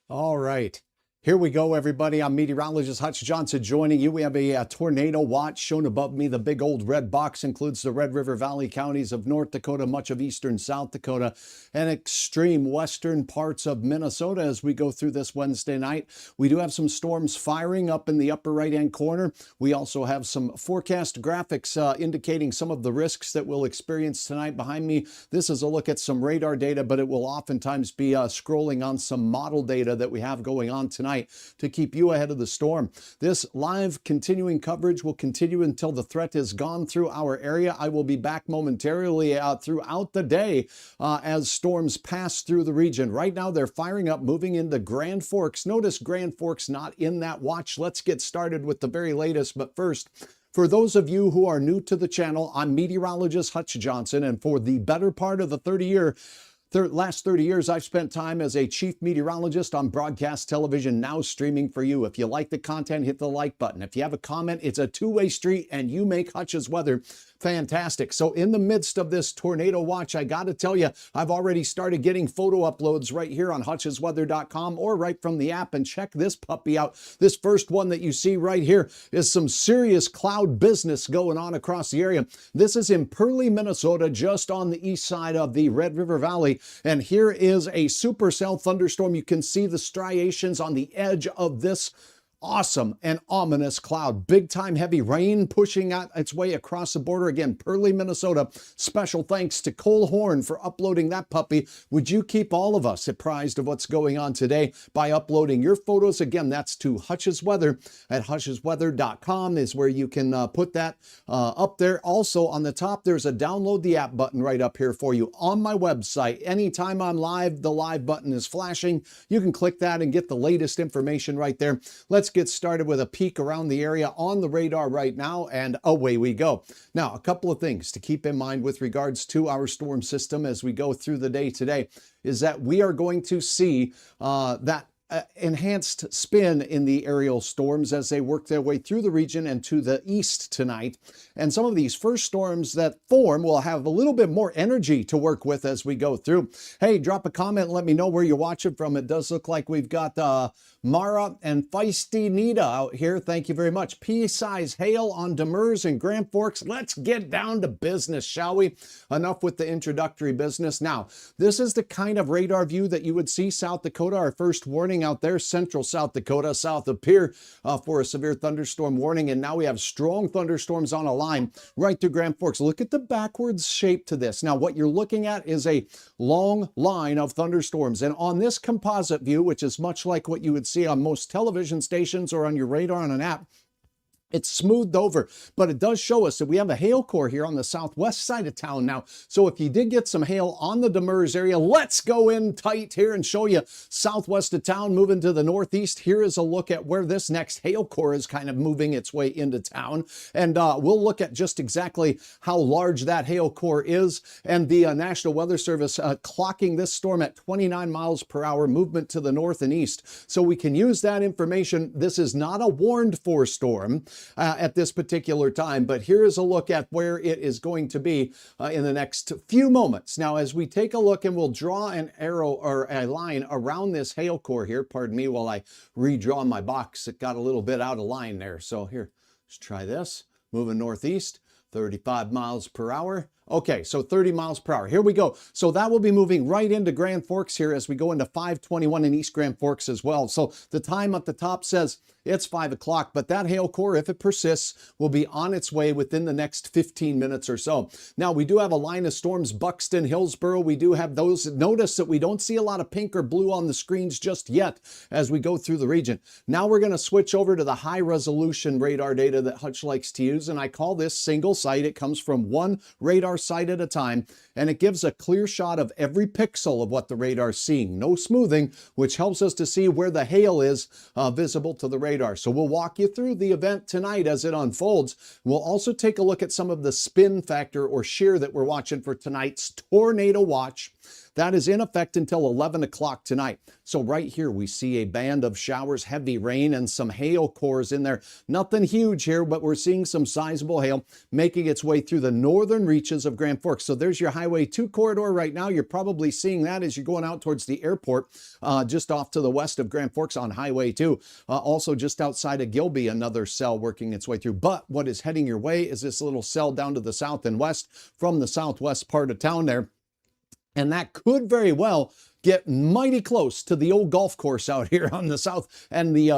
All right. Here we go, everybody. I'm meteorologist Hutch Johnson joining you. We have a tornado watch shown above me. The big old red box includes the Red River Valley counties of North Dakota, much of eastern South Dakota, and extreme western parts of Minnesota as we go through this Wednesday night. We do have some storms firing up in the upper right-hand corner. We also have some forecast graphics indicating some of the risks that we'll experience tonight. Behind me, this is a look at some radar data, but it will oftentimes be scrolling on some model data that we have going on tonight to keep you ahead of the storm. This live continuing coverage will continue until the threat is gone through our area. I will be back momentarily throughout the day as storms pass through the region. Right now, they're firing up, moving into Grand Forks. Notice Grand Forks not in that watch. Let's get started with the very latest. But first, for those of you who are new to the channel, I'm meteorologist Hutch Johnson, and for the better part of the last 30 years, I've spent time as a chief meteorologist on broadcast television, now streaming for you. If you like the content, hit the like button. If you have a comment, it's a two-way street, and you make Hutch's weather fantastic. So in the midst of this tornado watch, I got to tell you, I've already started getting photo uploads right here on hutchesweather.com or right from the app. And check this puppy out. This first one that you see right here is some serious cloud business going on across the area. This is in Pearly, Minnesota, just on the east side of the Red River Valley. And here is a supercell thunderstorm. You can see the striations on the edge of this awesome and ominous cloud. Big time heavy rain pushing out its way across the border. Again, Pearly, Minnesota. Special thanks to Cole Horn for uploading that puppy. Would you keep all of us apprised of what's going on today by uploading your photos? Again, that's to Hutch's Weather at hutchesweather.com is where you can put that up there. Also on the top, there's a download the app button right up here for you on my website. Anytime I'm live, the live button is flashing. You can click that and get the latest information right there. Let's get started with a peek around the area on the radar right now, and away we go. Now, a couple of things to keep in mind with regards to our storm system as we go through the day today is that we are going to see that enhanced spin in the aerial storms as they work their way through the region and to the east tonight. And some of these first storms that form will have a little bit more energy to work with as we go through. Hey, drop a comment and let me know where you're watching from. It does look like we've got Mara and Feisty Nita out here. Thank you very much. Pea-size hail on Demers and Grand Forks. Let's get down to business, shall we? Enough with the introductory business. Now, this is the kind of radar view that you would see South Dakota. Our first warning out there, central South Dakota, south of Pierre for a severe thunderstorm warning. And now we have strong thunderstorms on a line right through Grand Forks. Look at the backwards shape to this. Now, what you're looking at is a long line of thunderstorms. And on this composite view, which is much like what you would see on most television stations or on your radar on an app, it's smoothed over, but it does show us that we have a hail core here on the southwest side of town now. So if you did get some hail on the Demers area, let's go in tight here and show you southwest of town, moving to the northeast. Here is a look at where this next hail core is kind of moving its way into town. And we'll look at just exactly how large that hail core is. And the National Weather Service clocking this storm at 29 miles per hour movement to the north and east. So we can use that information. This is not a warned for storm at this particular time, but here is a look at where it is going to be in the next few moments. Now, as we take a look, and we'll draw an arrow or a line around this hail core here, pardon me while I redraw my box. It got a little bit out of line there. So here, let's try this. Moving northeast, 35 miles per hour. Okay, so 30 miles per hour. Here we go. So that will be moving right into Grand Forks here as we go into 521 in East Grand Forks as well. So the time at the top says it's 5 o'clock, but that hail core, if it persists, will be on its way within the next 15 minutes or so. Now, we do have a line of storms, Buxton, Hillsboro. We do have those. Notice that we don't see a lot of pink or blue on the screens just yet as we go through the region. Now we're going to switch over to the high resolution radar data that Hutch likes to use, and I call this single site. It comes from one radar site at a time, and it gives a clear shot of every pixel of what the radar is seeing. No smoothing, which helps us to see where the hail is visible to the radar. So we'll walk you through the event tonight as it unfolds. We'll also take a look at some of the spin factor or shear that we're watching for tonight's tornado watch. That is in effect until 11 o'clock tonight. So right here we see a band of showers, heavy rain, and some hail cores in there. Nothing huge here, but we're seeing some sizable hail making its way through the northern reaches of Grand Forks. So there's your Highway 2 corridor right now. You're probably seeing that as you're going out towards the airport, just off to the west of Grand Forks on Highway 2. Also just outside of Gilby, another cell working its way through. But what is heading your way is this little cell down to the south and west from the southwest part of town there. And that could very well get mighty close to the old golf course out here on the south and the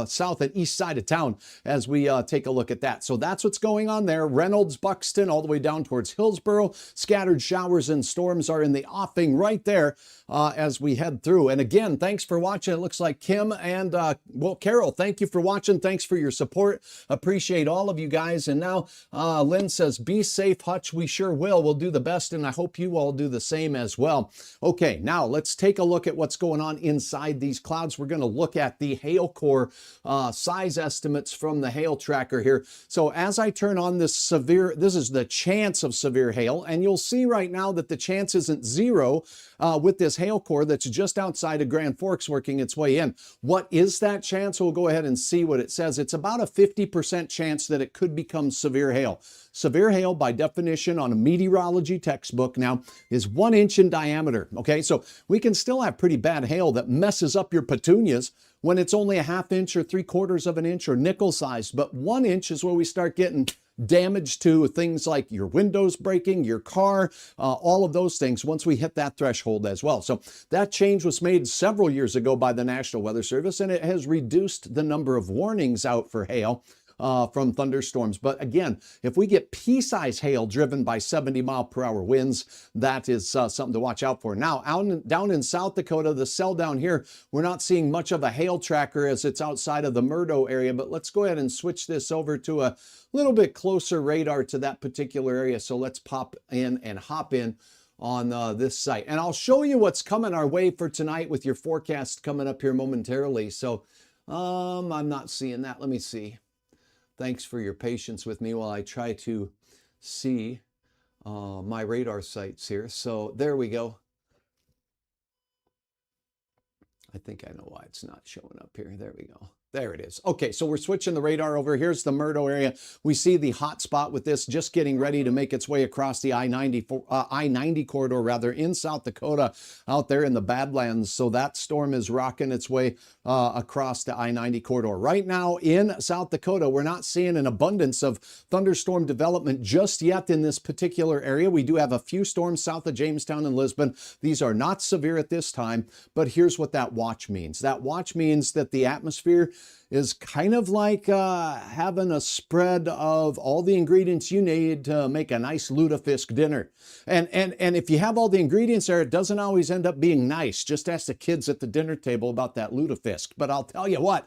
south and east side of town as we take a look at that. So that's what's going on there. Reynolds, Buxton, all the way down towards Hillsboro. Scattered showers and storms are in the offing right there as we head through. And again, thanks for watching. It looks like Kim and, well, Carol, thank you for watching. Thanks for your support. Appreciate all of you guys. And now Lynn says, be safe, Hutch. We sure will. We'll do the best, and I hope you all do the same as well. Okay, now let's take a look at what's going on inside these clouds. We're going to look at the hail core size estimates from the hail tracker here. So as I turn on this severe, this is the chance of severe hail, and you'll see right now that the chance isn't zero with this hail core that's just outside of Grand Forks working its way in. What is that chance? We'll go ahead and see what it says. It's about a 50% chance that it could become severe hail. Severe hail, by definition on a meteorology textbook now, is 1 inch in diameter. Okay, so we can still have pretty bad hail that messes up your petunias when it's only a 1/2 inch or 3/4 of an inch or nickel sized. But 1 inch is where we start getting damage to things like your windows breaking, your car, all of those things once we hit that threshold as well. So that change was made several years ago by the National Weather Service, and it has reduced the number of warnings out for hail from thunderstorms. But again, if we get pea-sized hail driven by 70-mile-per-hour winds, that is something to watch out for. Now, down in South Dakota, the cell down here, we're not seeing much of a hail tracker as it's outside of the Murdo area, but let's go ahead and switch this over to a little bit closer radar to that particular area. So let's pop in and hop in on this site. And I'll show you what's coming our way for tonight with your forecast coming up here momentarily. So I'm not seeing that. Let me see. Thanks for your patience with me while I try to see my radar sites here. So there we go. I think I know why it's not showing up here. There we go. There it is. Okay, so we're switching the radar over. Here's the Murdo area. We see the hot spot with this just getting ready to make its way across the I-90 corridor, rather, in South Dakota, out there in the Badlands. So that storm is rocking its way across the I-90 corridor. Right now in South Dakota, we're not seeing an abundance of thunderstorm development just yet in this particular area. We do have a few storms south of Jamestown and Lisbon. These are not severe at this time, but here's what that watch means. That watch means that the atmosphere is kind of like having a spread of all the ingredients you need to make a nice lutefisk dinner. And if you have all the ingredients there, it doesn't always end up being nice. Just ask the kids at the dinner table about that lutefisk. But I'll tell you what,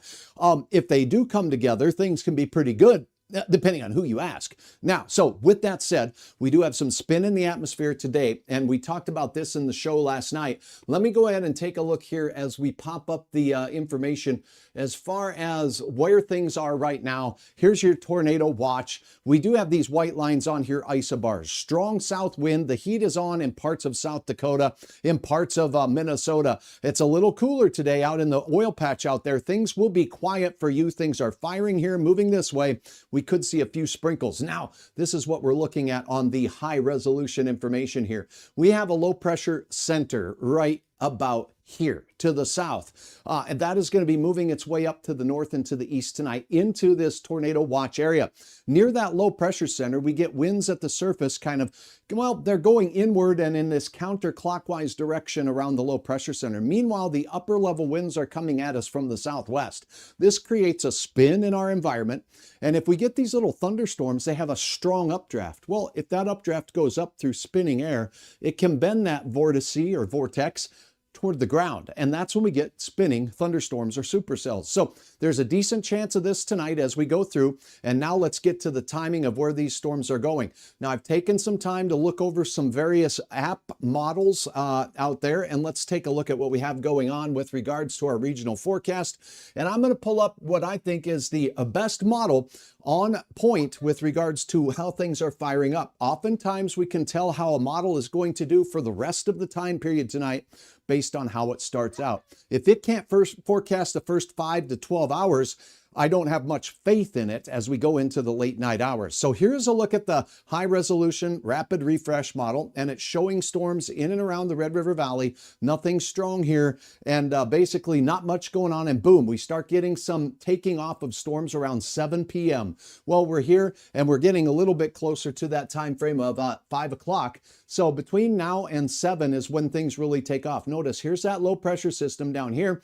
if they do come together, things can be pretty good, depending on who you ask. Now, so with that said, we do have some spin in the atmosphere today, and we talked about this in the show last night. Let me go ahead and take a look here as we pop up the information as far as where things are right now. Here's your tornado watch. We do have these white lines on here, isobars. Strong south wind. The heat is on in parts of South Dakota, in parts of Minnesota. It's a little cooler today out in the oil patch out there. Things will be quiet for you. Things are firing here, moving this way. We could see a few sprinkles. Now, this is what we're looking at on the high resolution information here. We have a low pressure center right about here to the south. And that is going to be moving its way up to the north and to the east tonight into this tornado watch area. Near that low pressure center, we get winds at the surface kind of, well, they're going inward and in this counterclockwise direction around the low pressure center. Meanwhile, the upper level winds are coming at us from the southwest. This creates a spin in our environment. And if we get these little thunderstorms, they have a strong updraft. Well, if that updraft goes up through spinning air, it can bend that vortice or vortex toward the ground. And that's when we get spinning thunderstorms or supercells. So there's a decent chance of this tonight as we go through. And now let's get to the timing of where these storms are going. Now, I've taken some time to look over some various app models out there, and let's take a look at what we have going on with regards to our regional forecast. And I'm going to pull up what I think is the best model on point with regards to how things are firing up. Oftentimes we can tell how a model is going to do for the rest of the time period tonight based on how it starts out. If it can't forecast the first 5 to 12 hours, I don't have much faith in it as we go into the late night hours. So here's a look at the high resolution rapid refresh model, and it's showing storms in and around the Red River Valley. Nothing strong here, and basically not much going on, and boom, we start getting some taking off of storms around 7 p.m. Well, we're here and we're getting a little bit closer to that time frame of 5 o'clock. So between now and 7 is when things really take off. Notice here's that low pressure system down here.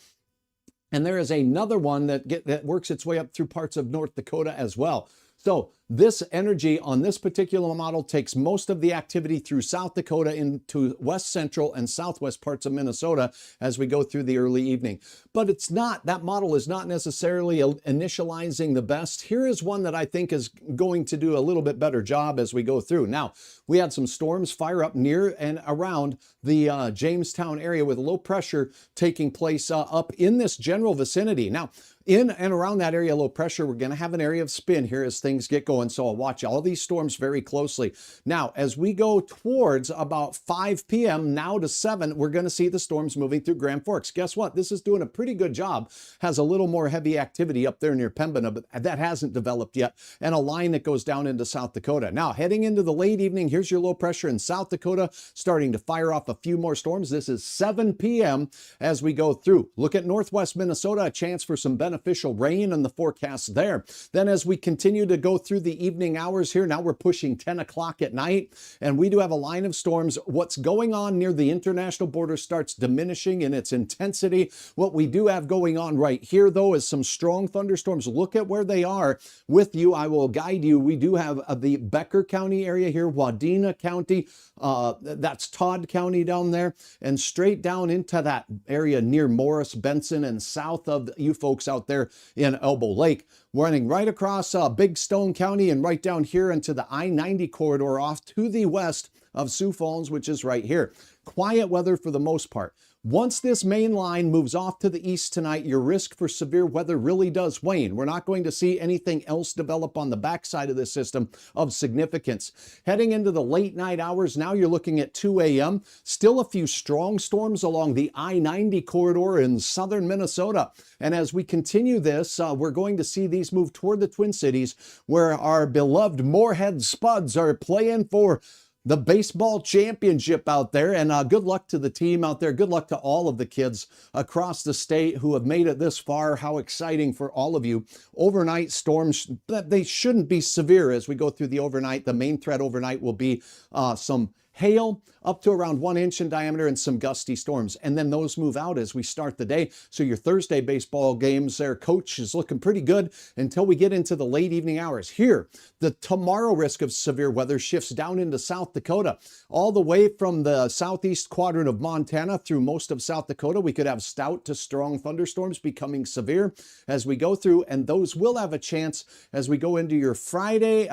And there is another one that works its way up through parts of North Dakota as well. So this energy on this particular model takes most of the activity through South Dakota into west central and southwest parts of Minnesota as we go through the early evening. But it's not, that model is not necessarily initializing the best. Here is one that I think is going to do a little bit better job as we go through. Now, we had some storms fire up near and around the Jamestown area with low pressure taking place up in this general vicinity. Now, in and around that area, low pressure, we're going to have an area of spin here as things get going. So I'll watch all these storms very closely. Now, as we go towards about 5 p.m. now to 7, we're going to see the storms moving through Grand Forks. Guess what? This is doing a pretty good job. Has a little more heavy activity up there near Pembina, but that hasn't developed yet. And a line that goes down into South Dakota. Now, heading into the late evening, here's your low pressure in South Dakota, starting to fire off a few more storms. This is 7 p.m. as we go through. Look at northwest Minnesota, a chance for some beneficial rain in the forecast there. Then as we continue to go through the evening hours here, now we're pushing 10 o'clock at night, and we do have a line of storms. What's going on near the international border starts diminishing in its intensity. What we do have going on right here, though, is some strong thunderstorms. Look at where they are with you. I will guide you. We do have the Becker County area here, Wadena County, that's Todd County down there, and straight down into that area near Morris, Benson, and south of you folks out there in Elbow Lake, running right across Big Stone County and right down here into the I-90 corridor off to the west of Sioux Falls, which is right here. Quiet weather for the most part. Once this main line moves off to the east tonight, your risk for severe weather really does wane. We're not going to see anything else develop on the backside of this system of significance. Heading into the late night hours, now you're looking at 2 a.m. Still a few strong storms along the I-90 corridor in southern Minnesota. And as we continue this, we're going to see these move toward the Twin Cities, where our beloved Moorhead Spuds are playing for the baseball championship out there. And good luck to the team out there. Good luck to all of the kids across the state who have made it this far. How exciting for all of you. Overnight storms, they shouldn't be severe as we go through the overnight. The main threat overnight will be some hail up to around 1 inch in diameter and some gusty storms. And then those move out as we start the day. So your Thursday baseball games there, coach, is looking pretty good until we get into the late evening hours. Here, the tomorrow risk of severe weather shifts down into South Dakota. All the way from the southeast quadrant of Montana through most of South Dakota, we could have stout to strong thunderstorms becoming severe as we go through. And those will have a chance as we go into your Thursday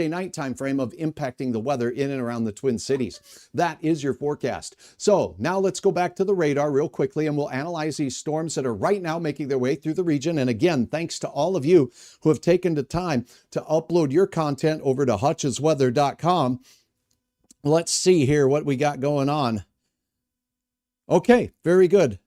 night time frame of impacting the weather in and around the Twin Cities. That is your forecast. So now let's go back to the radar real quickly and we'll analyze these storms that are right now making their way through the region. And again, thanks to all of you who have taken the time to upload your content over to hutchesweather.com. Let's see here what we got going on. Okay, very good.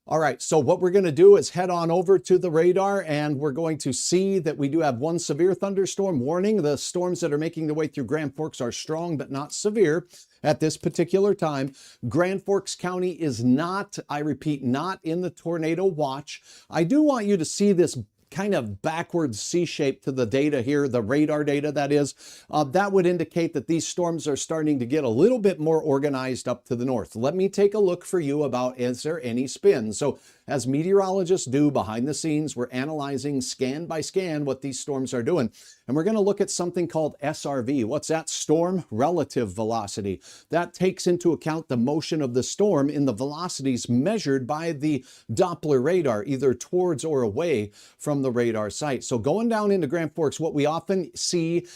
All right, so what we're going to do is head on over to the radar and we're going to see that we do have one severe thunderstorm warning. The storms that are making their way through Grand Forks are strong but not severe at this particular time. Grand Forks County is not, I repeat, not in the tornado watch. I do want you to see this kind of backwards C-shape to the data here, the radar data that is. That would indicate that these storms are starting to get a little bit more organized up to the north. Let me take a look for you about, is there any spin? So as meteorologists do behind the scenes, we're analyzing scan by scan what these storms are doing. And we're going to look at something called SRV. What's that? Storm relative velocity. That takes into account the motion of the storm in the velocities measured by the Doppler radar, either towards or away from the radar site. So going down into Grand Forks, what we often see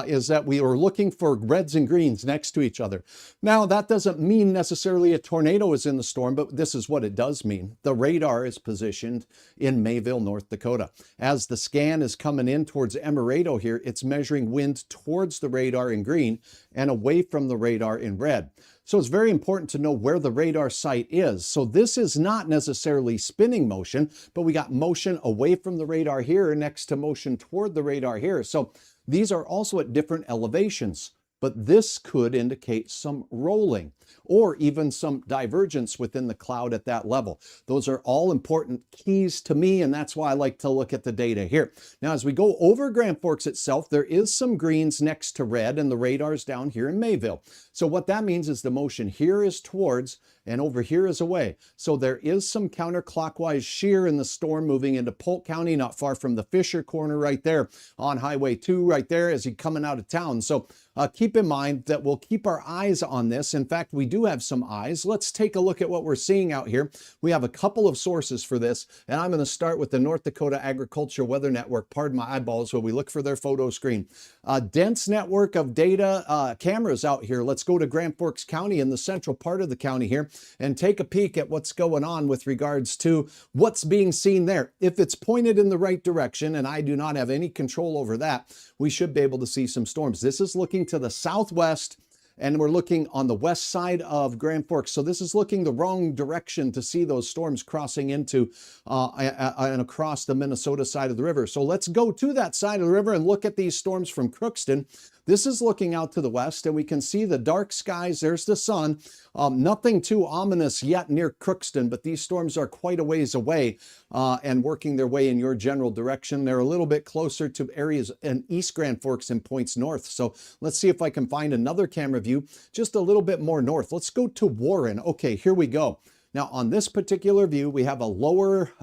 is that we are looking for reds and greens next to each other. Now, that doesn't mean necessarily a tornado is in the storm, but this is what it does mean. The radar radar is positioned in Mayville, North Dakota. As the scan is coming in towards Emerado here, it's measuring wind towards the radar in green and away from the radar in red. So it's very important to know where the radar site is. So this is not necessarily spinning motion, but we got motion away from the radar here next to motion toward the radar here. So these are also at different elevations, but this could indicate some rolling or even some divergence within the cloud at that level. Those are all important keys to me, and that's why I like to look at the data here. Now, as we go over Grand Forks itself, there is some greens next to red, and the radar's down here in Mayville. So what that means is the motion here is towards and over here is away. So there is some counterclockwise shear in the storm moving into Polk County, not far from the Fisher corner right there on Highway 2 right there as you're coming out of town. So keep in mind that we'll keep our eyes on this. In fact, we do have some eyes. Let's take a look at what we're seeing out here. We have a couple of sources for this, and I'm going to start with the North Dakota Agriculture Weather Network. Pardon my eyeballs while we look for their photo screen. A dense network of data cameras out here. Let's go to Grand Forks County in the central part of the county here and take a peek at what's going on with regards to what's being seen there. If it's pointed in the right direction, and I do not have any control over that, we should be able to see some storms. This is looking to the southwest, and we're looking on the west side of Grand Forks. So this is looking the wrong direction to see those storms crossing into and across the Minnesota side of the river. So let's go to that side of the river and look at these storms from Crookston. This is looking out to the west, and we can see the dark skies. There's the sun. Nothing too ominous yet near Crookston, but these storms are quite a ways away and working their way in your general direction. They're a little bit closer to areas in East Grand Forks and points north. So let's see if I can find another camera view just a little bit more north. Let's go to Warren. Okay, here we go. Now, on this particular view, we have a lower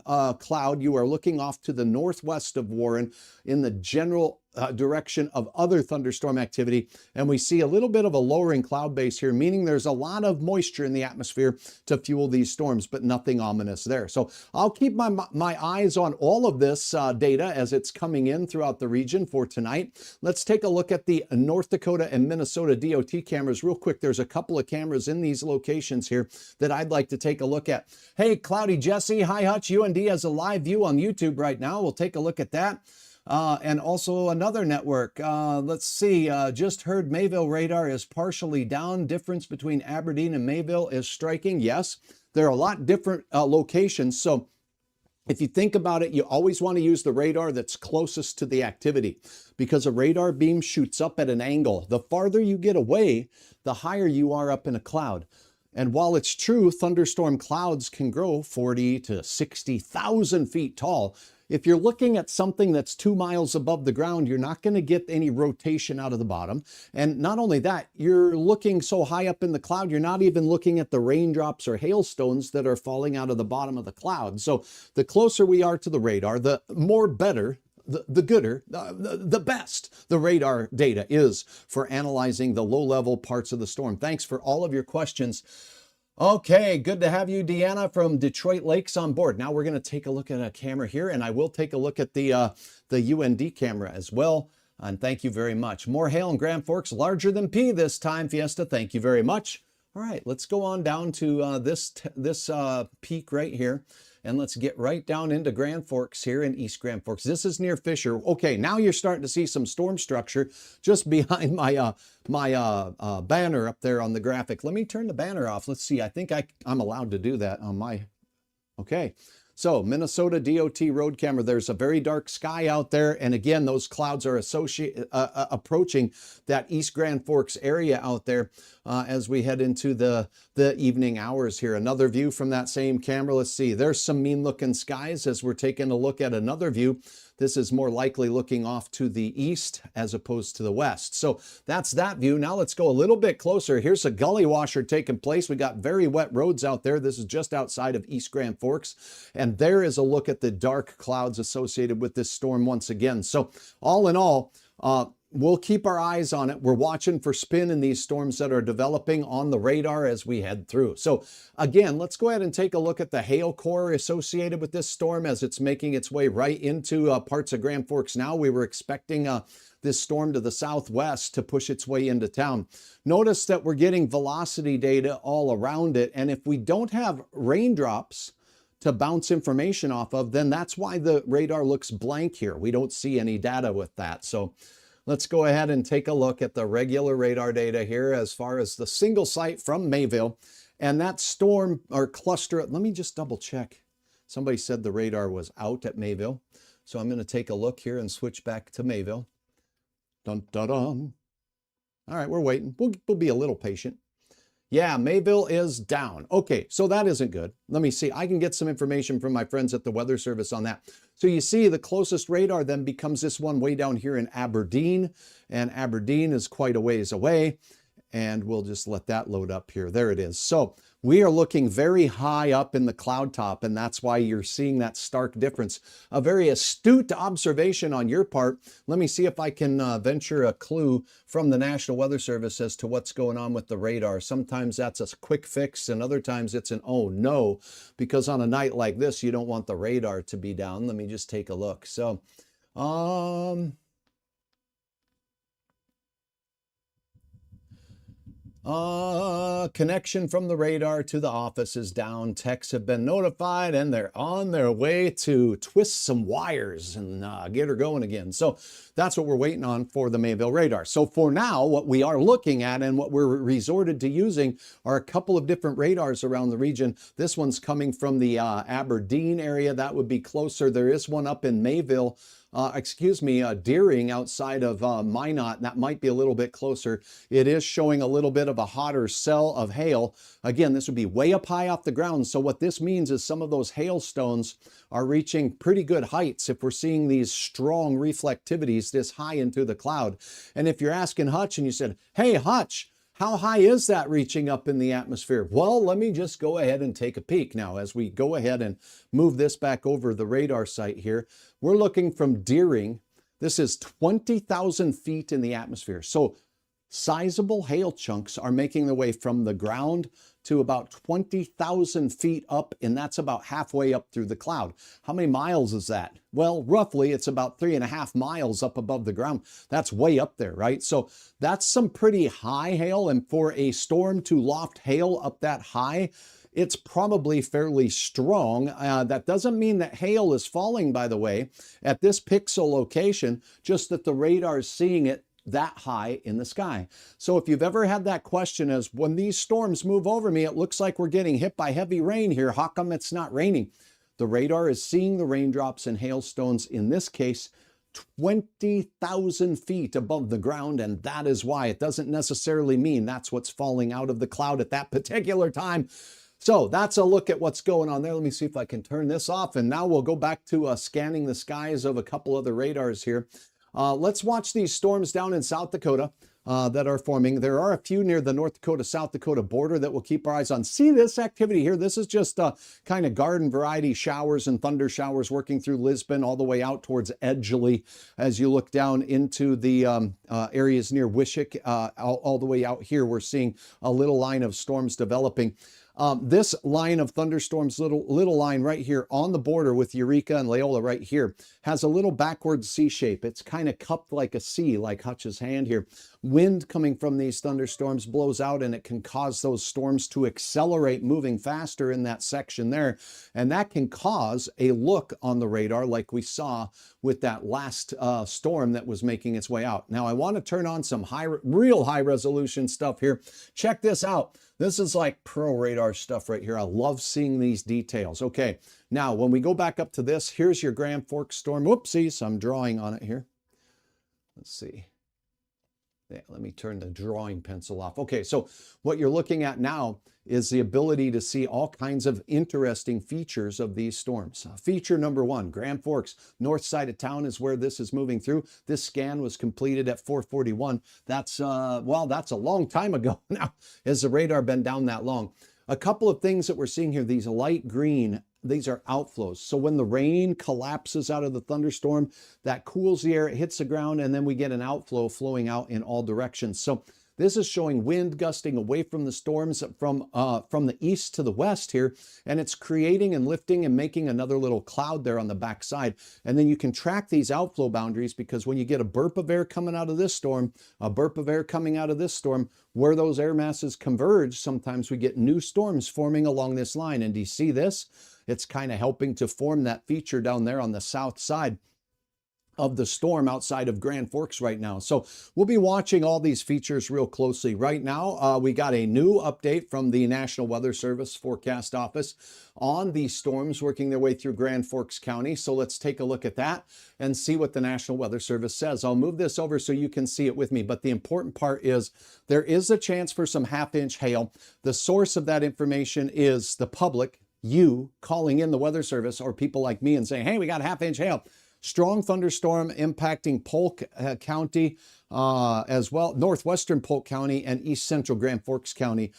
cloud. You are looking off to the northwest of Warren in the general direction of other thunderstorm activity, and we see a little bit of a lowering cloud base here, meaning there's a lot of moisture in the atmosphere to fuel these storms, but nothing ominous there. So I'll keep my eyes on all of this data as it's coming in throughout the region for tonight. Let's take a look at the North Dakota and Minnesota DOT cameras real quick. There's a couple of cameras in these locations here that I'd like to take a look at. Hey, Cloudy Jesse, hi Hutch, UND has a live view on YouTube right now. We'll take a look at that. And also another network. Let's see, just heard Mayville radar is partially down. Difference between Aberdeen and Mayville is striking. Yes, there are a lot different locations. So if you think about it, you always want to use the radar that's closest to the activity because a radar beam shoots up at an angle. The farther you get away, the higher you are up in a cloud. And while it's true, thunderstorm clouds can grow 40 to 60,000 feet tall. If you're looking at something that's 2 miles above the ground, you're not going to get any rotation out of the bottom. And not only that, you're looking so high up in the cloud, you're not even looking at the raindrops or hailstones that are falling out of the bottom of the cloud. So the closer we are to the radar, the more better, the gooder, the best the radar data is for analyzing the low-level parts of the storm. Thanks for all of your questions. Okay, good to have you, Deanna from Detroit Lakes on board. Now we're going to take a look at a camera here, and I will take a look at the UND camera as well. And thank you very much. More hail in Grand Forks, larger than P this time, Fiesta. Thank you very much. All right, let's go on down to this peak right here. And let's get right down into Grand Forks here in East Grand Forks. This is near Fisher. Okay, now you're starting to see some storm structure just behind my banner up there on the graphic. Let me turn the banner off. Let's see. I think I'm allowed to do that on my. Okay. So Minnesota DOT road camera, there's a very dark sky out there. And again, those clouds are approaching that East Grand Forks area out there as we head into the evening hours here. Another view from that same camera. Let's see, there's some mean looking skies as we're taking a look at another view. This is more likely looking off to the east as opposed to the west. So that's that view. Now let's go a little bit closer. Here's a gully washer taking place. We got very wet roads out there. This is just outside of East Grand Forks. And there is a look at the dark clouds associated with this storm once again. So all in all, we'll keep our eyes on it. We're watching for spin in these storms that are developing on the radar as we head through. So again, let's go ahead and take a look at the hail core associated with this storm as it's making its way right into parts of Grand Forks now. We were expecting this storm to the southwest to push its way into town. Notice that we're getting velocity data all around it. And if we don't have raindrops to bounce information off of, then that's why the radar looks blank here. We don't see any data with that. So let's go ahead and take a look at the regular radar data here as far as the single site from Mayville. And that storm or cluster, let me just double check. Somebody said the radar was out at Mayville. So I'm going to take a look here and switch back to Mayville. Dun, dun, dun. All right, we're waiting. We'll be a little patient. Yeah, Mayville is down. Okay, so that isn't good. Let me see. I can get some information from my friends at the Weather Service on that. So you see the closest radar then becomes this one way down here in Aberdeen. And Aberdeen is quite a ways away. And we'll just let that load up here. There it is. So we are looking very high up in the cloud top, and that's why you're seeing that stark difference. A very astute observation on your part. Let me see if I can venture a clue from the National Weather Service as to what's going on with the radar. Sometimes that's a quick fix, and other times it's an oh no, because on a night like this, you don't want the radar to be down. Let me just take a look. So, connection from the radar to the office is down. Techs have been notified and they're on their way to twist some wires and get her going again. So that's what we're waiting on for the Mayville radar. So for now, what we are looking at and what we're resorted to using are a couple of different radars around the region. This one's coming from the Aberdeen area. That would be closer. There is one up in Mayville. Deering outside of Minot. That might be a little bit closer. It is showing a little bit of a hotter cell of hail. Again, this would be way up high off the ground. So what this means is some of those hailstones are reaching pretty good heights if we're seeing these strong reflectivities this high into the cloud. And if you're asking Hutch and you said, hey, Hutch, how high is that reaching up in the atmosphere? Well, let me just go ahead and take a peek. Now, as we go ahead and move this back over the radar site here, we're looking from Deering. This is 20,000 feet in the atmosphere. So sizable hail chunks are making their way from the ground to about 20,000 feet up, and that's about halfway up through the cloud. How many miles is that? Well, roughly it's about 3.5 miles up above the ground. That's way up there, right? So that's some pretty high hail, and for a storm to loft hail up that high, it's probably fairly strong. That doesn't mean that hail is falling, by the way, at this pixel location, just that the radar is seeing it that high in the sky. So if you've ever had that question as when these storms move over me, it looks like we're getting hit by heavy rain here. How come it's not raining? The radar is seeing the raindrops and hailstones, in this case, 20,000 feet above the ground, and that is why. It doesn't necessarily mean that's what's falling out of the cloud at that particular time. So that's a look at what's going on there. Let me see if I can turn this off, and now we'll go back to scanning the skies of a couple other radars here. Let's watch these storms down in South Dakota that are forming. There are a few near the North Dakota-South Dakota border that we'll keep our eyes on. See this activity here? This is just kind of garden variety showers and thunder showers working through Lisbon all the way out towards Edgeley. As you look down into the areas near Wishick, all the way out here, we're seeing a little line of storms developing. This line of thunderstorms, little line right here on the border with Eureka and Loyola right here, has a little backward C shape. It's kind of cupped like a C, like Hutch's hand here. Wind coming from these thunderstorms blows out, and it can cause those storms to accelerate, moving faster in that section there. And that can cause a look on the radar like we saw with that last storm that was making its way out. Now I want to turn on some real high resolution stuff here. Check this out. This is like pro radar stuff right here. I love seeing these details. Okay, now when we go back up to this, here's your Grand Forks storm. Whoopsies, I'm drawing on it here. Let's see. Yeah, let me turn the drawing pencil off. Okay, so what you're looking at now is the ability to see all kinds of interesting features of these storms. Feature number one, Grand Forks, north side of town is where this is moving through. This scan was completed at 4:41. That's, well, that's a long time ago now. Has the radar been down that long? A couple of things that we're seeing here, these light green, these are outflows. So when the rain collapses out of the thunderstorm, that cools the air, it hits the ground, and then we get an outflow flowing out in all directions. So This is showing wind gusting away from the storms from the east to the west here, and it's creating and lifting and making another little cloud there on the backside. And then you can track these outflow boundaries, because when you get a burp of air coming out of this storm, a burp of air coming out of this storm, where those air masses converge, sometimes we get new storms forming along this line. And do you see this? It's kind of helping to form that feature down there on the south side of the storm outside of Grand Forks right now. So we'll be watching all these features real closely. Right now, we got a new update from the National Weather Service Forecast Office on these storms working their way through Grand Forks County. So let's take a look at that and see what the National Weather Service says. I'll move this over so you can see it with me. But the important part is there is a chance for some half-inch hail. The source of that information is the public, you calling in the Weather Service, or people like me and saying, hey, we got half-inch hail. Strong thunderstorm impacting Polk County as well. Northwestern Polk County and east central Grand Forks County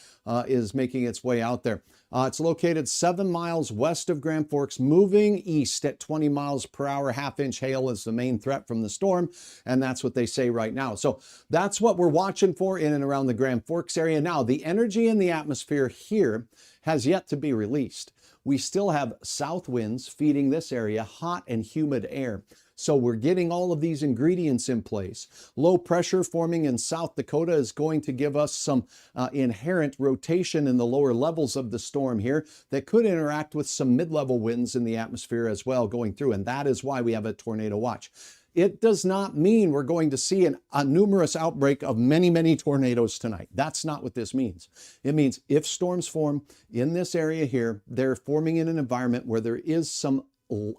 is making its way out there. It's located 7 miles west of Grand Forks, moving east at 20 miles per hour. Half-inch hail is the main threat from the storm, and that's what they say right now. So that's what we're watching for in and around the Grand Forks area. Now, the energy in the atmosphere here has yet to be released. We still have south winds feeding this area, hot and humid air. So we're getting all of these ingredients in place. Low pressure forming in South Dakota is going to give us some inherent rotation in the lower levels of the storm here that could interact with some mid-level winds in the atmosphere as well going through. And that is why we have a tornado watch. It does not mean we're going to see a numerous outbreak of many, many tornadoes tonight. That's not what this means. It means if storms form in this area here, they're forming in an environment where there is some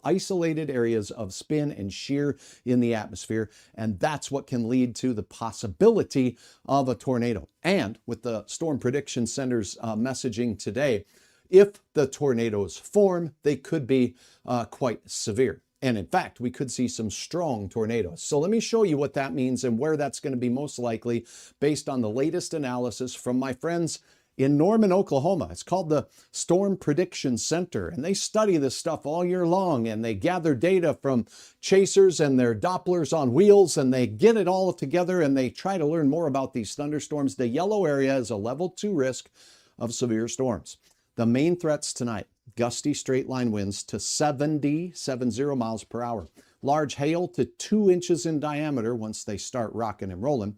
isolated areas of spin and shear in the atmosphere, and that's what can lead to the possibility of a tornado. And with the Storm Prediction Center's messaging today, if the tornadoes form, they could be quite severe. And in fact, we could see some strong tornadoes. So let me show you what that means and where that's going to be most likely based on the latest analysis from my friends in Norman, Oklahoma. It's called the Storm Prediction Center, and they study this stuff all year long, and they gather data from chasers and their Dopplers on wheels, and they get it all together, and they try to learn more about these thunderstorms. The yellow area is a level 2 risk of severe storms. The main threats tonight: gusty straight line winds to 70 miles per hour. Large hail to 2 inches in diameter once they start rocking and rolling,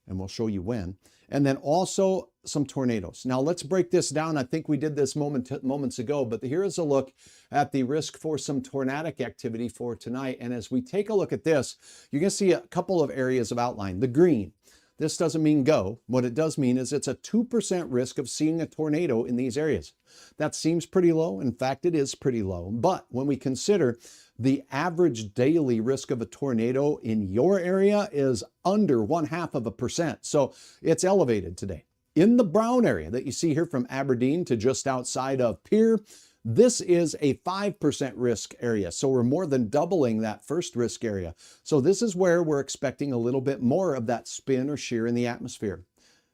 and we'll show you when. And then also some tornadoes. Now let's break this down. I think we did this moments ago, but here is a look at the risk for some tornadic activity for tonight. And as we take a look at this, you're going to see a couple of areas of outline. The green. This doesn't mean go. What it does mean is it's a 2% risk of seeing a tornado in these areas. That seems pretty low. In fact, it is pretty low. But when we consider the average daily risk of a tornado in your area is under 0.5%. So it's elevated today. In the brown area that you see here from Aberdeen to just outside of Pierre, this is a 5% risk area. So we're more than doubling that first risk area. So this is where we're expecting a little bit more of that spin or shear in the atmosphere.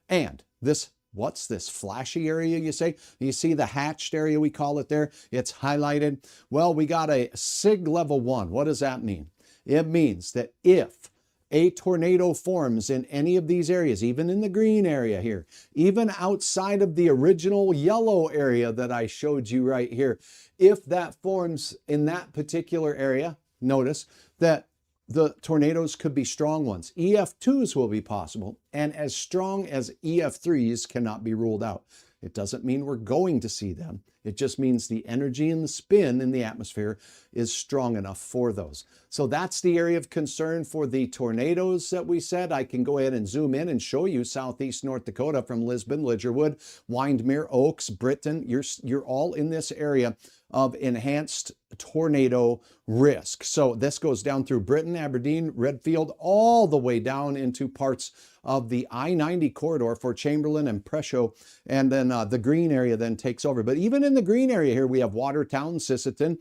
And this, what's this flashy area, you say? You see the hatched area, we call it there? It's highlighted. Well, we got a SIG level 1. What does that mean? It means that if a tornado forms in any of these areas, even in the green area here, even outside of the original yellow area that I showed you right here, if that forms in that particular area, notice that the tornadoes could be strong ones. EF2s will be possible, and as strong as EF3s cannot be ruled out. It doesn't mean we're going to see them. It just means the energy and the spin in the atmosphere is strong enough for those. So that's the area of concern for the tornadoes that we said. I can go ahead and zoom in and show you southeast North Dakota from Lisbon, Lidgerwood, Windmere, Oaks, Britain. You're all in this area of enhanced tornado risk. So this goes down through Britain, Aberdeen, Redfield, all the way down into parts of the I-90 corridor for Chamberlain and Presho, and then the green area then takes over. But even in the green area here, we have Watertown, Sisseton,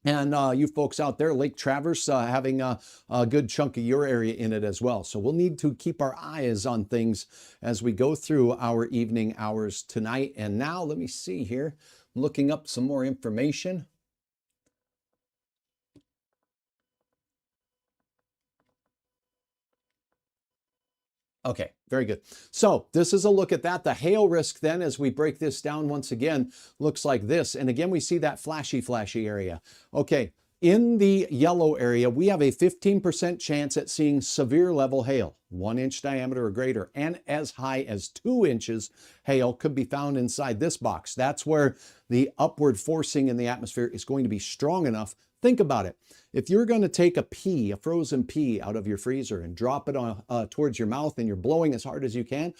and you folks out there, Lake Traverse, having a good chunk of your area in it as well. So we'll need to keep our eyes on things as we go through our evening hours tonight. And now let me see here, looking up some more information. Okay, very good. So this is a look at that. The hail risk then, as we break this down once again, looks like this. And again, we see that flashy area. Okay, in the yellow area, we have a 15% chance at seeing severe level hail, 1 inch diameter or greater, and as high as 2 inches hail could be found inside this box. That's where the upward forcing in the atmosphere is going to be strong enough. Think about it. If you're going to take a pea, a frozen pea out of your freezer and drop it on, towards your mouth and you're blowing as hard as you can,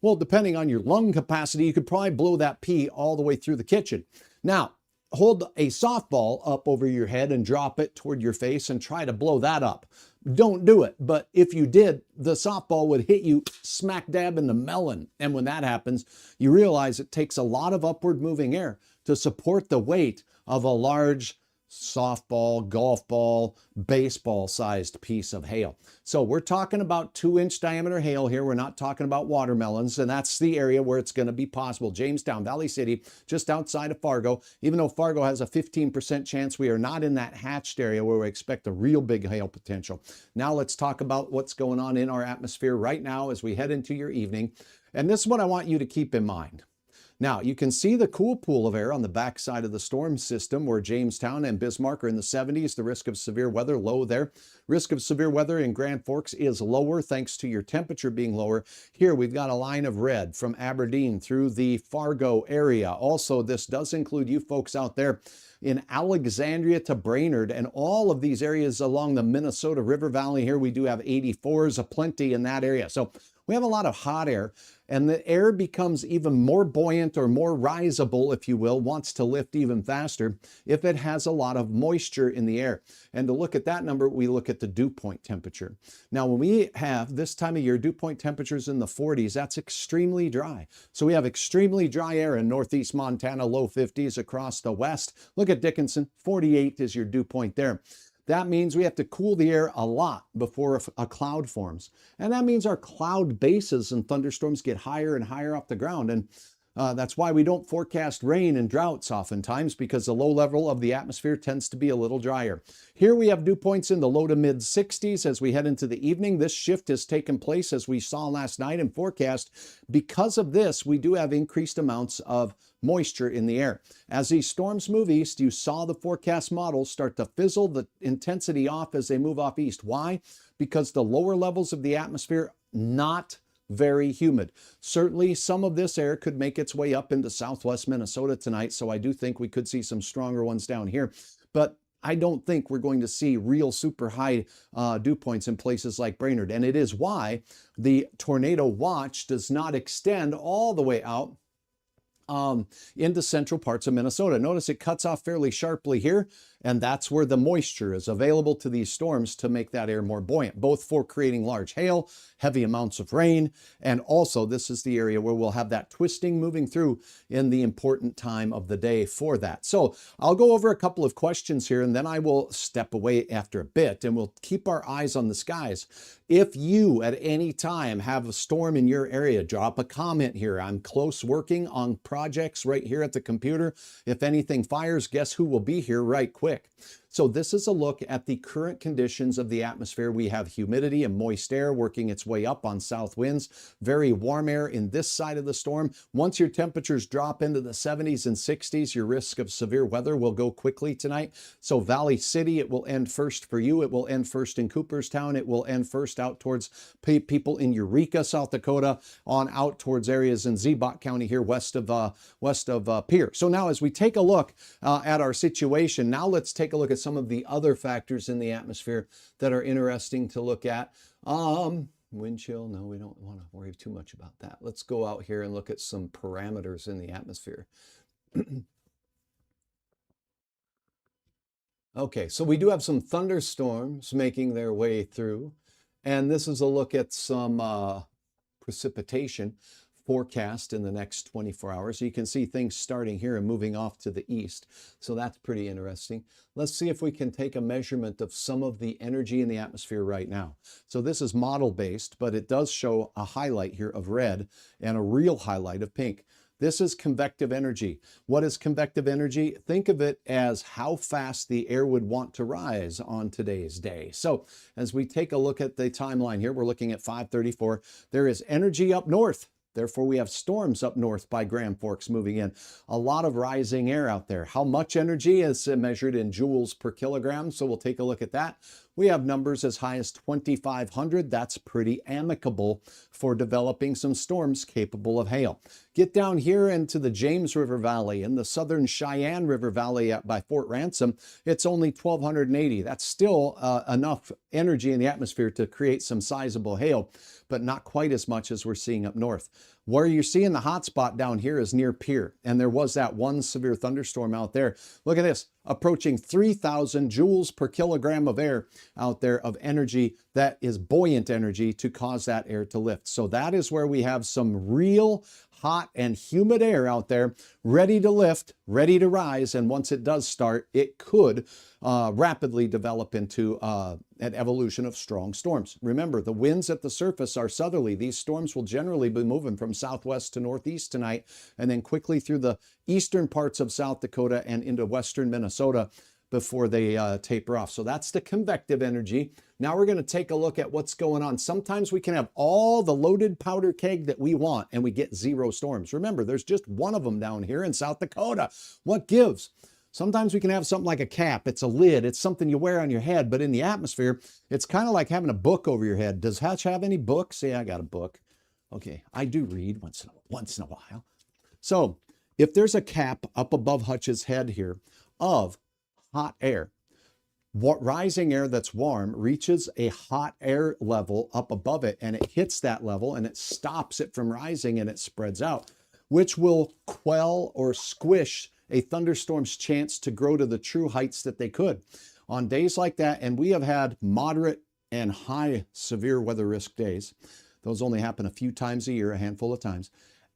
well, depending on your lung capacity, you could probably blow that pea all the way through the kitchen. Now, hold a softball up over your head and drop it toward your face and try to blow that up. Don't do it. But if you did, the softball would hit you smack dab in the melon. And when that happens, you realize it takes a lot of upward moving air to support the weight of a large softball, golf ball, baseball sized piece of hail. So we're talking about 2-inch diameter hail here. We're not talking about watermelons, and that's the area where it's going to be possible. Jamestown, Valley City, just outside of Fargo. Even though Fargo has a 15% chance, we are not in that hatched area where we expect a real big hail potential. Now let's talk about what's going on in our atmosphere right now as we head into your evening. And this is what I want you to keep in mind. Now, you can see the cool pool of air on the backside of the storm system where Jamestown and Bismarck are in the 70s. The risk of severe weather low there. Risk of severe weather in Grand Forks is lower thanks to your temperature being lower. Here we've got a line of red from Aberdeen through the Fargo area. Also, this does include you folks out there in Alexandria to Brainerd and all of these areas along the Minnesota River Valley. Here we do have 84s aplenty in that area. So we have a lot of hot air, and the air becomes even more buoyant or more riseable, if you will, wants to lift even faster if it has a lot of moisture in the air. And to look at that number, we look at the dew point temperature. Now, when we have this time of year, dew point temperatures in the 40s, that's extremely dry. So we have extremely dry air in northeast Montana, low 50s across the west. Look at Dickinson, 48 is your dew point there. That means we have to cool the air a lot before a cloud forms. And that means our cloud bases and thunderstorms get higher and higher off the ground. And that's why we don't forecast rain and droughts oftentimes, because the low level of the atmosphere tends to be a little drier. Here we have dew points in the low to mid 60s as we head into the evening. This shift has taken place as we saw last night in forecast. Because of this, we do have increased amounts of moisture in the air. As these storms move east, you saw the forecast models start to fizzle the intensity off as they move off east. Why? Because the lower levels of the atmosphere not very humid. Certainly some of this air could make its way up into southwest Minnesota tonight, so I do think we could see some stronger ones down here. But I don't think we're going to see real super high dew points in places like Brainerd. And it is why the tornado watch does not extend all the way out into central parts of Minnesota. Notice it cuts off fairly sharply here, and that's where the moisture is available to these storms to make that air more buoyant, both for creating large hail, heavy amounts of rain, and also this is the area where we'll have that twisting moving through in the important time of the day for that. So I'll go over a couple of questions here, and then I will step away after a bit, and we'll keep our eyes on the skies. If you at any time have a storm in your area, drop a comment here. I'm close working on projects right here at the computer. If anything fires, guess who will be here right quick? So this is a look at the current conditions of the atmosphere. We have humidity and moist air working its way up on south winds, very warm air in this side of the storm. Once your temperatures drop into the 70s and 60s, your risk of severe weather will go quickly tonight. So Valley City, it will end first for you. It will end first in Cooperstown. It will end first out towards people in Eureka, South Dakota, on out towards areas in Ziebach County here west of Pierre. So now as we take a look at our situation, now let's take a look at some of the other factors in the atmosphere that are interesting to look at. Wind chill, no, we don't want to worry too much about that. Let's go out here and look at some parameters in the atmosphere. Okay, so we do have some thunderstorms making their way through, and this is a look at some precipitation forecast in the next 24 hours. So you can see things starting here and moving off to the east. So that's pretty interesting. Let's see if we can take a measurement of some of the energy in the atmosphere right now. So this is model based, but it does show a highlight here of red and a real highlight of pink. This is convective energy. What is convective energy? Think of it as how fast the air would want to rise on today's day. So as we take a look at the timeline here, we're looking at 5:34. There is energy up north. Therefore, we have storms up north by Grand Forks moving in. A lot of rising air out there. How much energy is measured in joules per kilogram? So we'll take a look at that. We have numbers as high as 2,500. That's pretty amicable for developing some storms capable of hail. Get down here into the James River Valley and the southern Cheyenne River Valley by Fort Ransom. It's only 1,280. That's still enough energy in the atmosphere to create some sizable hail, but not quite as much as we're seeing up north. Where you're seeing the hot spot down here is near Pierre, and there was that one severe thunderstorm out there. Look at this, approaching 3,000 joules per kilogram of air out there of energy that is buoyant energy to cause that air to lift. So that is where we have some real hot and humid air out there ready to lift, ready to rise, and once it does start, it could rapidly develop into an evolution of strong storms. Remember, the winds at the surface are southerly. These storms will generally be moving from southwest to northeast tonight, and then quickly through the eastern parts of South Dakota and into western Minnesota before they taper off. So that's the convective energy. Now we're going to take a look at what's going on. Sometimes we can have all the loaded powder keg that we want and we get zero storms. Remember, there's just one of them down here in South Dakota. What gives? Sometimes we can have something like a cap. It's a lid. It's something you wear on your head, but in the atmosphere, it's kind of like having a book over your head. Does Hutch have any books? Yeah, I got a book. Okay, I do read once in a while. So if there's a cap up above Hutch's head here of hot air, rising air that's warm reaches a hot air level up above it, and it hits that level and it stops it from rising and it spreads out, which will quell or squish a thunderstorm's chance to grow to the true heights that they could. On days like that, and we have had moderate and high severe weather risk days. Those only happen a few times a year, a handful of times,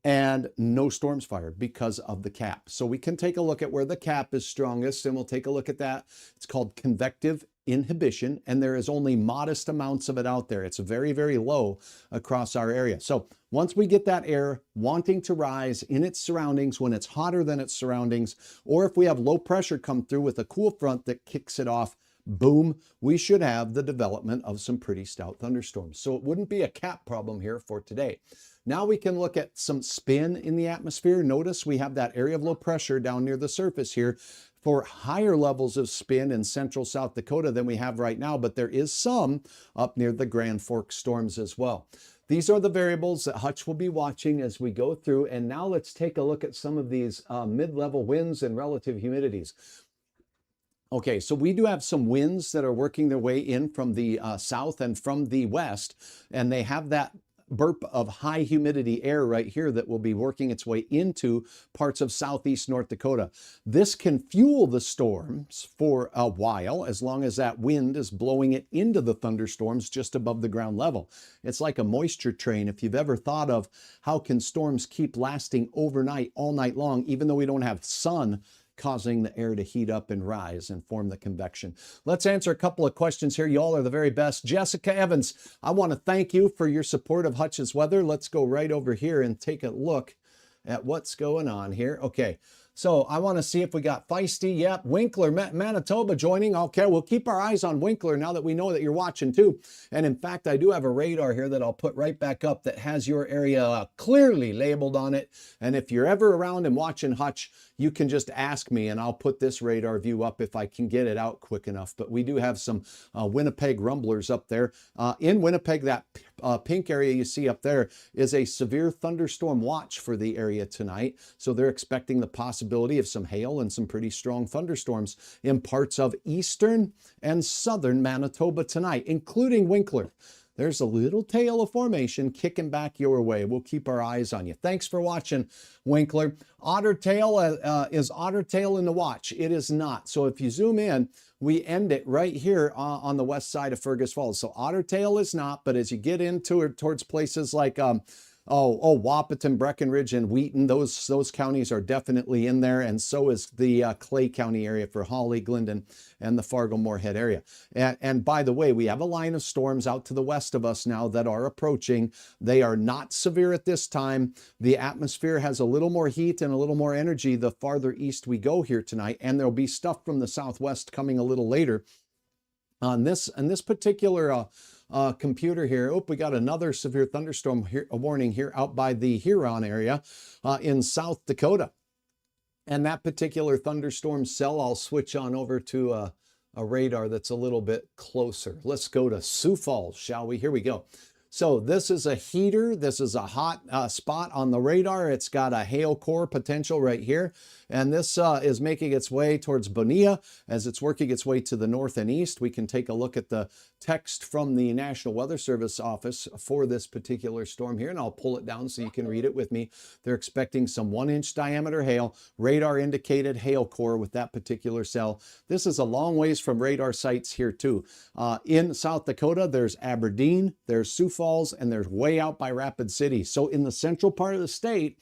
and no storms fired because of the cap. So we can take a look at where the cap is strongest, and we'll take a look at that. It's called convective inhibition, and there is only modest amounts of it out there. It's very, very low across our area. So once we get that air wanting to rise in its surroundings when it's hotter than its surroundings, or if we have low pressure come through with a cool front that kicks it off, boom, we should have the development of some pretty stout thunderstorms. So it wouldn't be a cap problem here for today. Now we can look at some spin in the atmosphere. Notice we have that area of low pressure down near the surface here for higher levels of spin in central South Dakota than we have right now, but there is some up near the Grand Forks storms as well. These are the variables that Hutch will be watching as we go through. And now let's take a look at some of these mid-level winds and relative humidities. Okay, so we do have some winds that are working their way in from the south and from the west, and they have that burp of high humidity air right here that will be working its way into parts of southeast North Dakota. This can fuel the storms for a while, as long as that wind is blowing it into the thunderstorms just above the ground level. It's like a moisture train. If you've ever thought of how can storms keep lasting overnight, all night long, even though we don't have sun causing the air to heat up and rise and form the convection. Let's answer a couple of questions here. Y'all are the very best. Jessica Evans, I want to thank you for your support of Hutch's Weather. Let's go right over here and take a look at what's going on here. Okay, so I want to see if we got Feisty. Yep, Winkler, Manitoba joining. Okay, we'll keep our eyes on Winkler now that we know that you're watching too. And in fact, I do have a radar here that I'll put right back up that has your area clearly labeled on it. And if you're ever around and watching Hutch, you can just ask me and I'll put this radar view up if I can get it out quick enough. But we do have some Winnipeg rumblers up there. In Winnipeg, that pink area you see up there is a severe thunderstorm watch for the area tonight. So they're expecting the possibility of some hail and some pretty strong thunderstorms in parts of eastern and southern Manitoba tonight, including Winkler. There's a little tail of formation kicking back your way. We'll keep our eyes on you. Thanks for watching, Winkler. Otter tail, is otter tail in the watch? It is not. So if you zoom in, we end it right here on the west side of Fergus Falls. So otter tail is not, but as you get into it towards places like Wahpeton, Breckenridge, and Wheaton, those counties are definitely in there, and so is the Clay County area for Hawley, Glendon, and the Fargo Moorhead area. And by the way, we have a line of storms out to the west of us now that are approaching. They are not severe at this time. The atmosphere has a little more heat and a little more energy the farther east we go here tonight, and there'll be stuff from the southwest coming a little later. On this particular computer here, we got another severe thunderstorm warning here out by the Huron area in South Dakota. And that particular thunderstorm cell, I'll switch on over to a radar that's a little bit closer. Let's go to Sioux Falls, shall we? Here we go. So this is a heater. This is a hot spot on the radar. It's got a hail core potential right here. And this is making its way towards Bonilla as it's working its way to the north and east. We can take a look at the text from the National Weather Service office for this particular storm here, and I'll pull it down so you can read it with me. They're expecting some 1-inch diameter hail, radar indicated hail core with that particular cell. This is a long ways from radar sites here too. In South Dakota, there's Aberdeen, there's Sioux Falls, and there's way out by Rapid City. So in the central part of the state,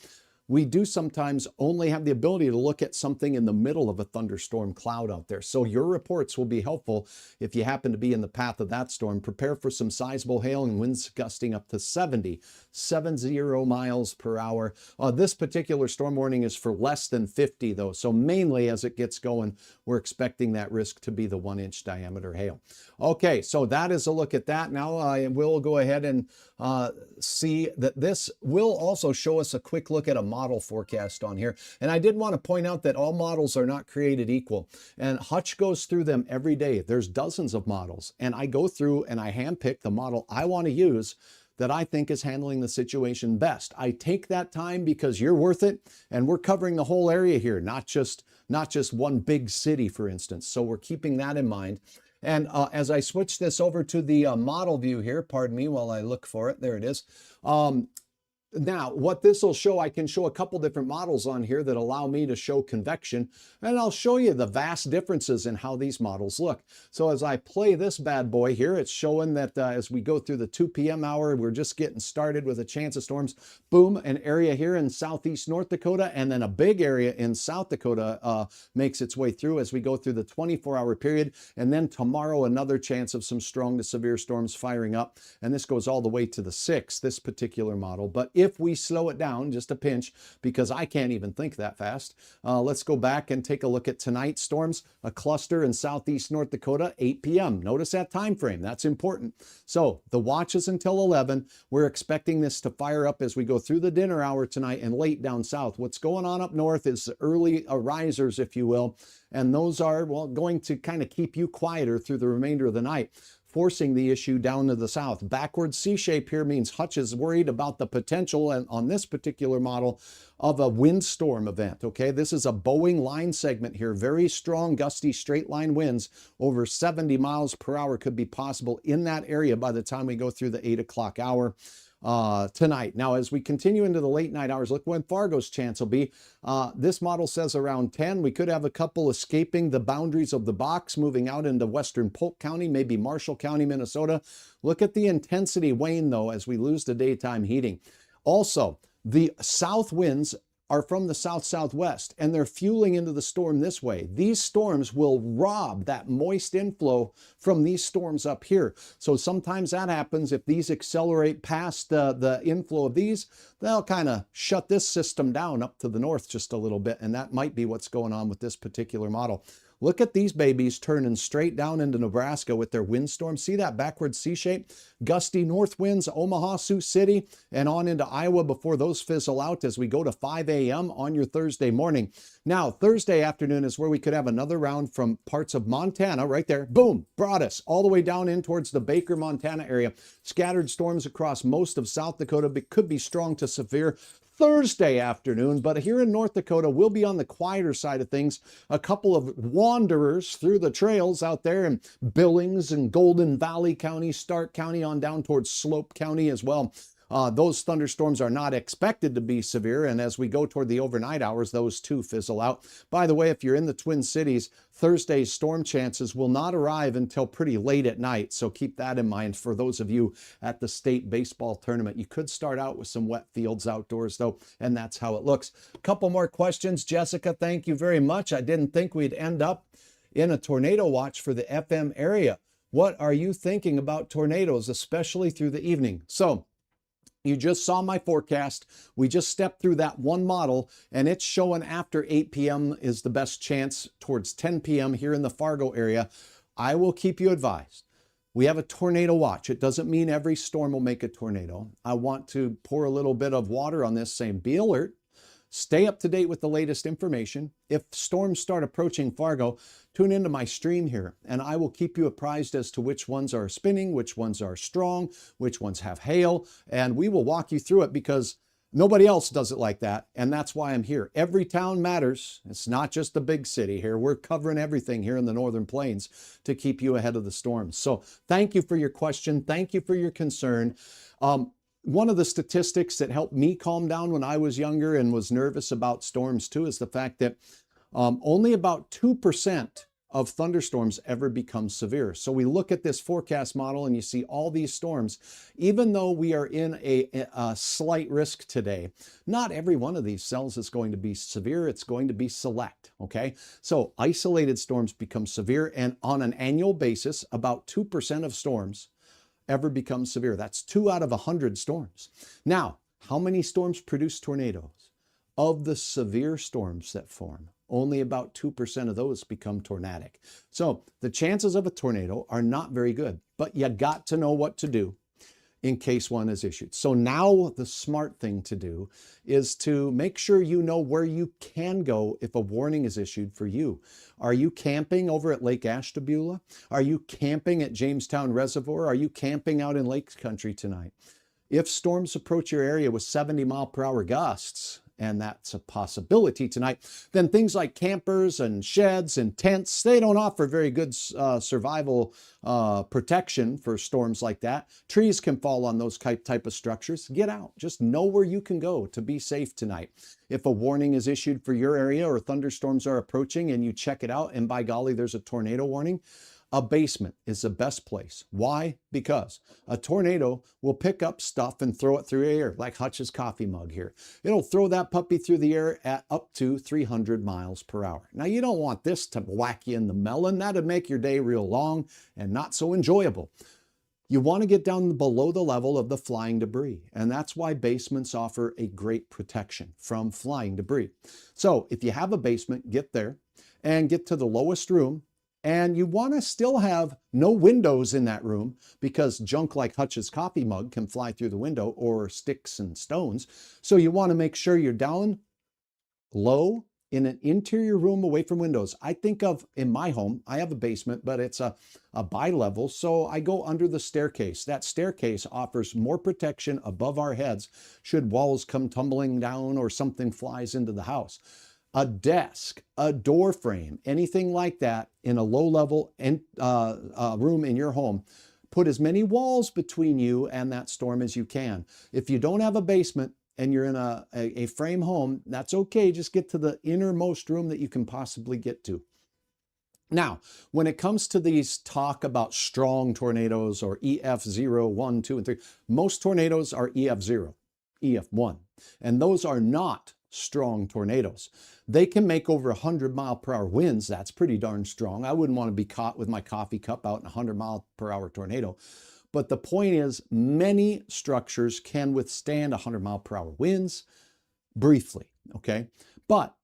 we do sometimes only have the ability to look at something in the middle of a thunderstorm cloud out there. So your reports will be helpful if you happen to be in the path of that storm. Prepare for some sizable hail and winds gusting up to 70 miles per hour. This particular storm warning is for less than 50 though. So mainly as it gets going, we're expecting that risk to be the 1-inch diameter hail. Okay, so that is a look at that. Now I will go ahead and see that this will also show us a quick look at a model forecast on here. And I did want to point out that all models are not created equal. And Hutch goes through them every day. There's dozens of models. And I go through and I handpick the model I want to use that I think is handling the situation best. I take that time because you're worth it, and we're covering the whole area here, not just one big city, for instance. So we're keeping that in mind. And as I switch this over to the model view here, pardon me while I look for it, there it is. Now, what this will show, I can show a couple different models on here that allow me to show convection, and I'll show you the vast differences in how these models look. So as I play this bad boy here, it's showing that as we go through the 2 p.m. hour, we're just getting started with a chance of storms. Boom, an area here in southeast North Dakota, and then a big area in South Dakota makes its way through as we go through the 24-hour period. And then tomorrow, another chance of some strong to severe storms firing up. And this goes all the way to the 6th, this particular model. But if we slow it down just a pinch, because I can't even think that fast, let's go back and take a look at tonight's storms. A cluster in southeast North Dakota, 8 p.m. Notice that time frame. That's important. So the watch is until 11. We're expecting this to fire up as we go through the dinner hour tonight and late down south. What's going on up north is early risers, if you will, and those are, well, going to kind of keep you quieter through the remainder of the night, forcing the issue down to the south. Backward C-shape here means Hutch is worried about the potential, and on this particular model, of a windstorm event, okay? This is a Boeing line segment here. Very strong, gusty, straight line winds over 70 miles per hour could be possible in that area by the time we go through the 8 o'clock hour tonight. Now, as we continue into the late night hours, look when Fargo's chance will be. This model says around 10. We could have a couple escaping the boundaries of the box, moving out into western Polk County, maybe Marshall County, Minnesota. Look at the intensity wane, though, as we lose the daytime heating. Also, the south winds are from the south-southwest, and they're fueling into the storm this way. These storms will rob that moist inflow from these storms up here. So sometimes that happens. If these accelerate past the inflow of these, they'll kind of shut this system down up to the north just a little bit, and that might be what's going on with this particular model. Look at these babies turning straight down into Nebraska with their windstorm. See that backward C-shape? Gusty north winds, Omaha, Sioux City, and on into Iowa before those fizzle out as we go to 5 a.m. on your Thursday morning. Now, Thursday afternoon is where we could have another round from parts of Montana, right there. Boom, brought us all the way down in towards the Baker, Montana area. Scattered storms across most of South Dakota, but could be strong to severe Thursday afternoon, but here in North Dakota, we'll be on the quieter side of things. A couple of wanderers through the trails out there in Billings and Golden Valley County, Stark County, on down towards Slope County as well. Those thunderstorms are not expected to be severe, and as we go toward the overnight hours, those too fizzle out. By the way, if you're in the Twin Cities, Thursday's storm chances will not arrive until pretty late at night, so keep that in mind for those of you at the state baseball tournament. You could start out with some wet fields outdoors, though, and that's how it looks. A couple more questions. Jessica, thank you very much. I didn't think we'd end up in a tornado watch for the FM area. What are you thinking about tornadoes, especially through the evening? So, you just saw my forecast. We just stepped through that one model, and it's showing after 8 p.m. is the best chance towards 10 p.m. here in the Fargo area. I will keep you advised. We have a tornado watch. It doesn't mean every storm will make a tornado. I want to pour a little bit of water on this, saying be alert. Stay up to date with the latest information. If storms start approaching Fargo, tune into my stream here, and I will keep you apprised as to which ones are spinning, which ones are strong, which ones have hail, and we will walk you through it because nobody else does it like that, and that's why I'm here. Every town matters. It's not just the big city here. We're covering everything here in the Northern Plains to keep you ahead of the storms. So thank you for your question. Thank you for your concern. One of the statistics that helped me calm down when I was younger and was nervous about storms too is the fact that only about 2% of thunderstorms ever become severe. So we look at this forecast model and you see all these storms. Even though we are in a slight risk today, not every one of these cells is going to be severe. It's going to be select, okay? So isolated storms become severe, and on an annual basis, about 2% of storms ever become severe. That's 2 out of 100 storms. Now, how many storms produce tornadoes? Of the severe storms that form, only about 2% of those become tornadic. So the chances of a tornado are not very good, but you got to know what to do in case one is issued. So now the smart thing to do is to make sure you know where you can go if a warning is issued for you. Are you camping over at Lake Ashtabula? Are you camping at Jamestown Reservoir? Are you camping out in Lake Country tonight? If storms approach your area with 70-mile-per-hour gusts, and that's a possibility tonight, then things like campers and sheds and tents, they don't offer very good survival protection for storms like that. Trees can fall on those type of structures. Get out. Just know where you can go to be safe tonight. If a warning is issued for your area or thunderstorms are approaching and you check it out and by golly, there's a tornado warning, a basement is the best place. Why? Because a tornado will pick up stuff and throw it through the air, like Hutch's coffee mug here. It'll throw that puppy through the air at up to 300 miles per hour. Now, you don't want this to whack you in the melon. That'd make your day real long and not so enjoyable. You want to get down below the level of the flying debris, and that's why basements offer a great protection from flying debris. So if you have a basement, get there and get to the lowest room. And you want to still have no windows in that room because junk like Hutch's coffee mug can fly through the window, or sticks and stones. So you want to make sure you're down low in an interior room away from windows. I think of, in my home, I have a basement, but it's a bi-level, so I go under the staircase. That staircase offers more protection above our heads should walls come tumbling down or something flies into the house. A desk, a door frame, anything like that in a low-level room in your home. Put as many walls between you and that storm as you can. If you don't have a basement and you're in a frame home, that's okay. Just get to the innermost room that you can possibly get to. Now, when it comes to these talk about strong tornadoes or EF0, 1, 2, and 3, most tornadoes are EF0, EF1, and those are not strong tornadoes. They can make over 100-mile-per-hour winds. That's pretty darn strong. I wouldn't want to be caught with my coffee cup out in a 100-mile-per-hour tornado. But the point is, many structures can withstand 100-mile-per-hour winds briefly, okay? But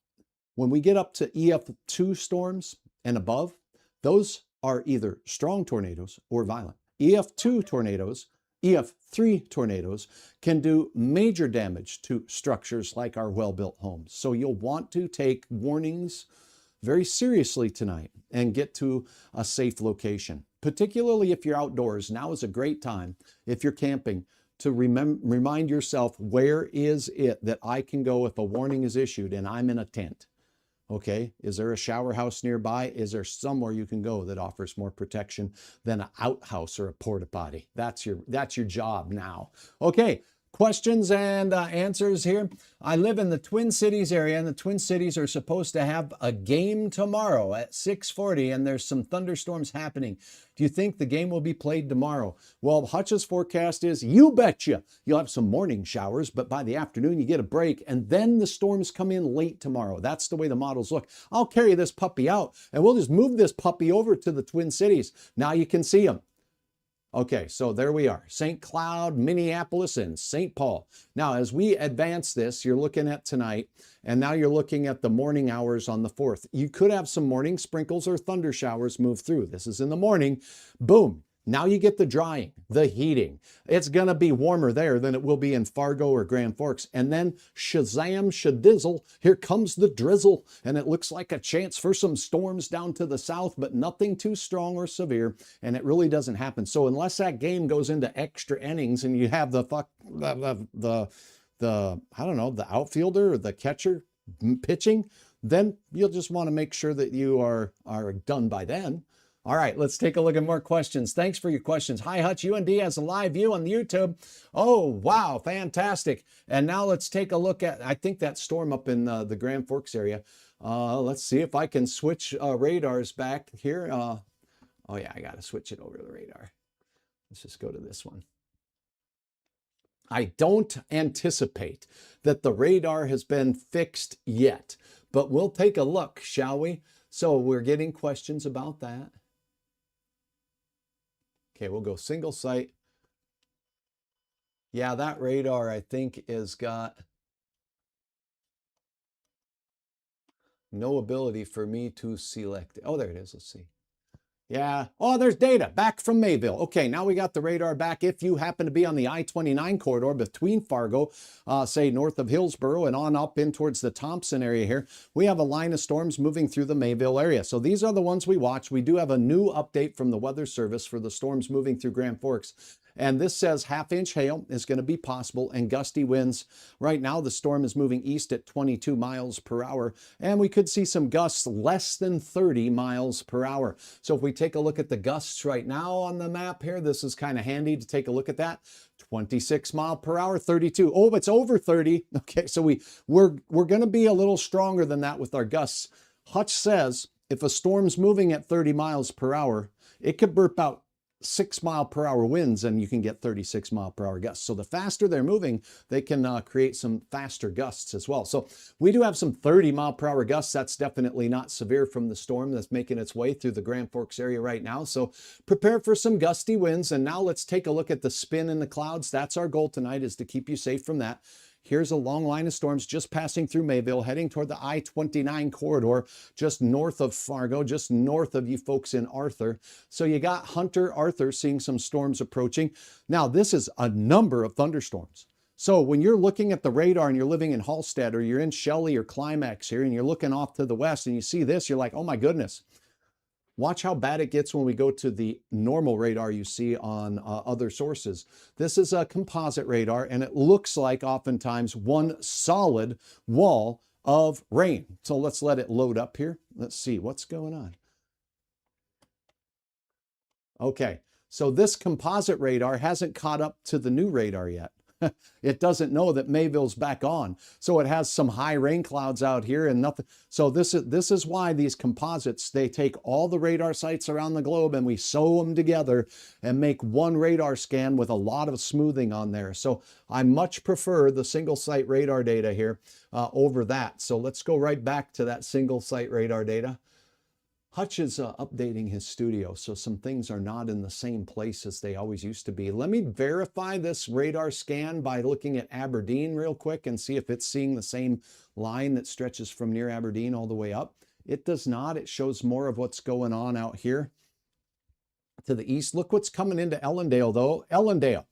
when we get up to EF2 storms and above, those are either strong tornadoes or violent. EF2 tornadoes, EF3 tornadoes can do major damage to structures like our well-built homes. So you'll want to take warnings very seriously tonight and get to a safe location. Particularly if you're outdoors, now is a great time, if you're camping, to remind yourself, where is it that I can go if a warning is issued and I'm in a tent? Okay, is there a shower house nearby? Is there somewhere you can go that offers more protection than an outhouse or a porta potty? That's your job now. Okay, questions and answers here. I live in the Twin Cities area, and the Twin Cities are supposed to have a game tomorrow at 6:40, and there's some thunderstorms happening. Do you think the game will be played tomorrow? Well, Hutch's forecast is, you betcha. You'll have some morning showers, but by the afternoon you get a break, and then the storms come in late tomorrow. That's the way the models look. I'll carry this puppy out, and we'll just move this puppy over to the Twin Cities. Now you can see them. Okay, so there we are, St. Cloud, Minneapolis, and St. Paul. Now, as we advance this, you're looking at tonight, and now you're looking at the morning hours on the 4th. You could have some morning sprinkles or thunder showers move through. This is in the morning. Boom. Now you get the drying, the heating. It's going to be warmer there than it will be in Fargo or Grand Forks. And then shazam, shadizzle, here comes the drizzle. And it looks like a chance for some storms down to the south, but nothing too strong or severe. And it really doesn't happen. So unless that game goes into extra innings and you have the I don't know, the outfielder or the catcher pitching, then you'll just want to make sure that you are done by then. All right, let's take a look at more questions. Thanks for your questions. Hi, Hutch. UND has a live view on YouTube. Oh, wow, fantastic. And now let's take a look at, I think that storm up in the Grand Forks area. Let's see if I can switch radars back here. Oh, yeah, I got to switch it over to the radar. Let's just go to this one. I don't anticipate that the radar has been fixed yet, but we'll take a look, shall we? So we're getting questions about that. Okay, we'll go single site. Yeah, that radar, I think, has got no ability for me to select it. Oh, there it is. Let's see. Yeah. Oh, there's data back from Mayville. Okay, now we got the radar back. If you happen to be on the I-29 corridor between Fargo, say north of Hillsboro and on up in towards the Thompson area here, we have a line of storms moving through the Mayville area. So these are the ones we watch. We do have a new update from the Weather Service for the storms moving through Grand Forks. And this says half-inch hail is going to be possible and gusty winds. Right now, the storm is moving east at 22 miles per hour, and we could see some gusts less than 30 miles per hour. So if we take a look at the gusts right now on the map here, this is kind of handy to take a look at that. 26 mile per hour, 32. Oh, it's over 30. Okay, so we're going to be a little stronger than that with our gusts. Hutch says if a storm's moving at 30 miles per hour, it could burp out 6 mile per hour winds and you can get 36 mile per hour gusts. So the faster they're moving, they can create some faster gusts as well. So we do have some 30 mile per hour gusts. That's definitely not severe from the storm that's making its way through the Grand Forks area right now. So prepare for some gusty winds. And now let's take a look at the spin in the clouds. That's our goal tonight, is to keep you safe from that. Here's a long line of storms just passing through Mayville, heading toward the I-29 corridor, just north of Fargo, just north of you folks in Arthur. So you got Hunter, Arthur, seeing some storms approaching. Now, this is a number of thunderstorms. So when you're looking at the radar and you're living in Hallstead or you're in Shelley or Climax here and you're looking off to the west and you see this, you're like, oh my goodness. Watch how bad it gets when we go to the normal radar you see on other sources. This is a composite radar, and it looks like oftentimes one solid wall of rain. So let's let it load up here. Let's see what's going on. Okay, so this composite radar hasn't caught up to the new radar yet. It doesn't know that Mayville's back on. So it has some high rain clouds out here and nothing. So this is why these composites, they take all the radar sites around the globe and we sew them together and make one radar scan with a lot of smoothing on there. So I much prefer the single site radar data here over that. So let's go right back to that single site radar data. Hutch is updating his studio, so some things are not in the same place as they always used to be. Let me verify this radar scan by looking at Aberdeen real quick and see if it's seeing the same line that stretches from near Aberdeen all the way up. It does not. It shows more of what's going on out here to the east. Look what's coming into Ellendale, though. Ellendale,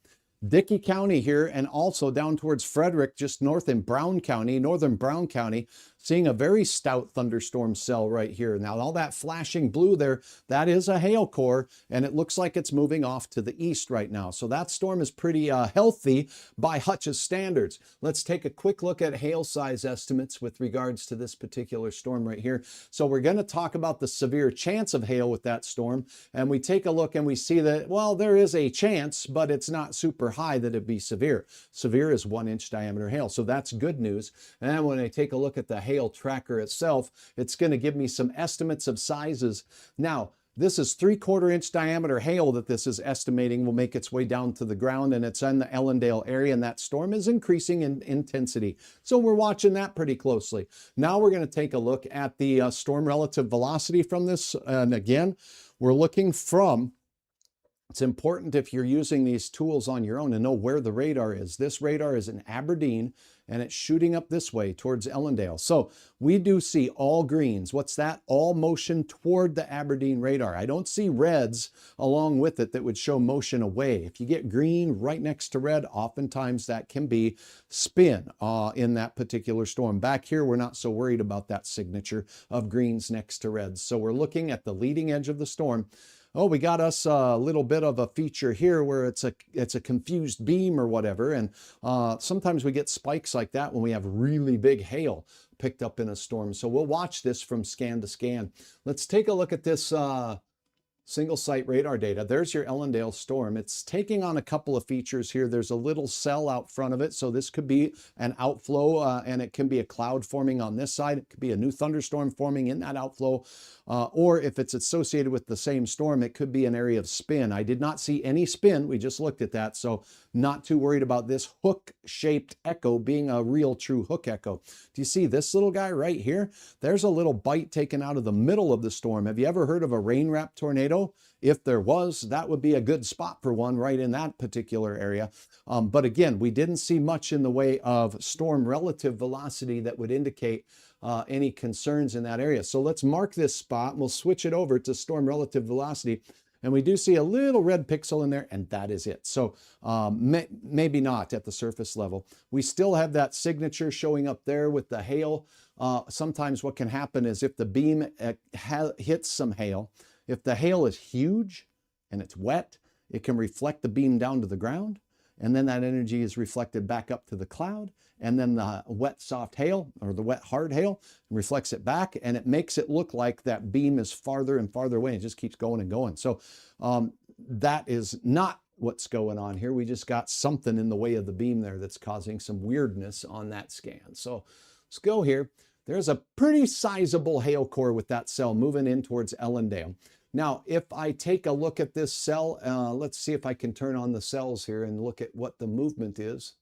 Dickey County here, and also down towards Frederick, just north in Brown County, northern Brown County. seeing a very stout thunderstorm cell right here. Now, all that flashing blue there, that is a hail core, and it looks like it's moving off to the east right now. So that storm is pretty healthy by Hutch's standards. Let's take a quick look at hail size estimates with regards to this particular storm right here. So we're going to talk about the severe chance of hail with that storm, and we take a look and we see that, well, there is a chance, but it's not super high that it'd be severe. Severe is 1-inch diameter hail, so that's good news. And then when I take a look at the hail tracker itself, it's going to give me some estimates of sizes. Now, this is 3/4 inch diameter hail that this is estimating will make its way down to the ground, and it's in the Ellendale area, and that storm is increasing in intensity. So we're watching that pretty closely. Now we're going to take a look at the storm relative velocity from this. And again, we're looking from, it's important if you're using these tools on your own to know where the radar is. This radar is in Aberdeen, and it's shooting up this way towards Ellendale. So we do see all greens. What's that? All motion toward the Aberdeen radar. I don't see reds along with it that would show motion away. If you get green right next to red, oftentimes that can be spin in that particular storm. Back here, we're not so worried about that signature of greens next to reds. So we're looking at the leading edge of the storm. Oh, we got us a little bit of a feature here where it's a confused beam or whatever. And sometimes we get spikes like that when we have really big hail picked up in a storm. So we'll watch this from scan to scan. Let's take a look at this single site radar data. There's your Ellendale storm. It's taking on a couple of features here. There's a little cell out front of it. So this could be an outflow and it can be a cloud forming on this side. It could be a new thunderstorm forming in that outflow. Or if it's associated with the same storm, it could be an area of spin. I did not see any spin. We just looked at that. So not too worried about this hook-shaped echo being a real true hook echo. Do you see this little guy right here? There's a little bite taken out of the middle of the storm. Have you ever heard of a rain wrap tornado? If there was, that would be a good spot for one right in that particular area. But again, we didn't see much in the way of storm relative velocity that would indicate any concerns in that area. So let's mark this spot and we'll switch it over to storm relative velocity. And we do see a little red pixel in there, and that is it. So maybe not at the surface level. We still have that signature showing up there with the hail. Sometimes what can happen is if the beam hits some hail, if the hail is huge and it's wet, it can reflect the beam down to the ground, and then that energy is reflected back up to the cloud, and then the wet soft hail or the wet hard hail reflects it back, and it makes it look like that beam is farther and farther away. It just keeps going and going. So that is not what's going on here. We just got something in the way of the beam there that's causing some weirdness on that scan. So let's go here. There's a pretty sizable hail core with that cell moving in towards Ellendale. Now, if I take a look at this cell, let's see if I can turn on the cells here and look at what the movement is.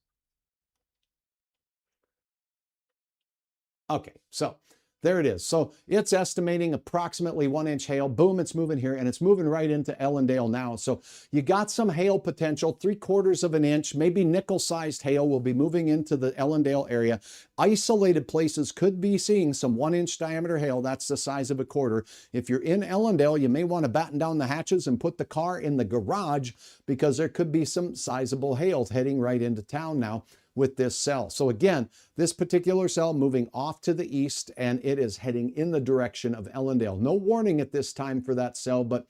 Okay, so there it is. So it's estimating approximately 1-inch hail. Boom, it's moving here, and it's moving right into Ellendale now. So you got some hail potential, 3/4 of an inch, maybe nickel-sized hail will be moving into the Ellendale area. Isolated places could be seeing some 1-inch diameter hail. That's the size of a quarter. If you're in Ellendale, you may want to batten down the hatches and put the car in the garage because there could be some sizable hail heading right into town now with this cell. So again, this particular cell moving off to the east, and it is heading in the direction of Ellendale. No warning at this time for that cell, but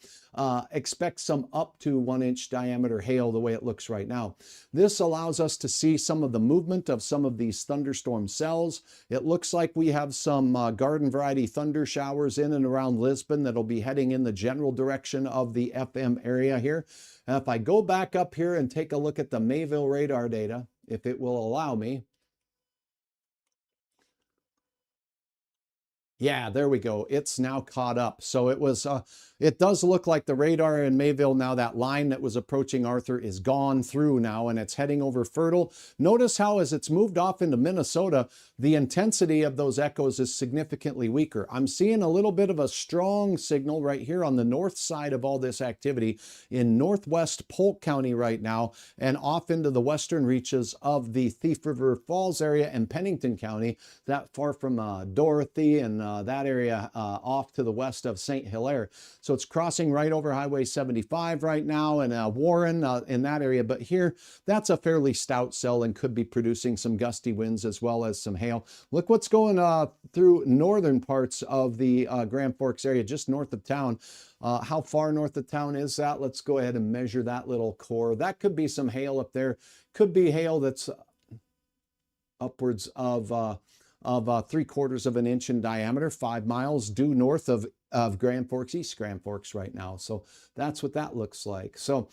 expect some up to 1-inch diameter hail the way it looks right now. This allows us to see some of the movement of some of these thunderstorm cells. It looks like we have some garden variety thunder showers in and around Lisbon that'll be heading in the general direction of the FM area here. And if I go back up here and take a look at the Mayville radar data, if it will allow me. Yeah, there we go. It's now caught up. So it does look like the radar in Mayville now, that line that was approaching Arthur is gone through now, and it's heading over Fertile. Notice how as it's moved off into Minnesota, the intensity of those echoes is significantly weaker. I'm seeing a little bit of a strong signal right here on the north side of all this activity in northwest Polk County right now, and off into the western reaches of the Thief River Falls area and Pennington County, that far from Dorothy and that area off to the west of St. Hilaire. So it's crossing right over Highway 75 right now, and Warren in that area. But here, that's a fairly stout cell and could be producing some gusty winds as well as some hail. Look what's going through northern parts of the Grand Forks area, just north of town. How far north of town is that? Let's go ahead and measure that little core. That could be some hail up there. Could be hail that's upwards of 3/4 of an inch in diameter, 5 miles due north of Grand Forks, East Grand Forks right now. So that's what that looks like. So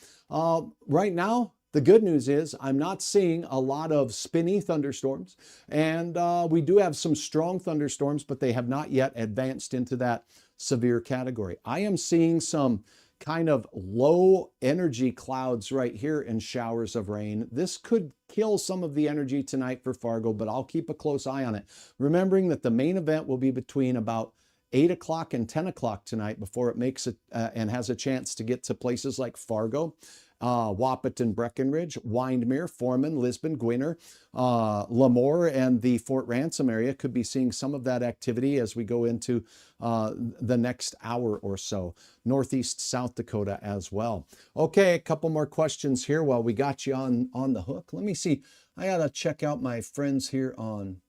right now, the good news is I'm not seeing a lot of spinny thunderstorms, and we do have some strong thunderstorms, but they have not yet advanced into that severe category. I am seeing some kind of low energy clouds right here and showers of rain. This could kill some of the energy tonight for Fargo, but I'll keep a close eye on it. Remembering that the main event will be between about 8 o'clock and 10 o'clock tonight before it makes it and has a chance to get to places like Fargo, Wahpeton, Breckenridge, Windmere, Foreman, Lisbon, Gwinner, Lemoore, and the Fort Ransom area. Could be seeing some of that activity as we go into the next hour or so. Northeast South Dakota as well. Okay, a couple more questions here while we got you on the hook. Let me see. I gotta check out my friends here on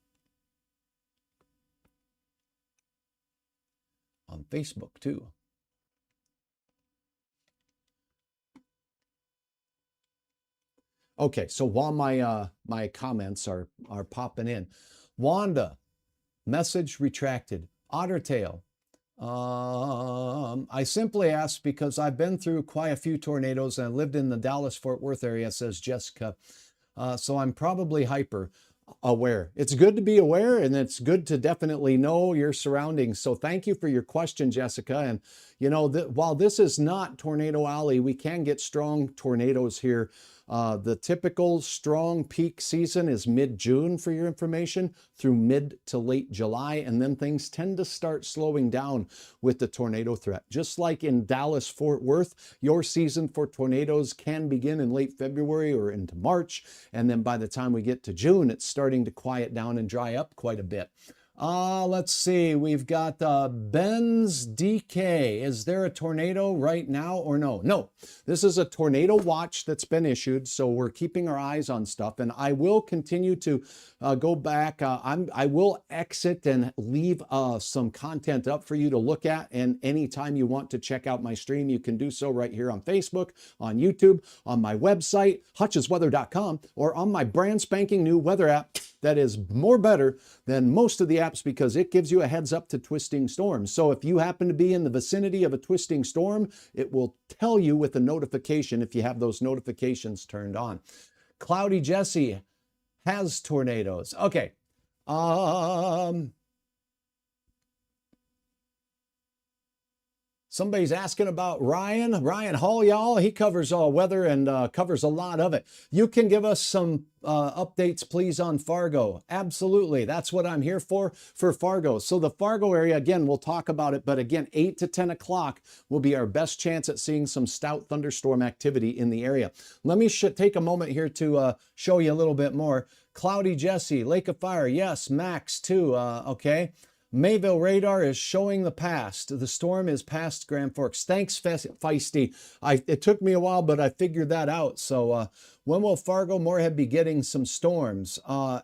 Facebook too. Okay, so while my comments are popping in, Wanda, message retracted. Ottertail, I simply asked because I've been through quite a few tornadoes and I lived in the Dallas-Fort Worth area, says Jessica. So I'm probably hyper aware. It's good to be aware, and it's good to definitely know your surroundings. So thank you for your question, Jessica. And you know, while this is not Tornado Alley, we can get strong tornadoes here. The typical strong peak season is mid-June, for your information, through mid to late July, and then things tend to start slowing down with the tornado threat. Just like in Dallas-Fort Worth, your season for tornadoes can begin in late February or into March, and then by the time we get to June, it's starting to quiet down and dry up quite a bit. Let's see, we've got Ben's DK. Is there a tornado right now or no? No, this is a tornado watch that's been issued, so we're keeping our eyes on stuff, and I will continue to go back. I will exit and leave some content up for you to look at, and anytime you want to check out my stream, you can do so right here on Facebook, on YouTube, on my website, hutchesweather.com, or on my brand spanking new weather app that is more better than most of the apps because it gives you a heads up to twisting storms. So if you happen to be in the vicinity of a twisting storm, it will tell you with a notification if you have those notifications turned on. Cloudy Jesse has tornadoes. Okay. Somebody's asking about Ryan Hall, y'all. He covers all weather and covers a lot of it. You can give us some updates, please, on Fargo. Absolutely. That's what I'm here for Fargo. So the Fargo area, again, we'll talk about it, but again, 8 to 10 o'clock will be our best chance at seeing some stout thunderstorm activity in the area. Let me take a moment here to show you a little bit more. Cloudy Jesse, Lake of Fire, yes, Max too, okay. Mayville radar is showing the past. The storm is past Grand Forks. Thanks, Feisty. It took me a while, but I figured that out. So when will Fargo, Moorhead be getting some storms?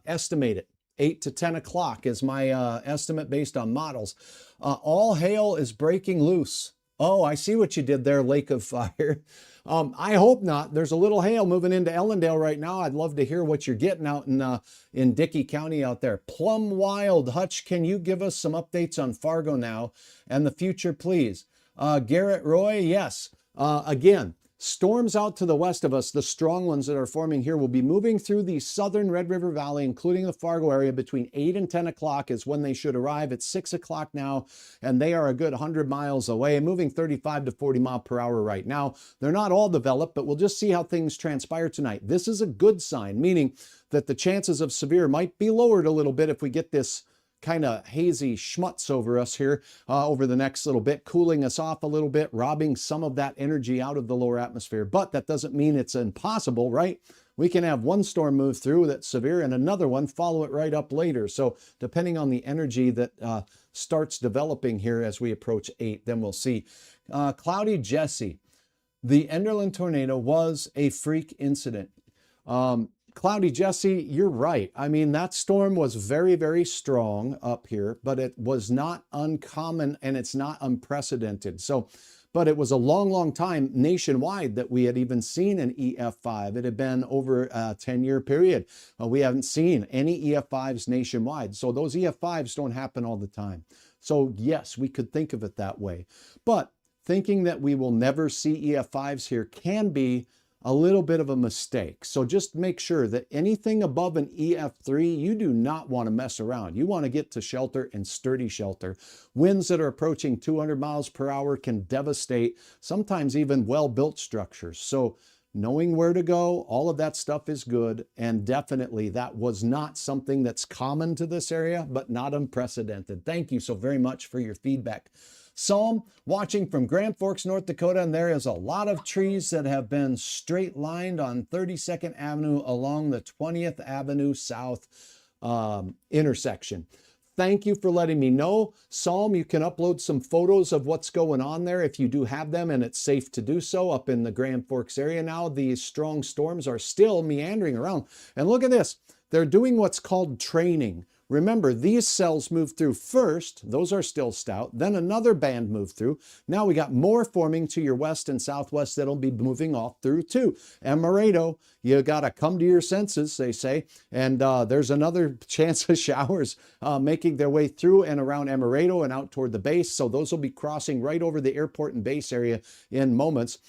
Estimate it. 8 to 10 o'clock is my estimate based on models. All hail is breaking loose. Oh, I see what you did there, Lake of Fire. I hope not. There's a little hail moving into Ellendale right now. I'd love to hear what you're getting out in Dickey County out there. Plum Wild, Hutch, can you give us some updates on Fargo now and the future, please? Garrett Roy, yes. Again, storms out to the west of us, the strong ones that are forming here, will be moving through the southern Red River Valley, including the Fargo area, between 8 and 10 o'clock is when they should arrive. It's 6 o'clock now, and they are a good 100 miles away, moving 35 to 40 mile per hour right now. They're not all developed, but we'll just see how things transpire tonight. This is a good sign, meaning that the chances of severe might be lowered a little bit if we get this kind of hazy schmutz over us here over the next little bit, cooling us off a little bit, robbing some of that energy out of the lower atmosphere. But that doesn't mean it's impossible, right? We can have one storm move through that's severe and another one follow it right up later. So depending on the energy that starts developing here as we approach 8. Then we'll see. Cloudy Jesse. The Enderlin tornado was a freak incident. Cloudy Jesse, you're right. I mean, that storm was very, very strong up here, but it was not uncommon and it's not unprecedented. So, but it was a long, long time nationwide that we had even seen an EF5. It had been over a 10-year period. We haven't seen any EF5s nationwide. So those EF5s don't happen all the time. So yes, we could think of it that way. But thinking that we will never see EF5s here can be a little bit of a mistake. So just make sure that anything above an EF3, you do not want to mess around. You want to get to shelter and sturdy shelter. Winds that are approaching 200 miles per hour can devastate sometimes even well-built structures. So knowing where to go, all of that stuff is good. And definitely that was not something that's common to this area, but not unprecedented. Thank you so very much for your feedback. Psalm, watching from Grand Forks, North Dakota, and there is a lot of trees that have been straight lined on 32nd Avenue along the 20th Avenue South intersection. Thank you for letting me know. Psalm, you can upload some photos of what's going on there if you do have them, and it's safe to do so up in the Grand Forks area now. These strong storms are still meandering around. And look at this. They're doing what's called training. Remember, these cells moved through first. Those are still stout. Then another band moved through. Now we got more forming to your west and southwest that'll be moving off through too. And Moorhead, you got to come to your senses, they say. And there's another chance of showers making their way through and around Amaretto and out toward the base. So those will be crossing right over the airport and base area in moments.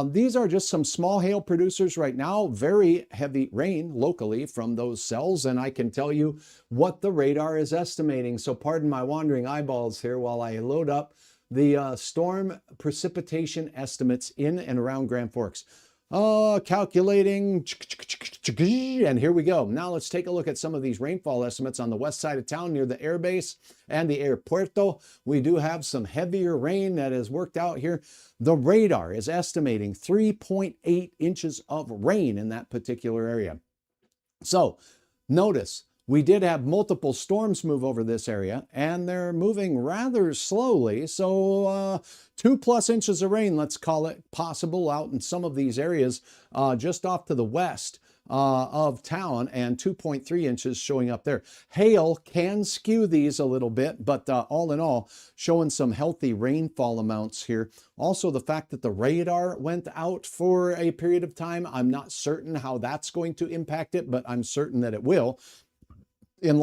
These are just some small hail producers right now, very heavy rain locally from those cells, and I can tell you what the radar is estimating. So pardon my wandering eyeballs here while I load up the storm precipitation estimates in and around Grand Forks. Calculating, and here we go. Now let's take a look at some of these rainfall estimates on the west side of town near the airbase and the airpuerto. We do have some heavier rain that has worked out here. The radar is estimating 3.8 inches of rain in that particular area. So notice, we did have multiple storms move over this area, and they're moving rather slowly. So 2+ inches of rain, let's call it, possible out in some of these areas just off to the west of town, and 2.3 inches showing up there. Hail can skew these a little bit, but all in all, showing some healthy rainfall amounts here. Also, the fact that the radar went out for a period of time, I'm not certain how that's going to impact it, but I'm certain that it will. In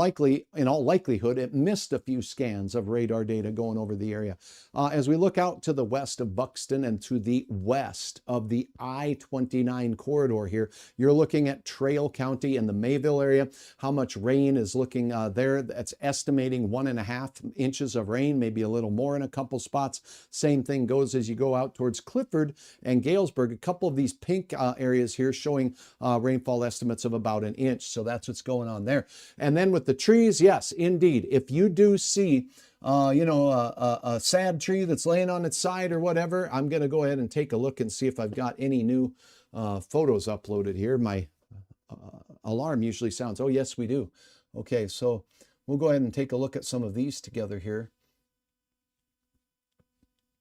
all likelihood, it missed a few scans of radar data going over the area. As we look out to the west of Buxton and to the west of the I-29 corridor here, you're looking at Trail County and the Mayville area. How much rain is looking there? That's estimating 1.5 inches of rain, maybe a little more in a couple spots. Same thing goes as you go out towards Clifford and Galesburg. A couple of these pink areas here showing rainfall estimates of about 1 inch. So that's what's going on there. And then with the trees, yes, indeed. If you do see, a sad tree that's laying on its side or whatever, I'm going to go ahead and take a look and see if I've got any new photos uploaded here. My alarm usually sounds, oh, yes, we do. Okay, so we'll go ahead and take a look at some of these together here.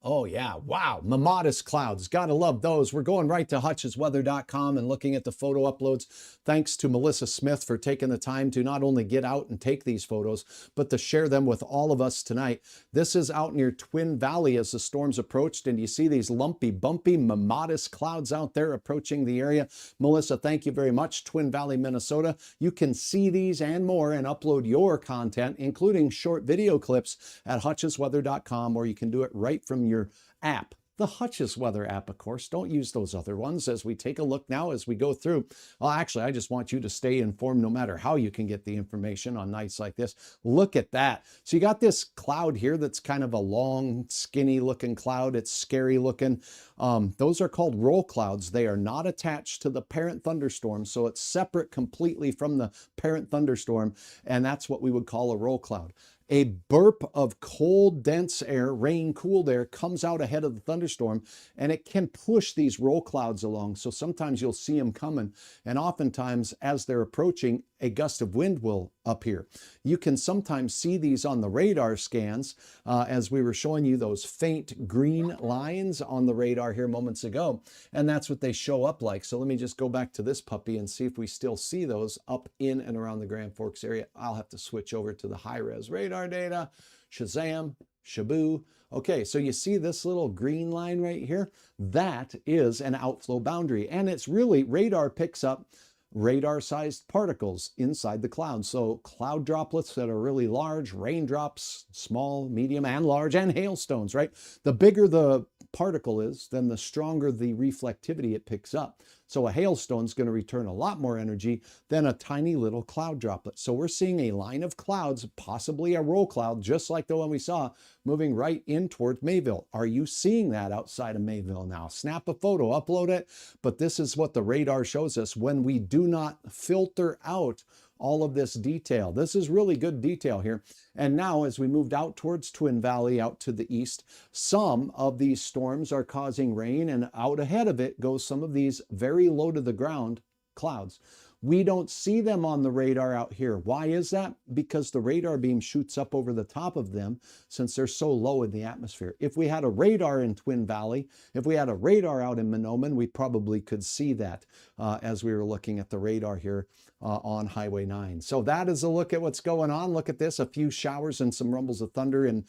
Oh, yeah. Wow. Mammatus clouds. Gotta love those. We're going right to hutchesweather.com and looking at the photo uploads. Thanks to Melissa Smith for taking the time to not only get out and take these photos, but to share them with all of us tonight. This is out near Twin Valley as the storms approached, and you see these lumpy, bumpy mammatus clouds out there approaching the area. Melissa, thank you very much. Twin Valley, Minnesota. You can see these and more and upload your content, including short video clips, at hutchesweather.com, or you can do it right from your app, the Hutch's Weather app, of course. Don't use those other ones as we take a look now as we go through. Well, actually, I just want you to stay informed no matter how you can get the information on nights like this. Look at that. So you got this cloud here that's kind of a long, skinny looking cloud. It's scary looking. Those are called roll clouds. They are not attached to the parent thunderstorm, so it's separate completely from the parent thunderstorm, and that's what we would call a roll cloud. A burp of cold, dense air, rain, cooled air, comes out ahead of the thunderstorm, and it can push these roll clouds along. So sometimes you'll see them coming, and oftentimes as they're approaching, a gust of wind will appear. You can sometimes see these on the radar scans, as we were showing you those faint green lines on the radar here moments ago, and that's what they show up like. So let me just go back to this puppy and see if we still see those up in and around the Grand Forks area. I'll have to switch over to the high-res radar data. Shazam, Shaboo. Okay, so you see this little green line right here? That is an outflow boundary, and it's really, radar picks up radar-sized particles inside the cloud. So cloud droplets that are really large, raindrops, small, medium, and large, and hailstones, right? The bigger the particle is, then the stronger the reflectivity it picks up. So a hailstone is going to return a lot more energy than a tiny little cloud droplet. So we're seeing a line of clouds, possibly a roll cloud, just like the one we saw, moving right in towards Mayville. Are you seeing that outside of Mayville now? Snap a photo, upload it. But this is what the radar shows us when we do not filter out all of this detail. This is really good detail here. And now as we moved out towards Twin Valley, out to the east, some of these storms are causing rain, and out ahead of it goes some of these very low to the ground clouds. We don't see them on the radar out here. Why is that? Because the radar beam shoots up over the top of them since they're so low in the atmosphere. If we had a radar in Twin Valley, if we had a radar out in Mahnomen, we probably could see that as we were looking at the radar here on Highway 9. So that is a look at what's going on. Look at this, a few showers and some rumbles of thunder in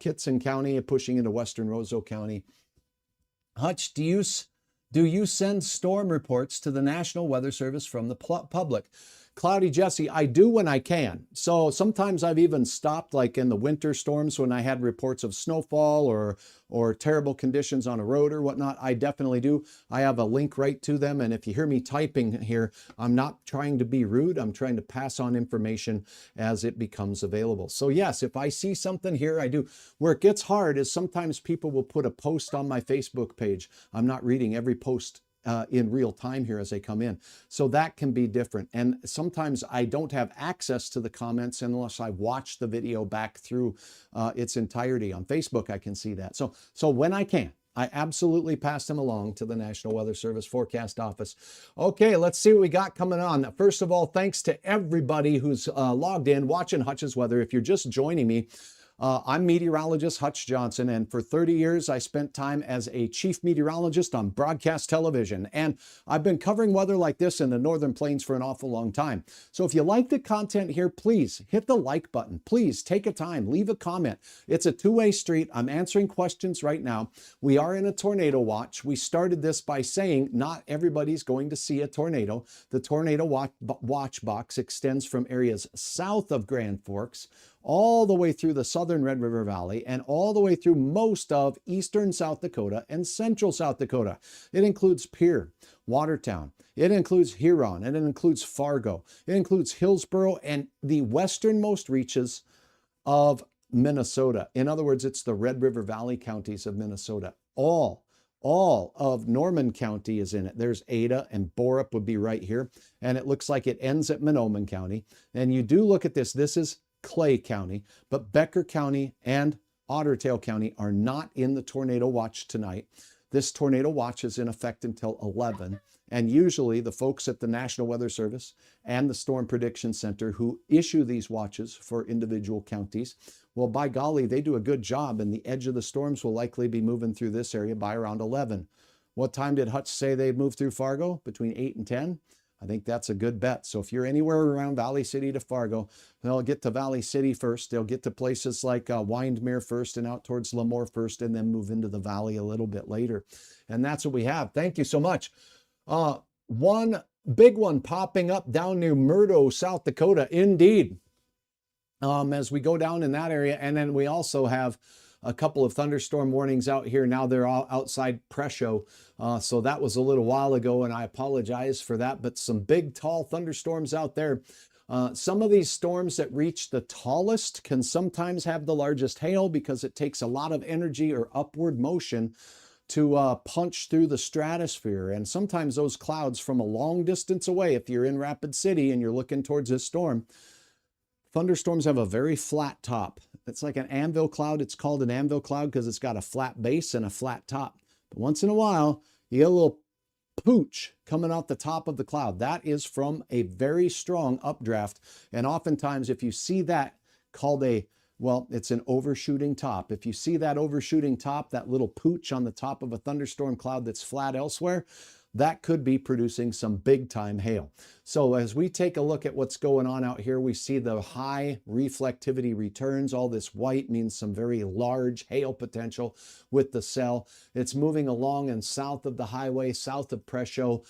Kitson County, pushing into western Roseau County. Hutch, do you send storm reports to the National Weather Service from the public? Cloudy Jesse, I do when I can. So sometimes I've even stopped, like in the winter storms when I had reports of snowfall or terrible conditions on a road or whatnot. I definitely do. I have a link right to them. And if you hear me typing here, I'm not trying to be rude. I'm trying to pass on information as it becomes available. So yes, if I see something here, I do. Where it gets hard is sometimes people will put a post on my Facebook page. I'm not reading every post in real time here as they come in. So that can be different. And sometimes I don't have access to the comments unless I watch the video back through its entirety. On Facebook, I can see that. So when I can, I absolutely pass them along to the National Weather Service Forecast Office. Okay, let's see what we got coming on. First of all, thanks to everybody who's logged in, watching Hutch's Weather. If you're just joining me, I'm meteorologist Hutch Johnson, and for 30 years I spent time as a chief meteorologist on broadcast television, and I've been covering weather like this in the Northern Plains for an awful long time. So if you like the content here, please hit the like button. Please take a time, leave a comment. It's a two-way street. I'm answering questions right now. We are in a tornado watch. We started this by saying not everybody's going to see a tornado. The tornado watch box extends from areas south of Grand Forks all the way through the southern Red River Valley and all the way through most of eastern South Dakota and central South Dakota. It includes Pierre, Watertown, it includes Huron, and it includes Fargo, it includes Hillsboro and the westernmost reaches of Minnesota. In other words, it's the Red River Valley counties of Minnesota. All of Norman County is in it. There's Ada, and Borup would be right here. And it looks like it ends at Mahnomen County. And you do look at this. This is Clay County, but Becker County and Otter Tail County are not in the tornado watch tonight. This tornado watch is in effect until 11. And usually the folks at the National Weather Service and the Storm Prediction Center who issue these watches for individual counties, well, by golly, they do a good job, and the edge of the storms will likely be moving through this area by around 11. What time did Hutch say they'd move through Fargo? Between 8 and 10? I think that's a good bet. So if you're anywhere around Valley City to Fargo, they'll get to Valley City first. They'll get to places like Windmere first and out towards Lemoore first, and then move into the valley a little bit later. And that's what we have. Thank you so much. One big one popping up down near Murdo, South Dakota, indeed, as we go down in that area. And then we also have a couple of thunderstorm warnings out here. Now they're all outside Presho. So that was a little while ago, and I apologize for that, but some big, tall thunderstorms out there. Some of these storms that reach the tallest can sometimes have the largest hail because it takes a lot of energy or upward motion to punch through the stratosphere. And sometimes those clouds from a long distance away, if you're in Rapid City and you're looking towards this storm, thunderstorms have a very flat top. It's like an anvil cloud. It's called an anvil cloud because it's got a flat base and a flat top. But once in a while, you get a little pooch coming out the top of the cloud. That is from a very strong updraft. And oftentimes, if you see that, called a, well, it's an overshooting top. If you see that overshooting top, that little pooch on the top of a thunderstorm cloud that's flat elsewhere, that could be producing some big time hail. So as we take a look at what's going on out here, we see the high reflectivity returns. All this white means some very large hail potential with the cell. It's moving along and south of the highway, south of Presho.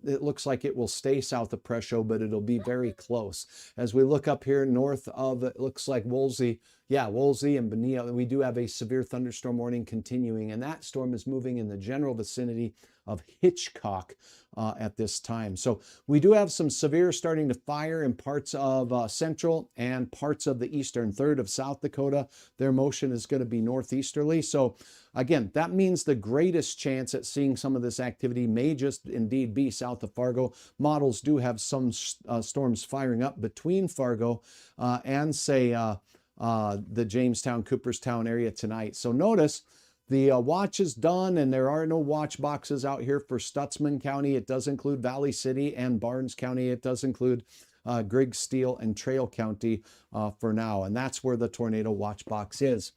It looks like it will stay south of Presho, but it'll be very close. As we look up here north of, it looks like Woolsey. Yeah, Woolsey and Bonilla, we do have a severe thunderstorm warning continuing, and that storm is moving in the general vicinity of Hitchcock at this time. So we do have some severe starting to fire in parts of central and parts of the eastern third of South Dakota. Their motion is going to be northeasterly. So again, that means the greatest chance at seeing some of this activity may just indeed be south of Fargo. Models do have some storms firing up between Fargo and say the Jamestown, Cooperstown area tonight. So notice the watch is done, and there are no watch boxes out here for Stutzman County. It does include Valley City and Barnes County. It does include Griggs, Steele, and Trail County for now, and that's where the tornado watch box is.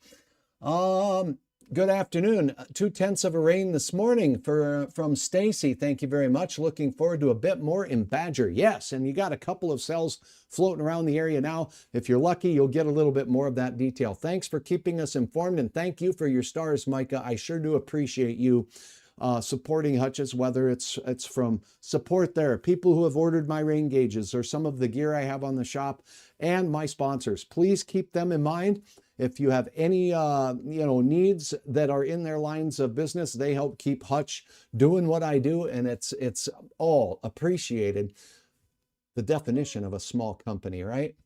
Good afternoon. 2/10 of a rain this morning from Stacy. Thank you very much. Looking forward to a bit more in Badger. Yes, and you got a couple of cells floating around the area now. If you're lucky, you'll get a little bit more of that detail. Thanks for keeping us informed, and thank you for your stars, Micah. I sure do appreciate you supporting Hutch's, whether it's from support there, people who have ordered my rain gauges or some of the gear I have on the shop, and my sponsors. Please keep them in mind. If you have any needs that are in their lines of business, they help keep Hutch doing what I do, and it's all appreciated. The definition of a small company, right?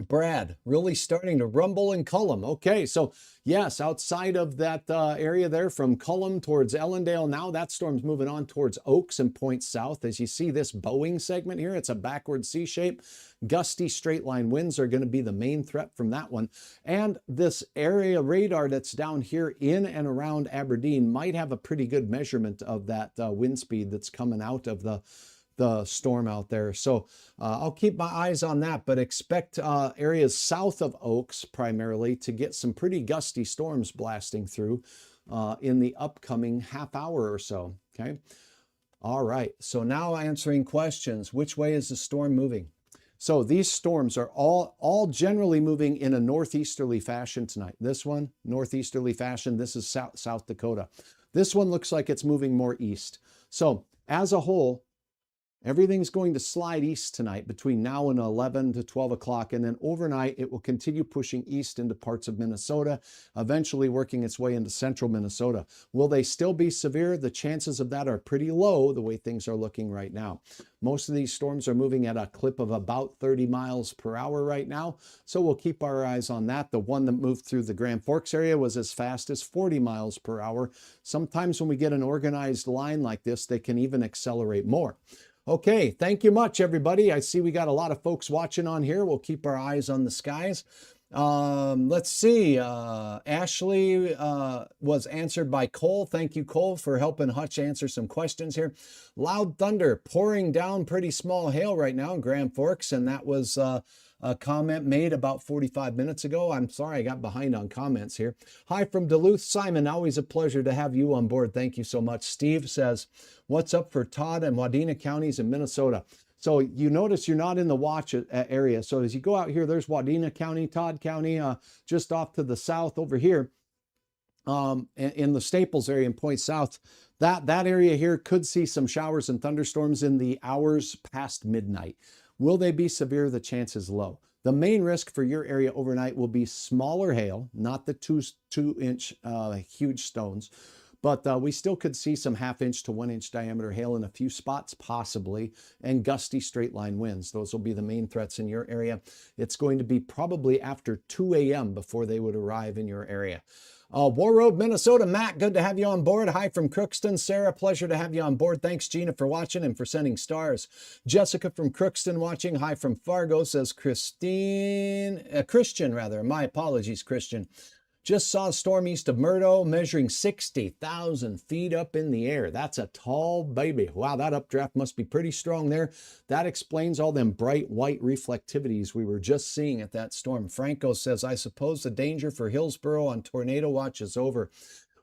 Brad, really starting to rumble in Cullum. Okay, so yes, outside of that area there from Cullum towards Ellendale, now that storm's moving on towards Oaks and points south. As you see this Boeing segment here, it's a backward C shape. Gusty straight line winds are going to be the main threat from that one. And this area radar that's down here in and around Aberdeen might have a pretty good measurement of that wind speed that's coming out of the storm out there. So I'll keep my eyes on that, but expect areas south of Oaks primarily to get some pretty gusty storms blasting through in the upcoming half hour or so. Okay. All right. So now answering questions. Which way is the storm moving? So these storms are all generally moving in a northeasterly fashion tonight. This one, northeasterly fashion. This is South Dakota. This one looks like it's moving more east. So as a whole, everything's going to slide east tonight between now and 11 to 12 o'clock, and then overnight it will continue pushing east into parts of Minnesota, eventually working its way into central Minnesota. Will they still be severe? The chances of that are pretty low the way things are looking right now. Most of these storms are moving at a clip of about 30 miles per hour right now, so we'll keep our eyes on that. The one that moved through the Grand Forks area was as fast as 40 miles per hour. Sometimes when we get an organized line like this, they can even accelerate more. Okay, thank you much, everybody. I see we got a lot of folks watching on here. We'll keep our eyes on the skies. Let's see. Ashley was answered by Cole. Thank you, Cole, for helping Hutch answer some questions here. Loud thunder pouring down pretty small hail right now in Grand Forks, and that was a comment made about 45 minutes ago. I'm sorry, I got behind on comments here. Hi from Duluth, Simon. Always a pleasure to have you on board. Thank you so much. Steve says, what's up for Todd and Wadena counties in Minnesota? So you notice you're not in the watch area. So as you go out here, there's Wadena County, Todd County, just off to the south over here in the Staples area and point south. That area here could see some showers and thunderstorms in the hours past midnight. Will they be severe? The chance is low. The main risk for your area overnight will be smaller hail, not the two-inch huge stones, but we still could see some half-inch to 1-inch diameter hail in a few spots possibly, and gusty straight line winds. Those will be the main threats in your area. It's going to be probably after 2 a.m. before they would arrive in your area. War Road, Minnesota. Matt, good to have you on board. Hi from Crookston. Sarah, pleasure to have you on board. Thanks, Gina, for watching and for sending stars. Jessica from Crookston watching. Hi from Fargo, says Christine. Christian, rather. My apologies, Christian. Just saw a storm east of Murdo measuring 60,000 feet up in the air. That's a tall baby. Wow, that updraft must be pretty strong there. That explains all them bright white reflectivities we were just seeing at that storm. Franco says, I suppose the danger for Hillsborough on tornado watch is over.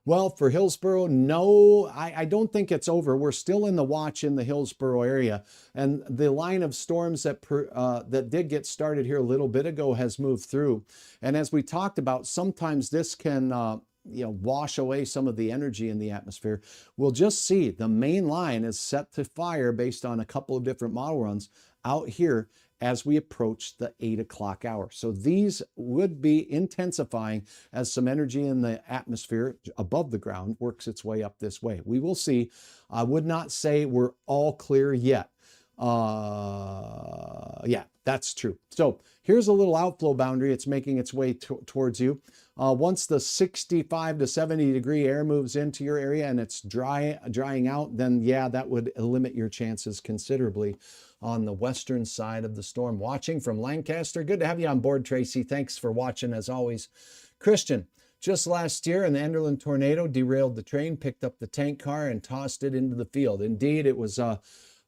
Well, for Hillsborough, no, I don't think it's over. We're still in the watch in the Hillsborough area. And the line of storms that did get started here a little bit ago has moved through. And as we talked about, sometimes this can wash away some of the energy in the atmosphere. We'll just see the main line is set to fire based on a couple of different model runs out here as we approach the 8 o'clock hour. So these would be intensifying as some energy in the atmosphere above the ground works its way up this way. We will see. I would not say we're all clear yet. Yeah, that's true. So here's a little outflow boundary. It's making its way towards you. Once the 65 to 70 degree air moves into your area and it's drying out, then yeah, that would limit your chances considerably on the western side of the storm. Watching from Lancaster. Good to have you on board, Tracy. Thanks for watching as always. Christian, just last year, an Enderlin tornado derailed the train, picked up the tank car and tossed it into the field. Indeed, it was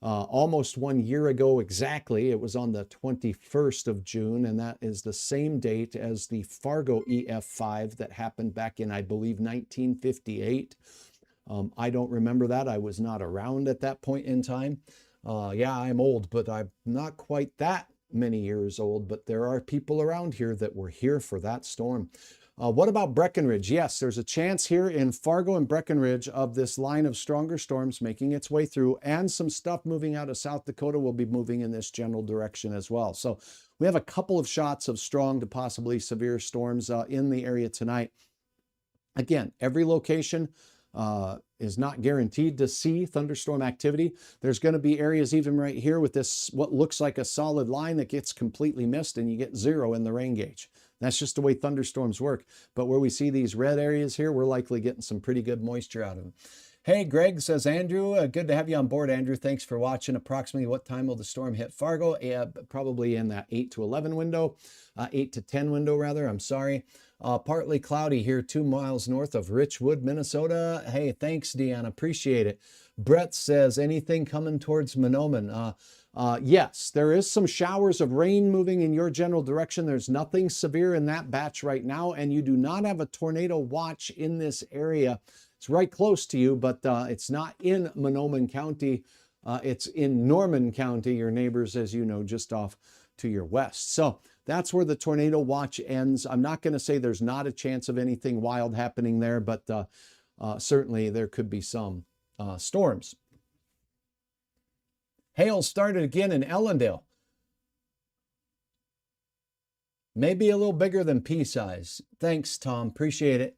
almost 1 year ago exactly. It was on the 21st of June, and that is the same date as the Fargo EF5 that happened back in, I believe, 1958. I don't remember that. I was not around at that point in time. Yeah, I'm old, but I'm not quite that many years old, but there are people around here that were here for that storm. What about Breckenridge? Yes, there's a chance here in Fargo and Breckenridge of this line of stronger storms making its way through, and some stuff moving out of South Dakota will be moving in this general direction as well. So we have a couple of shots of strong to possibly severe storms in the area tonight. Again, every location is not guaranteed to see thunderstorm activity. There's going to be areas even right here with this, what looks like a solid line that gets completely missed and you get 0 in the rain gauge. That's just the way thunderstorms work. But where we see these red areas here, we're likely getting some pretty good moisture out of them. Hey, Greg, says Andrew. Good to have you on board, Andrew. Thanks for watching. Approximately what time will the storm hit Fargo? Probably in that 8 to 11 window, 8 to 10 window rather, I'm sorry. Partly cloudy here 2 miles north of Richwood, Minnesota. Hey, thanks, Deanna. Appreciate it. Brett says, anything coming towards Monoman? Yes, there is some showers of rain moving in your general direction. There's nothing severe in that batch right now, and you do not have a tornado watch in this area. It's right close to you, but it's not in Monoman County. It's in Norman County, your neighbors, as you know, just off to your west. So that's where the tornado watch ends. I'm not going to say there's not a chance of anything wild happening there, but certainly there could be some storms. Hail started again in Ellendale. Maybe a little bigger than pea size. Thanks, Tom. Appreciate it.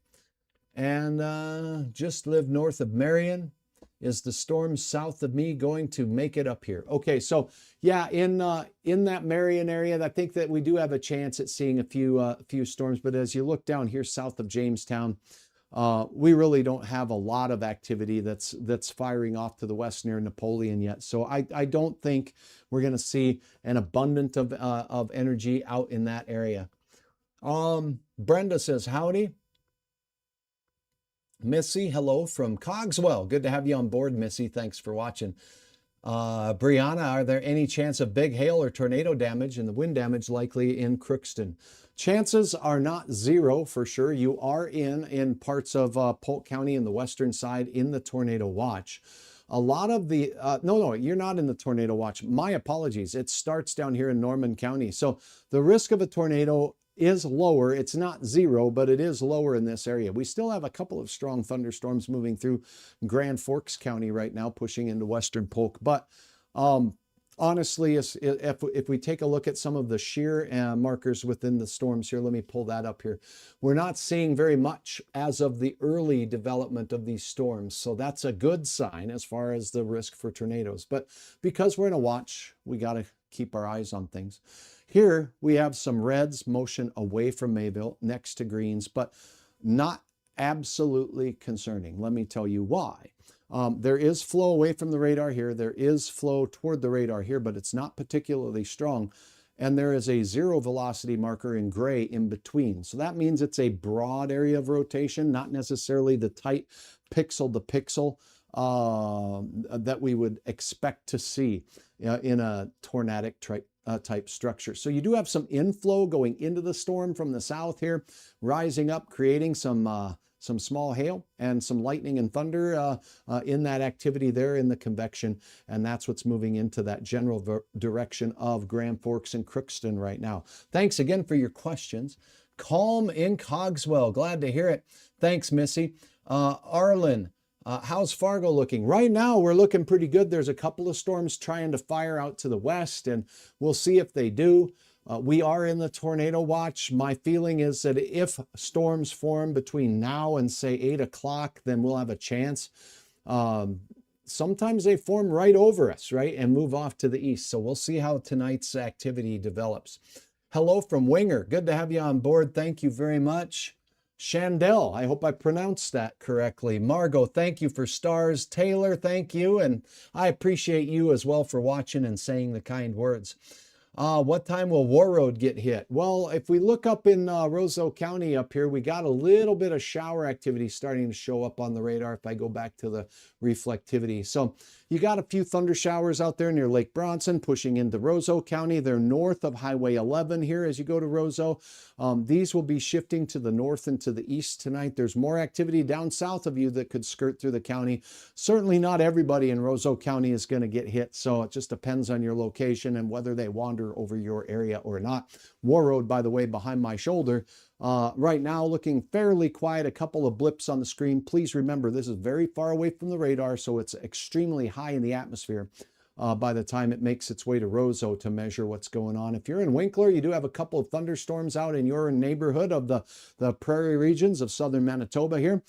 And just live north of Marion. Is the storm south of me going to make it up here? Okay, so yeah, in that Marion area, I think that we do have a chance at seeing a few storms. But as you look down here south of Jamestown, we really don't have a lot of activity that's firing off to the west near Napoleon yet. So I don't think we're going to see an abundance of energy out in that area. Brenda says, howdy. Missy, hello from Cogswell. Good to have you on board, Missy. Thanks for watching. Brianna, are there any chance of big hail or tornado damage, and the wind damage likely in Crookston? Chances are not 0 for sure. You are in parts of Polk County in the western side in the tornado watch. A lot of the, no, you're not in the tornado watch. My apologies. It starts down here in Norman County. So the risk of a tornado is lower. It's not 0, but it is lower in this area. We still have a couple of strong thunderstorms moving through Grand Forks County right now, pushing into western Polk. But honestly, if we take a look at some of the shear markers within the storms here, let me pull that up here. We're not seeing very much as of the early development of these storms. So that's a good sign as far as the risk for tornadoes. But because we're in a watch, we got to keep our eyes on things. Here we have some reds motion away from Mayville next to greens, but not absolutely concerning. Let me tell you why. There is flow away from the radar here. There is flow toward the radar here, but it's not particularly strong. And there is a zero velocity marker in gray in between. So that means it's a broad area of rotation, not necessarily the tight pixel to pixel that we would expect to see in a tornadic type structure. So you do have some inflow going into the storm from the south here, rising up, creating some small hail and some lightning and thunder in that activity there in the convection. And that's what's moving into that general direction of Grand Forks and Crookston right now. Thanks again for your questions. Calm in Cogswell. Glad to hear it. Thanks, Missy. Arlen, how's Fargo looking? Right now, we're looking pretty good. There's a couple of storms trying to fire out to the west, and we'll see if they do. We are in the tornado watch. My feeling is that if storms form between now and say 8 o'clock, then we'll have a chance. Sometimes they form right over us, right, and move off to the east. So we'll see how tonight's activity develops. Hello from Winger. Good to have you on board. Thank you very much. Chandel, I hope I pronounced that correctly. Margot, thank you for stars. Taylor, thank you. And I appreciate you as well for watching and saying the kind words. What time will Warroad get hit? Well, if we look up in Roseau County up here, we got a little bit of shower activity starting to show up on the radar if I go back to the reflectivity. So you got a few thunder showers out there near Lake Bronson pushing into Roseau County. They're north of Highway 11 here as you go to Roseau. These will be shifting to the north and to the east tonight. There's more activity down south of you that could skirt through the county. Certainly not everybody in Roseau County is going to get hit, so it just depends on your location and whether they wander over your area or not. Warroad, by the way, behind my shoulder, right now looking fairly quiet. A couple of blips on the screen. Please remember, this is very far away from the radar, so it's extremely high in the atmosphere by the time it makes its way to Roseau to measure what's going on. If you're in Winkler, you do have a couple of thunderstorms out in your neighborhood of the prairie regions of southern Manitoba here,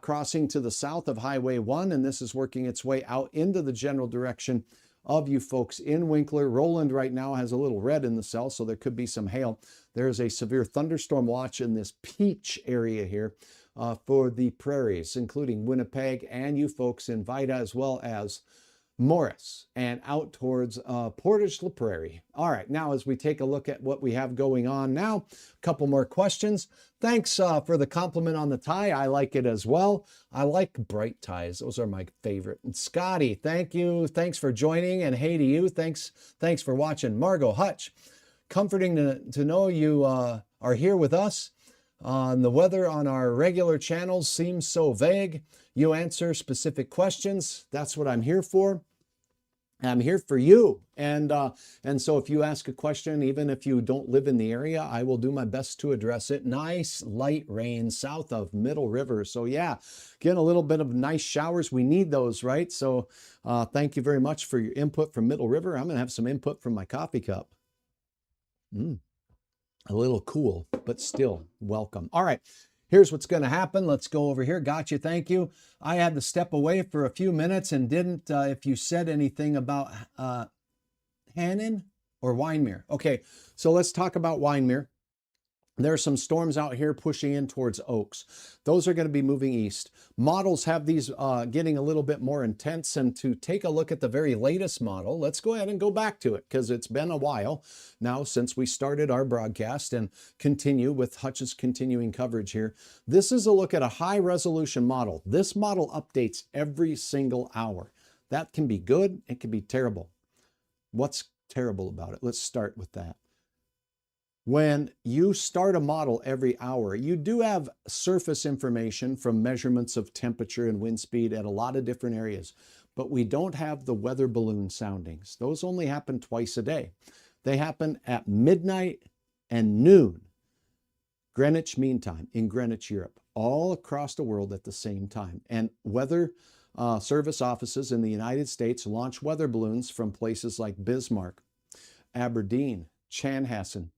crossing to the south of Highway 1, and this is working its way out into the general direction of you folks in Winkler. Roland right now has a little red in the cell, so there could be some hail. There's a severe thunderstorm watch in this Peach area here for the prairies, including Winnipeg and you folks in Vida, as well as Morris and out towards Portage la Prairie. All right, now as we take a look at what we have going on now, a couple more questions. Thanks for the compliment on the tie. I like it as well. I like bright ties. Those are my favorite. And Scotty, thank you. Thanks for joining. And hey to you. Thanks for watching. Margot, Hutch, comforting to know you are here with us. The weather on our regular channels seems so vague. You answer specific questions. That's what I'm here for. I'm here for you. And so if you ask a question, even if you don't live in the area, I will do my best to address it. Nice light rain south of Middle River. So yeah, getting a little bit of nice showers. We need those, right? So thank you very much for your input from Middle River. I'm going to have some input from my coffee cup. A little cool, but still welcome. All right. Here's what's going to happen. Let's go over here. Gotcha. Thank you. I had to step away for a few minutes and didn't, if you said anything about Hannon or Wyndmere. Okay, so let's talk about Wyndmere. There are some storms out here pushing in towards Oaks. Those are going to be moving east. Models have these getting a little bit more intense. And to take a look at the very latest model, let's go ahead and go back to it because it's been a while now since we started our broadcast and continue with Hutch's continuing coverage here. This is a look at a high resolution model. This model updates every single hour. That can be good. It can be terrible. What's terrible about it? Let's start with that. When you start a model every hour, you do have surface information from measurements of temperature and wind speed at a lot of different areas, but we don't have the weather balloon soundings. Those only happen twice a day. They happen at midnight and noon, Greenwich Mean Time in Greenwich, Europe, all across the world at the same time. And weather service offices in the United States launch weather balloons from places like Bismarck, Aberdeen, Chanhassen.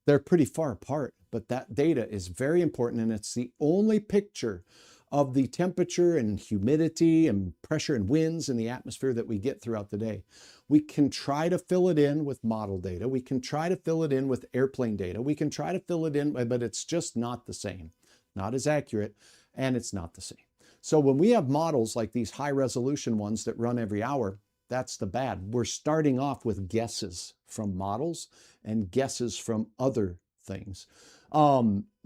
They're pretty far apart, but that data is very important, and it's the only picture of the temperature and humidity and pressure and winds in the atmosphere that we get throughout the day. We can try to fill it in with model data. We can try to fill it in with airplane data. We can try to fill it in, but it's just not the same, not as accurate and it's not the same. So when we have models like these high resolution ones that run every hour, that's the bad. We're starting off with guesses from models and guesses from other things.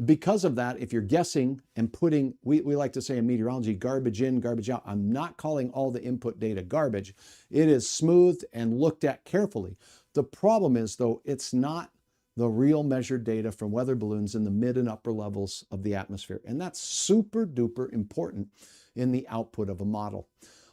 Because of that, if you're guessing and putting, we like to say in meteorology, garbage in, garbage out. I'm not calling all the input data garbage. It is smoothed and looked at carefully. The problem is, though, it's not the real measured data from weather balloons in the mid and upper levels of the atmosphere. And that's super duper important in the output of a model.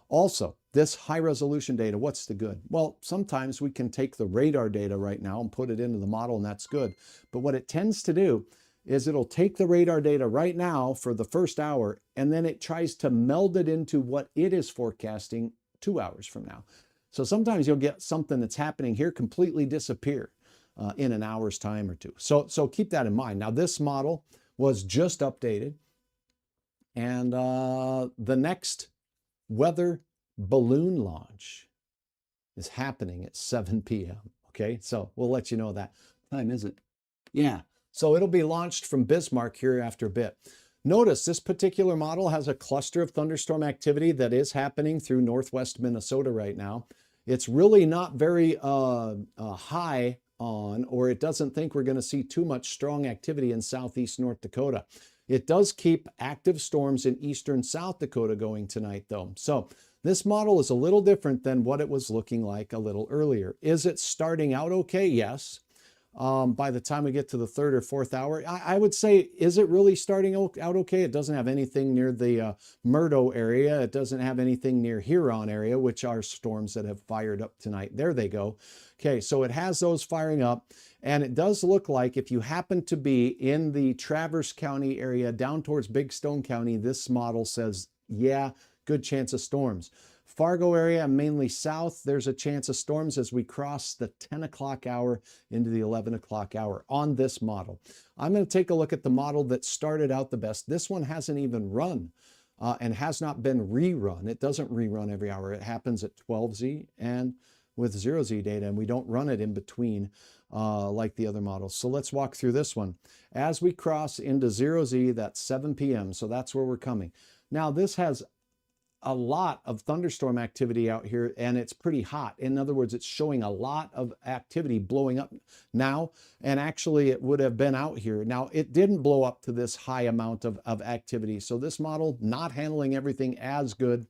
Also, this high resolution data, what's the good? Well, sometimes we can take the radar data right now and put it into the model, and that's good. But what it tends to do is it'll take the radar data right now for the first hour, and then it tries to meld it into what it is forecasting 2 hours from now. So sometimes you'll get something that's happening here completely disappear in an hour's time or two. So keep that in mind. Now, this model was just updated, and the next weather balloon launch is happening at 7 p.m. Okay, so we'll let you know that. What time is it? Yeah, so it'll be launched from Bismarck here after a bit. Notice this particular model has a cluster of thunderstorm activity that is happening through northwest Minnesota right now. It's really not very high on, or it doesn't think we're going to see too much strong activity in southeast North Dakota. It does keep active storms in eastern South Dakota going tonight, though. So this model is a little different than what it was looking like a little earlier. Is it starting out okay? Yes. By the time we get to the third or fourth hour, I would say, is it really starting out okay? It doesn't have anything near the Murdo area. It doesn't have anything near Huron area, which are storms that have fired up tonight. There they go. Okay, so it has those firing up, and it does look like if you happen to be in the Traverse County area down towards Big Stone County, this model says, yeah, good chance of storms. Fargo area, mainly south, there's a chance of storms as we cross the 10 o'clock hour into the 11 o'clock hour on this model. I'm going to take a look at the model that started out the best. This one hasn't even run and has not been rerun. It doesn't rerun every hour. It happens at 12Z and with 0Z data, and we don't run it in between like the other models. So let's walk through this one. As we cross into 0Z, that's 7 p.m., so that's where we're coming. Now, this has a lot of thunderstorm activity out here, and it's pretty hot. In other words, it's showing a lot of activity blowing up now, and actually it would have been out here. Now, it didn't blow up to this high amount of activity, so this model not handling everything as good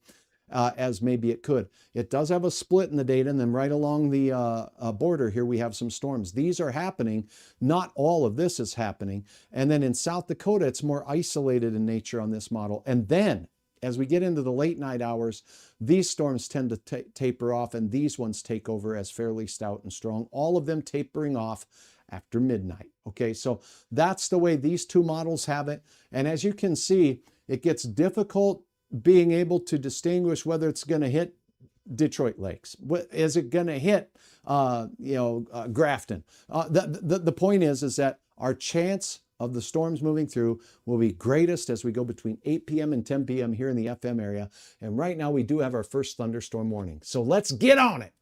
as maybe it could. It does have a split in the data, and then right along the border here we have some storms. These are happening. Not all of this is happening. And then in South Dakota, it's more isolated in nature on this model. And then as we get into the late night hours, these storms tend to taper off, and these ones take over as fairly stout and strong, all of them tapering off after midnight. Okay, so that's the way these two models have it. And as you can see, it gets difficult being able to distinguish whether it's going to hit Detroit Lakes. Is it going to hit Grafton? The point is that our chance of the storms moving through will be greatest as we go between 8 p.m. and 10 p.m. here in the FM area. And right now we do have our first thunderstorm warning. So let's get on it.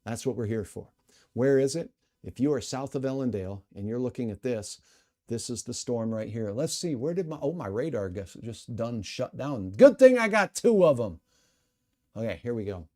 That's what we're here for. Where is it? If you are south of Ellendale and you're looking at this, this is the storm right here. Let's see, where did my radar just done shut down. Good thing I got two of them. Okay, here we go.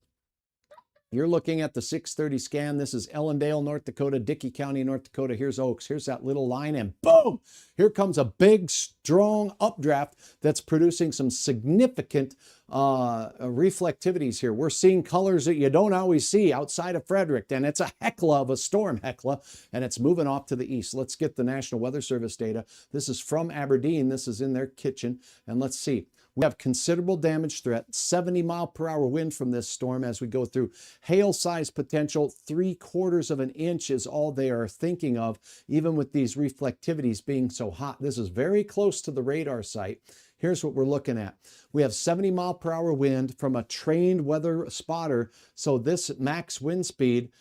You're looking at the 6:30 scan. This is Ellendale, North Dakota, Dickey County, North Dakota. Here's Oaks. Here's that little line, and boom! Here comes a big, strong updraft that's producing some significant reflectivities here. We're seeing colors that you don't always see outside of Frederick, and it's a heckla of a storm, and it's moving off to the east. Let's get the National Weather Service data. This is from Aberdeen. This is in their kitchen, and let's see. We have considerable damage threat, 70-mile-per-hour wind from this storm as we go through. Hail size potential, 3/4 of an inch is all they are thinking of, even with these reflectivities being so hot. This is very close to the radar site. Here's what we're looking at. We have 70-mile-per-hour wind from a trained weather spotter. So this max wind speed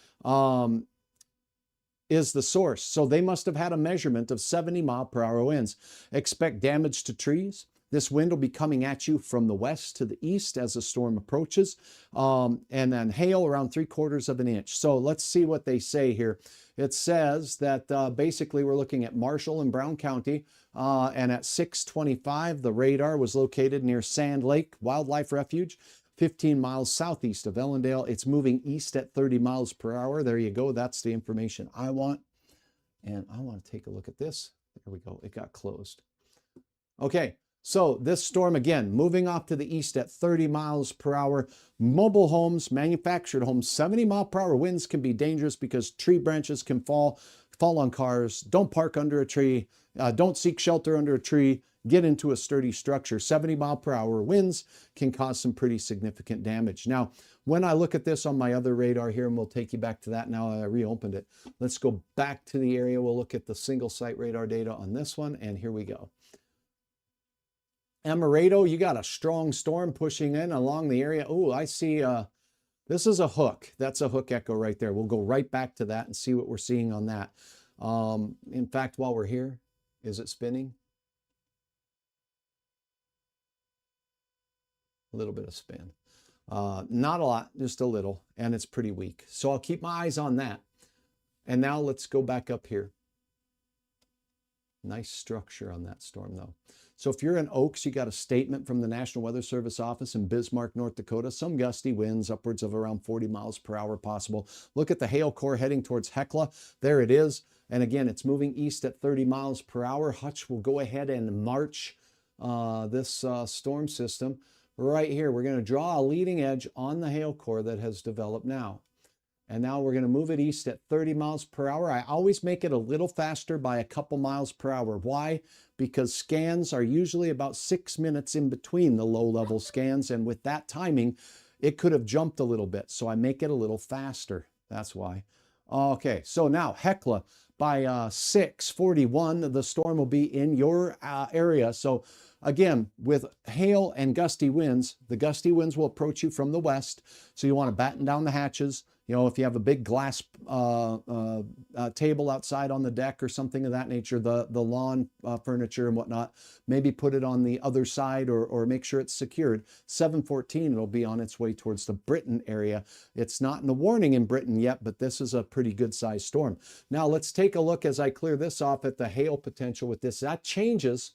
is the source. So they must have had a measurement of 70-mile-per-hour winds. Expect damage to trees. This wind will be coming at you from the west to the east as the storm approaches, and then hail around 3/4 of an inch. So let's see what they say here. It says that basically we're looking at Marshall and Brown County, and at 6:25, the radar was located near Sand Lake Wildlife Refuge, 15 miles southeast of Ellendale. It's moving east at 30 miles per hour. There you go. That's the information I want. And I want to take a look at this. There we go. It got closed. Okay. So this storm, again, moving off to the east at 30 miles per hour. Mobile homes, manufactured homes, 70-mile-per-hour winds can be dangerous because tree branches can fall on cars. Don't park under a tree. Don't seek shelter under a tree. Get into a sturdy structure. 70-mile-per-hour winds can cause some pretty significant damage. Now, when I look at this on my other radar here, and we'll take you back to that now I reopened it. Let's go back to the area. We'll look at the single site radar data on this one, and here we go. Amaretto, you got a strong storm pushing in along the area. Oh, I see, this is a hook. That's a hook echo right there. We'll go right back to that and see what we're seeing on that. In fact, while we're here, is it spinning? A little bit of spin. Not a lot, just a little, and it's pretty weak. So I'll keep my eyes on that. And now let's go back up here. Nice structure on that storm though. So if you're in Oaks, you got a statement from the National Weather Service office in Bismarck, North Dakota. Some gusty winds, upwards of around 40 miles per hour possible. Look at the hail core heading towards Hecla. There it is. And again, it's moving east at 30 miles per hour. Hutch will go ahead and march this storm system right here. We're going to draw a leading edge on the hail core that has developed now. And now we're going to move it east at 30 miles per hour. I always make it a little faster by a couple miles per hour. Why? Because scans are usually about 6 minutes in between the low-level scans. And with that timing, it could have jumped a little bit. So I make it a little faster. That's why. Okay, so now Hecla by 6:41, the storm will be in your area. So again, with hail and gusty winds, the gusty winds will approach you from the west. So you want to batten down the hatches. You know, if you have a big glass table outside on the deck or something of that nature, the lawn furniture and whatnot, maybe put it on the other side or make sure it's secured. 7:14, it'll be on its way towards the Britain area. It's not in the warning in Britain yet, but this is a pretty good sized storm. Now let's take a look as I clear this off at the hail potential with this. That changes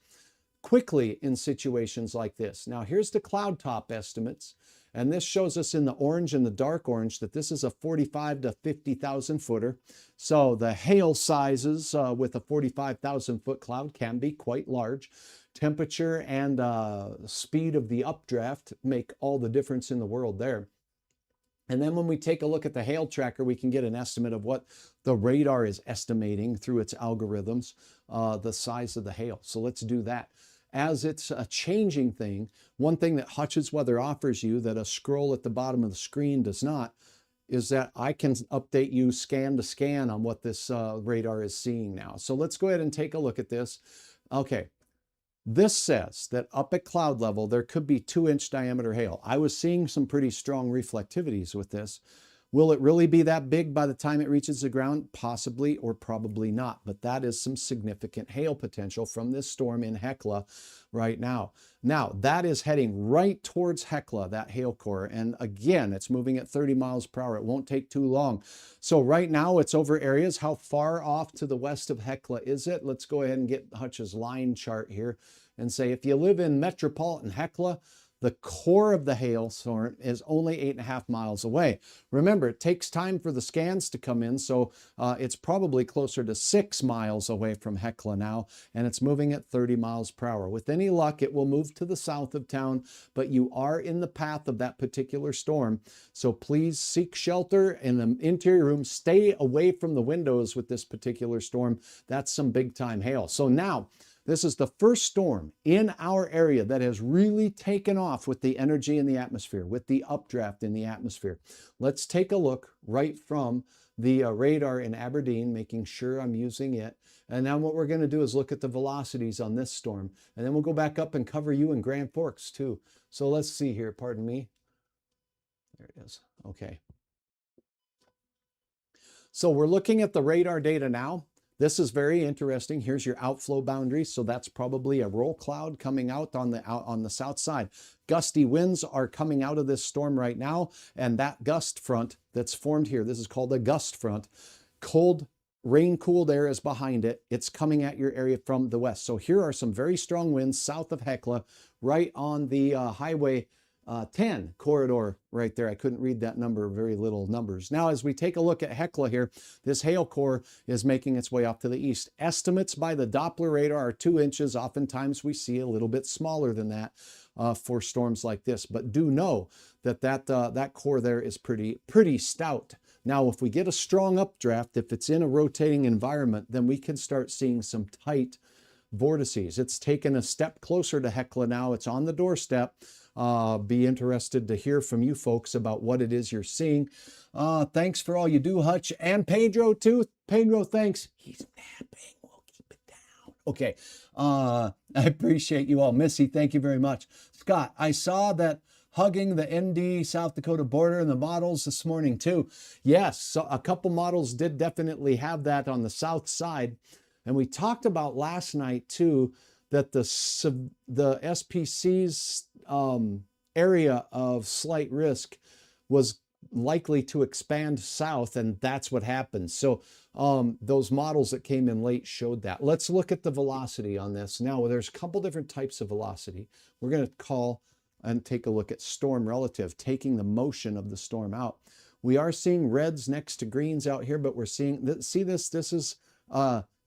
quickly in situations like this. Now here's the cloud top estimates. And this shows us in the orange and the dark orange that this is a 45 to 50,000 footer. So the hail sizes with a 45,000 foot cloud can be quite large. Temperature and speed of the updraft make all the difference in the world there. And then when we take a look at the hail tracker, we can get an estimate of what the radar is estimating through its algorithms, the size of the hail. So let's do that. As it's a changing thing, one thing that Hutch's Weather offers you that a scroll at the bottom of the screen does not is that I can update you scan to scan on what this radar is seeing now. So let's go ahead and take a look at this. Okay, this says that up at cloud level, there could be 2-inch diameter hail. I was seeing some pretty strong reflectivities with this. Will it really be that big by the time it reaches the ground? Possibly or probably not, but that is some significant hail potential from this storm in Hecla right now. Now, that is heading right towards Hecla, that hail core, and again, it's moving at 30 miles per hour. It won't take too long. So right now, it's over areas. How far off to the west of Hecla is it? Let's go ahead and get Hutch's line chart here and say, if you live in metropolitan Hecla, the core of the hailstorm is only 8.5 miles away. Remember, it takes time for the scans to come in, so it's probably closer to 6 miles away from Hecla now, and it's moving at 30 miles per hour. With any luck, it will move to the south of town, but you are in the path of that particular storm, so please seek shelter in the interior room. Stay away from the windows with this particular storm. That's some big-time hail. So now, this is the first storm in our area that has really taken off with the energy in the atmosphere, with the updraft in the atmosphere. Let's take a look right from the radar in Aberdeen, making sure I'm using it. And now what we're going to do is look at the velocities on this storm. And then we'll go back up and cover you in Grand Forks too. So let's see here, pardon me. There it is. Okay. So we're looking at the radar data now. This is very interesting. Here's your outflow boundary. So that's probably a roll cloud coming out on the south side. Gusty winds are coming out of this storm right now. And that gust front that's formed here, this is called a gust front. Cold, rain cooled air is behind it. It's coming at your area from the west. So here are some very strong winds south of Hecla, right on the Highway 10 corridor right there. I couldn't read that number, very little numbers. Now, as we take a look at Hecla here, this hail core is making its way off to the east. Estimates by the Doppler radar are 2 inches. Oftentimes we see a little bit smaller than that for storms like this, but do know that that core there is pretty stout. Now, if we get a strong updraft, if it's in a rotating environment, then we can start seeing some tight vortices. It's taken a step closer to Hecla now. It's on the doorstep. Be interested to hear from you folks about what it is you're seeing. Thanks for all you do, Hutch, and Pedro too. Pedro, thanks. He's napping. We'll keep it down. Okay. I appreciate you all. Missy, thank you very much. Scott, I saw that hugging the ND South Dakota border and the models this morning too. Yes, so a couple models did definitely have that on the south side. And we talked about last night too that the SPC's area of slight risk was likely to expand south, and that's what happened. So those models that came in late showed that. Let's look at the velocity on this. Now, there's a couple different types of velocity. We're going to call and take a look at storm relative, taking the motion of the storm out. We are seeing reds next to greens out here, but we're seeing, see this? This is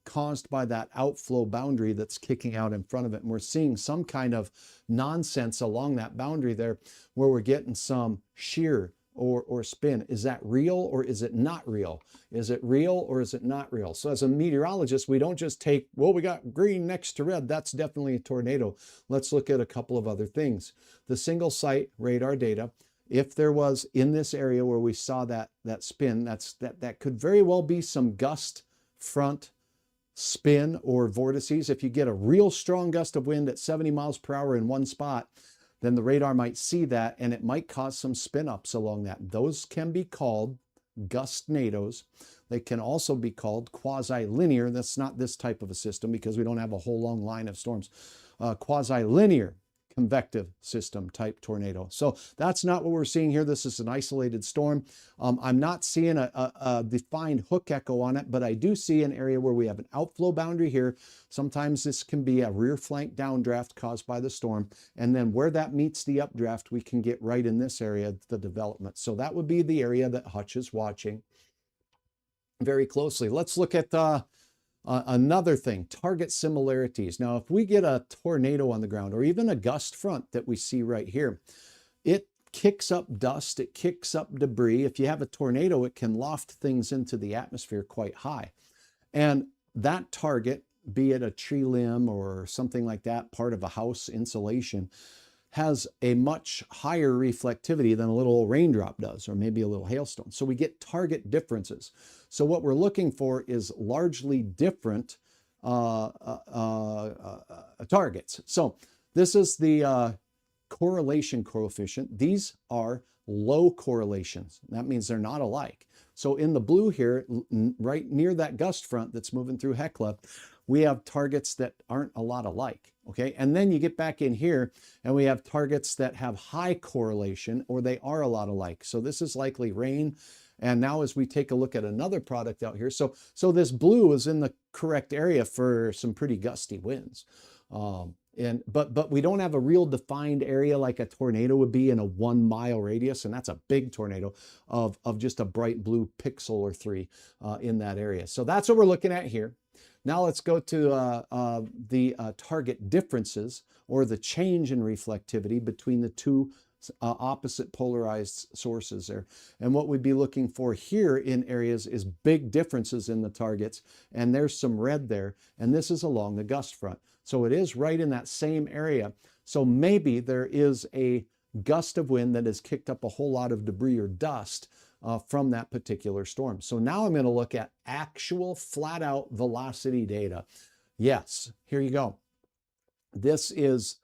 caused by that outflow boundary that's kicking out in front of it. And we're seeing some kind of nonsense along that boundary there where we're getting some shear or spin. Is that real or is it not real? Is it real or is it not real? So as a meteorologist, we don't just take, well, we got green next to red. That's definitely a tornado. Let's look at a couple of other things. The single site radar data. If there was in this area where we saw that spin, that could very well be some gust front spin or vortices. If you get a real strong gust of wind at 70 miles per hour in one spot, then the radar might see that and it might cause some spin ups along that. Those can be called gustnados. They can also be called quasi-linear. That's not this type of a system because we don't have a whole long line of storms. Quasi-linear convective system type tornado. So that's not what we're seeing here. This is an isolated storm. I'm not seeing a defined hook echo on it, but I do see an area where we have an outflow boundary here. Sometimes this can be a rear flank downdraft caused by the storm. And then where that meets the updraft, we can get right in this area, the development. So that would be the area that Hutch is watching very closely. Let's look at another thing, target similarities. Now, if we get a tornado on the ground or even a gust front that we see right here, it kicks up dust, it kicks up debris. If you have a tornado, it can loft things into the atmosphere quite high. And that target, be it a tree limb or something like that, part of a house insulation, has a much higher reflectivity than a little raindrop does, or maybe a little hailstone. So we get target differences. So what we're looking for is largely different targets. So this is the correlation coefficient. These are low correlations. That means they're not alike. So in the blue here, right near that gust front that's moving through Hecla, we have targets that aren't a lot alike, okay? And then you get back in here and we have targets that have high correlation or they are a lot alike. So this is likely rain. And now as we take a look at another product out here, so this blue is in the correct area for some pretty gusty winds. But we don't have a real defined area like a tornado would be in a 1 mile radius, and that's a big tornado of just a bright blue pixel or 3 in that area. So that's what we're looking at here. Now let's go to the target differences or the change in reflectivity between the two opposite polarized sources there. And what we'd be looking for here in areas is big differences in the targets, and there's some red there, and this is along the gust front. So it is right in that same area. So maybe there is a gust of wind that has kicked up a whole lot of debris or dust from that particular storm. So now I'm going to look at actual flat out velocity data. Yes, here you go. This is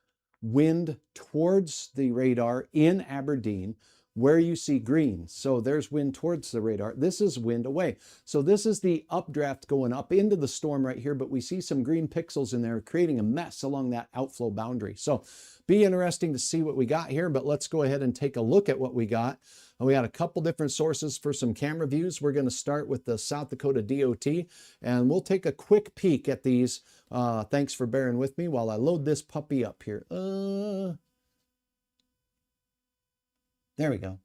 wind towards the radar in Aberdeen. where you see green. So there's wind towards the radar. This is wind away. So this is the updraft going up into the storm right here, but we see some green pixels in there creating a mess along that outflow boundary. So be interesting to see what we got here, but let's go ahead and take a look at what we got. We got a couple different sources for some camera views. We're going to start with the South Dakota DOT, and we'll take a quick peek at these. Thanks for bearing with me while I load this puppy up here. There we go.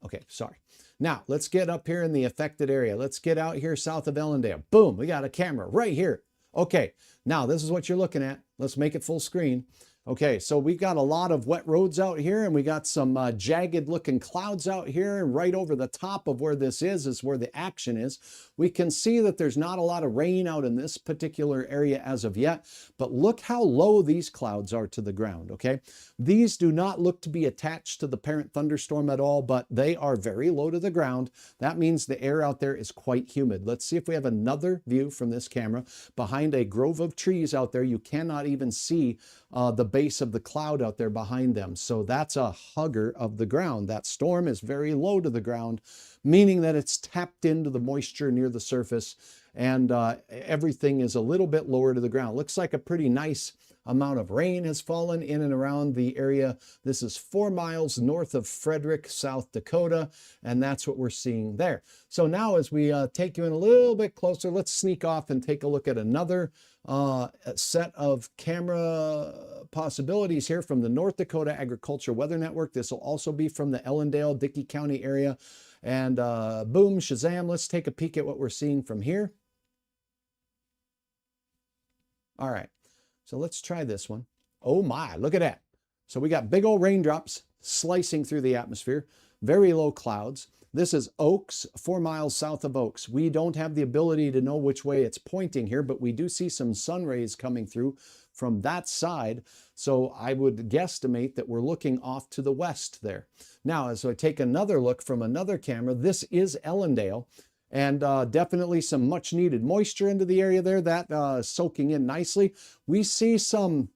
Okay, sorry. Now, let's get up here in the affected area. Let's get out here south of Ellendale. Boom, we got a camera right here. Okay, now this is what you're looking at. Let's make it full screen. Okay, so we've got a lot of wet roads out here, and we got some jagged looking clouds out here, and right over the top of where this is where the action is. We can see that there's not a lot of rain out in this particular area as of yet, but look how low these clouds are to the ground, okay? These do not look to be attached to the parent thunderstorm at all, but they are very low to the ground. That means the air out there is quite humid. Let's see if we have another view from this camera. Behind a grove of trees out there, you cannot even see the base of the cloud out there behind them. So that's a hugger of the ground. That storm is very low to the ground, meaning that it's tapped into the moisture near the surface, and everything is a little bit lower to the ground. Looks like a pretty nice amount of rain has fallen in and around the area. This is 4 miles north of Frederick, South Dakota, and that's what we're seeing there. So now as we take you in a little bit closer, let's sneak off and take a look at another set of camera possibilities here from the North Dakota Agriculture Weather Network. This will also be from the Ellendale, Dickey County area. And boom, shazam, let's take a peek at what we're seeing from here. All right, so let's try this one. Oh my, look at that. So we got big old raindrops slicing through the atmosphere, very low clouds. This is Oaks, 4 miles south of Oaks. We don't have the ability to know which way it's pointing here, but we do see some sun rays coming through from that side. So I would guesstimate that we're looking off to the west there. Now, as I take another look from another camera, this is Ellendale, and definitely some much needed moisture into the area there. That is soaking in nicely. We see some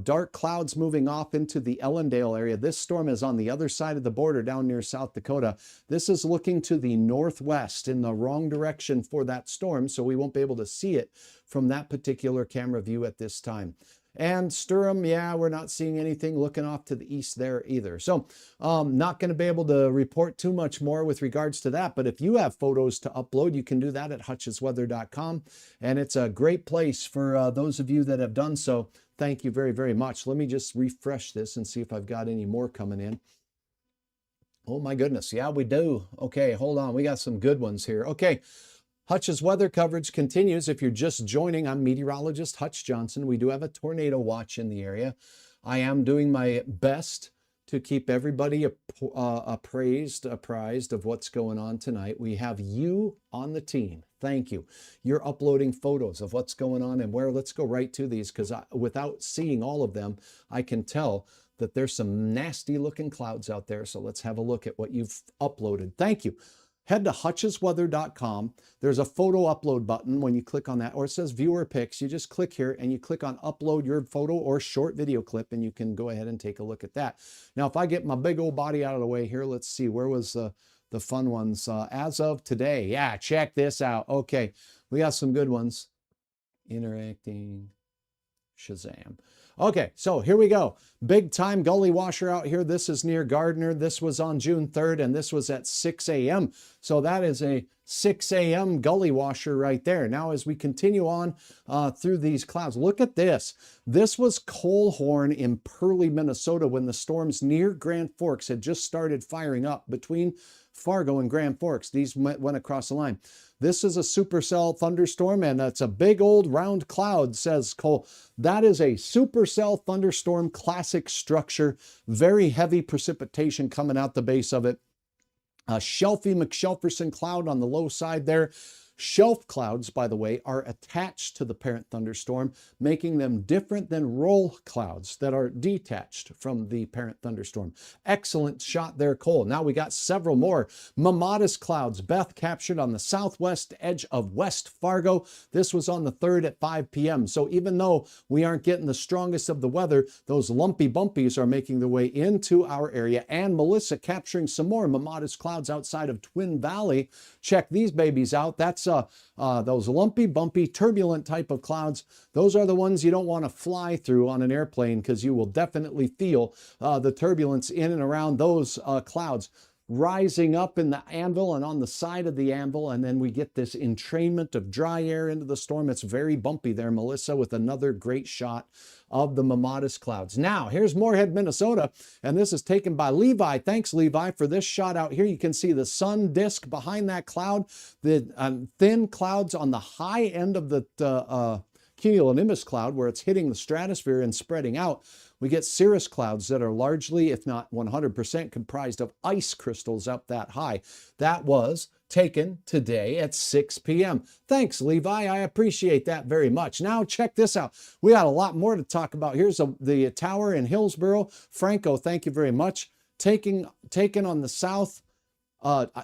dark clouds moving off into the Ellendale area. This storm is on the other side of the border down near South Dakota. This is looking to the northwest in the wrong direction for that storm, so we won't be able to see it from that particular camera view at this time. And Sturm, yeah, we're not seeing anything looking off to the east there either. So not going to be able to report too much more with regards to that. But if you have photos to upload, you can do that at hutchesweather.com. And it's a great place for those of you that have done so. Thank you very, very much. Let me just refresh this and see if I've got any more coming in. Oh my goodness. Yeah, we do. Okay, hold on. We got some good ones here. Okay. Hutch's weather coverage continues. If you're just joining, I'm meteorologist Hutch Johnson. We do have a tornado watch in the area. I am doing my best to keep everybody apprised of what's going on tonight. We have you on the team. Thank you. You're uploading photos of what's going on and where. Let's go right to these, because without seeing all of them, I can tell that there's some nasty looking clouds out there. So let's have a look at what you've uploaded. Thank you. Head to hutchesweather.com. There's a photo upload button when you click on that, or it says viewer pics. You just click here and you click on upload your photo or short video clip, and you can go ahead and take a look at that. Now, if I get my big old body out of the way here, let's see, where was the fun ones as of today? Yeah, check this out. Okay, we got some good ones. Interacting, shazam. Okay, so here we go. Big time gully washer out here. This is near Gardner. This was on June 3rd, and this was at 6 a.m. So that is a 6 a.m. gully washer right there. Now, as we continue on through these clouds, look at this. This was Coalhorn in Pearly, Minnesota, when the storms near Grand Forks had just started firing up between Fargo and Grand Forks. These went across the line. This is a supercell thunderstorm, and it's a big old round cloud, says Cole. That is a supercell thunderstorm, classic structure, very heavy precipitation coming out the base of it. A Shelfie McShelferson cloud on the low side there. Shelf clouds, by the way, are attached to the parent thunderstorm, making them different than roll clouds that are detached from the parent thunderstorm. Excellent shot there, Cole. Now we got several more. Mammatus clouds. Beth captured on the southwest edge of West Fargo. This was on the 3rd at 5 p.m. So even though we aren't getting the strongest of the weather, those lumpy bumpies are making their way into our area. And Melissa capturing some more Mammatus clouds outside of Twin Valley. Check these babies out. That's those lumpy, bumpy, turbulent type of clouds. Those are the ones you don't want to fly through on an airplane, because you will definitely feel the turbulence in and around those clouds rising up in the anvil and on the side of the anvil, and then we get this entrainment of dry air into the storm. It's very bumpy there, Melissa, with another great shot of the Mammatus clouds. Now, here's Moorhead, Minnesota, and this is taken by Levi. Thanks, Levi, for this shot out here. You can see the sun disk behind that cloud, the thin clouds on the high end of the cumulonimbus cloud, where it's hitting the stratosphere and spreading out. We get cirrus clouds that are largely, if not 100%, comprised of ice crystals up that high. That was taken today at 6 p.m. Thanks, Levi. I appreciate that very much. Now, check this out. We got a lot more to talk about. Here's the tower in Hillsboro. Franco, thank you very much. Taken on the south,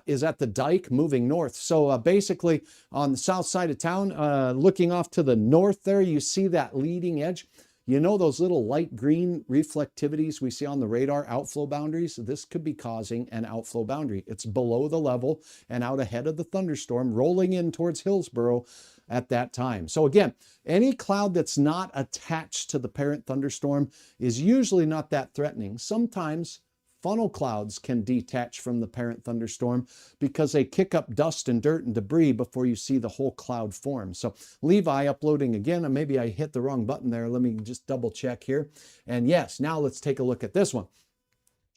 is at the dike moving north. So basically on the south side of town, looking off to the north there, you see that leading edge. You know those little light green reflectivities we see on the radar, outflow boundaries? This could be causing an outflow boundary. It's below the level and out ahead of the thunderstorm, rolling in towards Hillsboro at that time. So again, any cloud that's not attached to the parent thunderstorm is usually not that threatening. Sometimes funnel clouds can detach from the parent thunderstorm because they kick up dust and dirt and debris before you see the whole cloud form. So Levi uploading again, and maybe I hit the wrong button there. Let me just double check here. And yes, now let's take a look at this one.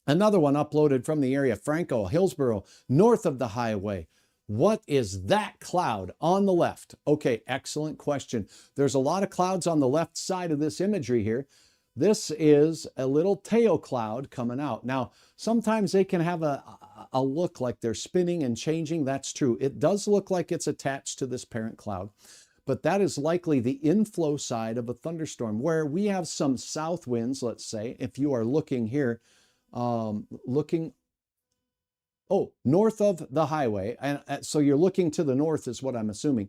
Another one uploaded from the area, Franco, Hillsboro, north of the highway. What is that cloud on the left? Okay, excellent question. There's a lot of clouds on the left side of this imagery here. This is a little tail cloud coming out. Now, sometimes they can have a look like they're spinning and changing. That's true. It does look like it's attached to this parent cloud, but that is likely the inflow side of a thunderstorm where we have some south winds, let's say, if you are looking here, north of the highway. And so you're looking to the north is what I'm assuming.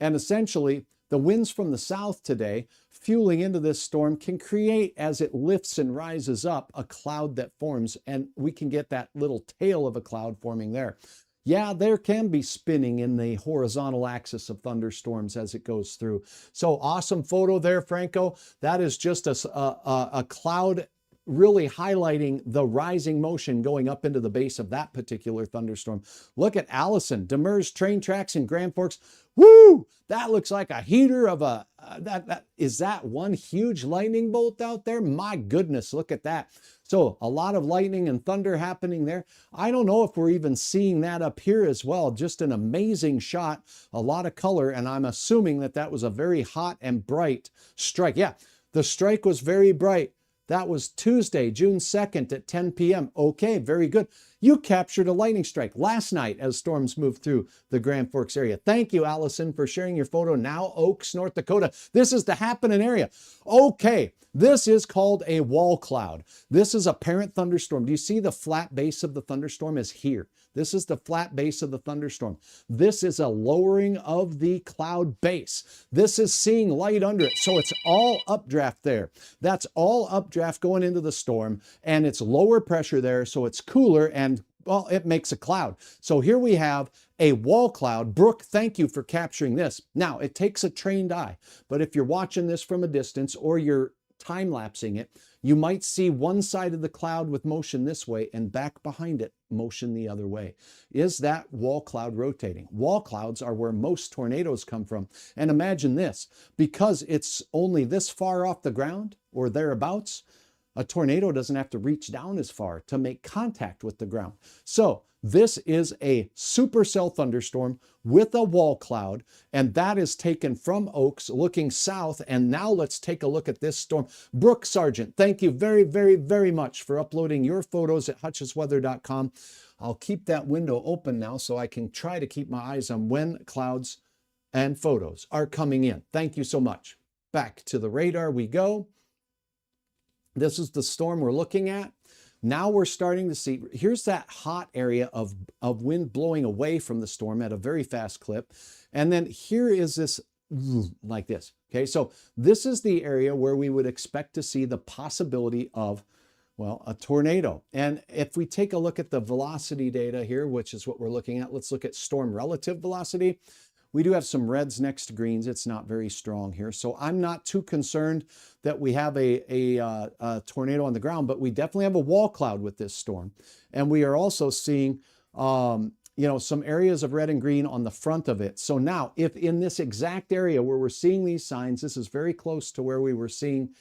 And essentially, the winds from the south today, fueling into this storm, can create, as it lifts and rises up, a cloud that forms, and we can get that little tail of a cloud forming there. Yeah, there can be spinning in the horizontal axis of thunderstorms as it goes through. So awesome photo there, Franco. That is just a cloud really highlighting the rising motion going up into the base of that particular thunderstorm. Look at Allison, Demers train tracks in Grand Forks. Woo! That looks like a heater of a, is that one huge lightning bolt out there? My goodness, look at that. So a lot of lightning and thunder happening there. I don't know if we're even seeing that up here as well. Just an amazing shot, a lot of color, and I'm assuming that that was a very hot and bright strike. Yeah, the strike was very bright. That was Tuesday, June 2nd at 10 p.m. Okay, very good. You captured a lightning strike last night as storms moved through the Grand Forks area. Thank you, Allison, for sharing your photo. Now, Oaks, North Dakota. This is the happening area. Okay, this is called a wall cloud. This is a parent thunderstorm. Do you see the flat base of the thunderstorm is here? This is the flat base of the thunderstorm. This is a lowering of the cloud base. This is seeing light under it. So it's all updraft there. That's all updraft going into the storm, and it's lower pressure there, so it's cooler, and well, it makes a cloud. So here we have a wall cloud. Brooke, thank you for capturing this. Now, it takes a trained eye, but if you're watching this from a distance or you're time-lapsing it, you might see one side of the cloud with motion this way and back behind it motion the other way. Is that wall cloud rotating? Wall clouds are where most tornadoes come from. And imagine this, because it's only this far off the ground or thereabouts, a tornado doesn't have to reach down as far to make contact with the ground. So this is a supercell thunderstorm with a wall cloud, and that is taken from Oaks looking south. And now let's take a look at this storm. Brooke Sargent, thank you very, very, very much for uploading your photos at hutchesweather.com. I'll keep that window open now so I can try to keep my eyes on when clouds and photos are coming in. Thank you so much. Back to the radar we go. This is the storm we're looking at. Now we're starting to see, here's that hot area of wind blowing away from the storm at a very fast clip. And then here is this like this. Okay, so this is the area where we would expect to see the possibility of, well, a tornado. And if we take a look at the velocity data here, which is what we're looking at, let's look at storm relative velocity. We do have some reds next to greens. It's not very strong here. So I'm not too concerned that we have a tornado on the ground, but we definitely have a wall cloud with this storm. And we are also seeing, you know, some areas of red and green on the front of it. So now if in this exact area where we're seeing these signs, this is very close to where we were seeing,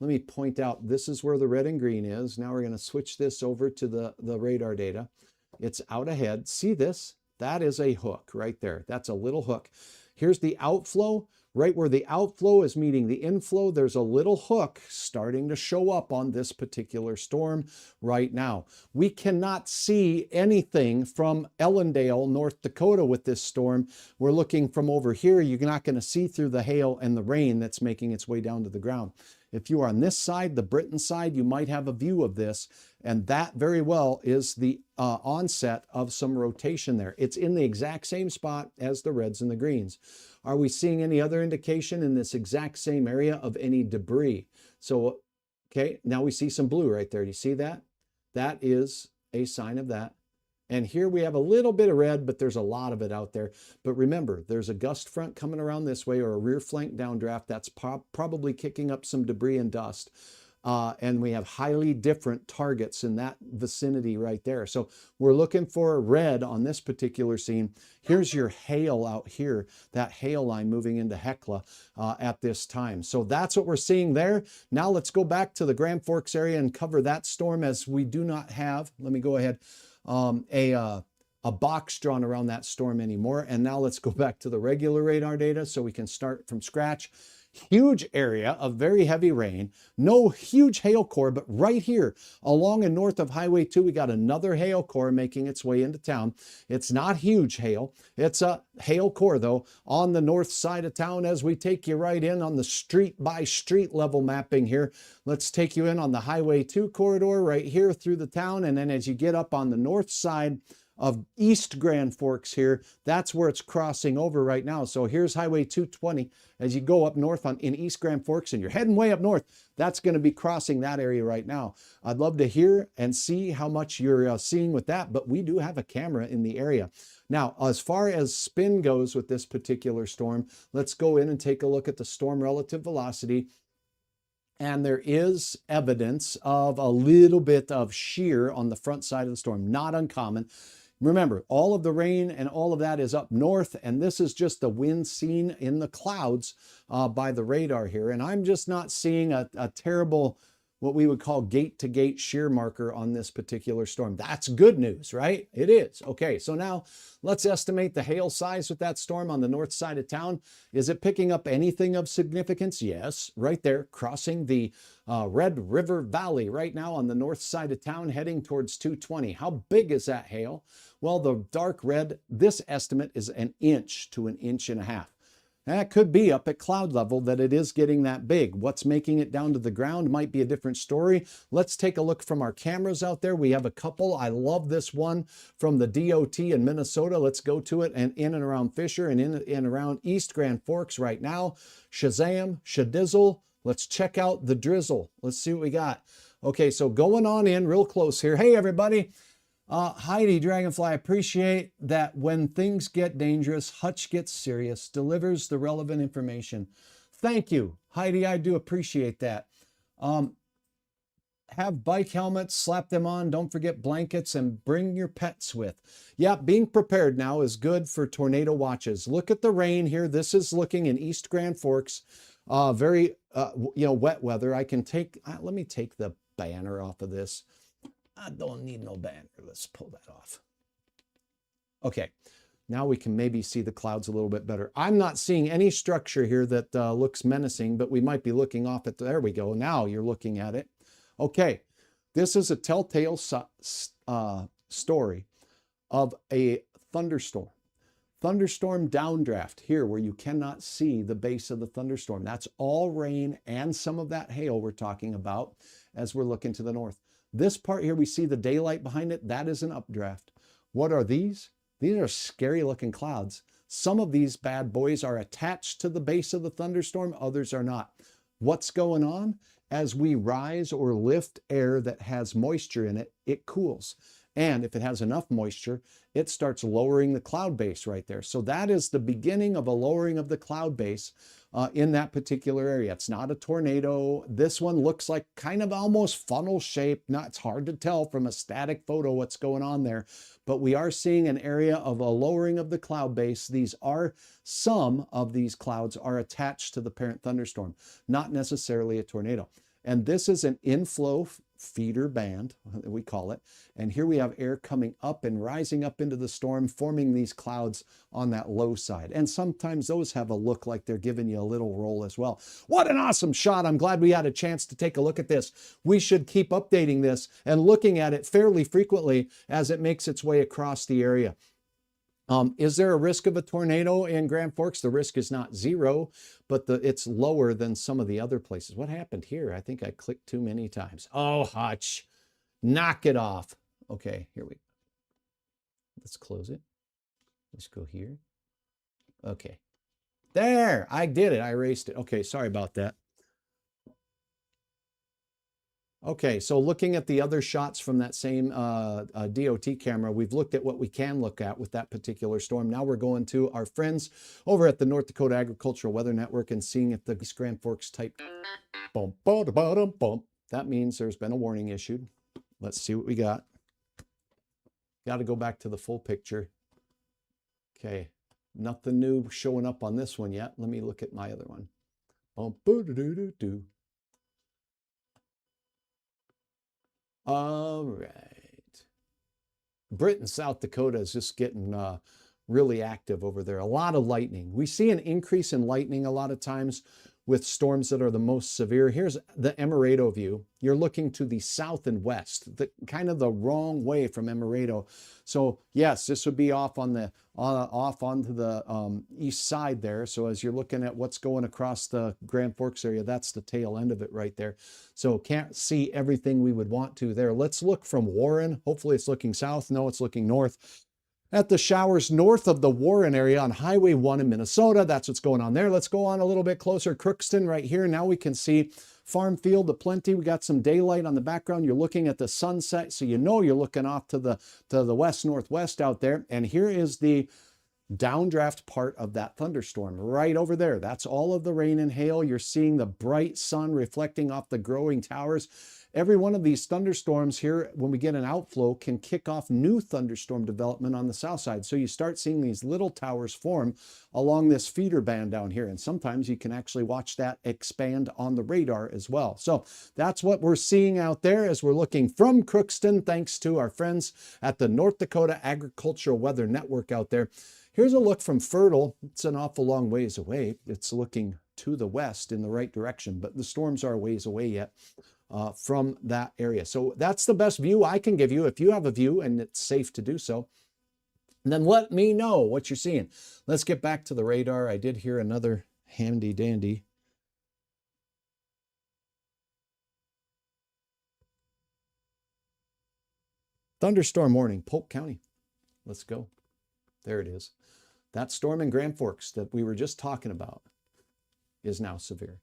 let me point out, this is where the red and green is. Now we're going to switch this over to the radar data. It's out ahead. See this? That is a hook right there. That's a little hook. Here's the outflow. Right where the outflow is meeting the inflow, there's a little hook starting to show up on this particular storm right now. We cannot see anything from Ellendale, North Dakota with this storm. We're looking from over here. You're not going to see through the hail and the rain that's making its way down to the ground. If you are on this side, the Britain side, you might have a view of this, and that very well is the onset of some rotation there. It's in the exact same spot as the reds and the greens. Are we seeing any other indication in this exact same area of any debris? So, okay, now we see some blue right there. Do you see that? That is a sign of that. And here we have a little bit of red, but there's a lot of it out there. But remember, there's a gust front coming around this way or a rear flank downdraft that's probably kicking up some debris and dust. And we have highly different targets in that vicinity right there. So we're looking for red on this particular scene. Here's your hail out here, that hail line moving into Hecla at this time. So that's what we're seeing there. Now let's go back to the Grand Forks area and cover that storm, as we do not have, let me go ahead, a box drawn around that storm anymore. And now let's go back to the regular radar data so we can start from scratch. Huge area of very heavy rain, no huge hail core, but right here along and north of Highway 2, we got another hail core making its way into town. It's not huge hail. It's a hail core, though, on the north side of town. As we take you right in on the street by street level mapping here, let's take you in on the Highway 2 corridor right here through the town. And then as you get up on the north side of East Grand Forks here, that's where it's crossing over right now. So here's Highway 220. As you go up north in East Grand Forks and you're heading way up north, that's going to be crossing that area right now. I'd love to hear and see how much you're seeing with that, but we do have a camera in the area. Now, as far as spin goes with this particular storm, let's go in and take a look at the storm relative velocity. And there is evidence of a little bit of shear on the front side of the storm, not uncommon. Remember, all of the rain and all of that is up north, and this is just the wind seen in the clouds by the radar here. And I'm just not seeing a terrible, what we would call gate-to-gate shear marker on this particular storm. That's good news, right? It is. Okay, so now let's estimate the hail size with that storm on the north side of town. Is it picking up anything of significance? Yes, right there, crossing the Red River Valley right now on the north side of town, heading towards 220. How big is that hail? Well, the dark red, this estimate is 1 inch to 1.5 inches. That could be up at cloud level that it is getting that big. What's making it down to the ground might be a different story. Let's take a look from our cameras out there. We have a couple. I love this one from the DOT in Minnesota. Let's go to it, and in and around Fisher and in and around East Grand Forks right now. Shazam, shadizzle. Let's check out the drizzle. Let's see what we got. Okay, so going on in real close here. Hey, everybody. Heidi Dragonfly, appreciate that when things get dangerous, Hutch gets serious, delivers the relevant information. Thank you, Heidi. I do appreciate that. Have bike helmets, slap them on. Don't forget blankets, and bring your pets with. Yeah, being prepared now is good for tornado watches. Look at the rain here. This is looking in East Grand Forks. Very, wet weather. I can take, let me take the banner off of this. I don't need no banner. Let's pull that off. Okay, now we can maybe see the clouds a little bit better. I'm not seeing any structure here that looks menacing, but we might be looking off at, there we go. Now you're looking at it. Okay, this is a telltale story of a thunderstorm. Thunderstorm downdraft here where you cannot see the base of the thunderstorm. That's all rain and some of that hail we're talking about as we're looking to the north. This part here, we see the daylight behind it. That is an updraft. What are these? These are scary looking clouds. Some of these bad boys are attached to the base of the thunderstorm. Others are not. What's going on? As we rise or lift air that has moisture in it, it cools. And if it has enough moisture, it starts lowering the cloud base right there. So that is the beginning of a lowering of the cloud base in that particular area. It's not a tornado. This one looks like kind of almost funnel shaped. It's hard to tell from a static photo what's going on there, but we are seeing an area of a lowering of the cloud base. Some of these clouds are attached to the parent thunderstorm, not necessarily a tornado. And this is an inflow feeder band, we call it. And here we have air coming up and rising up into the storm, forming these clouds on that low side. And sometimes those have a look like they're giving you a little roll as well. What an awesome shot. I'm glad we had a chance to take a look at this. We should keep updating this and looking at it fairly frequently as it makes its way across the area. Is there a risk of a tornado in Grand Forks? The risk is not zero, but it's lower than some of the other places. What happened here? I think I clicked too many times. Oh, Hutch, knock it off. Okay, here we go. Let's close it. Let's go here. Okay. There, I did it. I erased it. Okay, sorry about that. Okay, so looking at the other shots from that same DOT camera, we've looked at what we can look at with that particular storm. Now we're going to our friends over at the North Dakota Agricultural Weather Network and seeing if the Grand Forks type bump, bottom, bump. That means there's been a warning issued. Let's see what we got. Got to go back to the full picture. Okay, nothing new showing up on this one yet. Let me look at my other one. Bump, boo-doo-doo-doo-doo. All right. Britain, South Dakota is just getting really active over there. A lot of lightning. We see an increase in lightning a lot of times with storms that are the most severe. Here's the Emerado view. You're looking to the south and west, kind of the wrong way from Emerado. So yes, this would be off on the off onto the east side there. So as you're looking at what's going across the Grand Forks area, that's the tail end of it right there. So can't see everything we would want to there. Let's look from Warren. Hopefully it's looking south. No, it's looking north. At the showers north of the Warren area on Highway 1 in Minnesota. That's what's going on there. Let's go on a little bit closer. Crookston right here. Now we can see farm field aplenty. We got some daylight on the background. You're looking at the sunset, so you know you're looking off to the west-northwest out there. And here is the downdraft part of that thunderstorm right over there. That's all of the rain and hail. You're seeing the bright sun reflecting off the growing towers. Every one of these thunderstorms here, when we get an outflow, can kick off new thunderstorm development on the south side. So you start seeing these little towers form along this feeder band down here. And sometimes you can actually watch that expand on the radar as well. So that's what we're seeing out there as we're looking from Crookston, thanks to our friends at the North Dakota Agricultural Weather Network out there. Here's a look from Fertile. It's an awful long ways away. It's looking to the west in the right direction, but the storms are a ways away yet. From that area. So that's the best view I can give you. If you have a view and it's safe to do so, then let me know what you're seeing. Let's get back to the radar. I did hear another handy dandy. Thunderstorm warning, Polk County. Let's go. There it is. That storm in Grand Forks that we were just talking about is now severe.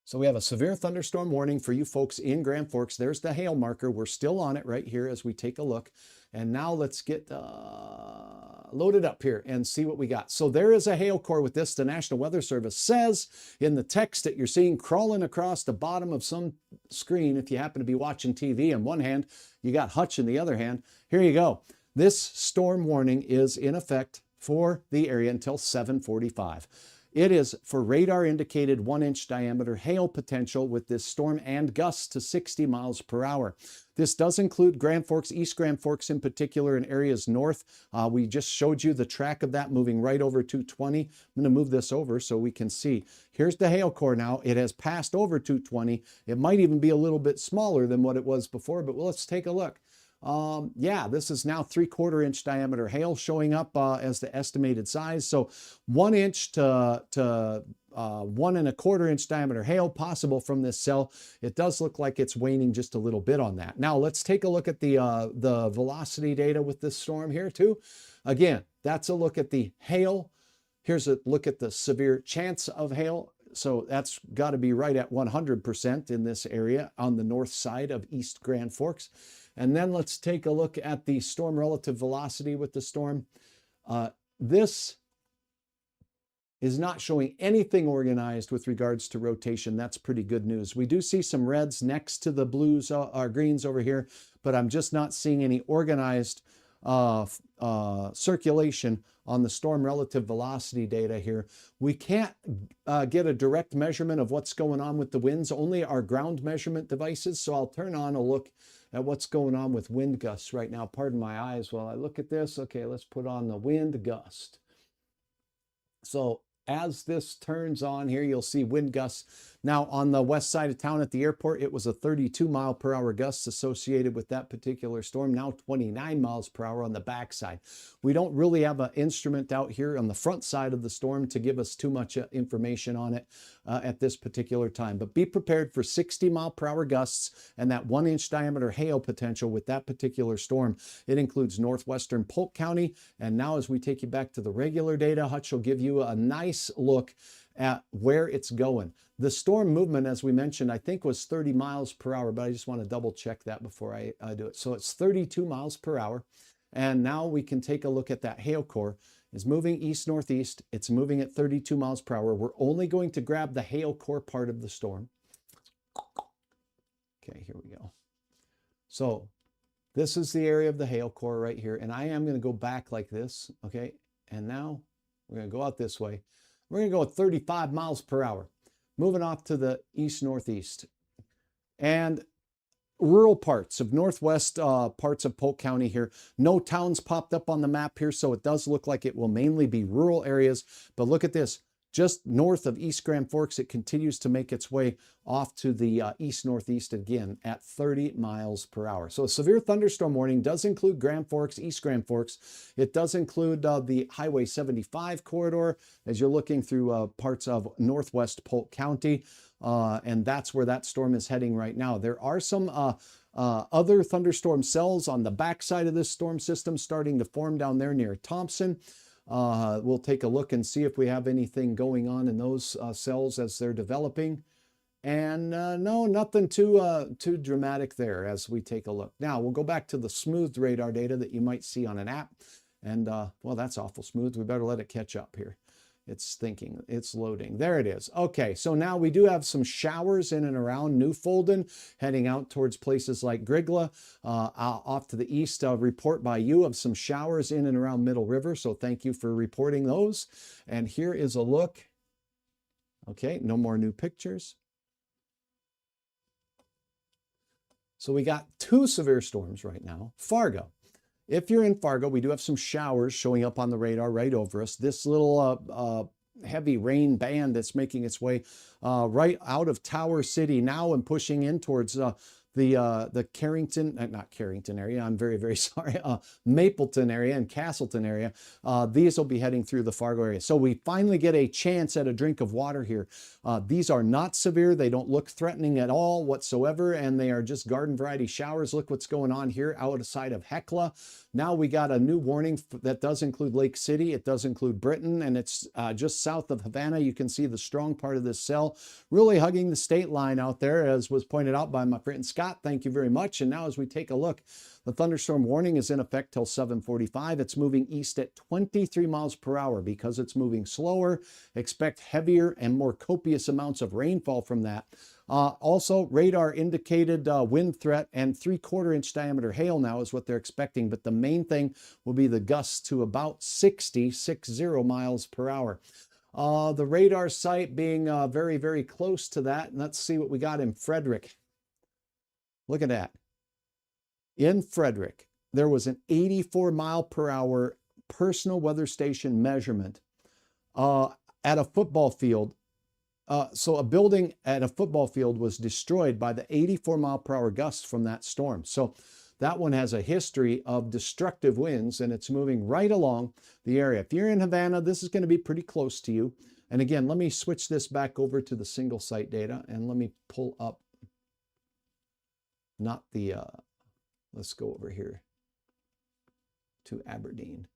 So we have a severe thunderstorm warning for you folks in Grand Forks. There's the hail marker. We're still on it right here as we take a look. And now let's get loaded up here and see what we got. So there is a hail core with this. The National Weather Service says in the text that you're seeing crawling across the bottom of some screen, if you happen to be watching TV on one hand, you got Hutch in the other hand. Here you go. This storm warning is in effect for the area until 7:45. It is for radar indicated 1-inch diameter hail potential with this storm and gusts to 60 miles per hour. This does include Grand Forks, East Grand Forks in particular, and areas north. We just showed you the track of that moving right over 220. I'm going to move this over so we can see. Here's the hail core now. It has passed over 220. It might even be a little bit smaller than what it was before, but let's take a look. Yeah, this is now 3/4 inch diameter hail showing up as the estimated size. So 1 inch to 1 1/4 inch diameter hail possible from this cell. It does look like it's waning just a little bit on that. Now let's take a look at the velocity data with this storm here too. Again, that's a look at the hail. Here's a look at the severe chance of hail. So that's got to be right at 100% in this area on the north side of East Grand Forks. And then let's take a look at the storm relative velocity with the storm. This is not showing anything organized with regards to rotation. That's pretty good news. We do see some reds next to the blues or greens over here, but I'm just not seeing any organized circulation on the storm relative velocity data here. We can't get a direct measurement of what's going on with the winds, only our ground measurement devices. So I'll turn on a look at what's going on with wind gusts right now. Pardon my eyes while I look at this. Okay, let's put on the wind gust. So as this turns on here, you'll see wind gusts. Now on the west side of town at the airport, it was a 32-mile-per-hour gust associated with that particular storm. Now 29 miles per hour on the backside. We don't really have an instrument out here on the front side of the storm to give us too much information on it at this particular time. But be prepared for 60-mile-per-hour gusts and that 1 inch diameter hail potential with that particular storm. It includes northwestern Polk County. And now as we take you back to the regular data, Hutch will give you a nice look at where it's going. The storm movement, as we mentioned, I think was 30 miles per hour, but I just want to double check that before I do it. So it's 32 miles per hour. And now we can take a look at that hail core. It's moving east-northeast. It's moving at 32 miles per hour. We're only going to grab the hail core part of the storm. Okay, here we go. So this is the area of the hail core right here. And I am going to go back like this, okay? And now we're going to go out this way. We're going to go at 35 miles per hour, moving off to the east-northeast. And rural parts of northwest parts of Polk County here. No towns popped up on the map here, so it does look like it will mainly be rural areas. But look at this. Just north of East Grand Forks, it continues to make its way off to the east-northeast again at 30 miles per hour. So a severe thunderstorm warning does include Grand Forks, East Grand Forks. It does include the Highway 75 corridor as you're looking through parts of northwest Polk County. And that's where that storm is heading right now. There are some other thunderstorm cells on the backside of this storm system starting to form down there near Thompson. We'll take a look and see if we have anything going on in those cells as they're developing. And no, nothing too dramatic there as we take a look. Now we'll go back to the smoothed radar data that you might see on an app. And well, that's awful smooth. We better let it catch up here. It's thinking, it's loading. There it is. Okay, so now we do have some showers in and around Newfolden, heading out towards places like Grigla. Off to the east, a report by you of some showers in and around Middle River. So thank you for reporting those. And here is a look. Okay, no more new pictures. So we got two severe storms right now. Fargo. If you're in Fargo, we do have some showers showing up on the radar right over us. This little heavy rain band that's making its way right out of Tower City now and pushing in towards the Carrington, not Carrington area, I'm very, very sorry, Mapleton area and Castleton area. These will be heading through the Fargo area. So we finally get a chance at a drink of water here. These are not severe. They don't look threatening at all whatsoever, and they are just garden variety showers. Look what's going on here outside of Hecla. Now we got a new warning that does include Lake City. It does include Britain, and it's just south of Havana. You can see the strong part of this cell really hugging the state line out there, as was pointed out by my friend Scott. Thank you very much. And now as we take a look, the thunderstorm warning is in effect till 7:45. It's moving east at 23 miles per hour. Because it's moving slower, expect heavier and more copious amounts of rainfall from that. Also, radar indicated wind threat and 3/4 inch diameter hail now is what they're expecting. But the main thing will be the gusts to about 60 miles per hour. The radar site being very, very close to that. And let's see what we got in Frederick. Look at that. In Frederick, there was an 84 mile per hour personal weather station measurement at a football field. So a building at a football field was destroyed by the 84 mile per hour gusts from that storm. So That one has a history of destructive winds, and it's moving right along the area. If you're in Havana, this is going to be pretty close to you. And again, let me switch this back over to the single site data, and let me pull up, not the, let's go over here to Aberdeen.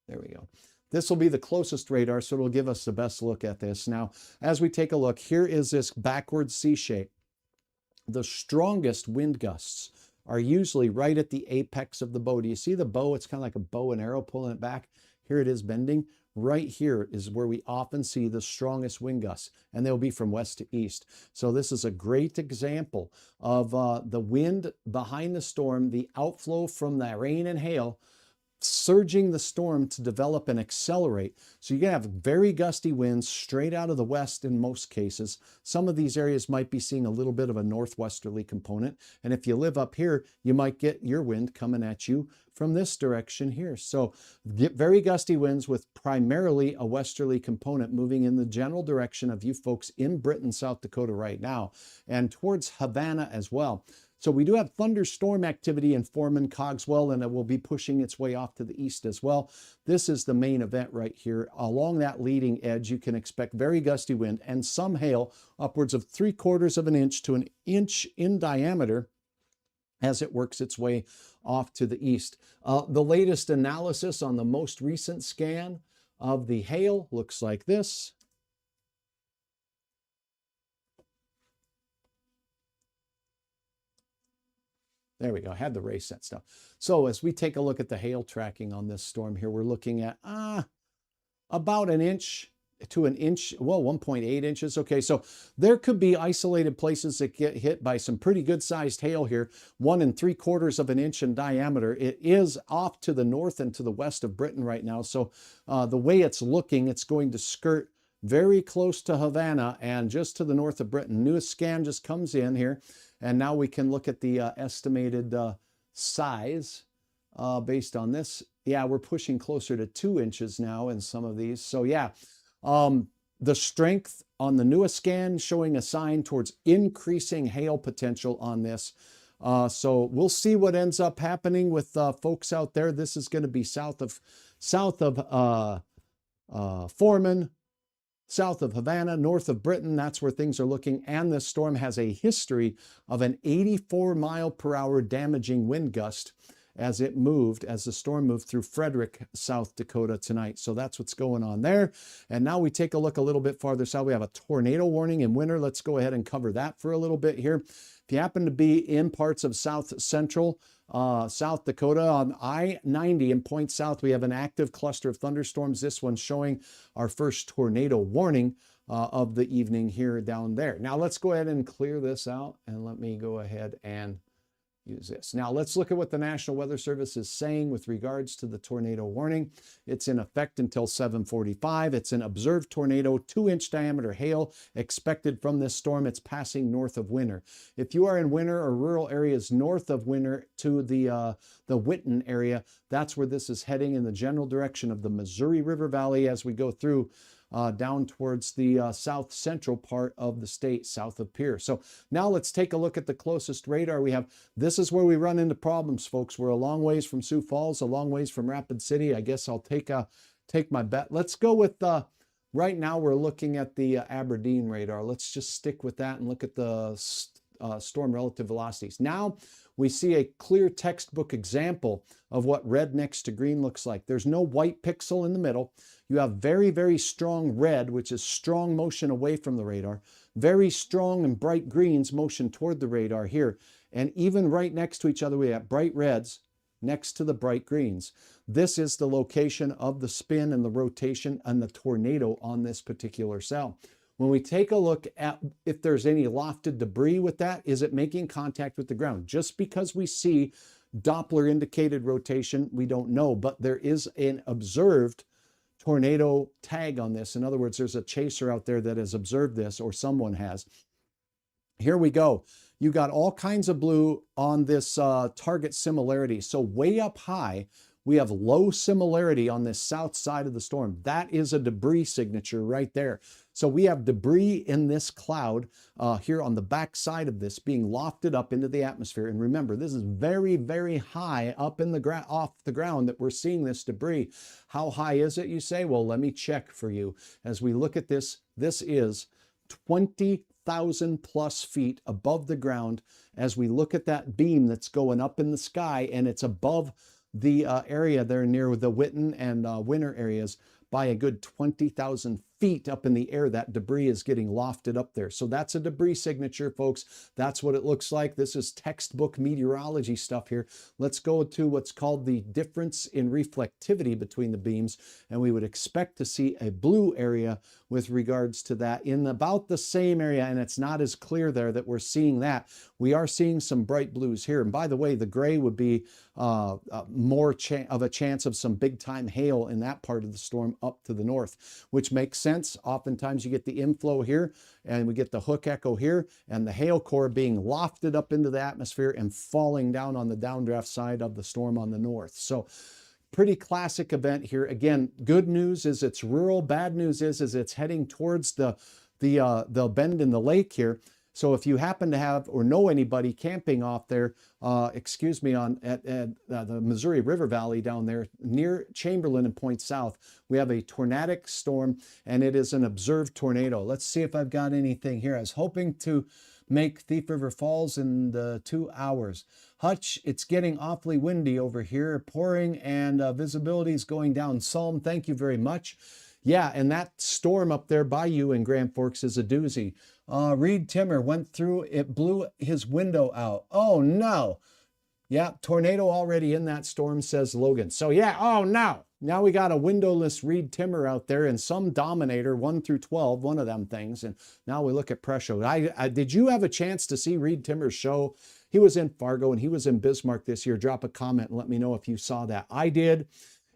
There we go. This will be the closest radar, so it'll give us the best look at this. Now, as we take a look, here is this backward C shape. The strongest wind gusts are usually right at the apex of the bow. Do you see the bow? It's kind of like a bow and arrow pulling it back. Here it is bending. Right here is where we often see the strongest wind gusts, and they'll be from west to east. So this is a great example of the wind behind the storm, the outflow from the rain and hail, surging the storm to develop and accelerate. So you're going to have very gusty winds straight out of the west in most cases. Some of these areas might be seeing a little bit of a northwesterly component. And if you live up here, you might get your wind coming at you from this direction here. So get very gusty winds with primarily a westerly component moving in the general direction of you folks in Britain, South Dakota right now, and towards Havana as well. So we do have thunderstorm activity in Foreman, Cogswell, and it will be pushing its way off to the east as well. This is the main event right here. Along that leading edge, you can expect very gusty wind and some hail, upwards of 3/4 of an inch to an inch in diameter, as it works its way off to the east. The latest analysis on the most recent scan of the hail looks like this. There we go, I had the ray set stuff. So as we take a look at the hail tracking on this storm here, we're looking at about an inch to an inch, well, 1.8 inches. Okay, so there could be isolated places that get hit by some pretty good sized hail here, 1 3/4 of an inch in diameter. It is off to the north and to the west of Britain right now. So the way it's looking, it's going to skirt very close to Havana and just to the north of Britain. Newest scan just comes in here. And now we can look at the estimated size based on this. Yeah, we're pushing closer to 2 inches now in some of these. So yeah, the strength on the newest scan showing a sign towards increasing hail potential on this. So we'll see what ends up happening with folks out there. This is going to be south of Foreman, south of Havana, north of Britain. That's where things are looking. And this storm has a history of an 84-mile-per-hour damaging wind gust as the storm moved through Frederick, South Dakota tonight. So that's what's going on there. And now we take a look a little bit farther south. We have a tornado warning in winter. Let's go ahead and cover that for a little bit here. If you happen to be in parts of south central South Dakota on I-90 and point south, we have an active cluster of thunderstorms. This one's showing our first tornado warning of the evening here down there. Now let's go ahead and clear this out, and let me go ahead and use this. Now let's look at what the National Weather Service is saying with regards to the tornado warning. It's in effect until 7:45. It's an observed tornado, 2-inch diameter hail expected from this storm. It's passing north of Winter. If you are in Winter or rural areas north of Winter to the Whitten area, that's where this is heading in the general direction of the Missouri River Valley as we go through down towards the south central part of the state, south of Pierre. So now let's take a look at the closest radar we have. This is where we run into problems, folks. We're a long ways from Sioux Falls, a long ways from Rapid City. I guess I'll take my bet. Let's go with right now we're looking at the Aberdeen radar. Let's just stick with that and look at the storm relative velocities. Now we see a clear textbook example of what red next to green looks like. There's no white pixel in the middle. You have very, very strong red, which is strong motion away from the radar. Very strong and bright greens motion toward the radar here. And even right next to each other, we have bright reds next to the bright greens. This is the location of the spin and the rotation and the tornado on this particular cell. When we take a look at if there's any lofted debris with that, is it making contact with the ground? Just because we see Doppler indicated rotation, we don't know, but there is an observed tornado tag on this. In other words, there's a chaser out there that has observed this, or someone has. Here we go. You got all kinds of blue on this target similarity. So way up high, We have low similarity on this south side of the storm. That is a debris signature right there. So we have debris in this cloud here on the back side of this being lofted up into the atmosphere. And remember, this is very, very high up in the off the ground that we're seeing this debris. How high is it, you say? Well, let me check for you. As we look at this, this is 20,000 plus feet above the ground. As we look at that beam that's going up in the sky, and it's above the area there near the Whitten and Winter areas by a good 20,000 feet up in the air. That debris is getting lofted up there. So that's a debris signature, folks. That's what it looks like. This is textbook meteorology stuff here. Let's go to what's called the difference in reflectivity between the beams. And we would expect to see a blue area with regards to that in about the same area. And it's not as clear there that we're seeing that. We are seeing some bright blues here. And by the way, the gray would be more of a chance of some big time hail in that part of the storm up to the north, which makes sense. Oftentimes you get the inflow here and we get the hook echo here and the hail core being lofted up into the atmosphere and falling down on the downdraft side of the storm on the north. So pretty classic event here. Again, good news is it's rural. Bad news is it's heading towards the bend in the lake here. So if you happen to have or know anybody camping off there, excuse me, at the Missouri River Valley down there near Chamberlain and Point South, we have a tornadic storm and it is an observed tornado. Let's see if I've got anything here. I was hoping to make Thief River Falls in the 2 hours. Hutch, it's getting awfully windy over here, pouring, and visibility is going down. Psalm, thank you very much. Yeah, and that storm up there by you in Grand Forks is a doozy. Reed Timmer went through, it blew his window out. Oh no. Yeah, tornado already in that storm, says Logan. So yeah, oh no. Now we got a windowless Reed Timmer out there and some Dominator 1 through 12, one of them things. And now we look at Presho. Did you have a chance to see Reed Timmer's show? He was in Fargo and he was in Bismarck this year. Drop a comment and let me know if you saw that. I did.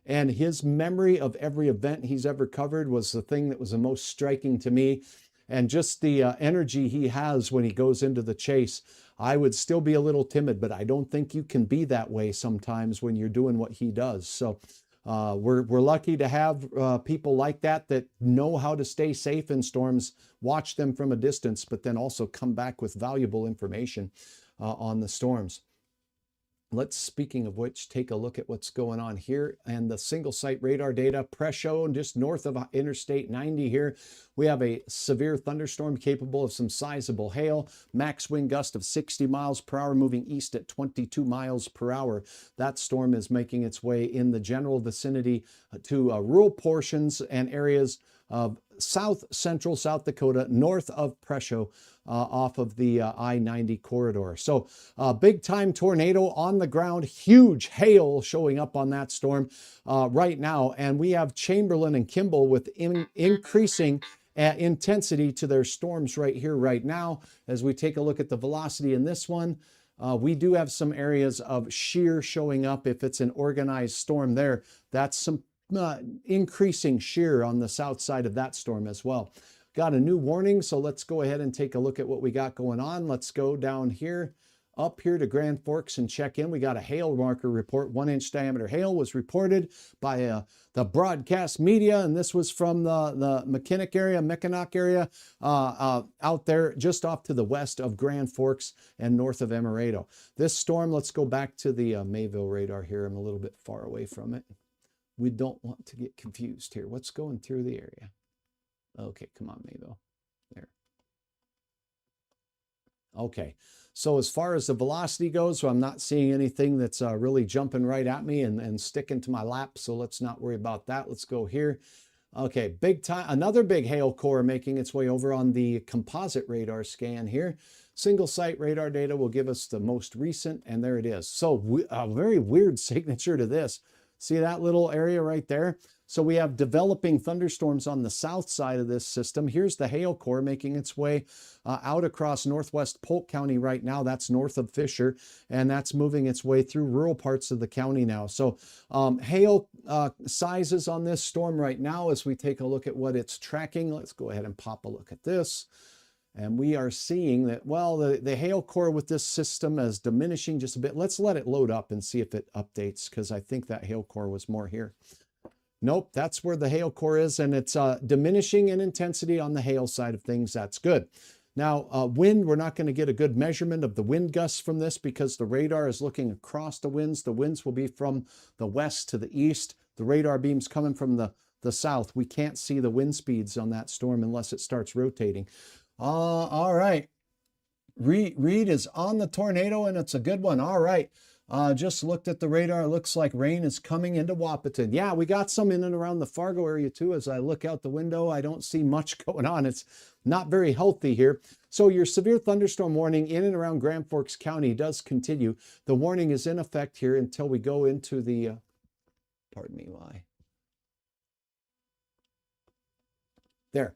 And his memory of every event he's ever covered was the thing that was the most striking to me. And just the energy he has when he goes into the chase. I would still be a little timid, but I don't think you can be that way sometimes when you're doing what he does. So we're lucky to have people like that know how to stay safe in storms, watch them from a distance, but then also come back with valuable information on the storms. Let's, speaking of which, take a look at what's going on here and the single site radar data. Presho, just north of Interstate 90 here. We have a severe thunderstorm capable of some sizable hail. Max wind gust of 60 miles per hour, moving east at 22 miles per hour. That storm is making its way in the general vicinity to rural portions and areas of south central South Dakota, north of Presho, off of the I-90 corridor. So big time tornado on the ground, huge hail showing up on that storm right now. And we have Chamberlain and Kimball with increasing intensity to their storms right here, right now. As we take a look at the velocity in this one, we do have some areas of shear showing up. If it's an organized storm there, that's some increasing shear on the south side of that storm as well. Got a new warning, so let's go ahead and take a look at what we got going on. Let's go down here, up here to Grand Forks and check in. We got a hail marker report. 1-inch diameter hail was reported by the broadcast media, and this was from the Mackinac area out there just off to the west of Grand Forks and north of Emerado. This storm, let's go back to the Mayville radar here. I'm a little bit far away from it. We don't want to get confused here. What's going through the area? Okay, come on, Mayville. There. Okay, so as far as the velocity goes, so I'm not seeing anything that's really jumping right at me and sticking to my lap, so let's not worry about that. Let's go here. Okay, big time, another big hail core making its way over on the composite radar scan here. Single site radar data will give us the most recent, and there it is. So a very weird signature to this. See that little area right there? So we have developing thunderstorms on the south side of this system. Here's the hail core making its way out across northwest Polk County right now. That's north of Fisher, and that's moving its way through rural parts of the county now. So hail sizes on this storm right now as we take a look at what it's tracking. Let's go ahead and pop a look at this. And we are seeing that, well, the hail core with this system is diminishing just a bit. Let's let it load up and see if it updates, because I think that hail core was more here. Nope, that's where the hail core is, and it's diminishing in intensity on the hail side of things. That's good. Now, wind, we're not going to get a good measurement of the wind gusts from this because the radar is looking across the winds. The winds will be from the west to the east. The radar beam's coming from the south. We can't see the wind speeds on that storm unless it starts rotating. All right. Reed is on the tornado, and it's a good one. All right. Just looked at the radar. Looks like rain is coming into Wahpeton. Yeah, we got some in and around the Fargo area too. As I look out the window, I don't see much going on. It's not very healthy here. So your severe thunderstorm warning in and around Grand Forks County does continue. The warning is in effect here until we go into the, pardon me, why? There.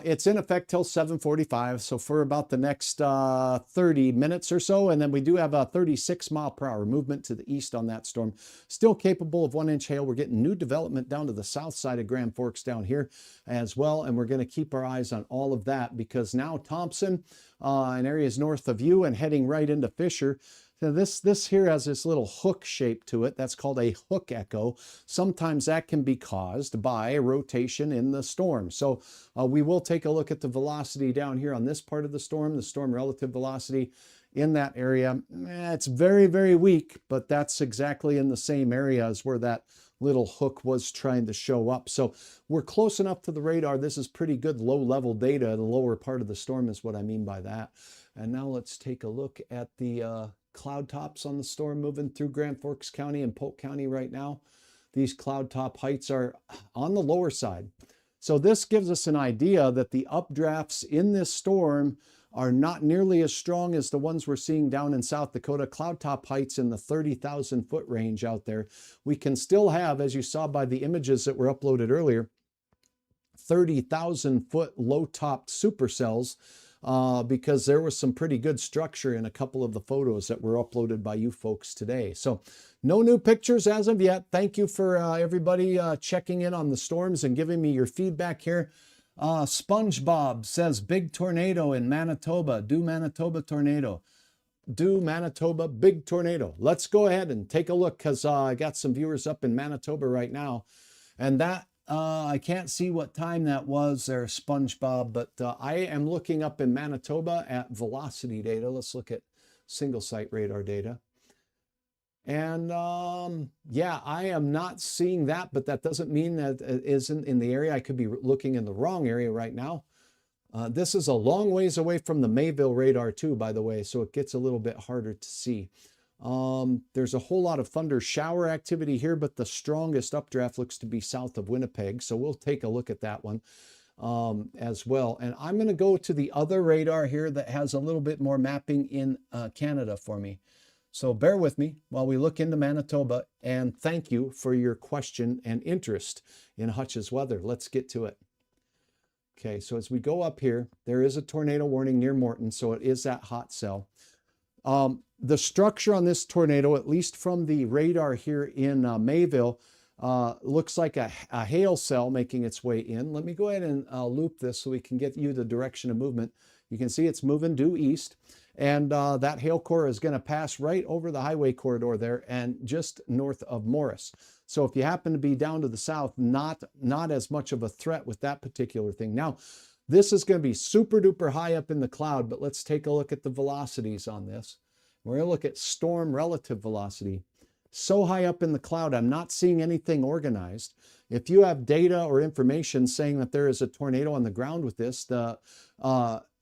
It's in effect till 7:45, so for about the next 30 minutes or so, and then we do have a 36-mile-per-hour movement to the east on that storm. Still capable of 1-inch hail. We're getting new development down to the south side of Grand Forks down here as well, and we're going to keep our eyes on all of that because now Thompson and areas north of you and heading right into Fisher. Now this here has this little hook shape to it. That's called a hook echo. Sometimes that can be caused by a rotation in the storm. So we will take a look at the velocity down here on this part of the storm relative velocity in that area. It's very, very weak, but that's exactly in the same area as where that little hook was trying to show up. So we're close enough to the radar. This is pretty good low-level data. The lower part of the storm is what I mean by that. And now let's take a look at the cloud tops on the storm moving through Grand Forks County and Polk County right now. These cloud top heights are on the lower side. So this gives us an idea that the updrafts in this storm are not nearly as strong as the ones we're seeing down in South Dakota. Cloud top heights in the 30,000 foot range out there. We can still have, as you saw by the images that were uploaded earlier, 30,000 foot low topped supercells. Because there was some pretty good structure in a couple of the photos that were uploaded by you folks today. So no new pictures as of yet. Thank you for everybody checking in on the storms and giving me your feedback here. SpongeBob says, big tornado in Manitoba. Do Manitoba tornado. Do Manitoba big tornado. Let's go ahead and take a look because I got some viewers up in Manitoba right now. And that I can't see what time that was there, SpongeBob, but I am looking up in Manitoba at velocity data. Let's look at single site radar data. And yeah, I am not seeing that, but that doesn't mean that it isn't in the area. I could be looking in the wrong area right now. This is a long ways away from the Mayville radar too, by the way, so it gets a little bit harder to see. There's a whole lot of thunder shower activity here, but the strongest updraft looks to be south of Winnipeg. So we'll take a look at that one as well. And I'm going to go to the other radar here that has a little bit more mapping in Canada for me. So bear with me while we look into Manitoba, and thank you for your question and interest in Hutch's weather. Let's get to it. Okay, so as we go up here, there is a tornado warning near Morton, so it is that hot cell. The structure on this tornado, at least from the radar here in Mayville, looks like a hail cell making its way in. Let me go ahead and loop this so we can get you the direction of movement. You can see it's moving due east, and that hail core is going to pass right over the highway corridor there and just north of Morris. So if you happen to be down to the south, not as much of a threat with that particular thing. Now, this is going to be super duper high up in the cloud, but let's take a look at the velocities on this. We're going to look at storm relative velocity. So high up in the cloud, I'm not seeing anything organized. If you have data or information saying that there is a tornado on the ground with this, the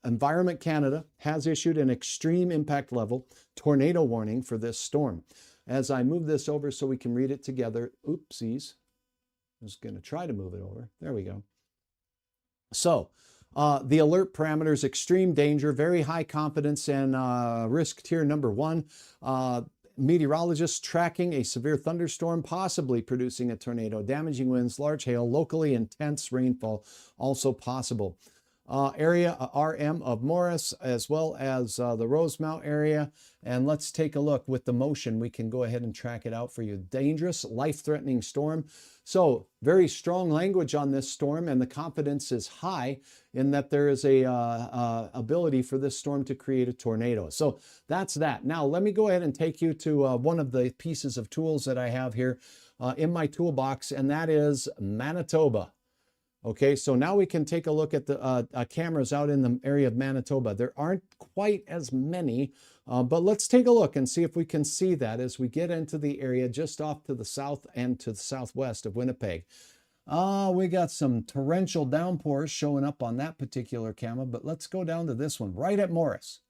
Environment Canada has issued an extreme impact level tornado warning for this storm. As I move this over so we can read it together, oopsies, I'm just going to try to move it over. There we go. So, the alert parameters, extreme danger, very high confidence, and risk tier number 1. Meteorologists tracking a severe thunderstorm, possibly producing a tornado, damaging winds, large hail, locally intense rainfall, also possible. area, RM of Morris, as well as the Rosemount area. And let's take a look with the motion. We can go ahead and track it out for you. Dangerous, life-threatening storm. So very strong language on this storm, and the confidence is high in that there is a ability for this storm to create a tornado. So that's that. Now let me go ahead and take you to one of the pieces of tools that I have here in my toolbox, and that is Manitoba. Okay, so now we can take a look at the cameras out in the area of Manitoba. There aren't quite as many, but let's take a look and see if we can see that as we get into the area just off to the south and to the southwest of Winnipeg. We got some torrential downpours showing up on that particular camera, but let's go down to this one right at Morris.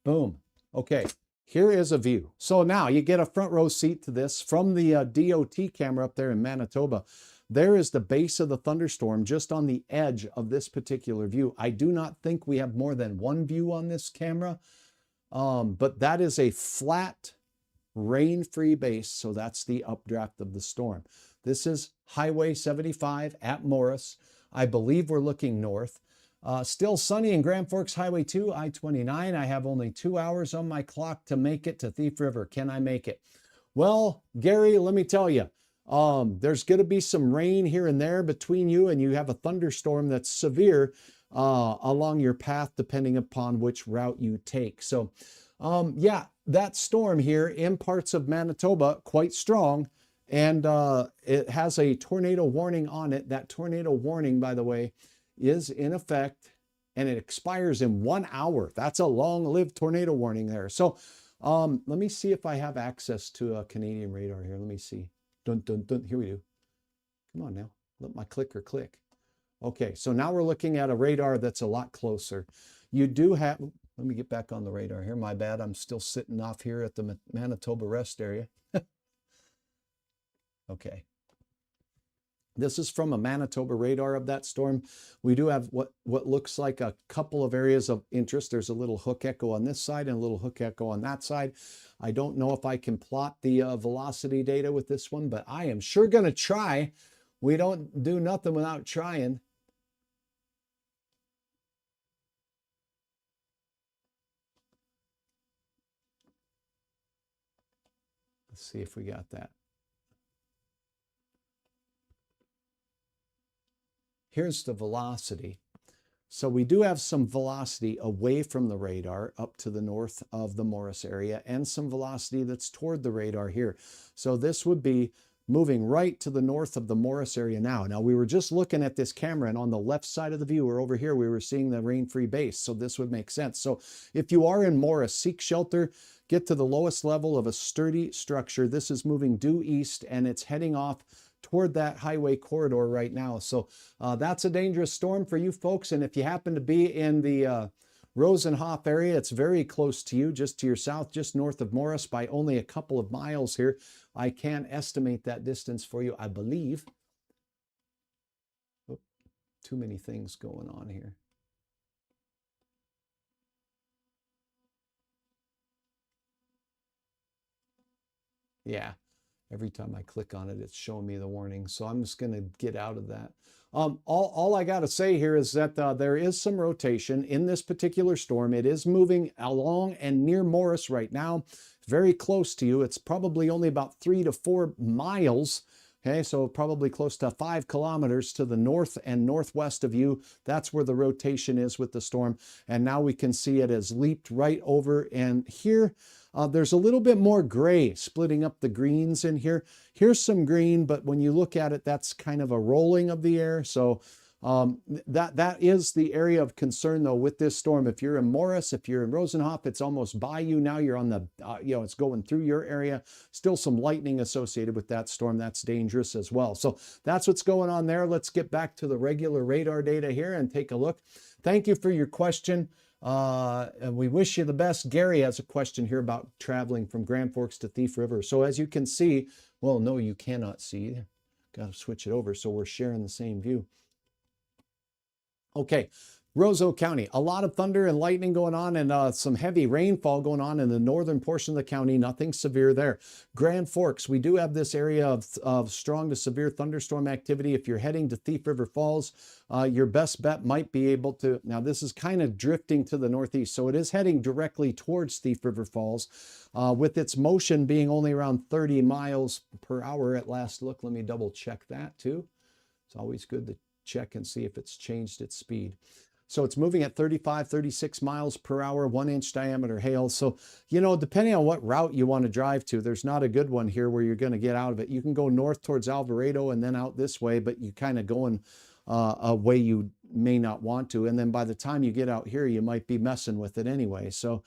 Boom. Okay, here is a view. So now you get a front row seat to this from the DOT camera up there in Manitoba. There is the base of the thunderstorm just on the edge of this particular view. I do not think we have more than one view on this camera, but that is a flat, rain-free base, so that's the updraft of the storm. This is Highway 75 at Morris. I believe we're looking north. Still sunny in Grand Forks Highway 2, I-29. I have only 2 hours on my clock to make it to Thief River. Can I make it? Well, Gary, let me tell you, there's going to be some rain here and there between you, and you have a thunderstorm that's severe along your path, depending upon which route you take. So, yeah, that storm here in parts of Manitoba, quite strong, and it has a tornado warning on it. That tornado warning, by the way, is in effect, and it expires in 1 hour. That's a long-lived tornado warning there. So, let me see if I have access to a Canadian radar here. Let me see. Dun, dun, dun. Here we do. Come on now. Let my clicker click. Okay, so now we're looking at a radar that's a lot closer. You do have, let me get back on the radar here. My bad. I'm still sitting off here at the Manitoba rest area. Okay. This is from a Manitoba radar of that storm. We do have what looks like a couple of areas of interest. There's a little hook echo on this side and a little hook echo on that side. I don't know if I can plot the velocity data with this one, but I am sure going to try. We don't do nothing without trying. Let's see if we got that. Here's the velocity. So we do have some velocity away from the radar up to the north of the Morris area, and some velocity that's toward the radar here. So this would be moving right to the north of the Morris area now. Now we were just looking at this camera, and on the left side of the view, or over here, we were seeing the rain-free base. So this would make sense. So if you are in Morris, seek shelter, get to the lowest level of a sturdy structure. This is moving due east, and it's heading off toward that highway corridor right now. So that's a dangerous storm for you folks. And if you happen to be in the Rosenhof area, it's very close to you, just to your south, just north of Morris by only a couple of miles here. I can estimate that distance for you, I believe. Oh, too many things going on here. Yeah. Every time I click on it, it's showing me the warning. So I'm just going to get out of that. All I got to say here is that there is some rotation in this particular storm. It is moving along and near Morris right now, very close to you. It's probably only about 3 to 4 miles. Okay, so probably close to 5 kilometers to the north and northwest of you. That's where the rotation is with the storm. And now we can see it has leaped right over. And here, there's a little bit more gray splitting up the greens in here. Here's some green, but when you look at it, that's kind of a rolling of the air. So that is the area of concern, though, with this storm. If you're in Morris, if you're in Rosenhof, it's almost by you now. You're on the, it's going through your area. Still some lightning associated with that storm. That's dangerous as well. So that's what's going on there. Let's get back to the regular radar data here and take a look. Thank you for your question. And we wish you the best. Gary has a question here about traveling from Grand Forks to Thief River. So as you can see, well, no, you cannot see. Got to switch it over so we're sharing the same view. Okay, Roseau County, a lot of thunder and lightning going on, and some heavy rainfall going on in the northern portion of the county. Nothing severe there. Grand Forks, we do have this area of strong to severe thunderstorm activity. If you're heading to Thief River Falls, your best bet might be able to, now this is kind of drifting to the northeast, so it is heading directly towards Thief River Falls, with its motion being only around 30 miles per hour at last look. Let me double check that too. It's always good to check and see if it's changed its speed. So it's moving at 35, 36 miles per hour, 1-inch diameter hail. So, you know, depending on what route you want to drive to, there's not a good one here where you're going to get out of it. You can go north towards Alvarado and then out this way, but you kind of going a way you may not want to. And then by the time you get out here, you might be messing with it anyway. So,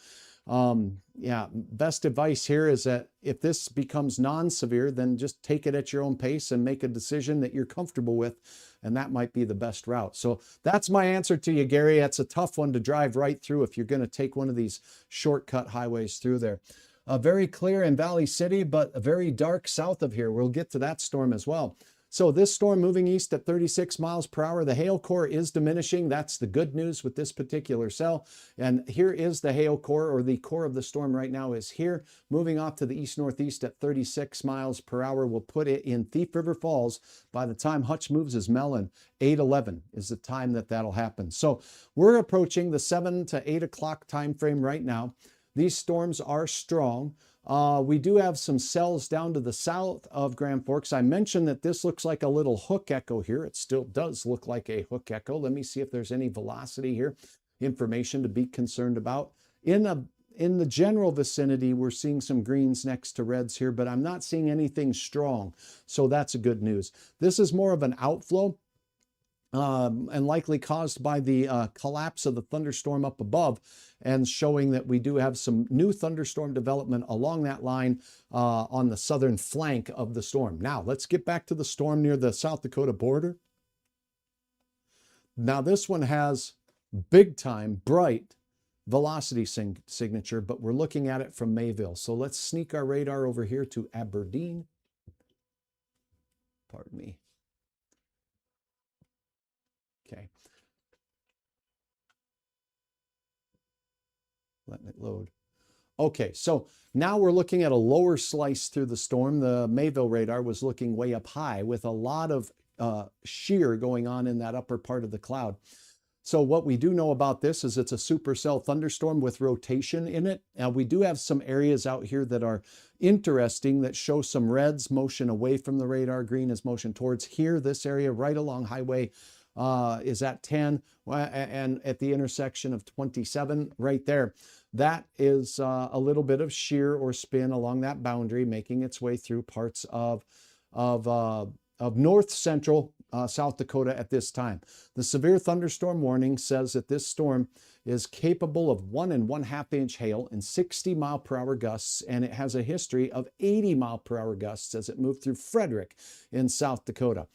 yeah, best advice here is that if this becomes non-severe, then just take it at your own pace and make a decision that you're comfortable with, and that might be the best route. So that's my answer to you, Gary. That's a tough one to drive right through if you're going to take one of these shortcut highways through there. Very clear in Valley City, but very dark south of here. We'll get to that storm as well. So this storm moving east at 36 miles per hour. The hail core is diminishing. That's the good news with this particular cell. And here is the hail core, or the core of the storm right now is here, moving off to the east-northeast at 36 miles per hour. We'll put it in Thief River Falls by the time Hutch moves his melon. 8:11 is the time that that'll happen. So we're approaching the 7 to 8 o'clock time frame right now. These storms are strong. We do have some cells down to the south of Grand Forks. I mentioned that this looks like a little hook echo here. It still does look like a hook echo. Let me see if there's any velocity here, information to be concerned about. In the general vicinity, we're seeing some greens next to reds here, but I'm not seeing anything strong. So that's a good news. This is more of an outflow. And likely caused by the collapse of the thunderstorm up above, and showing that we do have some new thunderstorm development along that line on the southern flank of the storm. Now, let's get back to the storm near the South Dakota border. Now, this one has big time, bright velocity signature, but we're looking at it from Mayville. So let's sneak our radar over here to Aberdeen. Pardon me. Okay. Letting it load. Okay, so now we're looking at a lower slice through the storm. The Mayville radar was looking way up high with a lot of shear going on in that upper part of the cloud. So what we do know about this is it's a supercell thunderstorm with rotation in it. Now we do have some areas out here that are interesting that show some reds motion away from the radar. Green is motion towards here. This area right along Highway is at 10, and at the intersection of 27 right there. That is a little bit of shear or spin along that boundary, making its way through parts of north central South Dakota at this time. The severe thunderstorm warning says that this storm is capable of 1 1/2 inch hail and 60 mile per hour gusts, and it has a history of 80 mile per hour gusts as it moved through Frederick in South Dakota.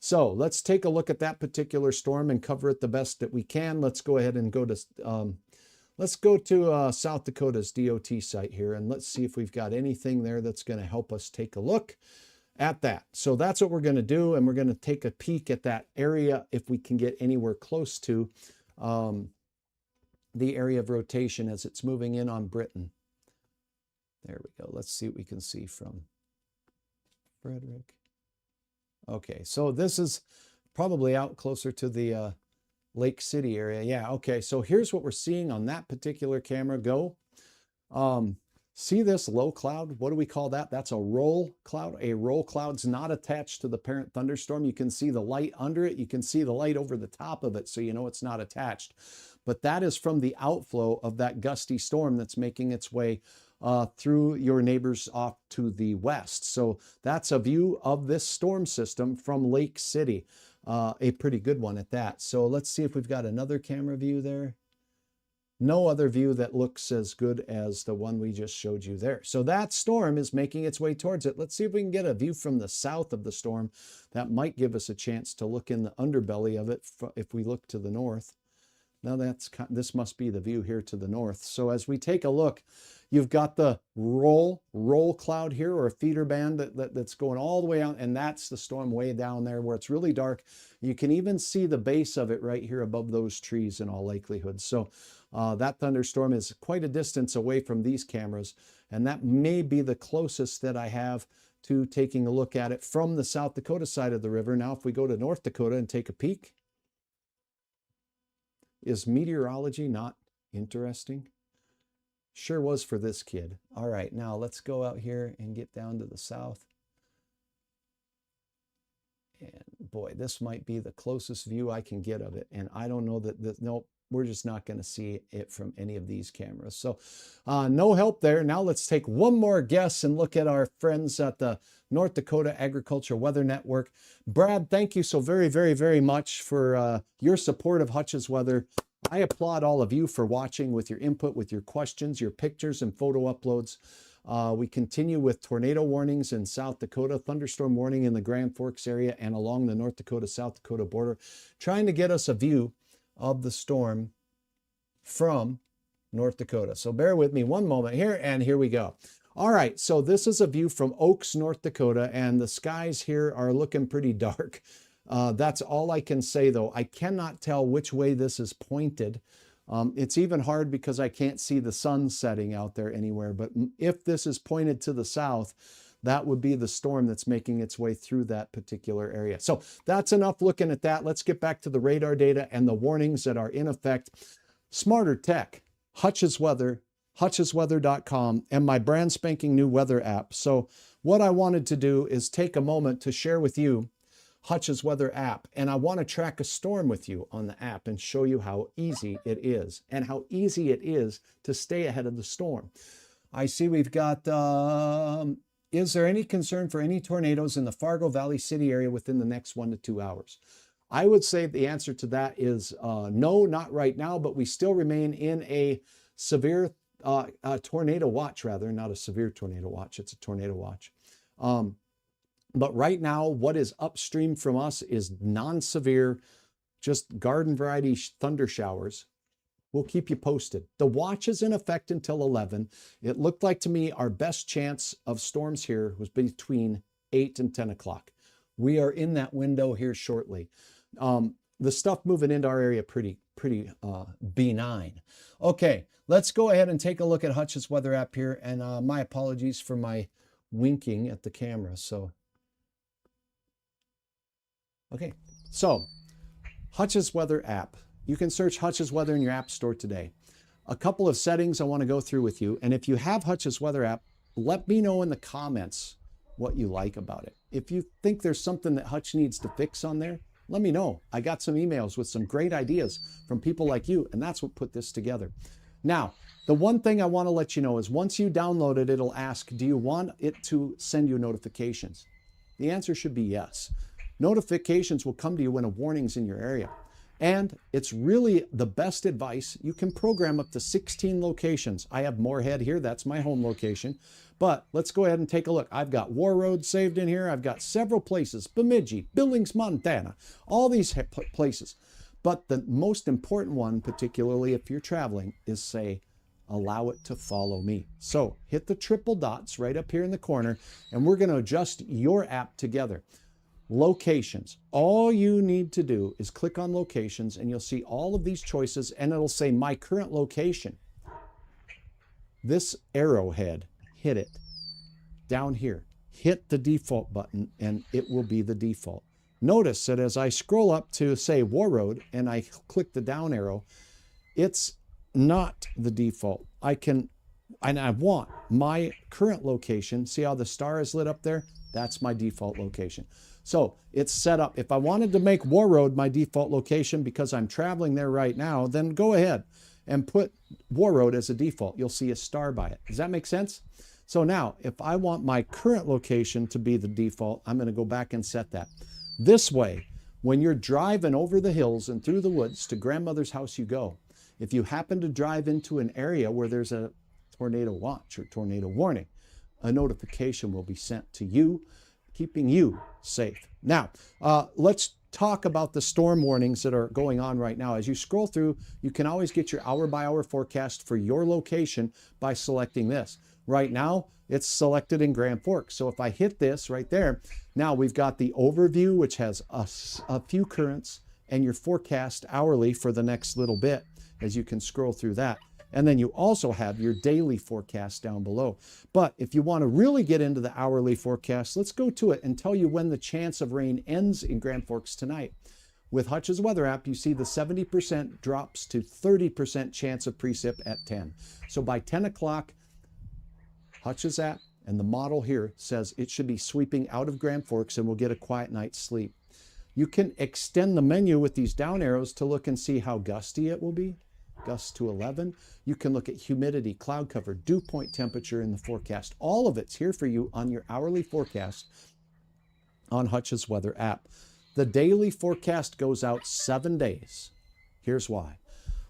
So let's take a look at that particular storm and cover it the best that we can. Let's go ahead and go to South Dakota's DOT site here, and let's see if we've got anything there that's going to help us take a look at that. So that's what we're going to do, and we're going to take a peek at that area if we can get anywhere close to the area of rotation as it's moving in on Britain. There we go. Let's see what we can see from Frederick. Okay, so this is probably out closer to the Lake City area. Yeah, okay, so here's what we're seeing on that particular camera go. See this low cloud? What do we call that? That's a roll cloud. A roll cloud's not attached to the parent thunderstorm. You can see the light under it. You can see the light over the top of it, so you know it's not attached. But that is from the outflow of that gusty storm that's making its way through your neighbors off to the west. So that's a view of this storm system from Lake City, a pretty good one at that. So let's see if we've got another camera view there. No other view that looks as good as the one we just showed you there. So that storm is making its way towards it. Let's see if we can get a view from the south of the storm. That might give us a chance to look in the underbelly of it if we look to the north. Now this must be the view here to the north. So as we take a look, you've got the roll cloud here, or a feeder band that's going all the way out, and that's the storm way down there where it's really dark. You can even see the base of it right here above those trees in all likelihood. So that thunderstorm is quite a distance away from these cameras, and that may be the closest that I have to taking a look at it from the South Dakota side of the river. Now, if we go to North Dakota and take a peek, is meteorology not interesting? Sure was for this kid. All right, now let's go out here and get down to the south. And boy, this might be the closest view I can get of it. And I don't know that, nope, we're just not going to see it from any of these cameras. So no help there. Now let's take one more guess and look at our friends at the North Dakota Agriculture Weather Network. Brad, thank you so very, very, very much for your support of Hutch's Weather. I applaud all of you for watching, with your input, with your questions, your pictures and photo uploads. We continue with tornado warnings in South Dakota, thunderstorm warning in the Grand Forks area and along the North Dakota-South Dakota border, trying to get us a view of the storm from North Dakota. So bear with me one moment here, and here we go. All right, so this is a view from Oaks, North Dakota, and the skies here are looking pretty dark. That's all I can say, though. I cannot tell which way this is pointed. It's even hard because I can't see the sun setting out there anywhere. But if this is pointed to the south, that would be the storm that's making its way through that particular area. So that's enough looking at that. Let's get back to the radar data and the warnings that are in effect. Smarter Tech, Hutch's Weather, hutchesweather.com, and my brand spanking new weather app. So what I wanted to do is take a moment to share with you Hutch's Weather app, and I want to track a storm with you on the app and show you how easy it is and how easy it is to stay ahead of the storm. I see we've got, is there any concern for any tornadoes in the Fargo Valley City area within the next 1 to 2 hours? I would say the answer to that is no, not right now, but we still remain in a severe tornado watch, rather, not a severe tornado watch, it's a tornado watch. But right now, what is upstream from us is non-severe, just garden variety thunder showers. We'll keep you posted. The watch is in effect until 11. It looked like to me our best chance of storms here was between 8 and 10 o'clock. We are in that window here shortly. The stuff moving into our area pretty benign. Okay, let's go ahead and take a look at Hutch's Weather app here. And my apologies for my winking at the camera. Okay, so Hutch's Weather app. You can search Hutch's Weather in your app store today. A couple of settings I want to go through with you. And if you have Hutch's Weather app, let me know in the comments what you like about it. If you think there's something that Hutch needs to fix on there, let me know. I got some emails with some great ideas from people like you, and that's what put this together. Now, the one thing I want to let you know is once you download it, it'll ask, do you want it to send you notifications? The answer should be yes. Notifications will come to you when a warning's in your area. And it's really the best advice. You can program up to 16 locations. I have Moorhead here, that's my home location. But let's go ahead and take a look. I've got War Road saved in here. I've got several places, Bemidji, Billings, Montana, all these places. But the most important one, particularly if you're traveling, is say, allow it to follow me. So hit the triple dots right up here in the corner, and we're going to adjust your app together. Locations. All you need to do is click on locations and you'll see all of these choices and it'll say my current location. This arrowhead, hit it down here. Hit the default button and it will be the default. Notice that as I scroll up to say War Road and I click the down arrow, it's not the default. I want my current location. See how the star is lit up there? That's my default location. So it's set up. If I wanted to make War Road my default location because I'm traveling there right now, then go ahead and put War Road as a default. You'll see a star by it. Does that make sense? So now, if I want my current location to be the default, I'm going to go back and set that. This way, when you're driving over the hills and through the woods to grandmother's house you go, if you happen to drive into an area where there's a tornado watch or tornado warning, a notification will be sent to you, keeping you safe. Now, let's talk about the storm warnings that are going on right now. As you scroll through, you can always get your hour-by-hour forecast for your location by selecting this. Right now, it's selected in Grand Forks. So if I hit this right there, now we've got the overview, which has a few currents, and your forecast hourly for the next little bit, as you can scroll through that. And then you also have your daily forecast down below. But if you want to really get into the hourly forecast, let's go to it and tell you when the chance of rain ends in Grand Forks tonight. With Hutch's weather app, you see the 70% drops to 30% chance of precip at 10. So by 10 o'clock, Hutch's app and the model here says it should be sweeping out of Grand Forks and we'll get a quiet night's sleep. You can extend the menu with these down arrows to look and see how gusty it will be. Gusts to 11. You can look at humidity, cloud cover, dew point temperature in the forecast. All of it's here for you on your hourly forecast on Hutch's weather app. The daily forecast goes out 7 days. Here's why.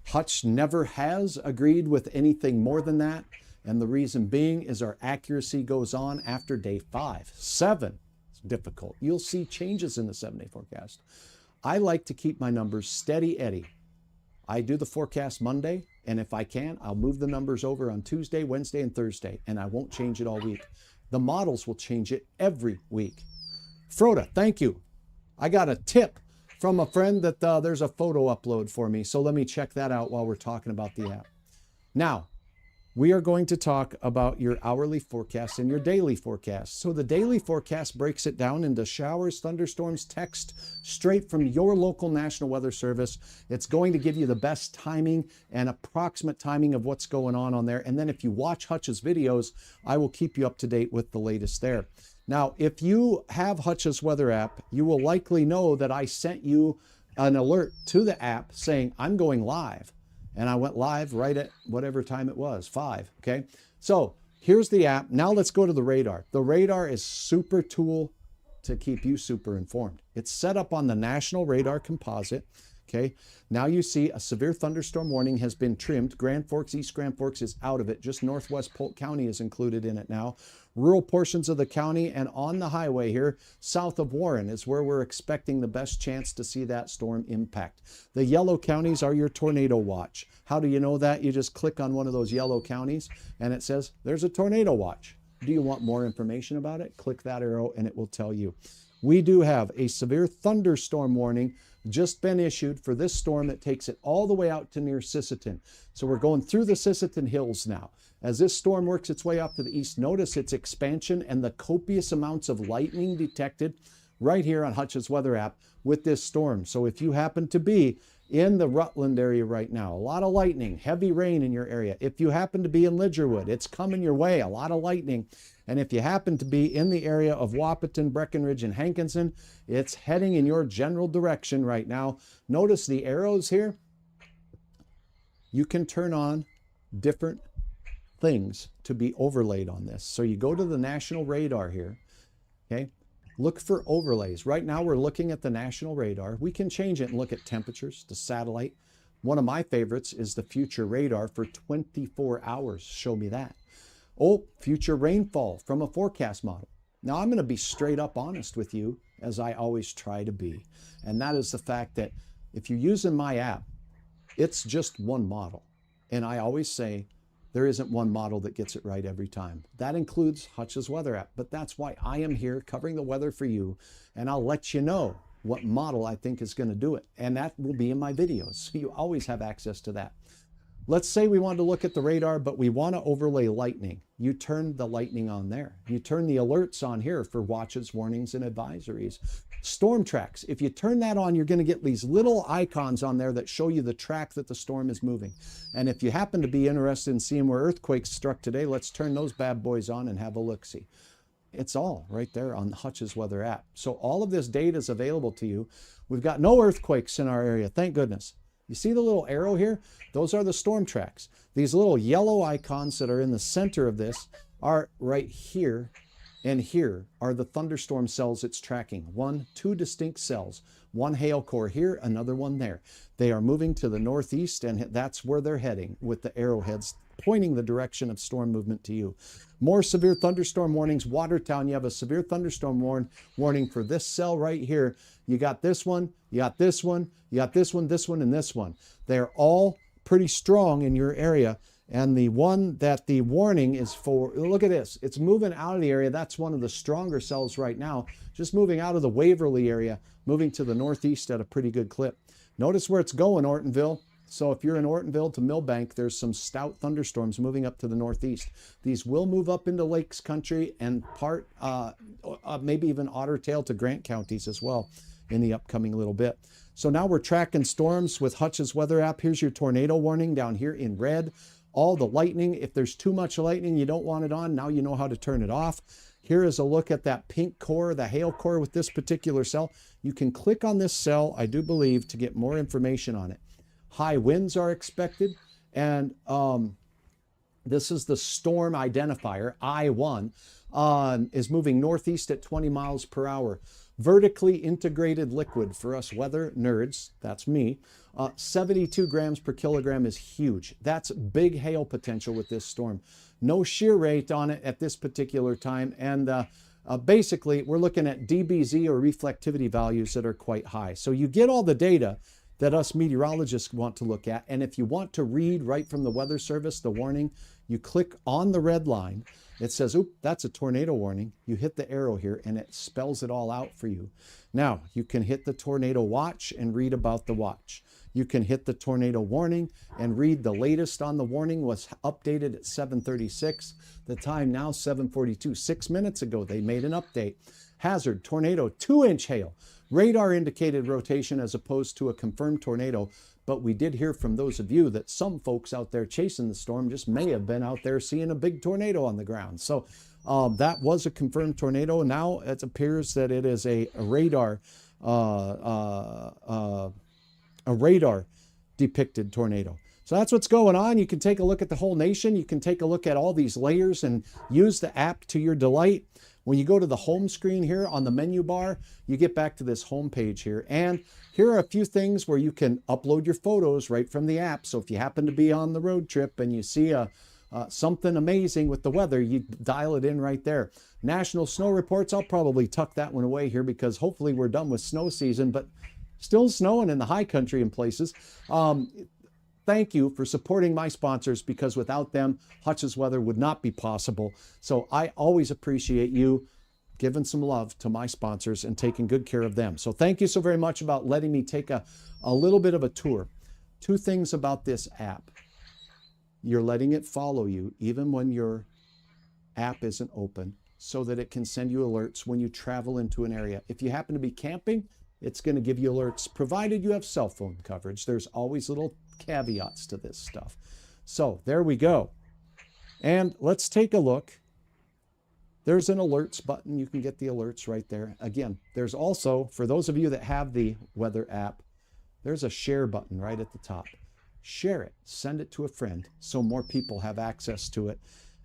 Hutch never has agreed with anything more than that. And the reason being is our accuracy goes on after day 5. 7 is difficult. You'll see changes in the 7-day forecast. I like to keep my numbers steady Eddie. I do the forecast Monday, and if I can, I'll move the numbers over on Tuesday, Wednesday, and Thursday, and I won't change it all week. The models will change it every week. Froda, thank you. I got a tip from a friend that there's a photo upload for me, so let me check that out while we're talking about the app. Now, we are going to talk about your hourly forecast and your daily forecast. So the daily forecast breaks it down into showers, thunderstorms, text straight from your local National Weather Service. It's going to give you the best timing and approximate timing of what's going on there. And then if you watch Hutch's videos, I will keep you up to date with the latest there. Now, if you have Hutch's weather app, you will likely know that I sent you an alert to the app saying I'm going live. And I went live right at whatever time it was, 5, okay? So here's the app. Now let's go to the radar. The radar is super tool to keep you super informed. It's set up on the National Radar Composite, okay? Now you see a severe thunderstorm warning has been trimmed. Grand Forks, East Grand Forks is out of it. Just Northwest Polk County is included in it now. Rural portions of the county and on the highway here, south of Warren is where we're expecting the best chance to see that storm impact. The yellow counties are your tornado watch. How do you know that? You just click on one of those yellow counties and it says, there's a tornado watch. Do you want more information about it? Click that arrow and it will tell you. We do have a severe thunderstorm warning just been issued for this storm that takes it all the way out to near Sisseton. So we're going through the Sisseton Hills now. As this storm works its way off to the east, notice its expansion and the copious amounts of lightning detected right here on Hutch's weather app with this storm. So if you happen to be in the Rutland area right now, a lot of lightning, heavy rain in your area. If you happen to be in Lidgerwood, it's coming your way, a lot of lightning. And if you happen to be in the area of Wahpeton, Breckenridge, and Hankinson, it's heading in your general direction right now. Notice the arrows here. You can turn on different things to be overlaid on this. So you go to the National Radar here, okay? Look for overlays. Right now we're looking at the National Radar. We can change it and look at temperatures, the satellite. One of my favorites is the future radar for 24 hours. Show me that. Oh, future rainfall from a forecast model. Now I'm going to be straight up honest with you, as I always try to be. And that is the fact that if you're using my app, it's just one model. And I always say, there isn't one model that gets it right every time. That includes Hutch's weather app, but that's why I am here covering the weather for you, and I'll let you know what model I think is going to do it, and that will be in my videos, so you always have access to that. Let's say we want to look at the radar, but we want to overlay lightning. You turn the lightning on there. You turn the alerts on here for watches, warnings, and advisories. Storm tracks. If you turn that on, you're going to get these little icons on there that show you the track that the storm is moving. And if you happen to be interested in seeing where earthquakes struck today, let's turn those bad boys on and have a look-see. It's all right there on the Hutch's weather app. So all of this data is available to you. We've got no earthquakes in our area, thank goodness. You see the little arrow here? Those are the storm tracks. These little yellow icons that are in the center of this are right here, and here are the thunderstorm cells it's tracking. Two distinct cells. One hail core here, another one there. They are moving to the northeast, and that's where they're heading, with the arrowheads pointing the direction of storm movement to you. More severe thunderstorm warnings. Watertown, you have a severe thunderstorm warning for this cell right here. You got this one, you got this one, you got this one, and this one. They're all pretty strong in your area. And the one that the warning is for, look at this, it's moving out of the area. That's one of the stronger cells right now, just moving out of the Waverly area, moving to the northeast at a pretty good clip. Notice where it's going, Ortonville. So if you're in Ortonville to Millbank, there's some stout thunderstorms moving up to the northeast. These will move up into Lakes Country and maybe even Otter Tail to Grant counties as well in the upcoming little bit. So now we're tracking storms with Hutch's weather app. Here's your tornado warning down here in red. All the lightning, if there's too much lightning, you don't want it on, now you know how to turn it off. Here is a look at that pink core, the hail core with this particular cell. You can click on this cell, I do believe, to get more information on it. High winds are expected, and this is the storm identifier, I1, is moving northeast at 20 miles per hour. Vertically integrated liquid for us weather nerds, that's me, 72 grams per kilogram is huge. That's big hail potential with this storm. No shear rate on it at this particular time, and basically we're looking at DBZ or reflectivity values that are quite high. So you get all the data that us meteorologists want to look at, and if you want to read right from the Weather Service the warning, you click on the red line. It says, oop, that's a tornado warning. You hit the arrow here and it spells it all out for you. Now, you can hit the tornado watch and read about the watch. You can hit the tornado warning and read the latest on the warning was updated at 7:36. The time now 7:42. 6 minutes ago, they made an update. Hazard, tornado, 2-inch hail. Radar indicated rotation as opposed to a confirmed tornado. But we did hear from those of you that some folks out there chasing the storm just may have been out there seeing a big tornado on the ground. So that was a confirmed tornado. Now it appears that it is a radar depicted tornado. So that's what's going on. You can take a look at the whole nation. You can take a look at all these layers and use the app to your delight. When you go to the home screen here on the menu bar, you get back to this home page here. And here are a few things where you can upload your photos right from the app. So if you happen to be on the road trip and you see something amazing with the weather, you dial it in right there. National snow reports, I'll probably tuck that one away here because hopefully we're done with snow season, but still snowing in the high country in places. Thank you for supporting my sponsors because without them, Hutch's Weather would not be possible. So I always appreciate you giving some love to my sponsors and taking good care of them. So thank you so very much about letting me take a little bit of a tour. Two things about this app. You're letting it follow you even when your app isn't open so that it can send you alerts when you travel into an area. If you happen to be camping, it's going to give you alerts provided you have cell phone coverage. There's always little caveats to this stuff. So there we go. And let's take a look. There's an alerts button. You can get the alerts right there. Again, there's also, for those of you that have the weather app, there's a share button right at the top. Share it, send it to a friend so more people have access to it.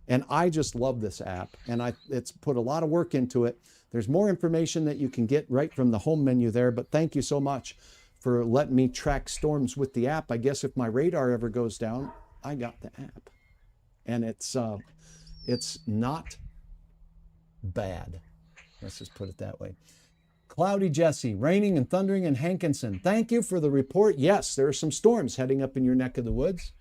And I just love this app, and it's put a lot of work into it. There's more information that you can get right from the home menu there, but thank you so much for letting me track storms with the app. I guess if my radar ever goes down, I got the app. And it's not bad. Let's just put it that way. Cloudy Jesse, raining and thundering in Hankinson. Thank you for the report. Yes, there are some storms heading up in your neck of the woods.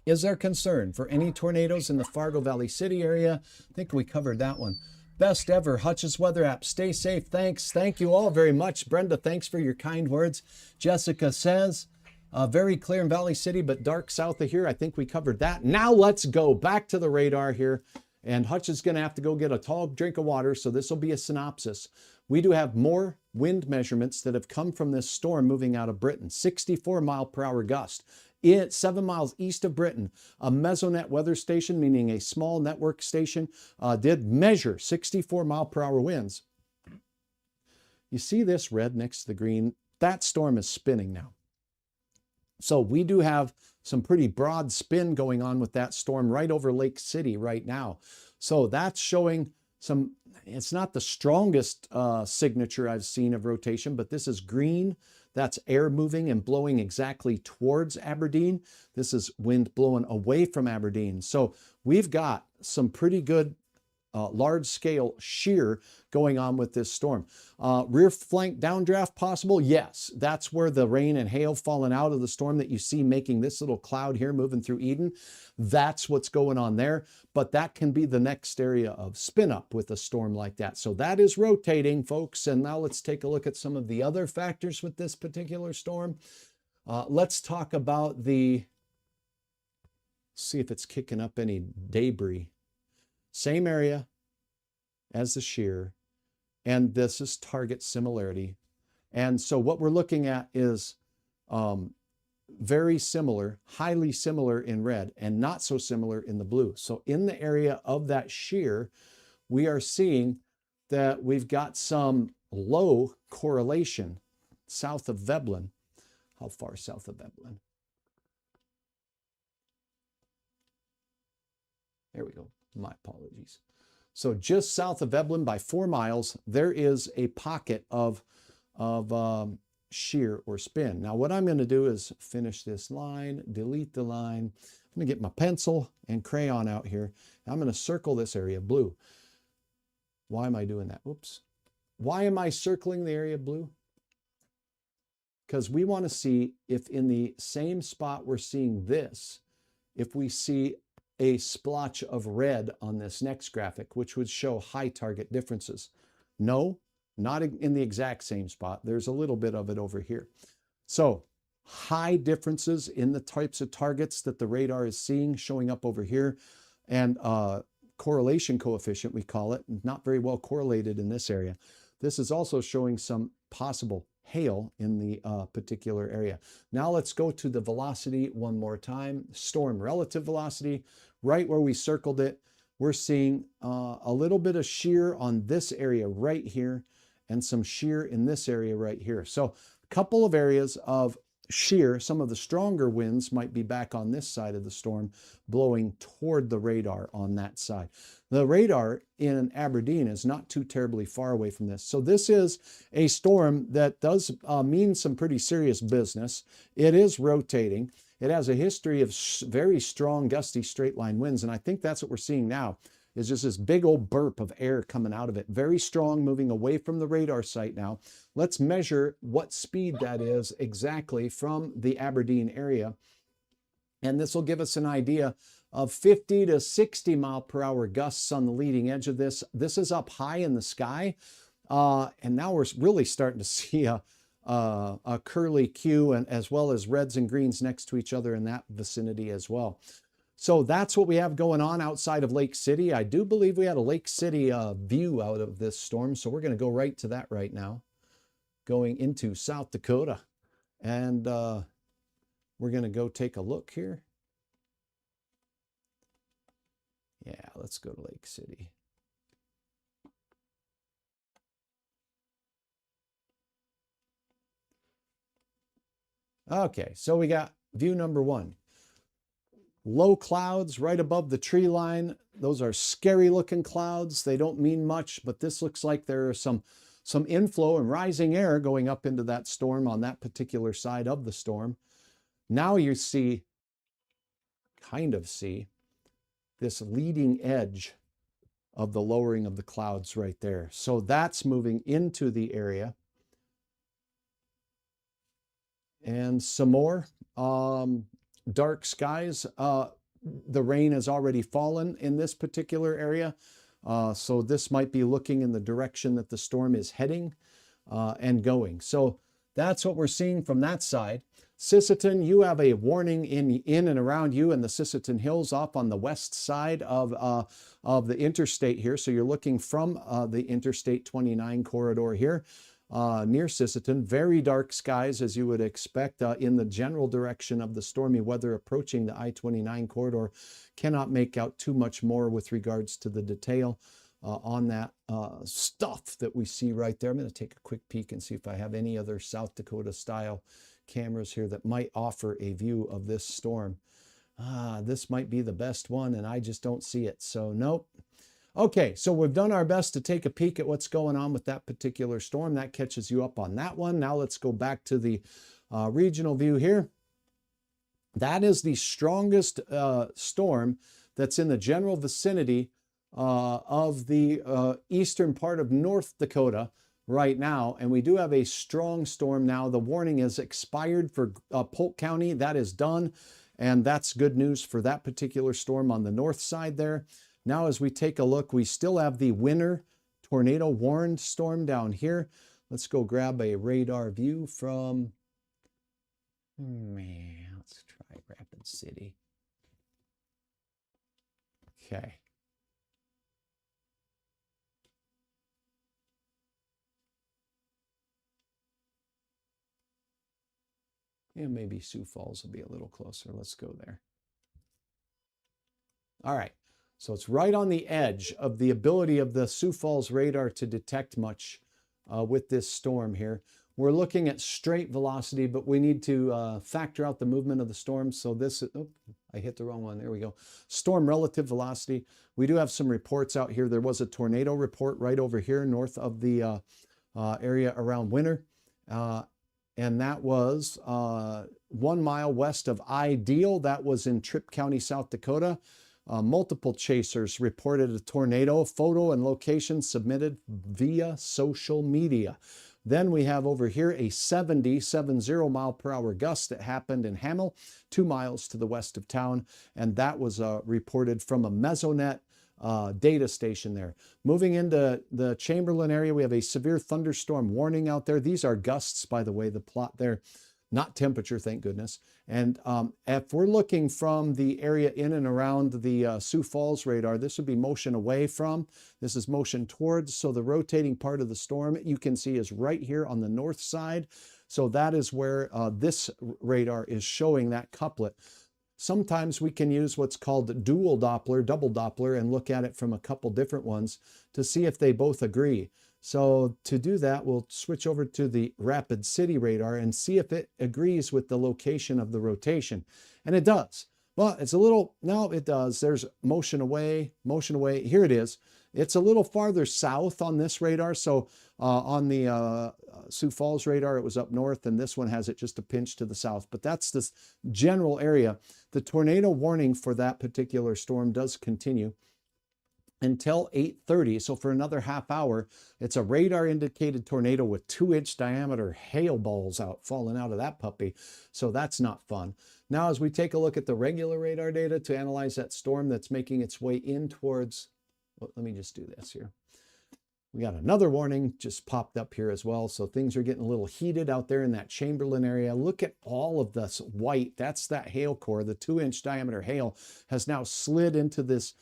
Is there concern for any tornadoes in the Fargo Valley City area? I think we covered that one. Best ever, Hutch's Weather app. Stay safe. Thanks. Thank you all very much. Brenda, thanks for your kind words. Jessica says, very clear in Valley City, but dark south of here. I think we covered that. Now let's go back to the radar here. And Hutch is going to have to go get a tall drink of water, so this will be a synopsis. We do have more wind measurements that have come from this storm moving out of Britain. 64 mile per hour gust. 7 miles east of Britain, a Mesonet weather station, meaning a small network station, did measure 64 mile per hour winds. You see this red next to the green? That storm is spinning now. So we do have some pretty broad spin going on with that storm right over Lake City right now. So that's showing some it's not the strongest signature I've seen of rotation, but this is green. That's air moving and blowing exactly towards Aberdeen. This is wind blowing away from Aberdeen. So we've got some pretty good large-scale shear going on with this storm. Rear flank downdraft possible? Yes. That's where the rain and hail falling out of the storm that you see making this little cloud here moving through Eden. That's what's going on there. But that can be the next area of spin up with a storm like that. So that is rotating, folks. And now let's take a look at some of the other factors with this particular storm. Let's talk about see if it's kicking up any debris. Same area as the shear, and this is target similarity. And so what we're looking at is very similar, highly similar in red, and not so similar in the blue. So in the area of that shear, we are seeing that we've got some low correlation south of Veblen. How far south of Veblen? There we go. My apologies. So just south of Veblen by 4 miles, there is a pocket of shear or spin. Now what I'm going to do is finish this line, delete the line. I'm going to get my pencil and crayon out here. I'm going to circle this area blue. Why am I doing that? Oops. Why am I circling the area blue? Because we want to see if in the same spot we're seeing this, if we see a splotch of red on this next graphic, which would show high target differences. No, not in the exact same spot. There's a little bit of it over here. So high differences in the types of targets that the radar is seeing showing up over here, and correlation coefficient, we call it, not very well correlated in this area. This is also showing some possible hail in the particular area. Now let's go to the velocity one more time. Storm relative velocity, right where we circled it. We're seeing a little bit of shear on this area right here and some shear in this area right here. So a couple of areas of shear. Some of the stronger winds might be back on this side of the storm, blowing toward the radar on that side. The radar in Aberdeen is not too terribly far away from this. So this is a storm that does mean some pretty serious business. It is rotating. It has a history of very strong, gusty straight line winds. And I think that's what we're seeing now, is just this big old burp of air coming out of it. Very strong, moving away from the radar site now. Let's measure what speed that is exactly from the Aberdeen area. And this will give us an idea of 50 to 60 mile per hour gusts on the leading edge of this. This is up high in the sky. And now we're really starting to see a curly Q, and as well as reds and greens next to each other in that vicinity as well. So that's what we have going on outside of Lake City. I do believe we had a Lake City view out of this storm, so we're going to go right to that right now, going into South Dakota. And we're going to go take a look here. Yeah, let's go to Lake City. Okay, so we got view number one. Low clouds right above the tree line. Those are scary looking clouds. They don't mean much, but this looks like there is some inflow and rising air going up into that storm on that particular side of the storm. Now you see, kind of see, this leading edge of the lowering of the clouds right there. So that's moving into the area. And some more dark skies. The rain has already fallen in this particular area. So this might be looking in the direction that the storm is heading and going. So that's what we're seeing from that side. Sisseton, you have a warning in and around you in the Sisseton Hills off on the west side of the interstate here. So you're looking from the Interstate 29 corridor here. Near Sisseton, very dark skies as you would expect in the general direction of the stormy weather approaching the I-29 corridor. Cannot make out too much more with regards to the detail on that stuff that we see right there. I'm going to take a quick peek and see if I have any other South Dakota style cameras here that might offer a view of this storm. This might be the best one and I just don't see it. So nope. Okay, so we've done our best to take a peek at what's going on with that particular storm. That catches you up on that one. Now let's go back to the regional view here. That is the strongest storm that's in the general vicinity of the eastern part of North Dakota right now. And we do have a strong storm now. The warning is expired for Polk County. That is done. And that's good news for that particular storm on the north side there. Now, as we take a look, we still have the winter tornado warned storm down here. Let's go grab a radar view from, let's try Rapid City. Okay. Yeah, maybe Sioux Falls will be a little closer. Let's go there. All right. So it's right on the edge of the ability of the Sioux Falls radar to detect much with this storm here. We're looking at straight velocity, but we need to factor out the movement of the storm. So this, oh, I hit the wrong one. There we go. Storm relative velocity. We do have some reports out here. There was a tornado report right over here north of the area around Winter. And that was 1 mile west of Ideal. That was in Tripp County, South Dakota. Multiple chasers reported a tornado, photo and location submitted via social media. Then we have over here a 70 mile per hour gust that happened in Hamel, 2 miles to the west of town. And that was reported from a Mesonet data station there. Moving into the Chamberlain area, we have a severe thunderstorm warning out there. These are gusts, by the way, the plot there. Not temperature, thank goodness. And if we're looking from the area in and around the Sioux Falls radar, this would be motion away from. This is motion towards. So the rotating part of the storm you can see is right here on the north side. So that is where this radar is showing that couplet. Sometimes we can use what's called dual Doppler, double Doppler, and look at it from a couple different ones to see if they both agree. So to do that, we'll switch over to the Rapid City radar and see if it agrees with the location of the rotation. And it does. Well, it's a little, no, it does. There's motion away, motion away. Here it is. It's a little farther south on this radar. So on the Sioux Falls radar, it was up north, and this one has it just a pinch to the south. But that's this general area. The tornado warning for that particular storm does continue until 8:30. So for another half hour, it's a radar indicated tornado with 2-inch diameter hail balls falling out of that puppy. So that's not fun. Now, as we take a look at the regular radar data to analyze that storm that's making its way in towards, well, let me just do this here. We got another warning just popped up here as well. So things are getting a little heated out there in that Chamberlain area. Look at all of this white. That's that hail core. The 2-inch diameter hail has now slid into this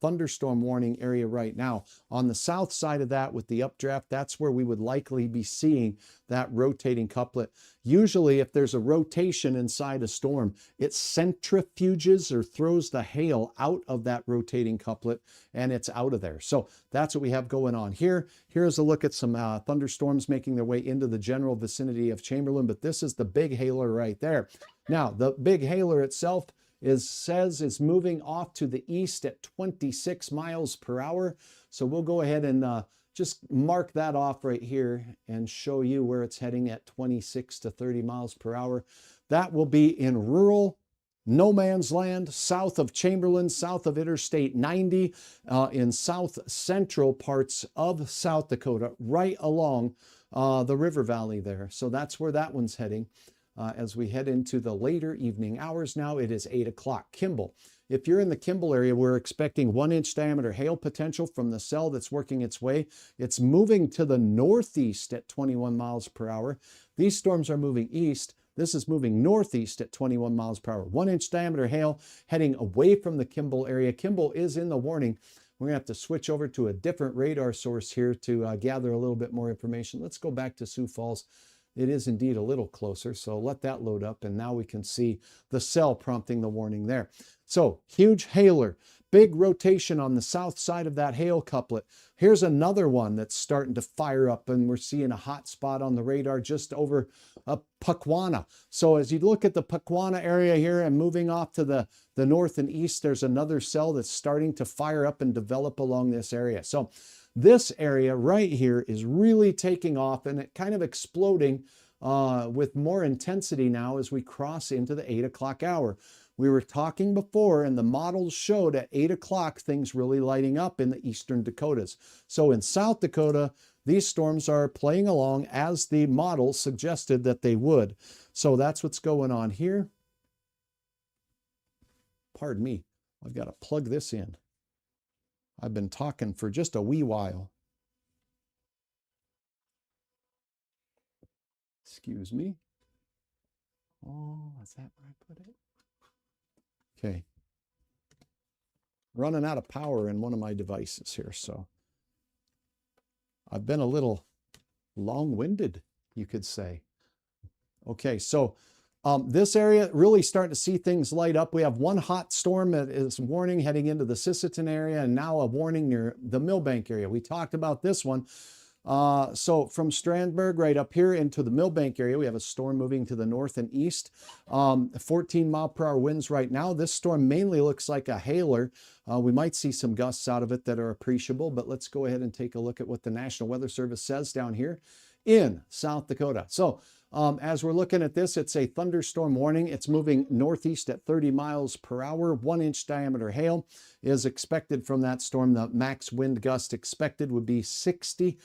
thunderstorm warning area right now. On the south side of that with the updraft, that's where we would likely be seeing that rotating couplet. Usually if there's a rotation inside a storm, it centrifuges or throws the hail out of that rotating couplet and it's out of there. So that's what we have going on here. Here's a look at some thunderstorms making their way into the general vicinity of Chamberlain, but this is the big hailer right there. Now, the big hailer itself says it's moving off to the east at 26 miles per hour. So we'll go ahead and just mark that off right here and show you where it's heading at 26 to 30 miles per hour. That will be in rural no man's land, south of Chamberlain, south of Interstate 90, in south central parts of South Dakota, right along the river valley there. So that's where that one's heading. As we head into the later evening hours now, it is 8 o'clock. Kimball. If you're in the Kimball area, we're expecting 1-inch diameter hail potential from the cell that's working its way. It's moving to the northeast at 21 miles per hour. These storms are moving east. This is moving northeast at 21 miles per hour. 1-inch diameter hail heading away from the Kimball area. Kimball is in the warning. We're going to have to switch over to a different radar source here to gather a little bit more information. Let's go back to Sioux Falls. It is indeed a little closer, so let that load up, and now we can see the cell prompting the warning there. So, huge hailer Big rotation on the south side of that hail couplet. Here's another one that's starting to fire up, and we're seeing a hot spot on the radar just over Puckwana. So as you look at the Puckwana area here and moving off to the north and east, there's another cell that's starting to fire up and develop along this area. So this area right here is really taking off, and it kind of exploding with more intensity now as we cross into the 8 o'clock hour. We were talking before, and the models showed at 8 o'clock things really lighting up in the eastern Dakotas. So in South Dakota, these storms are playing along as the model suggested that they would. So that's what's going on here. Pardon me, I've got to plug this in. I've been talking for just a wee while. Excuse me. Oh, is that where I put it? Okay. Running out of power in one of my devices here, so I've been a little long-winded, you could say. Okay, so this area really starting to see things light up. We have one hot storm that is warning heading into the Sisseton area, and now a warning near the Millbank area. We talked about this one. So from Strandberg right up here into the Millbank area, we have a storm moving to the north and east. 14-mile-per-hour winds right now. This storm mainly looks like a hailer. We might see some gusts out of it that are appreciable, but let's go ahead and take a look at what the National Weather Service says down here in South Dakota. So as we're looking at this, it's a thunderstorm warning. It's moving northeast at 30 miles per hour. 1-inch diameter hail is expected from that storm. The max wind gust expected would be 60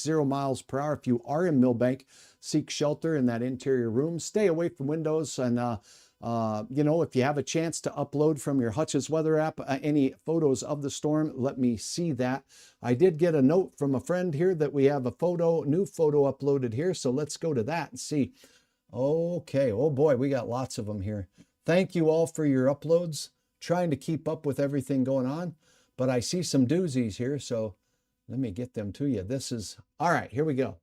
miles per hour. If you are in Millbank, seek shelter in that interior room. Stay away from windows, and you know, if you have a chance to upload from your Hutch's weather app any photos of the storm, let me see that. I did get a note from a friend here that we have a new photo uploaded here, so let's go to that and see. Okay, oh boy, we got lots of them here. Thank you all for your uploads. Trying to keep up with everything going on, but I see some doozies here, so let me get them to you. This is, all right, here we go.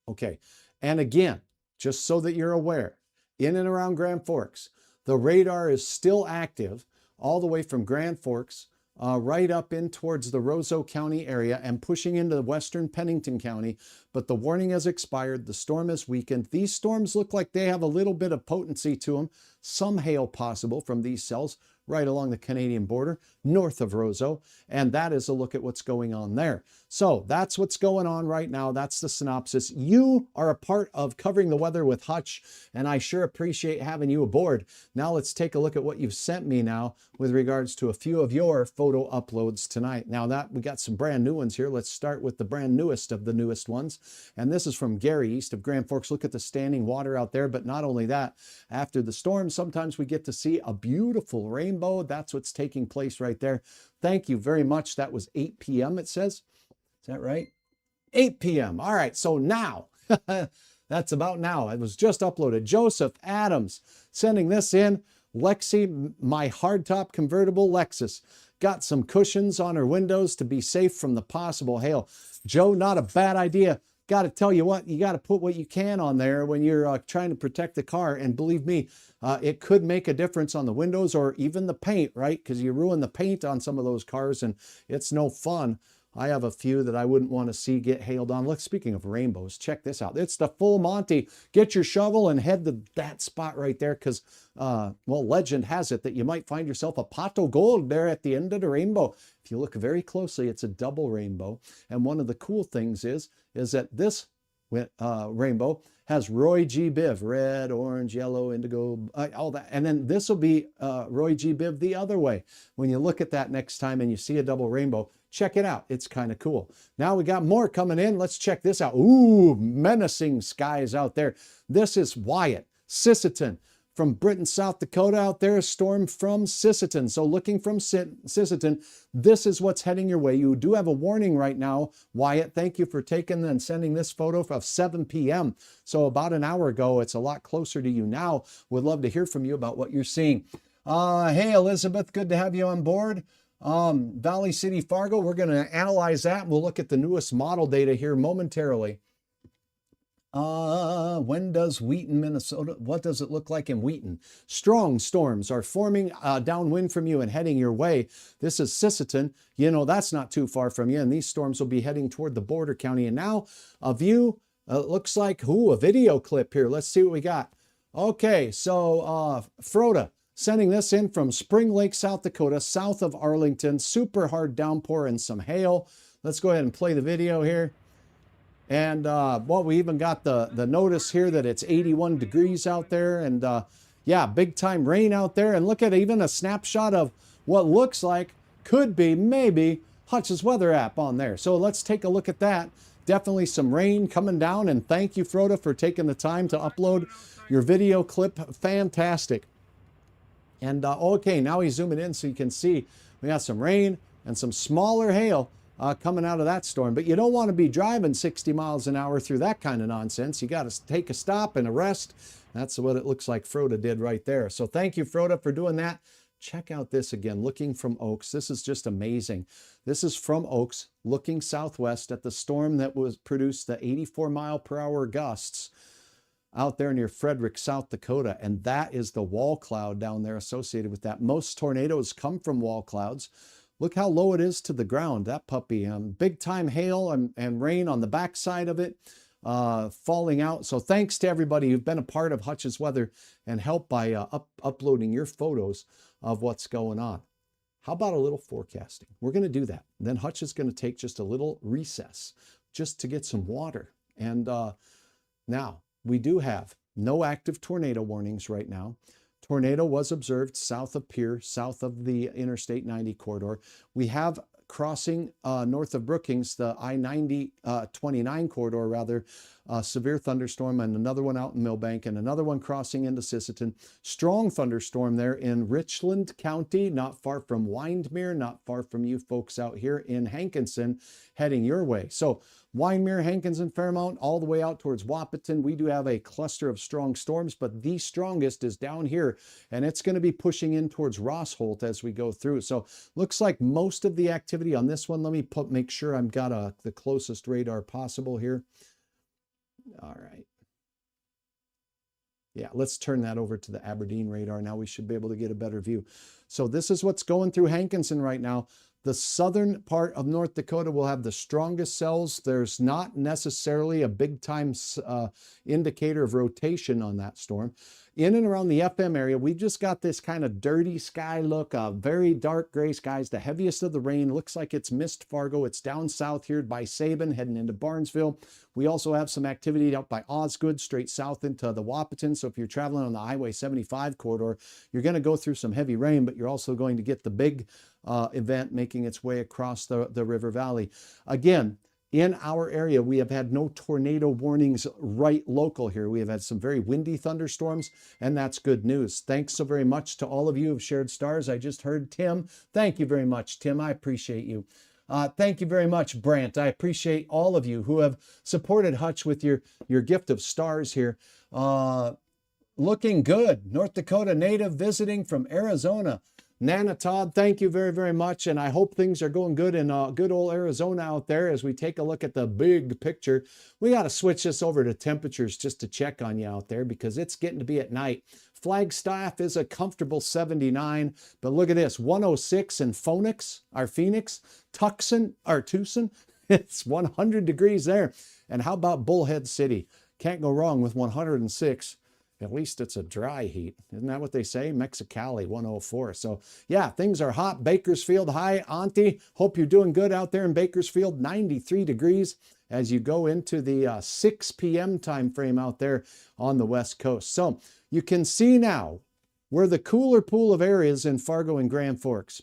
Okay, and again, just so that you're aware, in and around Grand Forks, the radar is still active all the way from Grand Forks right up in towards the Roseau County area and pushing into western Pennington County, but the warning has expired. The storm has weakened. These storms look like they have a little bit of potency to them. Some hail possible from these cells right along the Canadian border, north of Roseau, and that is a look at what's going on there. So that's what's going on right now. That's the synopsis. You are a part of covering the weather with Hutch, and I sure appreciate having you aboard. Now let's take a look at what you've sent me now with regards to a few of your photo uploads tonight. Now that we got some brand new ones here, let's start with the brand newest of the newest ones, and this is from Gary, east of Grand Forks. Look at the standing water out there, but not only that, after the storm, sometimes we get to see a beautiful rainbow. That's what's taking place right there. Thank you very much. That was 8 p.m. it says. Is that right? 8 p.m. All right, so now, that's about now. It was just uploaded. Joseph Adams sending this in. Lexi, my hardtop convertible Lexus. Got some cushions on her windows to be safe from the possible hail. Joe, not a bad idea. Got to tell you what, you got to put what you can on there when you're trying to protect the car. And believe me, it could make a difference on the windows or even the paint, right? Because you ruin the paint on some of those cars and it's no fun. I have a few that I wouldn't want to see get hailed on. Look, speaking of rainbows, check this out. It's the full Monty. Get your shovel and head to that spot right there because, well, legend has it that you might find yourself a pot of gold there at the end of the rainbow. If you look very closely, it's a double rainbow. And one of the cool things is that this rainbow has Roy G. Biv, red, orange, yellow, indigo, all that. And then this will be Roy G. Biv the other way. When you look at that next time and you see a double rainbow, check it out. It's kind of cool. Now we got more coming in. Let's check this out. Ooh, menacing skies out there. This is Wyatt, Sisseton. From Britain, South Dakota out there, a storm from Sisseton. So looking from Sisseton, this is what's heading your way. You do have a warning right now, Wyatt. Thank you for taking and sending this photo of 7 p.m. So about an hour ago. It's a lot closer to you now. Would love to hear from you about what you're seeing. Hey, Elizabeth, good to have you on board. Valley City, Fargo, we're going to analyze that. We'll look at the newest model data here momentarily. When does Wheaton, Minnesota, what does it look like in Wheaton? Strong storms are forming downwind from you and heading your way. This is Sisseton. You know, that's not too far from you. And these storms will be heading toward the border county. And now a view, looks like, a video clip here. Let's see what we got. Okay, so Froda sending this in from Spring Lake, South Dakota, south of Arlington. Super hard downpour and some hail. Let's go ahead and play the video here. And we even got the notice here that it's 81 degrees out there. And yeah, big time rain out there. And look at even a snapshot of what looks like could be maybe Hutch's weather app on there. So let's take a look at that. Definitely some rain coming down. And thank you, Froda, for taking the time to upload your video clip. Fantastic. And okay, now he's zooming in so you can see we got some rain and some smaller hail coming out of that storm. But you don't want to be driving 60 miles an hour through that kind of nonsense. You got to take a stop and a rest. That's what it looks like Froda did right there. So thank you, Froda, for doing that. Check out this again, looking from Oaks. This is just amazing. This is from Oaks, looking southwest at the storm that was produced the 84-mile-per-hour gusts out there near Frederick, South Dakota. And that is the wall cloud down there associated with that. Most tornadoes come from wall clouds. Look how low it is to the ground, that puppy. Big time hail and rain on the backside of it, falling out. So thanks to everybody who've been a part of Hutch's Weather and helped by uploading your photos of what's going on. How about a little forecasting? We're going to do that. Then Hutch is going to take just a little recess just to get some water. And now we do have no active tornado warnings right now. Tornado was observed south of Pierre, south of the Interstate 90 corridor. We have crossing north of Brookings, the I-90 29 corridor rather, severe thunderstorm, and another one out in Millbank, and another one crossing into Sisseton. Strong thunderstorm there in Richland County, not far from Windmere, not far from you folks out here in Hankinson, heading your way. So Windmere, Hankinson, Fairmount, all the way out towards Wahpeton. We do have a cluster of strong storms, but the strongest is down here, and it's going to be pushing in towards Rossholt as we go through. So looks like most of the activity on this one, let me make sure I've got the closest radar possible here. All right. Yeah, let's turn that over to the Aberdeen radar. Now we should be able to get a better view. So this is what's going through Hankinson right now. The southern part of North Dakota will have the strongest cells. There's not necessarily a big time indicator of rotation on that storm. In and around the FM area, we've just got this kind of dirty sky look, very dark gray skies. The heaviest of the rain looks like it's missed Fargo. It's down south here by Sabin, heading into Barnesville. We also have some activity out by Osgood, straight south into the Wahpeton. So if you're traveling on the Highway 75 corridor, you're going to go through some heavy rain, but you're also going to get the big event making its way across the river valley. Again, in our area, we have had no tornado warnings right local here. We have had some very windy thunderstorms, and that's good news. Thanks so very much to all of you who've shared stars. I just heard Tim. Thank you very much, Tim. I appreciate you. Thank you very much, Brant. I appreciate all of you who have supported Hutch with your gift of stars here. Looking good. North Dakota native visiting from Arizona. Nana Todd, thank you very, very much. And I hope things are going good in good old Arizona out there as we take a look at the big picture. We got to switch this over to temperatures just to check on you out there because it's getting to be at night. Flagstaff is a comfortable 79, but look at this, 106 in Phoenix, Tucson, it's 100 degrees there. And how about Bullhead City? Can't go wrong with 106. At least it's a dry heat. Isn't that what they say? Mexicali, 104. So yeah, things are hot. Bakersfield, hi, Auntie. Hope you're doing good out there in Bakersfield. 93 degrees as you go into the 6 p.m. time frame out there on the West Coast. So you can see now where the cooler pool of air is in Fargo and Grand Forks.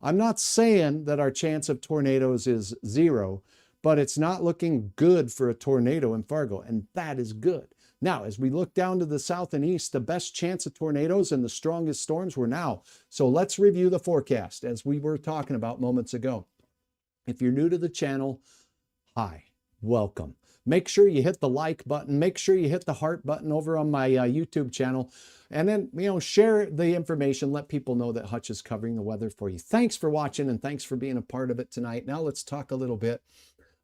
I'm not saying that our chance of tornadoes is 0, but it's not looking good for a tornado in Fargo, and that is good. Now, as we look down to the south and east, the best chance of tornadoes and the strongest storms were now. So let's review the forecast as we were talking about moments ago. If you're new to the channel, hi, welcome. Make sure you hit the like button. Make sure you hit the heart button over on my YouTube channel. And then, share the information. Let people know that Hutch is covering the weather for you. Thanks for watching and thanks for being a part of it tonight. Now let's talk a little bit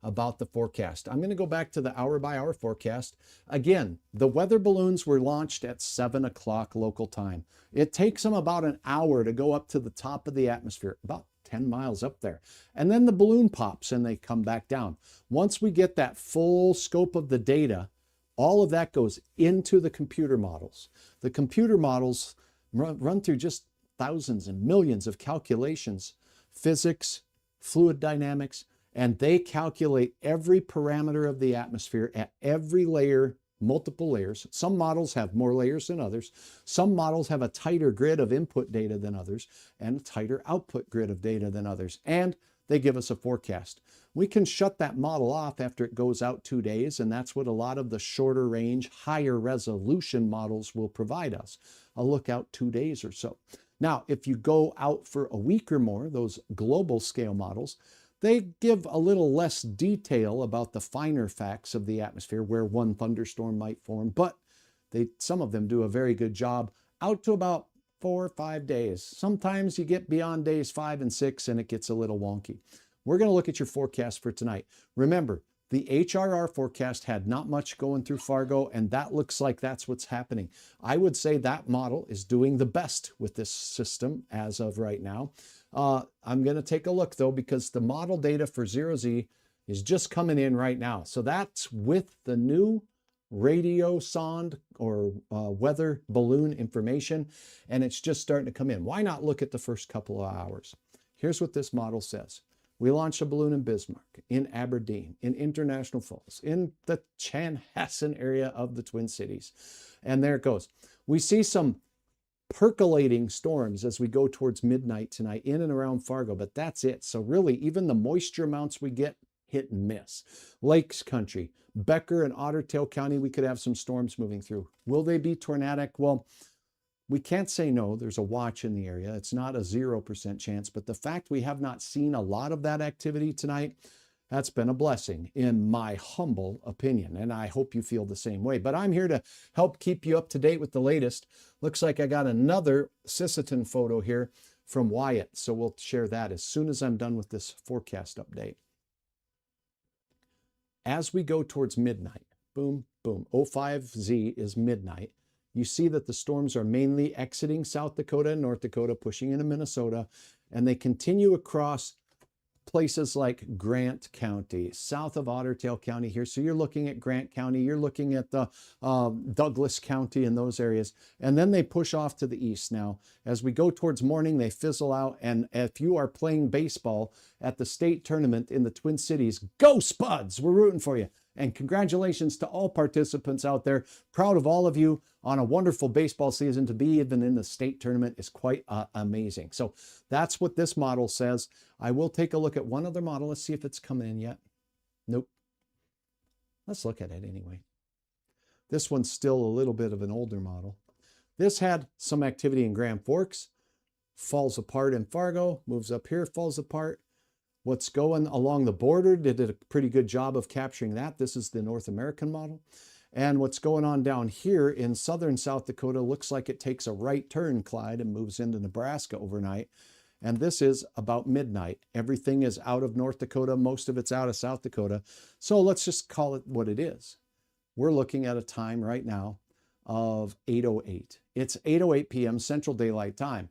about the forecast. I'm going to go back to the hour-by-hour forecast. Again, the weather balloons were launched at 7 o'clock local time. It takes them about an hour to go up to the top of the atmosphere, about 10 miles up there. And then the balloon pops and they come back down. Once we get that full scope of the data, all of that goes into the computer models. The computer models run through just thousands and millions of calculations, physics, fluid dynamics, and they calculate every parameter of the atmosphere at every layer, multiple layers. Some models have more layers than others. Some models have a tighter grid of input data than others and a tighter output grid of data than others. And they give us a forecast. We can shut that model off after it goes out 2 days, and that's what a lot of the shorter range, higher resolution models will provide us. A look out 2 days or so. Now, if you go out for a week or more, those global scale models, they give a little less detail about the finer facts of the atmosphere, where one thunderstorm might form, but some of them do a very good job out to about 4 or 5 days. Sometimes you get beyond days 5 and 6 and it gets a little wonky. We're going to look at your forecast for tonight. Remember, the HRR forecast had not much going through Fargo, and that looks like that's what's happening. I would say that model is doing the best with this system as of right now. I'm going to take a look though, because the model data for 0Z is just coming in right now. So that's with the new radio sonde or weather balloon information, and it's just starting to come in. Why not look at the first couple of hours? Here's what this model says. We launched a balloon in Bismarck, in Aberdeen, in International Falls, in the Chanhassen area of the Twin Cities. And there it goes. We see some percolating storms as we go towards midnight tonight in and around Fargo, but that's it. So really, even the moisture amounts we get, hit and miss. Lakes country, Becker and Otter Tail County, we could have some storms moving through. Will they be tornadic? Well, we can't say no. There's a watch in the area. It's not a 0% chance, but the fact we have not seen a lot of that activity tonight, that's been a blessing in my humble opinion, and I hope you feel the same way. But I'm here to help keep you up to date with the latest. Looks like I got another Sisseton photo here from Wyatt, so we'll share that as soon as I'm done with this forecast update. As we go towards midnight, boom, boom, 05Z is midnight. You see that the storms are mainly exiting South Dakota and North Dakota, pushing into Minnesota, and they continue across places like Grant County, south of Otter Tail County here. So you're looking at Grant County, you're looking at the Douglas County and those areas. And then they push off to the east. Now, as we go towards morning, they fizzle out. And if you are playing baseball at the state tournament in the Twin Cities, go Spuds! We're rooting for you. And congratulations to all participants out there. Proud of all of you on a wonderful baseball season. To be even in the state tournament is quite amazing. So that's what this model says. I will take a look at one other model. Let's see if it's coming in yet. Nope. Let's look at it anyway. This one's still a little bit of an older model. This had some activity in Grand Forks, falls apart in Fargo, moves up here, falls apart. What's going along the border did a pretty good job of capturing that. This is the North American model. And what's going on down here in southern South Dakota looks like it takes a right turn, Clyde, and moves into Nebraska overnight. And this is about midnight. Everything is out of North Dakota. Most of it's out of South Dakota. So let's just call it what it is. We're looking at a time right now of 8:08. It's 8:08 p.m. Central Daylight Time.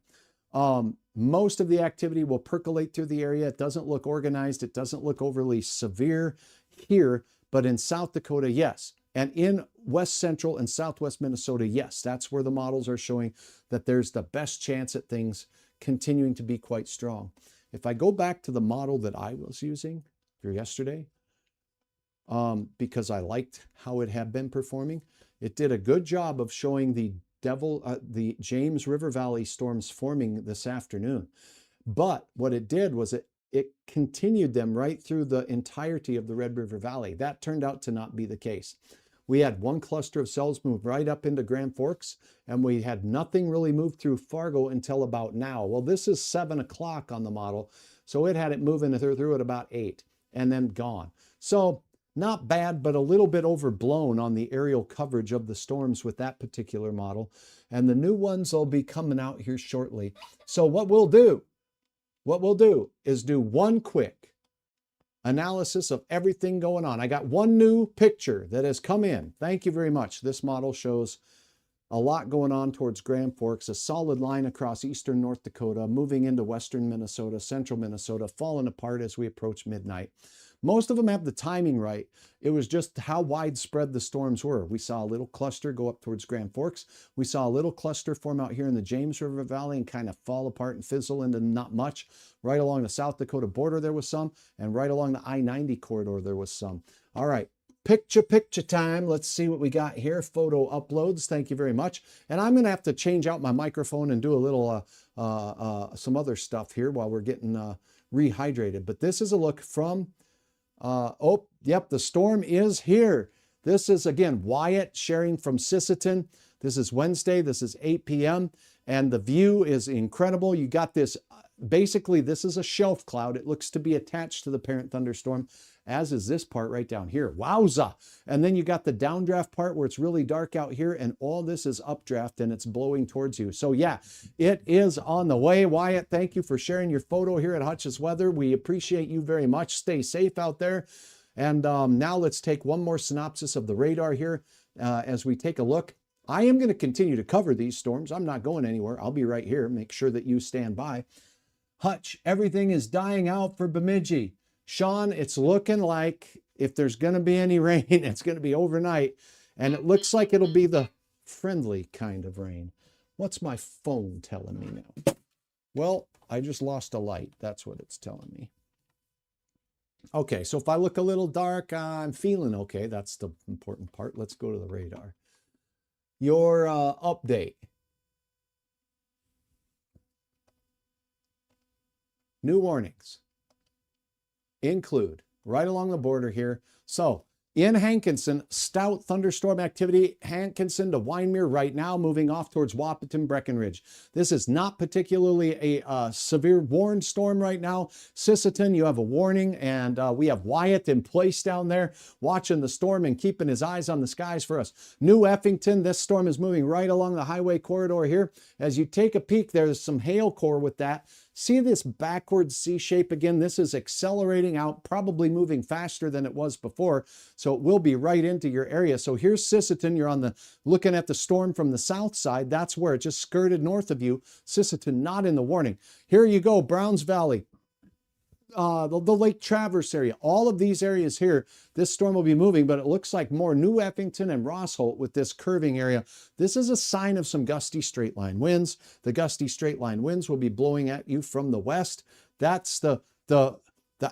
Most of the activity will percolate through the area. It doesn't look organized. It doesn't look overly severe here, but in South Dakota, yes. And in West Central and Southwest Minnesota, yes, that's where the models are showing that there's the best chance at things continuing to be quite strong. If I go back to the model that I was using for yesterday, because I liked how it had been performing, it did a good job of showing the James River Valley storms forming this afternoon. But what it did was it continued them right through the entirety of the Red River Valley. That turned out to not be the case. We had one cluster of cells move right up into Grand Forks, and we had nothing really move through Fargo until about now. Well, this is 7 o'clock on the model, so it had it moving through at about 8 and then gone. So not bad, but a little bit overblown on the aerial coverage of the storms with that particular model. And the new ones will be coming out here shortly. So what we'll do is do one quick analysis of everything going on. I got one new picture that has come in. Thank you very much. This model shows a lot going on towards Grand Forks, a solid line across eastern North Dakota, moving into western Minnesota, central Minnesota, falling apart as we approach midnight. Most of them have the timing right. It was just how widespread the storms were. We saw a little cluster go up towards Grand Forks. We saw a little cluster form out here in the James River Valley and kind of fall apart and fizzle into not much. Right along the South Dakota border there was some, and right along the I-90 corridor there was some. All right. Picture time. Let's see what we got here. Photo uploads. Thank you very much. And I'm going to have to change out my microphone and do a little some other stuff here while we're getting rehydrated. But this is a look from oh, yep, the storm is here. This is, again, Wyatt sharing from Sisseton. This is Wednesday. This is 8 p.m. And the view is incredible. You got this, basically, this is a shelf cloud. It looks to be attached to the parent thunderstorm, as is this part right down here. Wowza! And then you got the downdraft part where it's really dark out here, and all this is updraft and it's blowing towards you. So yeah, it is on the way. Wyatt, thank you for sharing your photo here at Hutch's Weather. We appreciate you very much. Stay safe out there. And now let's take one more synopsis of the radar here as we take a look. I am going to continue to cover these storms. I'm not going anywhere. I'll be right here. Make sure that you stand by. Hutch, everything is dying out for Bemidji. Sean, it's looking like if there's going to be any rain, it's going to be overnight. And it looks like it'll be the friendly kind of rain. What's my phone telling me now? Well, I just lost a light. That's what it's telling me. Okay, so if I look a little dark, I'm feeling okay. That's the important part. Let's go to the radar. Your update. New warnings include right along the border here. So in Hankinson, stout thunderstorm activity, Hankinson to Wyndmere right now, moving off towards Wahpeton, Breckenridge. This is not particularly a severe warned storm right now. Sisseton, you have a warning, and we have Wyatt in place down there watching the storm and keeping his eyes on the skies for us. New Effington, this storm is moving right along the highway corridor here. As you take a peek, there's some hail core with that. See this backwards C shape again? This is accelerating out, probably moving faster than it was before. So it will be right into your area. So here's Sisseton. You're on the looking at the storm from the south side. That's where it just skirted north of you. Sisseton not in the warning. Here you go, Browns Valley. The Lake Traverse area, all of these areas here, this storm will be moving, but it looks like more New Effington and Rossholt with this curving area. This is a sign of some gusty straight line winds. The gusty straight line winds will be blowing at you from the west. That's the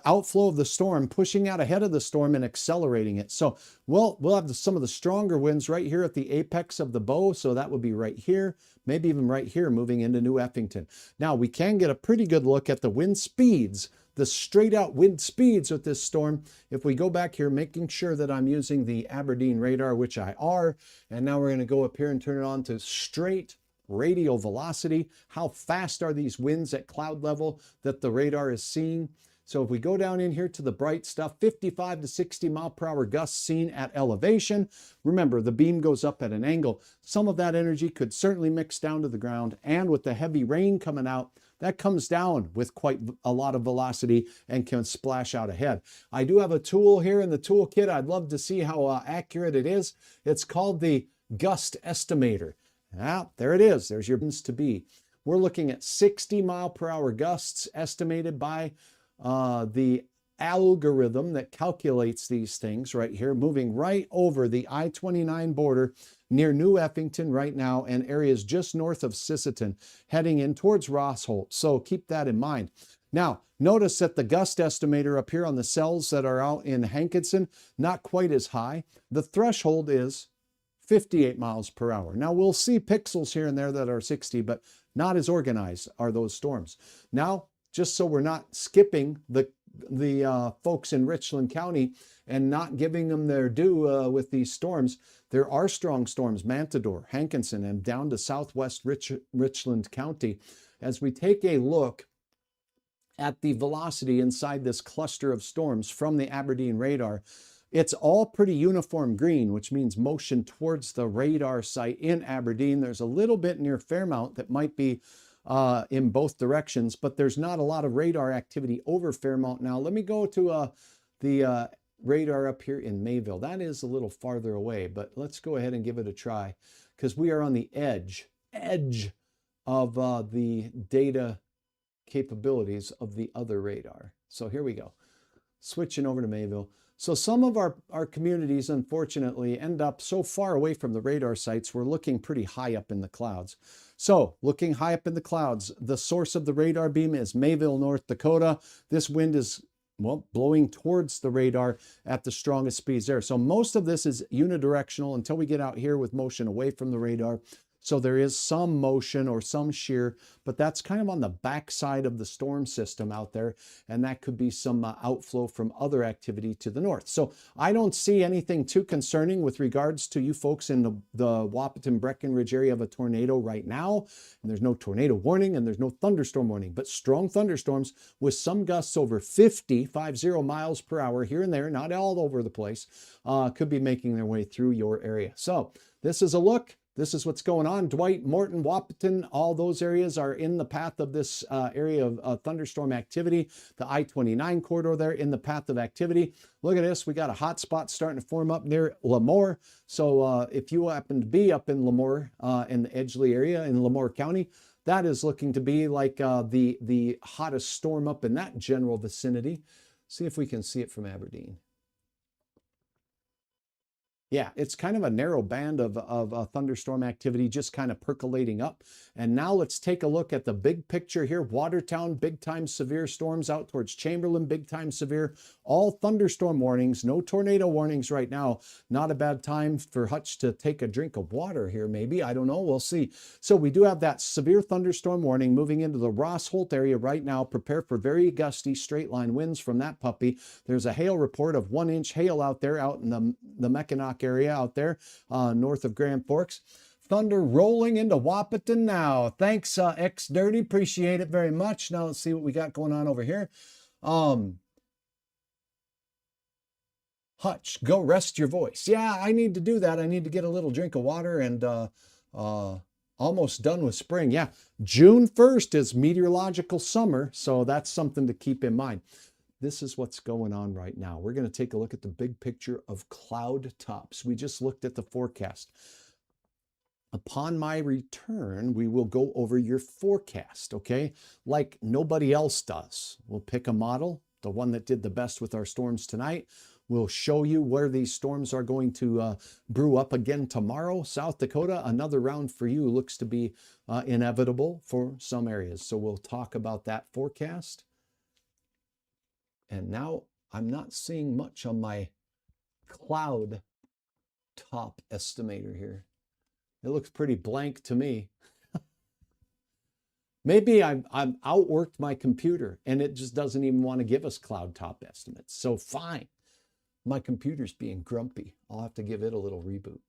outflow of the storm pushing out ahead of the storm and accelerating it. So we'll have some of the stronger winds right here at the apex of the bow. So that would be right here, maybe even right here moving into New Effington. Now we can get a pretty good look at the wind speeds, the straight out wind speeds with this storm. If we go back here, making sure that I'm using the Aberdeen radar, which I are, and now we're going to go up here and turn it on to straight radial velocity. How fast are these winds at cloud level that the radar is seeing? So if we go down in here to the bright stuff, 55 to 60 mile per hour gusts seen at elevation. Remember, the beam goes up at an angle. Some of that energy could certainly mix down to the ground, and with the heavy rain coming out, that comes down with quite a lot of velocity and can splash out ahead. I do have a tool here in the toolkit. I'd love to see how accurate it is. It's called the Gust Estimator. There it is. There's your winds to be. We're looking at 60 mile per hour gusts estimated by the algorithm that calculates these things right here, moving right over the I-29 border near New Effington right now and areas just north of Sisseton, heading in towards Rossholt. So keep that in mind. Now, notice that the gust estimator up here on the cells that are out in Hankinson, not quite as high. The threshold is 58 miles per hour. Now, we'll see pixels here and there that are 60, but not as organized are those storms. Now, just so we're not skipping the folks in Richland County and not giving them their due with these storms, there are strong storms, Mantador, Hankinson, and down to southwest Richland County. As we take a look at the velocity inside this cluster of storms from the Aberdeen radar, it's all pretty uniform green, which means motion towards the radar site in Aberdeen. There's a little bit near Fairmount that might be in both directions, but there's not a lot of radar activity over Fairmount now. Let me go to the radar up here in Mayville. That is a little farther away, but let's go ahead and give it a try because we are on the edge of the data capabilities of the other radar. So here we go. Switching over to Mayville. So some of our communities, unfortunately, end up so far away from the radar sites, we're looking pretty high up in the clouds. So looking high up in the clouds, the source of the radar beam is Mayville, North Dakota. This wind is, well, blowing towards the radar at the strongest speeds there. So most of this is unidirectional until we get out here with motion away from the radar. So there is some motion or some shear, but that's kind of on the backside of the storm system out there. And that could be some outflow from other activity to the north. So I don't see anything too concerning with regards to you folks in the Wahpeton Breckenridge area of a tornado right now. And there's no tornado warning and there's no thunderstorm warning, but strong thunderstorms with some gusts over 50 miles per hour here and there, not all over the place, could be making their way through your area. So this is a look. This is what's going on. Dwight, Morton, Wahpeton, all those areas are in the path of this area of thunderstorm activity. The I-29 corridor there in the path of activity. Look at this. We got a hot spot starting to form up near Lemoore. So if you happen to be up in Lemoore, in the Edgeley area in Lemoore County, that is looking to be like the hottest storm up in that general vicinity. See if we can see it from Aberdeen. Yeah, it's kind of a narrow band of thunderstorm activity just kind of percolating up. And now let's take a look at the big picture here. Watertown, big time severe storms out towards Chamberlain, big time severe. All thunderstorm warnings, no tornado warnings right now. Not a bad time for Hutch to take a drink of water here, maybe. I don't know. We'll see. So we do have that severe thunderstorm warning moving into the Ross Holt area right now. Prepare for very gusty straight line winds from that puppy. There's a hail report of 1-inch hail out there out in the Mackinac area out there north of Grand Forks. Thunder rolling into Wahpeton now. Thanks, X Dirty. Appreciate it very much. Now let's see what we got going on over here. Hutch, go rest your voice. Yeah, I need to do that. I need to get a little drink of water and almost done with spring. Yeah, June 1st is meteorological summer, so that's something to keep in mind. This is what's going on right now. We're going to take a look at the big picture of cloud tops. We just looked at the forecast. Upon my return, we will go over your forecast, okay? Like nobody else does. We'll pick a model, the one that did the best with our storms tonight. We'll show you where these storms are going to brew up again tomorrow. South Dakota, another round for you looks to be inevitable for some areas. So we'll talk about that forecast. And now I'm not seeing much on my cloud top estimator here. It looks pretty blank to me. Maybe I've outworked my computer and it just doesn't even want to give us cloud top estimates. So fine. My computer's being grumpy. I'll have to give it a little reboot.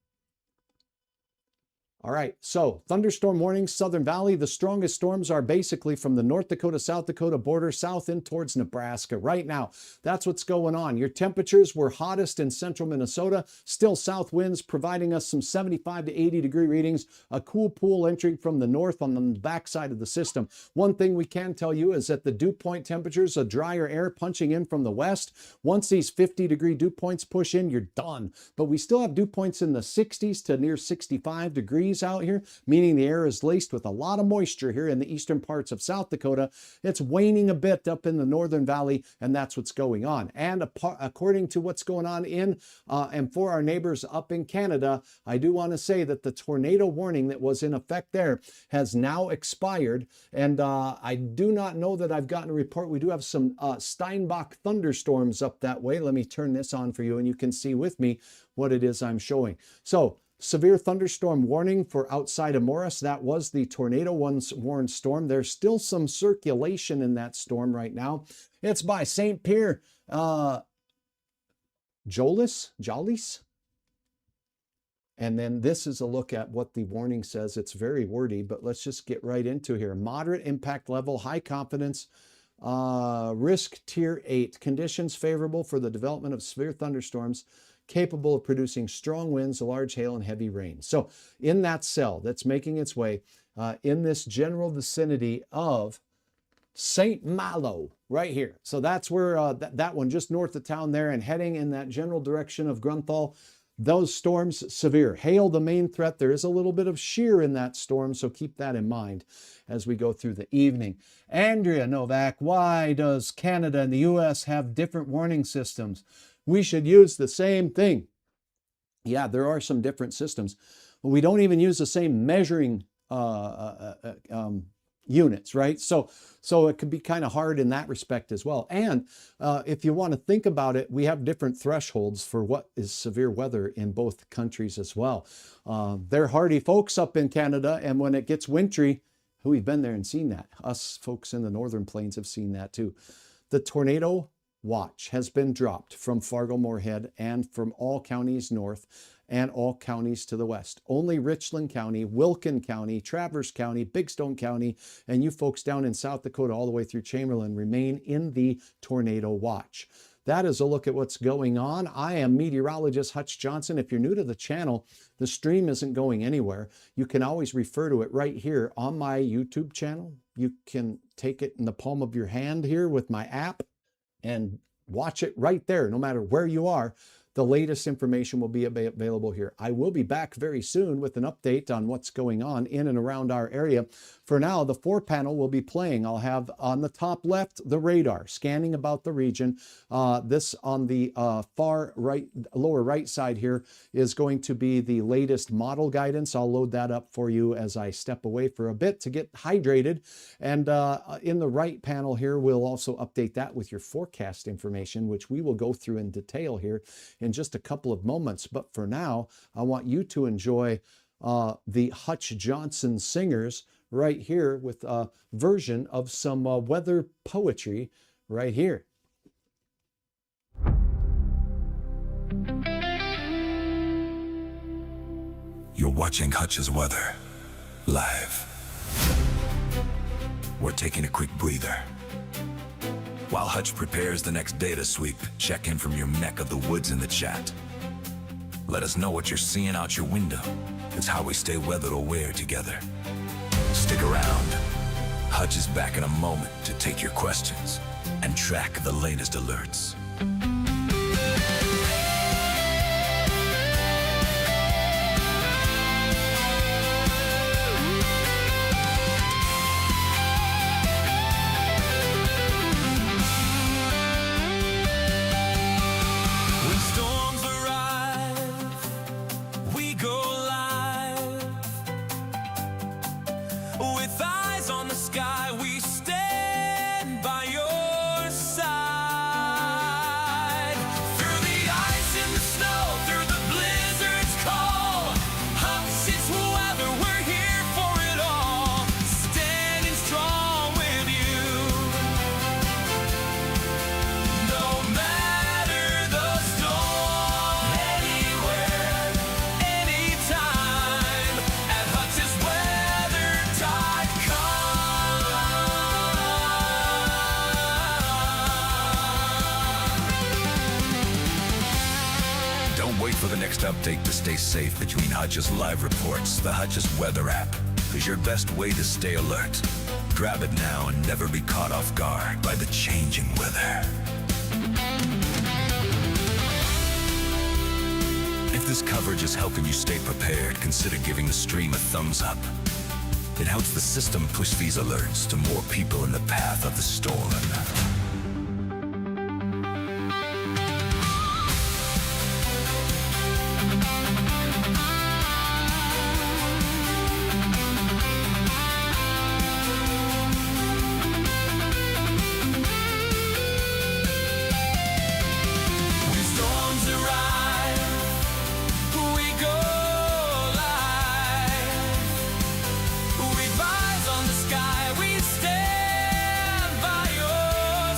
All right, so thunderstorm warnings, Southern Valley. The strongest storms are basically from the North Dakota, South Dakota border south in towards Nebraska right now. That's what's going on. Your temperatures were hottest in central Minnesota. Still south winds providing us some 75 to 80 degree readings. A cool pool entering from the north on the backside of the system. One thing we can tell you is that the dew point temperatures, a drier air punching in from the west. Once these 50 degree dew points push in, you're done. But we still have dew points in the 60s to near 65 degrees out here, meaning the air is laced with a lot of moisture here in the eastern parts of South Dakota. It's waning a bit up in the northern valley, and that's what's going on. And according to what's going on in and for our neighbors up in Canada, I do want to say that the tornado warning that was in effect there has now expired, and I do not know that I've gotten a report. We do have some Steinbach thunderstorms up that way. Let me turn this on for you, and you can see with me what it is I'm showing. So severe thunderstorm warning for outside of Morris. That was the tornado warned storm. There's still some circulation in that storm right now. It's by St. Pierre, Jolies. And then this is a look at what the warning says. It's very wordy, but let's just get right into here. Moderate impact level, high confidence, risk tier 8. Conditions favorable for the development of severe thunderstorms capable of producing strong winds, large hail, and heavy rain. So in that cell that's making its way in this general vicinity of St. Malo, right here. So that's where that one just north of town there and heading in that general direction of Grunthal. Those storms, severe. Hail, the main threat. There is a little bit of shear in that storm, so keep that in mind as we go through the evening. Andrea Novak, why does Canada and the U.S. have different warning systems? We should use the same thing. Yeah, there are some different systems, but we don't even use the same measuring units, right? So it could be kind of hard in that respect as well. And if you want to think about it, we have different thresholds for what is severe weather in both countries as well. They're hardy folks up in Canada, and when it gets wintry, we've been there and seen that. Us folks in the northern plains have seen that too. The tornado watch has been dropped from Fargo, Moorhead, and from all counties north and all counties to the west. Only Richland County, Wilkin County, Traverse County, Big Stone County, and you folks down in South Dakota all the way through Chamberlain remain in the tornado watch. That is a look at what's going on. I am meteorologist Hutch Johnson. If you're new to the channel, the stream isn't going anywhere. You can always refer to it right here on my YouTube channel. You can take it in the palm of your hand here with my app and watch it right there, no matter where you are. The latest information will be available here. I will be back very soon with an update on what's going on in and around our area. For now, the 4-panel will be playing. I'll have on the top left the radar scanning about the region. This on the far right, lower right side here is going to be the latest model guidance. I'll load that up for you as I step away for a bit to get hydrated. And in the right panel here, we'll also update that with your forecast information, which we will go through in detail here in just a couple of moments. But for now, I want you to enjoy the Hutch Johnson Singers right here with a version of some weather poetry right here. You're watching Hutch's Weather live. We're taking a quick breather. While Hutch prepares the next data sweep, check in from your neck of the woods in the chat. Let us know what you're seeing out your window. It's how we stay weather aware together. Stick around. Hutch is back in a moment to take your questions and track the latest alerts. For the next update to stay safe between Hutch's live reports, the Hutch's Weather app is your best way to stay alert. Grab it now and never be caught off guard by the changing weather. If this coverage is helping you stay prepared, consider giving the stream a thumbs up. It helps the system push these alerts to more people in the path of the storm. We rise on the sky, we stand by your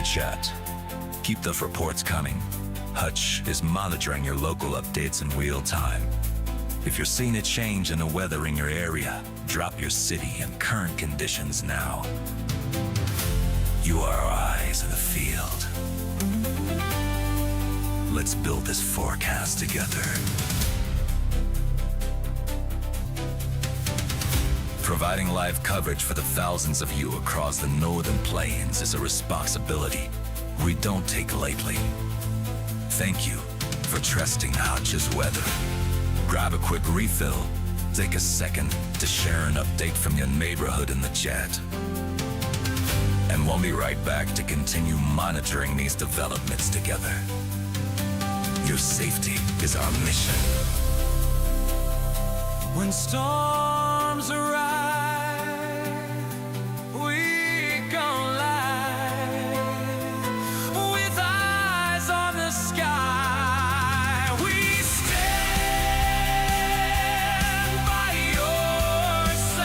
chat. Keep the reports coming. Hutch is monitoring your local updates in real time. If you're seeing a change in the weather in your area, drop your city and current conditions now. You are our eyes in the field. Let's build this forecast together. Providing live coverage for the thousands of you across the northern plains is a responsibility we don't take lightly. Thank you for trusting Hutch's weather. Grab a quick refill, take a second to share an update from your neighborhood in the chat. And we'll be right back to continue monitoring these developments together. Your safety is our mission. When storms arise, we go live with eyes on the sky. We stand by your side.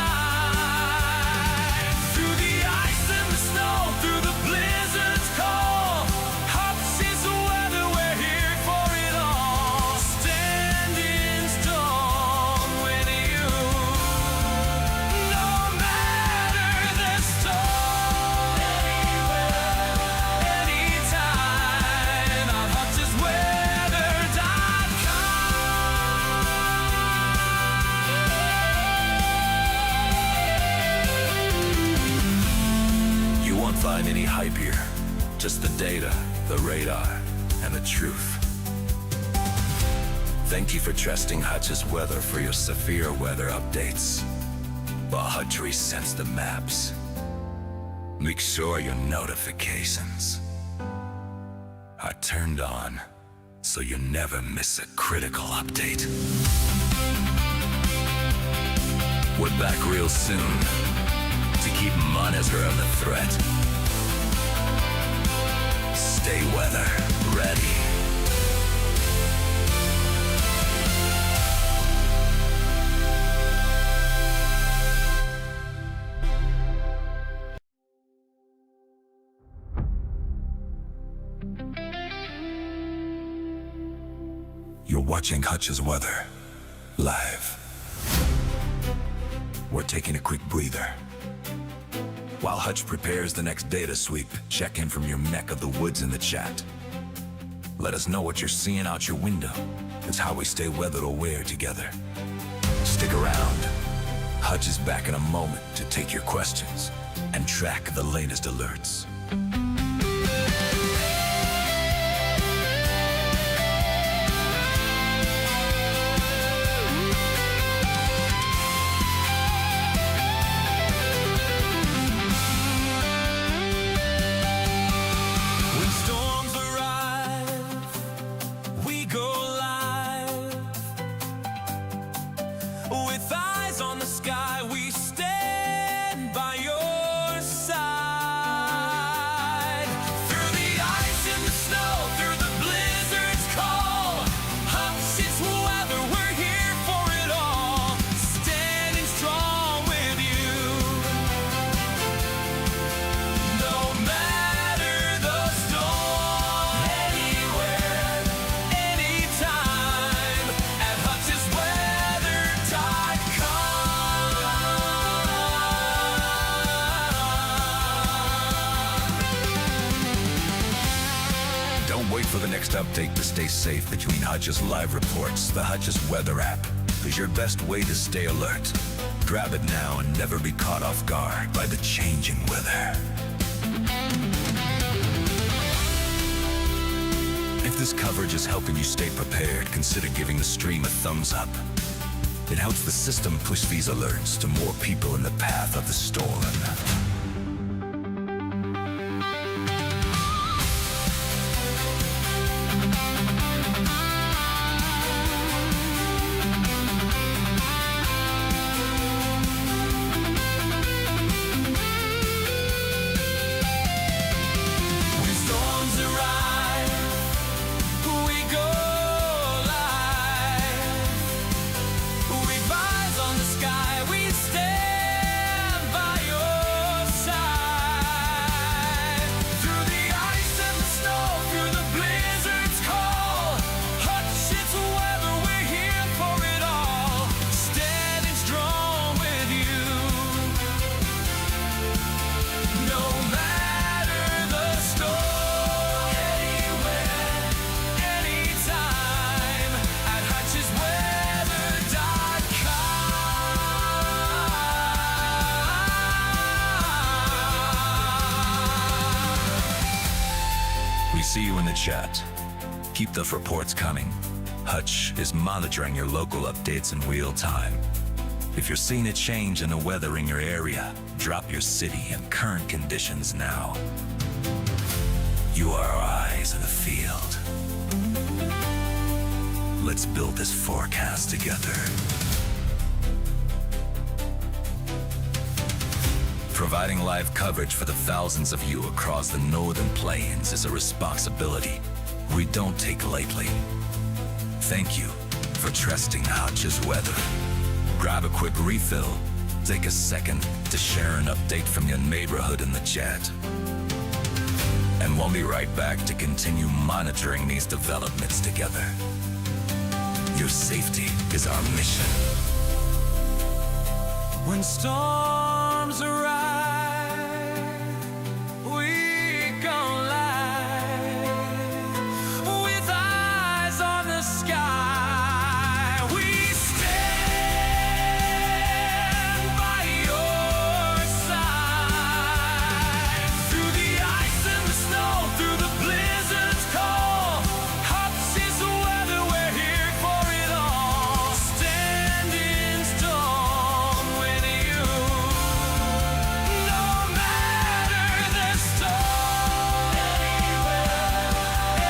Through the ice and the snow, through the blizzard's call, Hutch's weather, we're here for it all. Standing strong with you, no matter the storm. Anywhere, anytime, on Hutch'sWeather.com. You won't find any hype here, just the data, the radar, and the truth. Thank you for trusting Hutch's weather for your severe weather updates. While Hutch resends the maps, make sure your notifications are turned on so you never miss a critical update. We're back real soon to keep monitoring the threat. Stay weather ready. You're watching Hutch's weather live. We're taking a quick breather. While Hutch prepares the next data sweep, check in from your neck of the woods in the chat. Let us know what you're seeing out your window. It's how we stay weather aware together. Stick around. Hutch is back in a moment to take your questions and track the latest alerts. When storms arrive, we go live. With eyes on the sky, we stand by your side. Through the ice and the snow, through the blizzard's call, Hutch's weather, we're here for it all. Standing strong with you, no matter the storm. Anywhere, anytime, at Hutch'sWeather.com. Don't wait for the next update to stay safe between Hutch's live reports. The Hutch's Weather app is your best way to stay alert. Grab it now and never be caught off guard by the changing weather. If this coverage is helping you stay prepared, consider giving the stream a thumbs up. It helps the system push these alerts to more people in the path of the storm. When storms arrive, we go live. With eyes on the sky, we stand by your chat. Keep those reports coming. Hutch is monitoring your local updates in real time. If you're seeing a change in the weather in your area, drop your city and current conditions now. You are our eyes in the field. Let's build this forecast together. Providing live coverage for the thousands of you across the northern plains is a responsibility we don't take lightly. Thank you for trusting Hutch's weather. Grab a quick refill. Take a second to share an update from your neighborhood in the chat. And we'll be right back to continue monitoring these developments together. Your safety is our mission. When storms arrive, we go live with eyes on the sky. We stand by your side through the ice and the snow, through the blizzard's call. Hutch is the weather, we're here for it all. Standing strong with you, no matter the storm. Anywhere,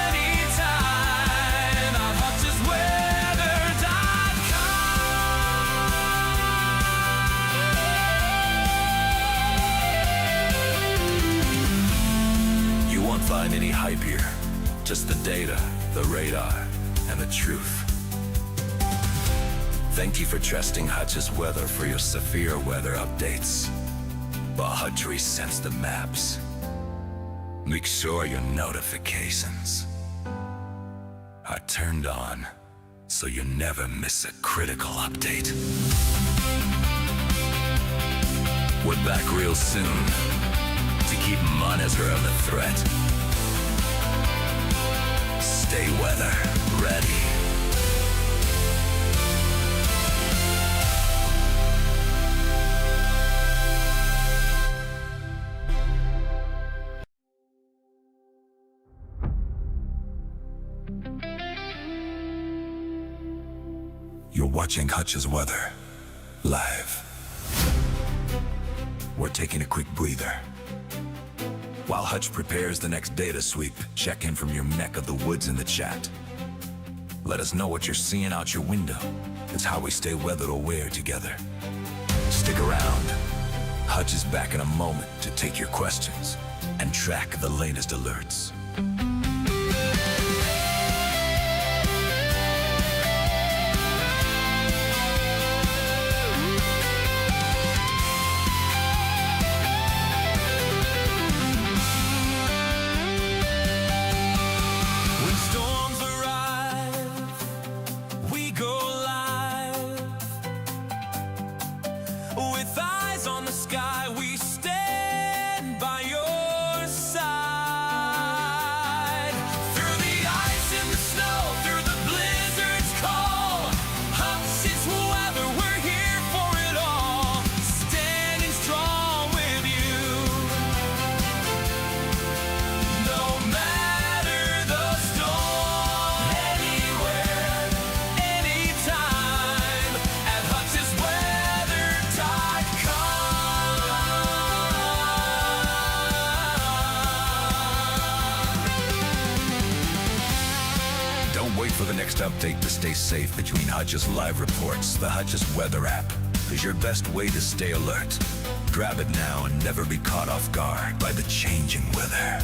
anytime, our HutchesWeather.com. You won't find any hype here. Just the data, the radar, and the truth. Thank you for trusting Hutch's weather for your severe weather updates. While Hutch resends the maps, make sure your notifications are turned on so you never miss a critical update. We're back real soon to keep monitoring the threat. Stay weather ready. You're watching Hutch's Weather live. We're taking a quick breather. While Hutch prepares the next data sweep, check in from your neck of the woods in the chat. Let us know what you're seeing out your window. It's how we stay weather aware together. Stick around. Hutch is back in a moment to take your questions and track the latest alerts. When storms arrive, we go live with eyes on the sky. We stand by your side through the ice and the snow, through the blizzard's call. Hutch is weather, we're here for it all. Standing strong with you, no matter the storm. Anywhere, anytime, at HutchesWeather.com. Don't wait for the next update to stay safe between Hutch's live reports. The Hutch's Weather app is your best way to stay alert. Grab it now and never be caught off guard by the changing weather.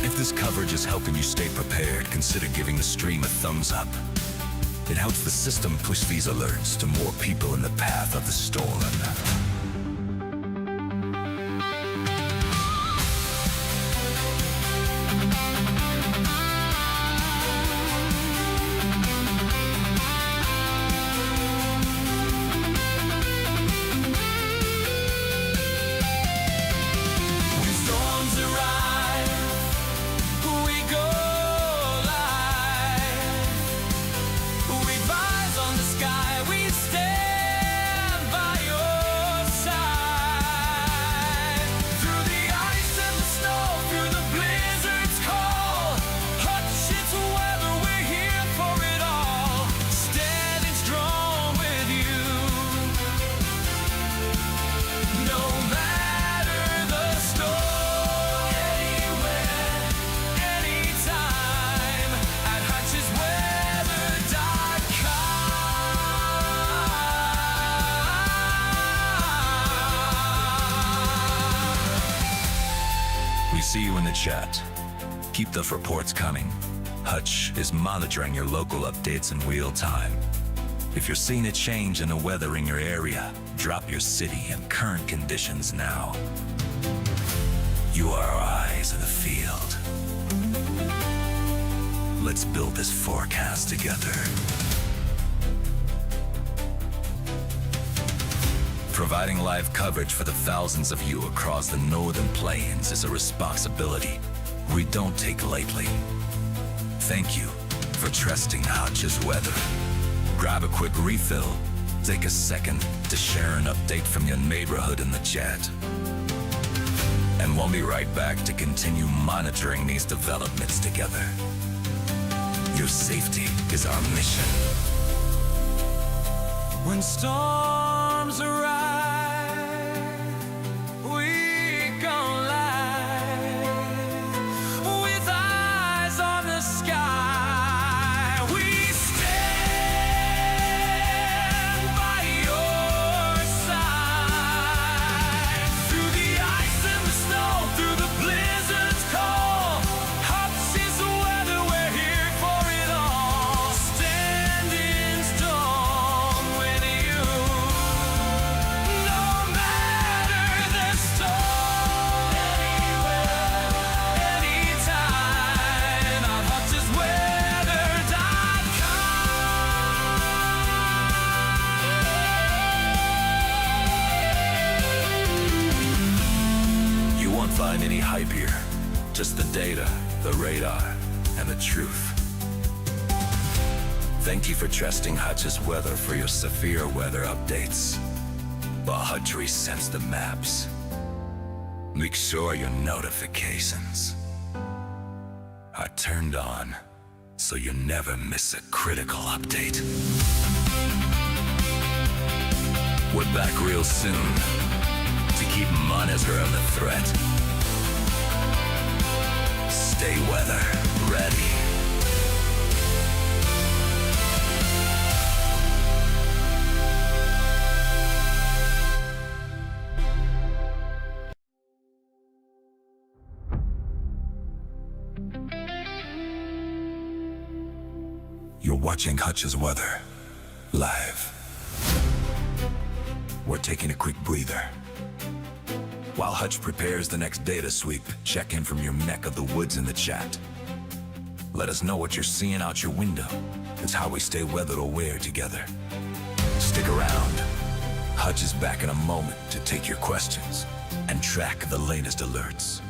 If this coverage is helping you stay prepared, consider giving the stream a thumbs up. It helps the system push these alerts to more people in the path of the storm. When storms arrive, we go live with eyes on the sky. We stand by your the chat. Keep the reports coming. Hutch is monitoring your local updates in real time. If you're seeing a change in the weather in your area, drop your city and current conditions now. You are our eyes in the field. Let's build this forecast together. Providing live coverage for the thousands of you across the northern plains is a responsibility we don't take lightly. Thank you for trusting Hutch's weather. Grab a quick refill, take a second to share an update from your neighborhood in the chat. And we'll be right back to continue monitoring these developments together. Your safety is our mission. When storms arrive, we come live with eyes on the sky. We stand by your side through the ice and the snow, through the blizzard's call. Hutch is the weather, we're here for it all. Standing strong with you, no matter the storm. Anywhere, anytime, on hutchesweather.com. You won't find any hype here, just the data, the radar, and the truth. Thank you for trusting Hutch's weather for your severe weather updates. While Hutch resends the maps, make sure your notifications are turned on so you never miss a critical update. We're back real soon to keep monitoring the threat. Stay weather ready. You're watching Hutch's weather live. We're taking a quick breather. While Hutch prepares the next data sweep, check in from your neck of the woods in the chat. Let us know what you're seeing out your window. It's how we stay weather aware together. Stick around. Hutch is back in a moment to take your questions and track the latest alerts.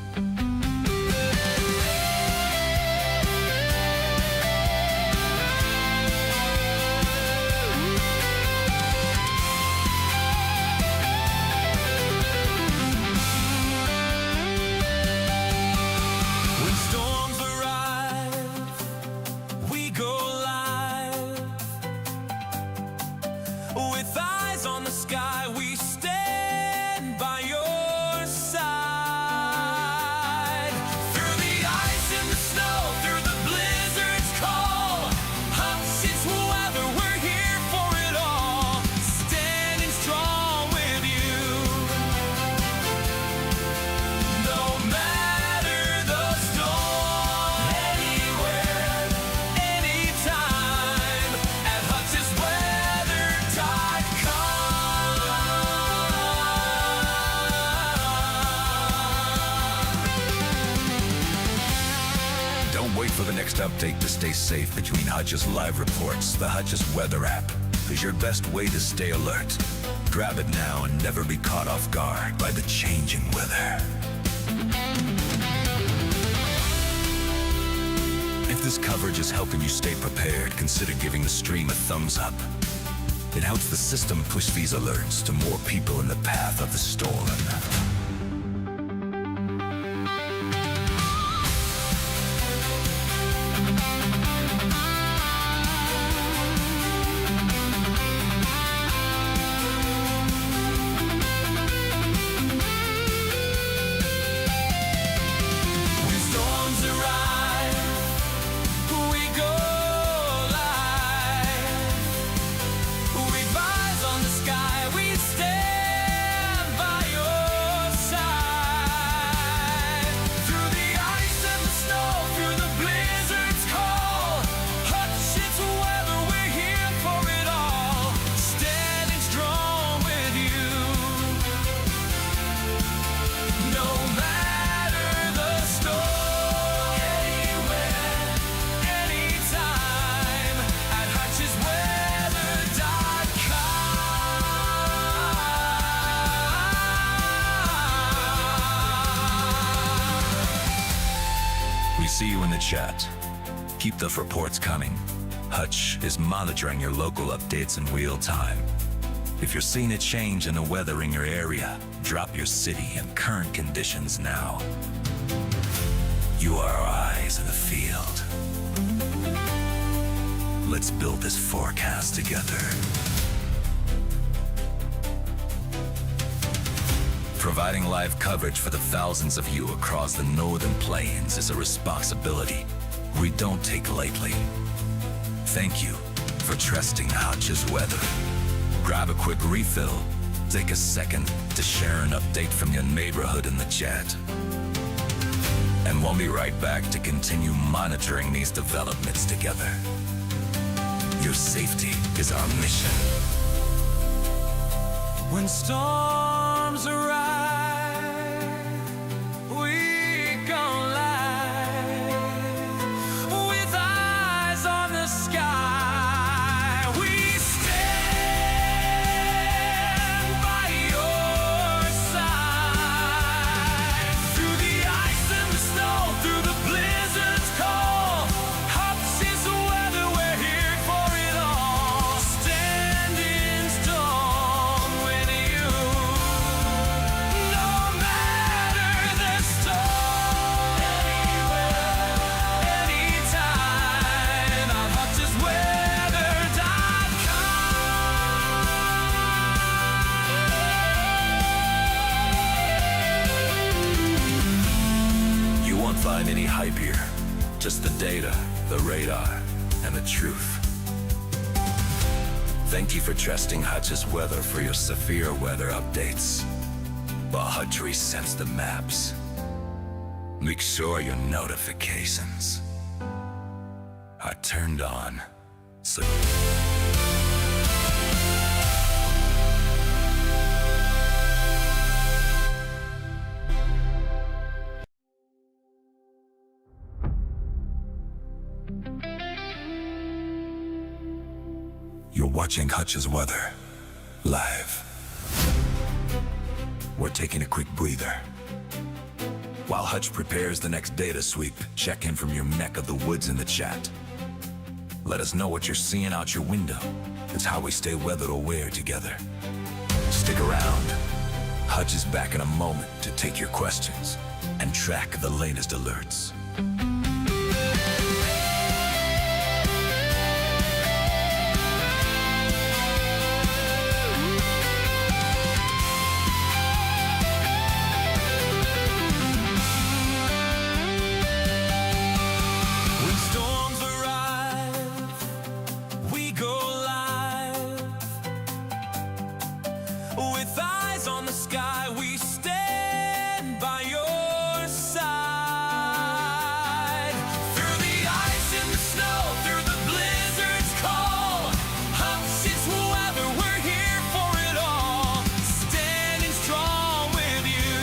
When storms arrive, we go live with eyes on the sky. We stand by your side through the ice and the snow, through the blizzard's call. Hutch is weather, we're here for it all. Standing strong with you, no matter the storm. Anywhere, anytime, at hutchesweather.com. Don't wait for the next update to stay safe between Hutch's live reports. The Hutch's weather app is your best way to stay alert. Grab it now and never be caught off guard by the changing weather. If this coverage is helping you stay prepared, consider giving the stream a thumbs up. It helps the system push these alerts to more people in the path of the storm. When storms arrive, we go live with eyes on the sky. We stand by your We see you in the chat. Keep the reports coming. Hutch is monitoring your local updates in real time. If you're seeing a change in the weather in your area, drop your city and current conditions now. You are our eyes in the field. Let's build this forecast together. Providing live coverage for the thousands of you across the northern plains is a responsibility we don't take lightly. Thank you for trusting Hutch's weather. Grab a quick refill. Take a second to share an update from your neighborhood in the chat. And we'll be right back to continue monitoring these developments together. Your safety is our mission. When storms arrive, we go live with eyes on the sky. We stand by your side through the ice and the snow, through the blizzard's call. Hutch is the weather, we're here for it all. Standing strong with you, no matter the storm. Anywhere, anytime, our HutchesWeather.com. You won't find any hype here. Just the data, the radar, and the truth. Thank you for trusting Hutch's weather for your severe weather updates. While Hutch resets the maps, make sure your notifications are turned on. So you're watching Hutch's weather live. We're taking a quick breather. While Hutch prepares the next data sweep, check in from your neck of the woods in the chat. Let us know what you're seeing out your window. It's how we stay weather aware together. Stick around. Hutch is back in a moment to take your questions and track the latest alerts. When storms arrive, we go live with eyes on the sky. We stand by your side through the ice and the snow, through the blizzard's call. Hutch is weather, we're here for it all. Standing strong with you,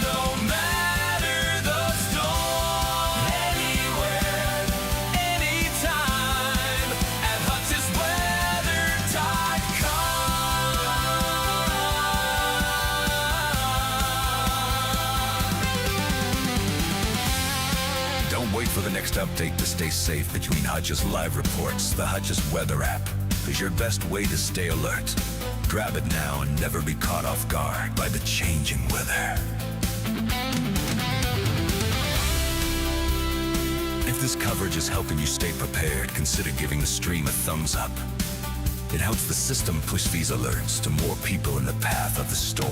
no matter the storm. Anywhere, anytime, at HutchesWeather.com. Don't wait for the next update to stay safe between Hutch's live reports. The Hutch's Weather app is your best way to stay alert. Grab it now and never be caught off guard by the changing weather. If this coverage is helping you stay prepared, consider giving the stream a thumbs up. It helps the system push these alerts to more people in the path of the storm.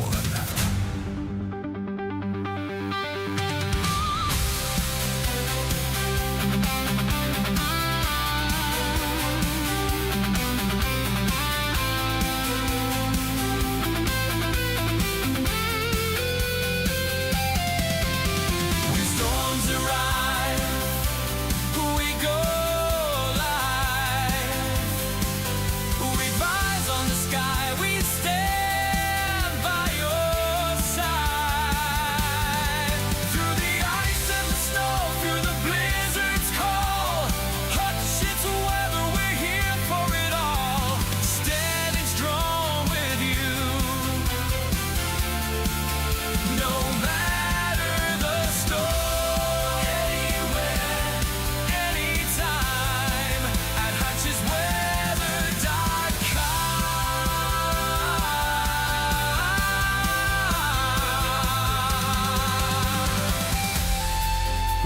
When storms arrive, we go live with eyes on the sky. We stand by your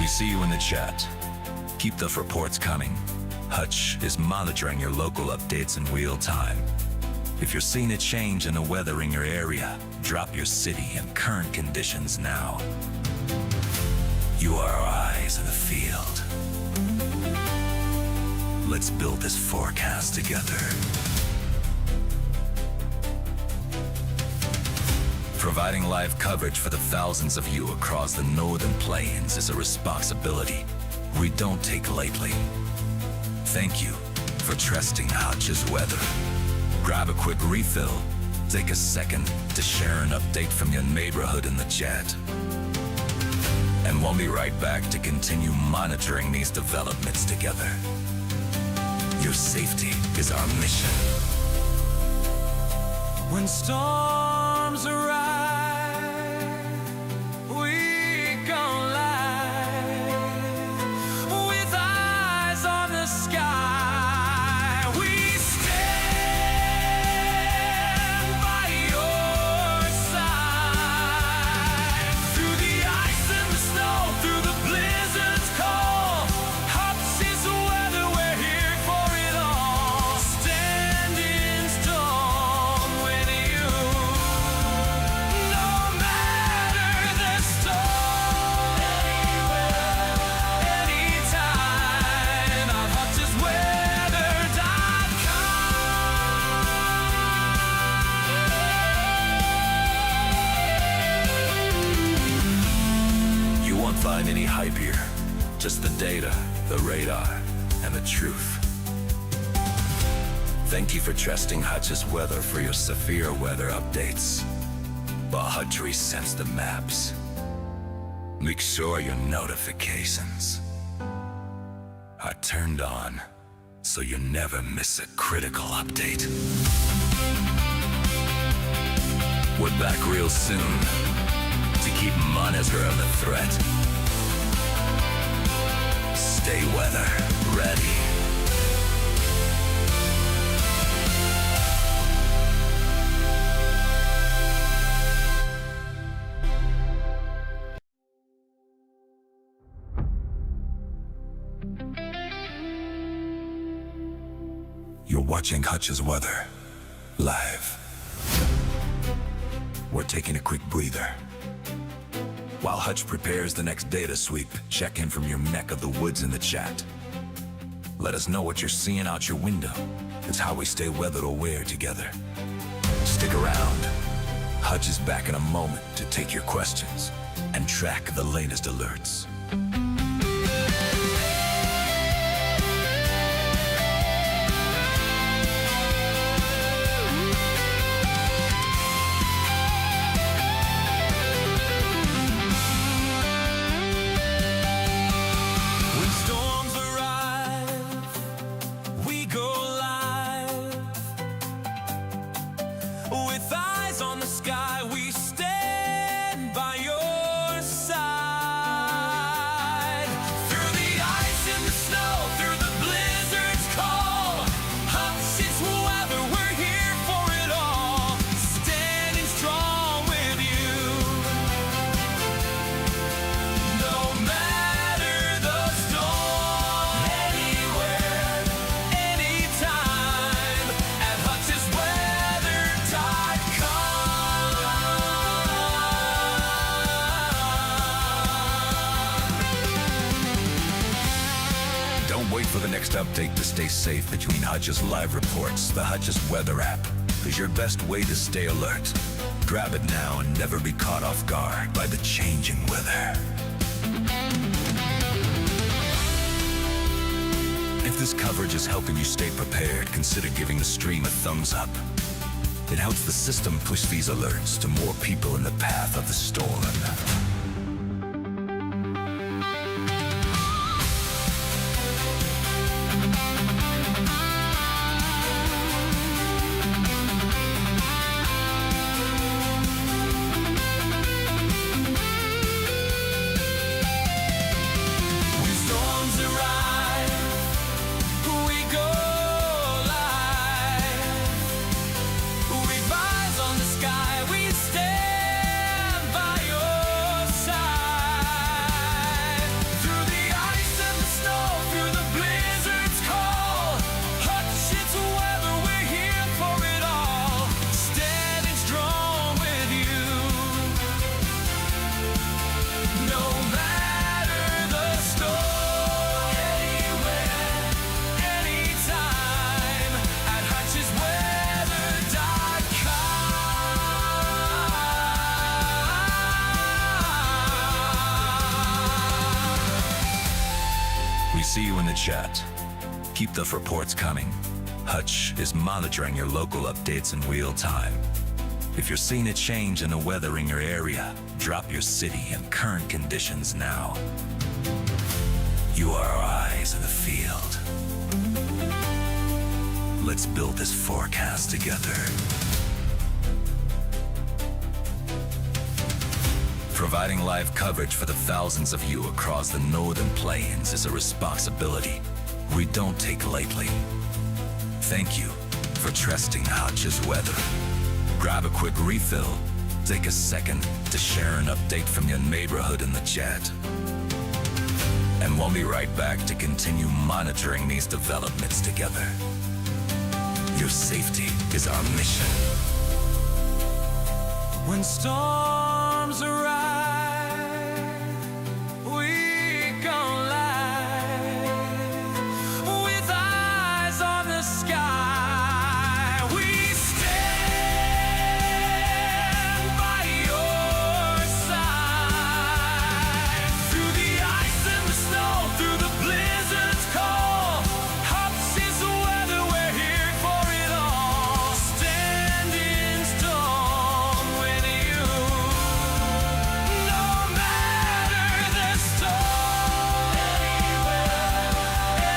see you in the chat. Keep those reports coming. Hutch is monitoring your local updates in real time. If you're seeing a change in the weather in your area, drop your city and current conditions now. You are our eyes in the field. Let's build this forecast together. Providing live coverage for the thousands of you across the northern plains is a responsibility we don't take lightly. Thank you for trusting Hutch's weather. Grab a quick refill, take a second to share an update from your neighborhood in the chat. And we'll be right back to continue monitoring these developments together. Your safety is our mission. When storms arrive, we come live with eyes on the sky. We stand by your side. Through the ice and the snow, through the blizzard's call, Hutch is the weather, we're here for it all. Standing strong with you, no matter the storm. Anywhere, anytime, on HutchesWeather.com. You won't find any hype here, just the data, the radar, and the truth. Thank you for trusting Hutch's Weather for your severe weather updates. But Hutch resends the maps. Make sure your notifications are turned on so you never miss a critical update. We're back real soon to keep monitoring the threat. Stay weather ready. You're watching Hutch's Weather live. We're taking a quick breather. While Hutch prepares the next data sweep, check in from your neck of the woods in the chat. Let us know what you're seeing out your window. It's how we stay weather aware together. Stick around. Hutch is back in a moment to take your questions and track the latest alerts. When storms arrive, we go live. With eyes on the sky, we stand by your side. Through the ice and the snow, through the blizzard's call, Hutch is weather, we're here for it all. Standing strong with you, no matter the storm. Anywhere, anytime, at HutchesWeather.com. Don't wait for the next update to stay safe between Hutch's live reports. The Hutch's Weather app is your best way to stay alert. Grab it now and never be caught off guard by the changing weather. If this coverage is helping you stay prepared, consider giving the stream a thumbs up. It helps the system push these alerts to more people in the path of the storm. When storms arrive, we go live. With eyes on the sky, we stand by your We see you in the chat. Keep the reports coming. Hutch is monitoring your local updates in real time. If you're seeing a change in the weather in your area, drop your city and current conditions now. You are our eyes in the field. Let's build this forecast together. Providing live coverage for the thousands of you across the northern plains is a responsibility we don't take lightly. Thank you for trusting Hutch's weather. Grab a quick refill. Take a second to share an update from your neighborhood in the chat. And we'll be right back to continue monitoring these developments together. Your safety is our mission. When storms arise, we go live with eyes on the sky. We stand by your side. Through the ice and the snow, through the blizzard's call, Hutch is the weather, we're here for it all. Standing strong with you, no matter the storm. Anywhere,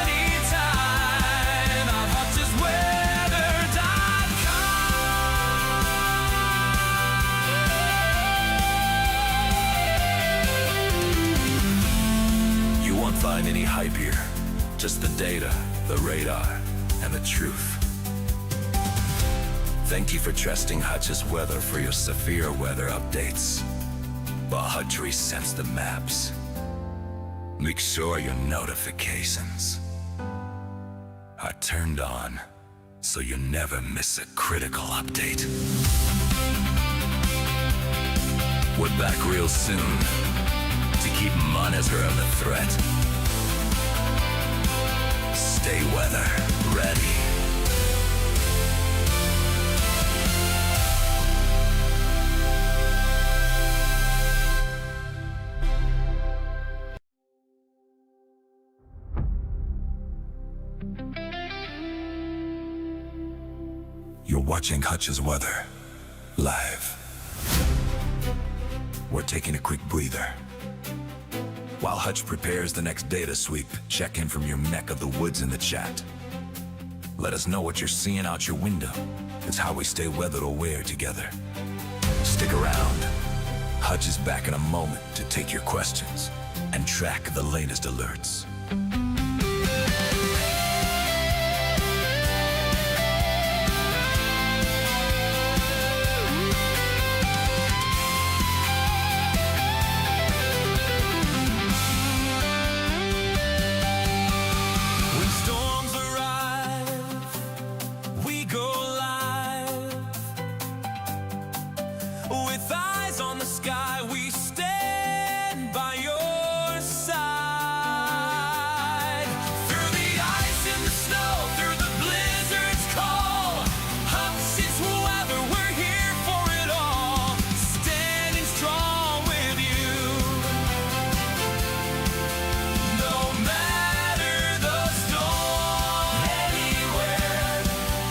anytime, I'm HutchesWeather.com. You won't find any hype here. Just the data, the radar, and the truth. Thank you for trusting Hutch's weather for your severe weather updates. While Hutch resends the maps, make sure your notifications are turned on so you never miss a critical update. We're back real soon to keep monitoring the threat. Stay weather ready. You're watching Hutch's weather live. We're taking a quick breather. While Hutch prepares the next data sweep, check in from your neck of the woods in the chat. Let us know what you're seeing out your window. It's how we stay weather aware together. Stick around. Hutch is back in a moment to take your questions and track the latest alerts. When storms arrive, we go live. With eyes on the sky, we stand by your side. Through the ice and the snow, through the blizzard's call, Hutch's weather, we're here for it all. Standing strong with you, no matter the storm. Anywhere,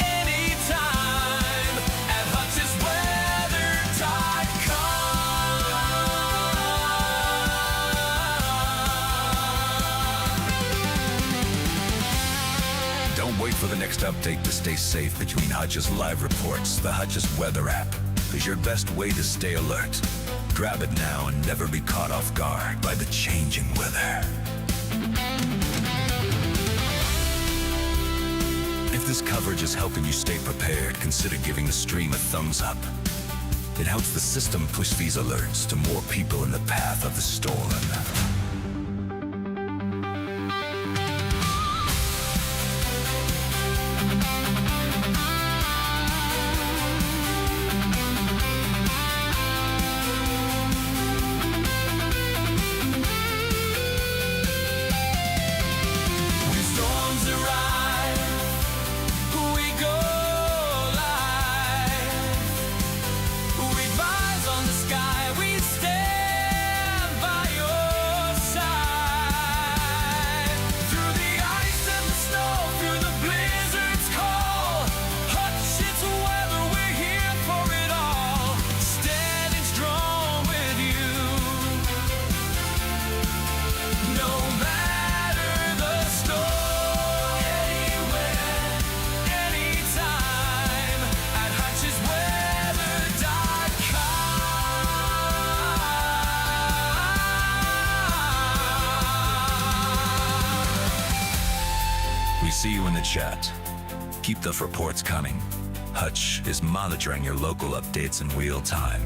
anytime, at HutchesWeather.com. Don't wait for the next update to stay safe between Hutch's live reports. The Hutch's Weather app is your best way to stay alert. Grab it now and never be caught off guard by the changing weather. If this coverage is helping you stay prepared, consider giving the stream a thumbs up. It helps the system push these alerts to more people in the path of the storm. When storms arrive, we go live. With eyes on the sky, we stand by your We see you in the chat. Keep the reports coming. Hutch is monitoring your local updates in real time.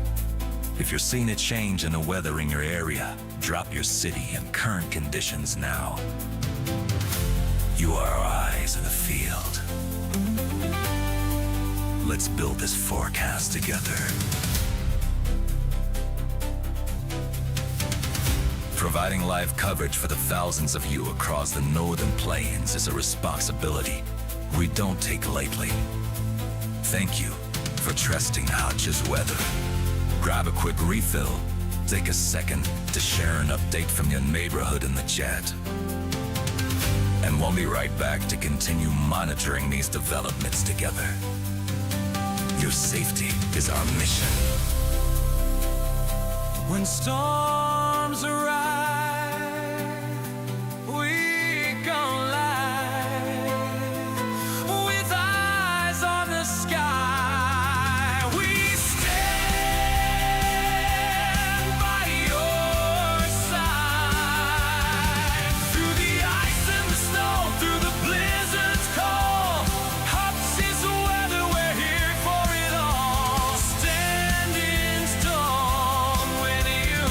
If you're seeing a change in the weather in your area, drop your city and current conditions now. You are our eyes in the field. Let's build this forecast together. Providing live coverage for the thousands of you across the northern plains is a responsibility we don't take lightly. Thank you for trusting Hutch's weather. Grab a quick refill. Take a second to share an update from your neighborhood in the chat. And we'll be right back to continue monitoring these developments together. Your safety is our mission. When storms arrive, we come live with eyes on the sky. We stand by your side through the ice and the snow, through the blizzard's call. Hutch is the weather, we're here for it all. Standing strong with you,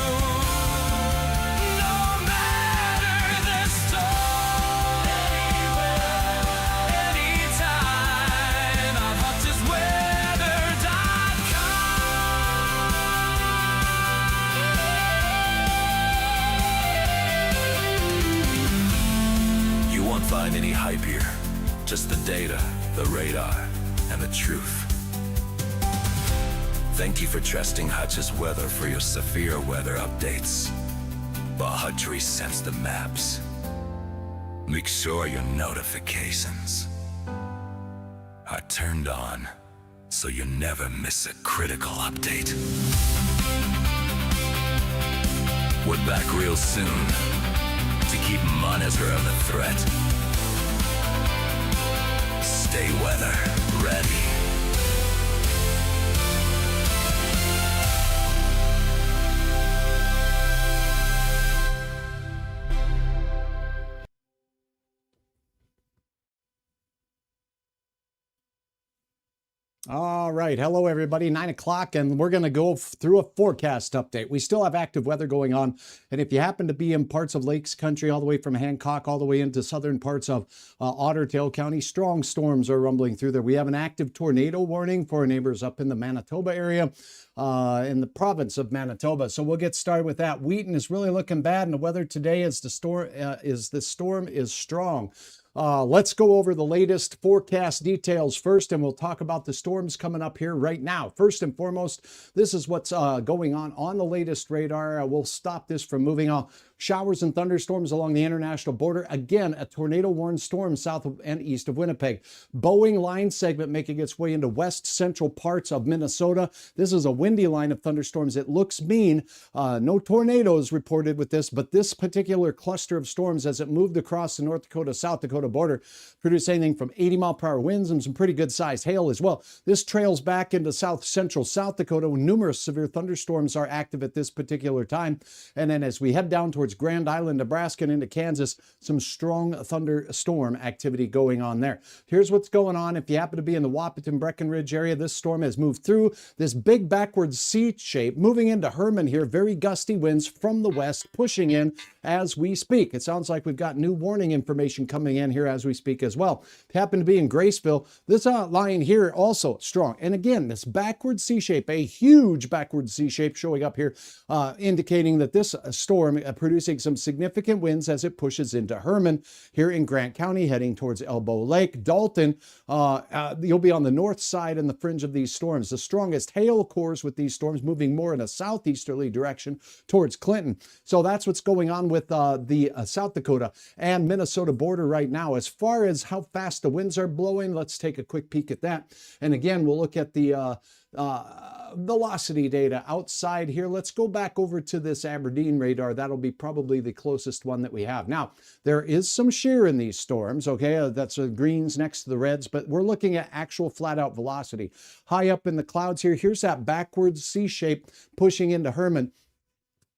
no matter the storm. Anywhere, anytime, on hutchesweather.com. You won't find any hype here. Just the data, the radar, and the truth. Thank you for trusting Hutch's weather for your severe weather updates. While Hutch resends the maps, make sure your notifications are turned on so you never miss a critical update. We're back real soon to keep monitor of the threat. Stay weather ready. All right. Hello, everybody. 9 o'clock, and we're going to go through a forecast update. We still have active weather going on. And if you happen to be in parts of Lakes Country, all the way from Hancock, all the way into southern parts of Otter Tail County, strong storms are rumbling through there. We have an active tornado warning for our neighbors up in the Manitoba area, in the province of Manitoba. So we'll get started with that. Wheaton is really looking bad, and the weather today is the storm is strong. Let's go over the latest forecast details first, and we'll talk about the storms coming up here right now. First and foremost, this is what's going on the latest radar. We'll stop this from moving on. Showers and thunderstorms along the international border. Again, a tornado-warned storm south of and east of Winnipeg. Boeing line segment making its way into west central parts of Minnesota. This is a windy line of thunderstorms. It looks mean. No tornadoes reported with this, but this particular cluster of storms, as it moved across the North Dakota-South Dakota border, produced anything from 80-mile-per-hour winds and some pretty good-sized hail as well. This trails back into south central South Dakota, where numerous severe thunderstorms are active at this particular time. And then as we head down towards Grand Island, Nebraska, and into Kansas, some strong thunderstorm activity going on there. Here's what's going on. If you happen to be in the Wahpeton-Breckenridge area, this storm has moved through this big backwards C shape, moving into Herman here. Very gusty winds from the west, pushing in as we speak. It sounds like we've got new warning information coming in here as we speak as well. If you happen to be in Graceville, this line here also strong. And again, this backward C shape, a huge backward C shape showing up here, indicating that this storm producing some significant winds as it pushes into Herman here in Grant County, heading towards Elbow Lake. Dalton, you'll be on the north side in the fringe of these storms. The strongest hail cores with these storms moving more in a southeasterly direction towards Clinton. So that's what's going on with the South Dakota and Minnesota border right now. As far as how fast the winds are blowing, let's take a quick peek at that. And again, we'll look at the velocity data outside here. Let's go back over to this Aberdeen radar. That'll be probably the closest one that we have. Now, there is some shear in these storms, okay? That's the greens next to the reds, but we're looking at actual flat out velocity. High up in the clouds here, here's that backwards C shape pushing into Herman.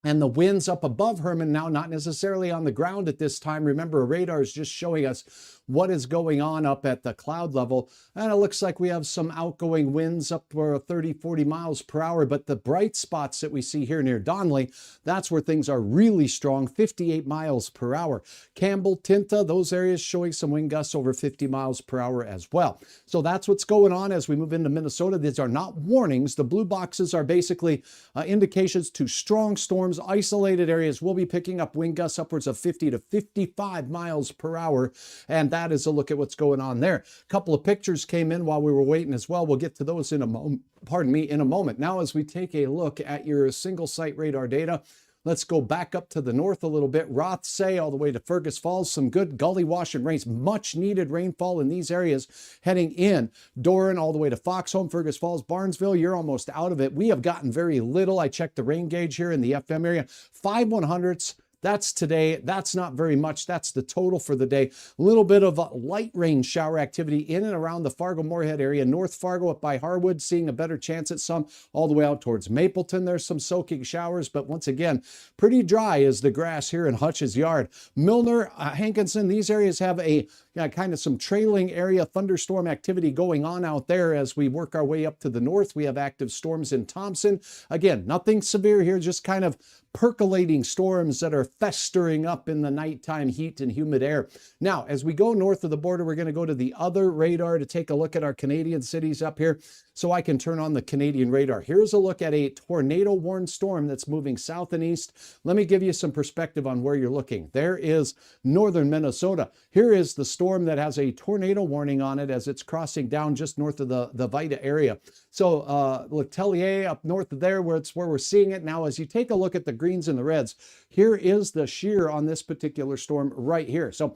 And the winds up above Herman now, not necessarily on the ground at this time. Remember, radar is just showing us what is going on up at the cloud level. And it looks like we have some outgoing winds up for 30, 40 miles per hour. But the bright spots that we see here near Donley, that's where things are really strong, 58 miles per hour. Campbell, Tinta, those areas showing some wind gusts over 50 miles per hour as well. So that's what's going on as we move into Minnesota. These are not warnings. The blue boxes are basically indications to strong storms. Isolated areas will be picking up wind gusts upwards of 50 to 55 miles per hour. And that is a look at what's going on there. A couple of pictures came in while we were waiting as well. We'll get to those in a moment. In a moment. Now, as we take a look at your single site radar data, let's go back up to the north a little bit. Rothsay all the way to Fergus Falls. Some good gully wash and rains. Much needed rainfall in these areas heading in. Doran all the way to Foxhome, Fergus Falls, Barnesville. You're almost out of it. We have gotten very little. I checked the rain gauge here in the FM area. 5/100ths. That's today. That's not very much. That's the total for the day. A little bit of light rain shower activity in and around the Fargo Moorhead area. North Fargo up by Harwood, seeing a better chance at some. All the way out towards Mapleton, there's some soaking showers. But once again, pretty dry is the grass here in Hutch's yard. Milner, Hankinson, these areas have a kind of some trailing area thunderstorm activity going on out there as we work our way up to the north. We have active storms in Thompson. Again, nothing severe here, just kind of percolating storms that are festering up in the nighttime heat and humid air. Now, as we go north of the border, we're going to go to the other radar to take a look at our Canadian cities up here. So I can turn on the Canadian radar. Here's a look at a tornado-warned storm that's moving south and east. Let me give you some perspective on where you're looking. There is northern Minnesota. Here is the storm that has a tornado warning on it as it's crossing down just north of the Vida area. So Letellier up north of there, where we're seeing it now. As you take a look at the greens and the reds, here is the shear on this particular storm right here. So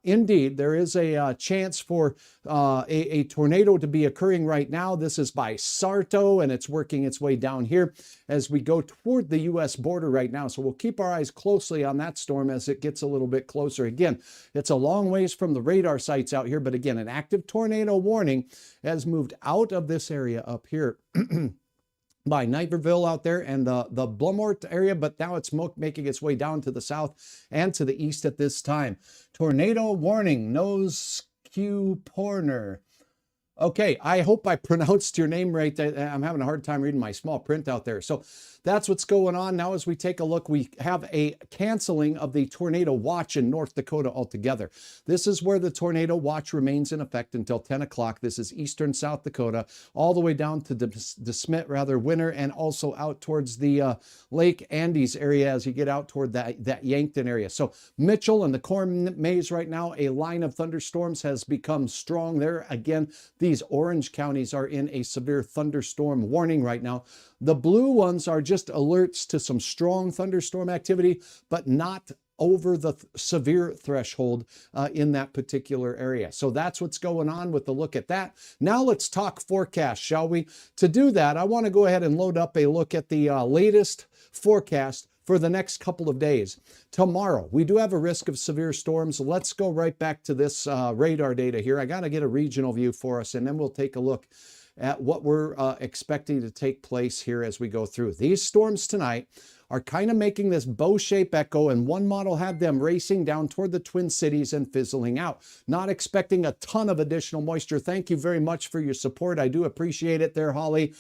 indeed, there is a chance for a tornado to be occurring right now. This is by Sarto, and it's working its way down here as we go toward the U.S. border right now. So we'll keep our eyes closely on that storm as it gets a little bit closer. Again, it's a long ways from the radar sites out here, but again, an active tornado warning has moved out of this area up here. By Niverville out there and the Blumort area, but now it's making its way down to the south and to the east at this time. Tornado warning, Nose Q Porner. Okay, I hope I pronounced your name right. I'm having a hard time reading my small print out there. So that's what's going on. Now as we take a look, we have a canceling of the tornado watch in North Dakota altogether. This is where the tornado watch remains in effect until 10 o'clock. This is eastern South Dakota, all the way down to DeSmet, Winter, and also out towards the Lake Andes area as you get out toward that Yankton area. So Mitchell and the Corn Maze right now, a line of thunderstorms has become strong there. Again, these orange counties are in a severe thunderstorm warning right now. The blue ones are just alerts to some strong thunderstorm activity, but not over the severe threshold in that particular area. So that's what's going on with the look at that. Now let's talk forecast, shall we? To do that, I want to go ahead and load up a look at the latest forecast for the next couple of days. Tomorrow, we do have a risk of severe storms. Let's go right back to this radar data here. I got to get a regional view for us, and then we'll take a look at what we're expecting to take place here as we go through. These storms tonight are kind of making this bow-shaped echo, and one model had them racing down toward the Twin Cities and fizzling out. Not expecting a ton of additional moisture. Thank you very much for your support. I do appreciate it there, Holly.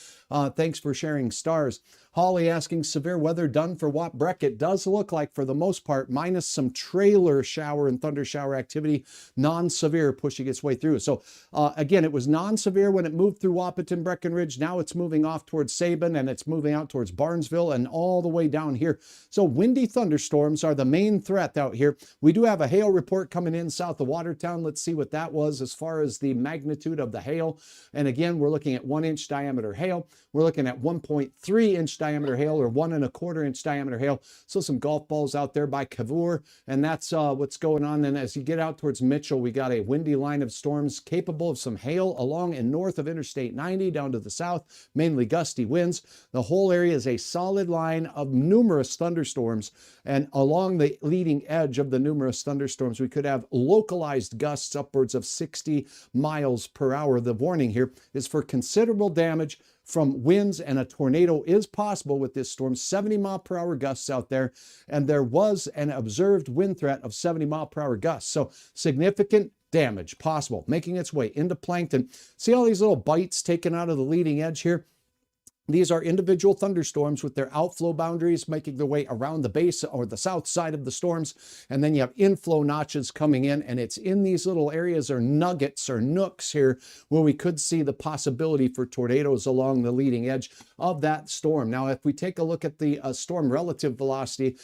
Thanks for sharing stars. Holly asking, severe weather done for Watt Breck? It does look like, for the most part, minus some trailer shower and thunder shower activity, non-severe pushing its way through. So again, it was non-severe when it moved through Wahpeton, Breckenridge. Now it's moving off towards Sabin, and it's moving out towards Barnesville and all the way down here. So windy thunderstorms are the main threat out here. We do have a hail report coming in south of Watertown. Let's see what that was as far as the magnitude of the hail. And again, we're looking at 1-inch diameter hail. We're looking at 1.3-inch diameter hail, or 1.25-inch diameter hail. So some golf balls out there by Cavour, and that's what's going on. And as you get out towards Mitchell, we got a windy line of storms capable of some hail along and north of Interstate 90 down to the south, mainly gusty winds. The whole area is a solid line of numerous thunderstorms, and along the leading edge of the numerous thunderstorms, we could have localized gusts upwards of 60 miles per hour. The warning here is for considerable damage from winds, and a tornado is possible with this storm. 70-mile-per-hour gusts out there, and there was an observed wind threat of 70-mile-per-hour gusts. So significant damage possible, making its way into plankton. See all these little bites taken out of the leading edge here? These are individual thunderstorms with their outflow boundaries making their way around the base or the south side of the storms. And then you have inflow notches coming in, and it's in these little areas or nuggets or nooks here where we could see the possibility for tornadoes along the leading edge of that storm. Now, if we take a look at the storm relative velocity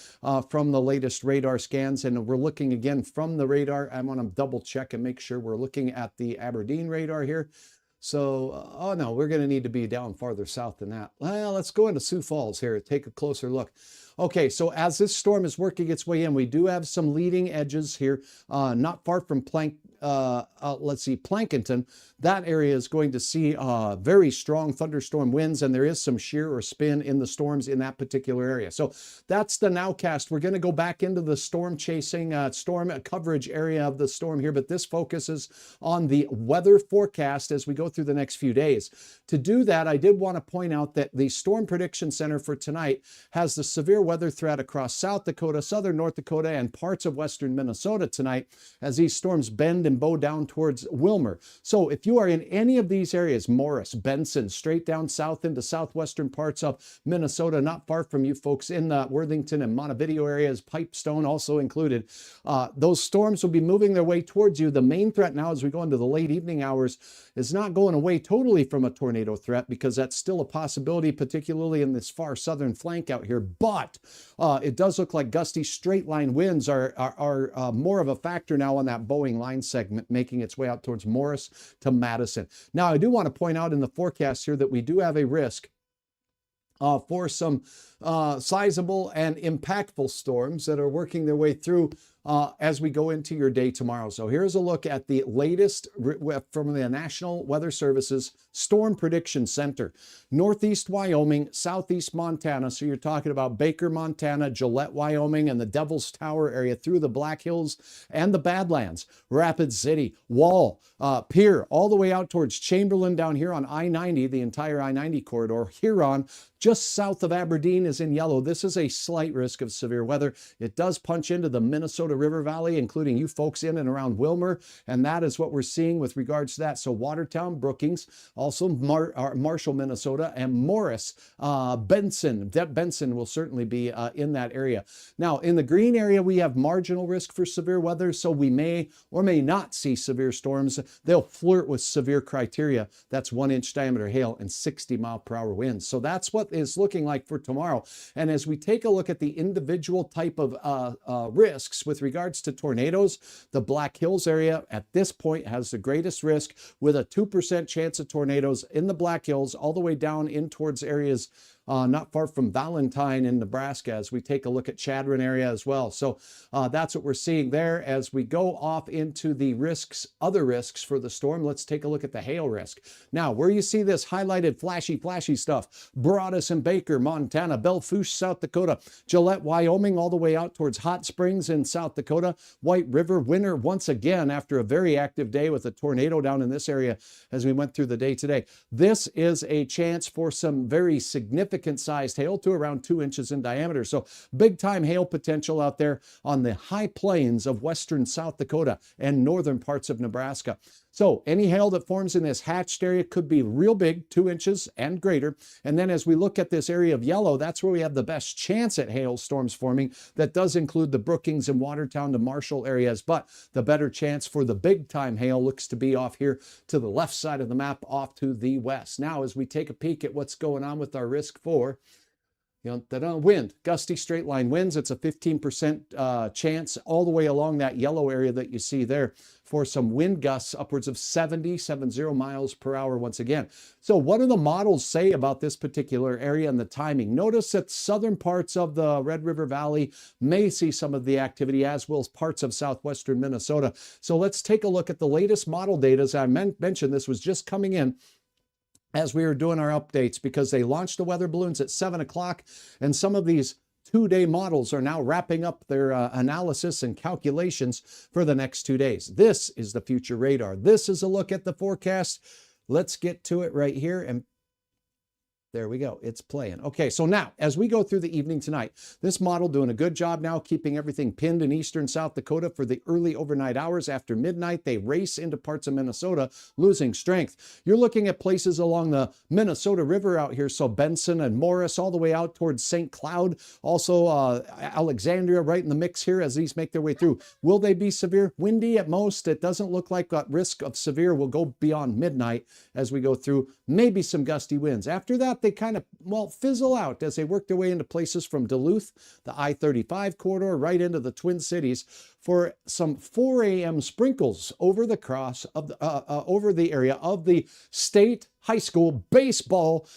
from the latest radar scans, and we're looking again from the radar, I want to double check and make sure we're looking at the Aberdeen radar here. So, oh no, we're going to need to be down farther south than that. Well, let's go into Sioux Falls here, take a closer look. Okay, so as this storm is working its way in, we do have some leading edges here, not far from Plankinton. That area is going to see very strong thunderstorm winds, and there is some shear or spin in the storms in that particular area. So that's the nowcast. We're going to go back into the storm chasing, storm coverage area of the storm here, but this focuses on the weather forecast as we go through the next few days. To do that, I did want to point out that the Storm Prediction Center for tonight has the severe weather threat across South Dakota, southern North Dakota, and parts of western Minnesota tonight as these storms bend and bow down towards Wilmer. So if you are in any of these areas, Morris, Benson, straight down south into southwestern parts of Minnesota, not far from you folks in the Worthington and Montevideo areas, Pipestone also included, those storms will be moving their way towards you. The main threat now as we go into the late evening hours is not going away totally from a tornado threat, because that's still a possibility, particularly in this far southern flank out here. But it does look like gusty straight line winds are more of a factor now on that Boeing line segment, making its way out towards Morris to Madison. Now, I do want to point out in the forecast here that we do have a risk for some sizable and impactful storms that are working their way through as we go into your day tomorrow. So here's a look at the latest from the National Weather Service's Storm Prediction Center. Northeast Wyoming, southeast Montana. So you're talking about Baker, Montana, Gillette, Wyoming, and the Devil's Tower area through the Black Hills and the Badlands. Rapid City, Wall, Pierre, all the way out towards Chamberlain down here on I-90, the entire I-90 corridor. Huron, just south of Aberdeen, is in yellow. This is a slight risk of severe weather. It does punch into the Minnesota River Valley, including you folks in and around Wilmer, and that is what we're seeing with regards to that. So Watertown, Brookings, also Marshall, Minnesota, and Morris, Benson. Benson will certainly be in that area. Now, in the green area, we have marginal risk for severe weather, so we may or may not see severe storms. They'll flirt with severe criteria. That's 1-inch diameter hail and 60-mile-per-hour winds. So that's what is looking like for tomorrow. And as we take a look at the individual type of risks with regards to tornadoes, the Black Hills area at this point has the greatest risk, with a 2% chance of tornadoes in the Black Hills all the way down in towards areas not far from Valentine in Nebraska, as we take a look at Chadron area as well. So that's what we're seeing there. As we go off into the risks, other risks for the storm, let's take a look at the hail risk. Now, where you see this highlighted flashy stuff, Broadus and Baker, Montana, Belle Fourche, South Dakota, Gillette, Wyoming, all the way out towards Hot Springs in South Dakota, White River, winter once again after a very active day with a tornado down in this area as we went through the day today. This is a chance for some very significant sized hail to around 2 inches in diameter. So big time hail potential out there on the high plains of western South Dakota and northern parts of Nebraska. So any hail that forms in this hatched area could be real big, 2 inches and greater. And then as we look at this area of yellow, that's where we have the best chance at hail storms forming. That does include the Brookings and Watertown to Marshall areas, but the better chance for the big time hail looks to be off here to the left side of the map, off to the west. Now, as we take a peek at what's going on with our risk for wind, gusty straight line winds, it's a 15% chance all the way along that yellow area that you see there for some wind gusts upwards of 70 miles per hour once again. So what do the models say about this particular area and the timing? Notice that southern parts of the Red River Valley may see some of the activity, as will parts of southwestern Minnesota. So let's take a look at the latest model data. As I mentioned, this was just coming in as we were doing our updates, because they launched the weather balloons at 7 o'clock, and some of these 2-day models are now wrapping up their analysis and calculations for the next 2 days. This is the future radar. This is a look at the forecast. Let's get to it right here, and there we go. It's playing. Okay, so now, as we go through the evening tonight, this model doing a good job now keeping everything pinned in eastern South Dakota for the early overnight hours. After midnight, they race into parts of Minnesota, losing strength. You're looking at places along the Minnesota River out here, so Benson and Morris, all the way out towards St. Cloud, also Alexandria right in the mix here as these make their way through. Will they be severe? Windy at most. It doesn't look like that risk of severe will go beyond midnight as we go through. Maybe some gusty winds. After that, they kind of, well, fizzle out as they work their way into places from Duluth, the I-35 corridor, right into the Twin Cities for some 4 a.m. sprinkles over the over the area of the state high school baseball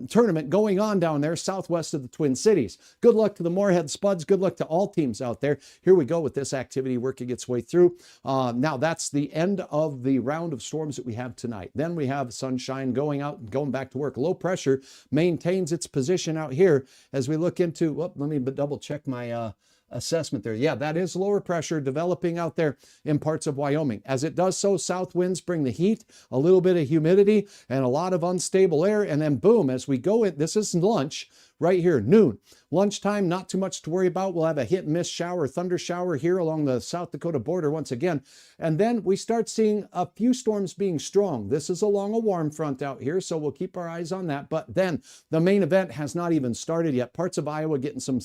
tournament going on down there southwest of the Twin Cities. Good luck to the Moorhead Spuds. Good luck to all teams out there. Here we go with this activity working its way through. Now that's the end of the round of storms that we have tonight. Then we have sunshine going out and going back to work. Low pressure maintains its position out here as we look into, let me double check my assessment there. Yeah, that is lower pressure developing out there in parts of Wyoming. As it does so, south winds bring the heat, a little bit of humidity, and a lot of unstable air. And then boom, as we go in, this is lunch right here, noon. Lunchtime, not too much to worry about. We'll have a hit and miss shower, thunder shower here along the South Dakota border once again. And then we start seeing a few storms being strong. This is along a warm front out here, so we'll keep our eyes on that. But then the main event has not even started yet. Parts of Iowa getting some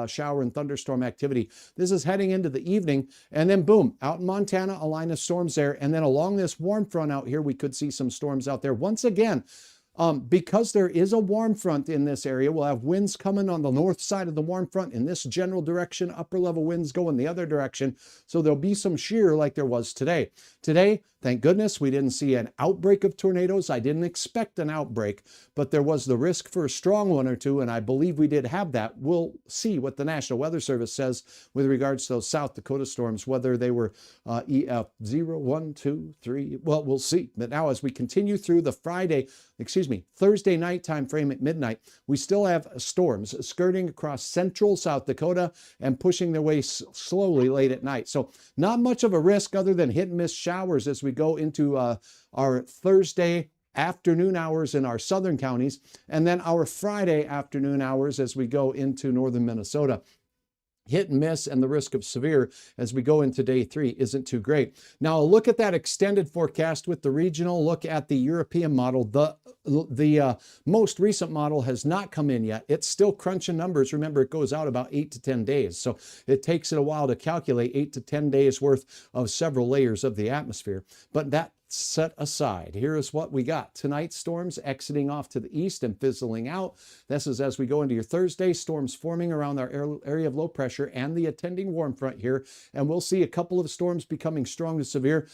shower and thunderstorm activity. This is heading into the evening. And then boom, out in Montana, a line of storms there. And then along this warm front out here, we could see some storms out there. Once again, because there is a warm front in this area, we'll have winds coming on the north side of the warm front in this general direction, upper level winds going the other direction. So there'll be some shear like there was today. Today, thank goodness we didn't see an outbreak of tornadoes. I didn't expect an outbreak, but there was the risk for a strong one or two, and I believe we did have that. We'll see what the National Weather Service says with regards to those South Dakota storms, whether they were EF 0, 1, 2, 3. Well, we'll see. But now as we continue through the Thursday night time frame at midnight, we still have storms skirting across central South Dakota and pushing their way slowly late at night. So not much of a risk other than hit and miss showers as we go into our Thursday afternoon hours in our southern counties, and then our Friday afternoon hours as we go into northern Minnesota. Hit and miss and the risk of severe as we go into day 3 isn't too great. Now, a look at that extended forecast with the regional, look at the European model. The most recent model has not come in yet. It's still crunching numbers. Remember, it goes out about 8 to 10 days. So it takes it a while to calculate 8 to 10 days worth of several layers of the atmosphere. But that set aside, here is what we got. Tonight, storms exiting off to the east and fizzling out. This is as we go into your Thursday, storms forming around our area of low pressure and the attending warm front here. And we'll see a couple of storms becoming strong to severe.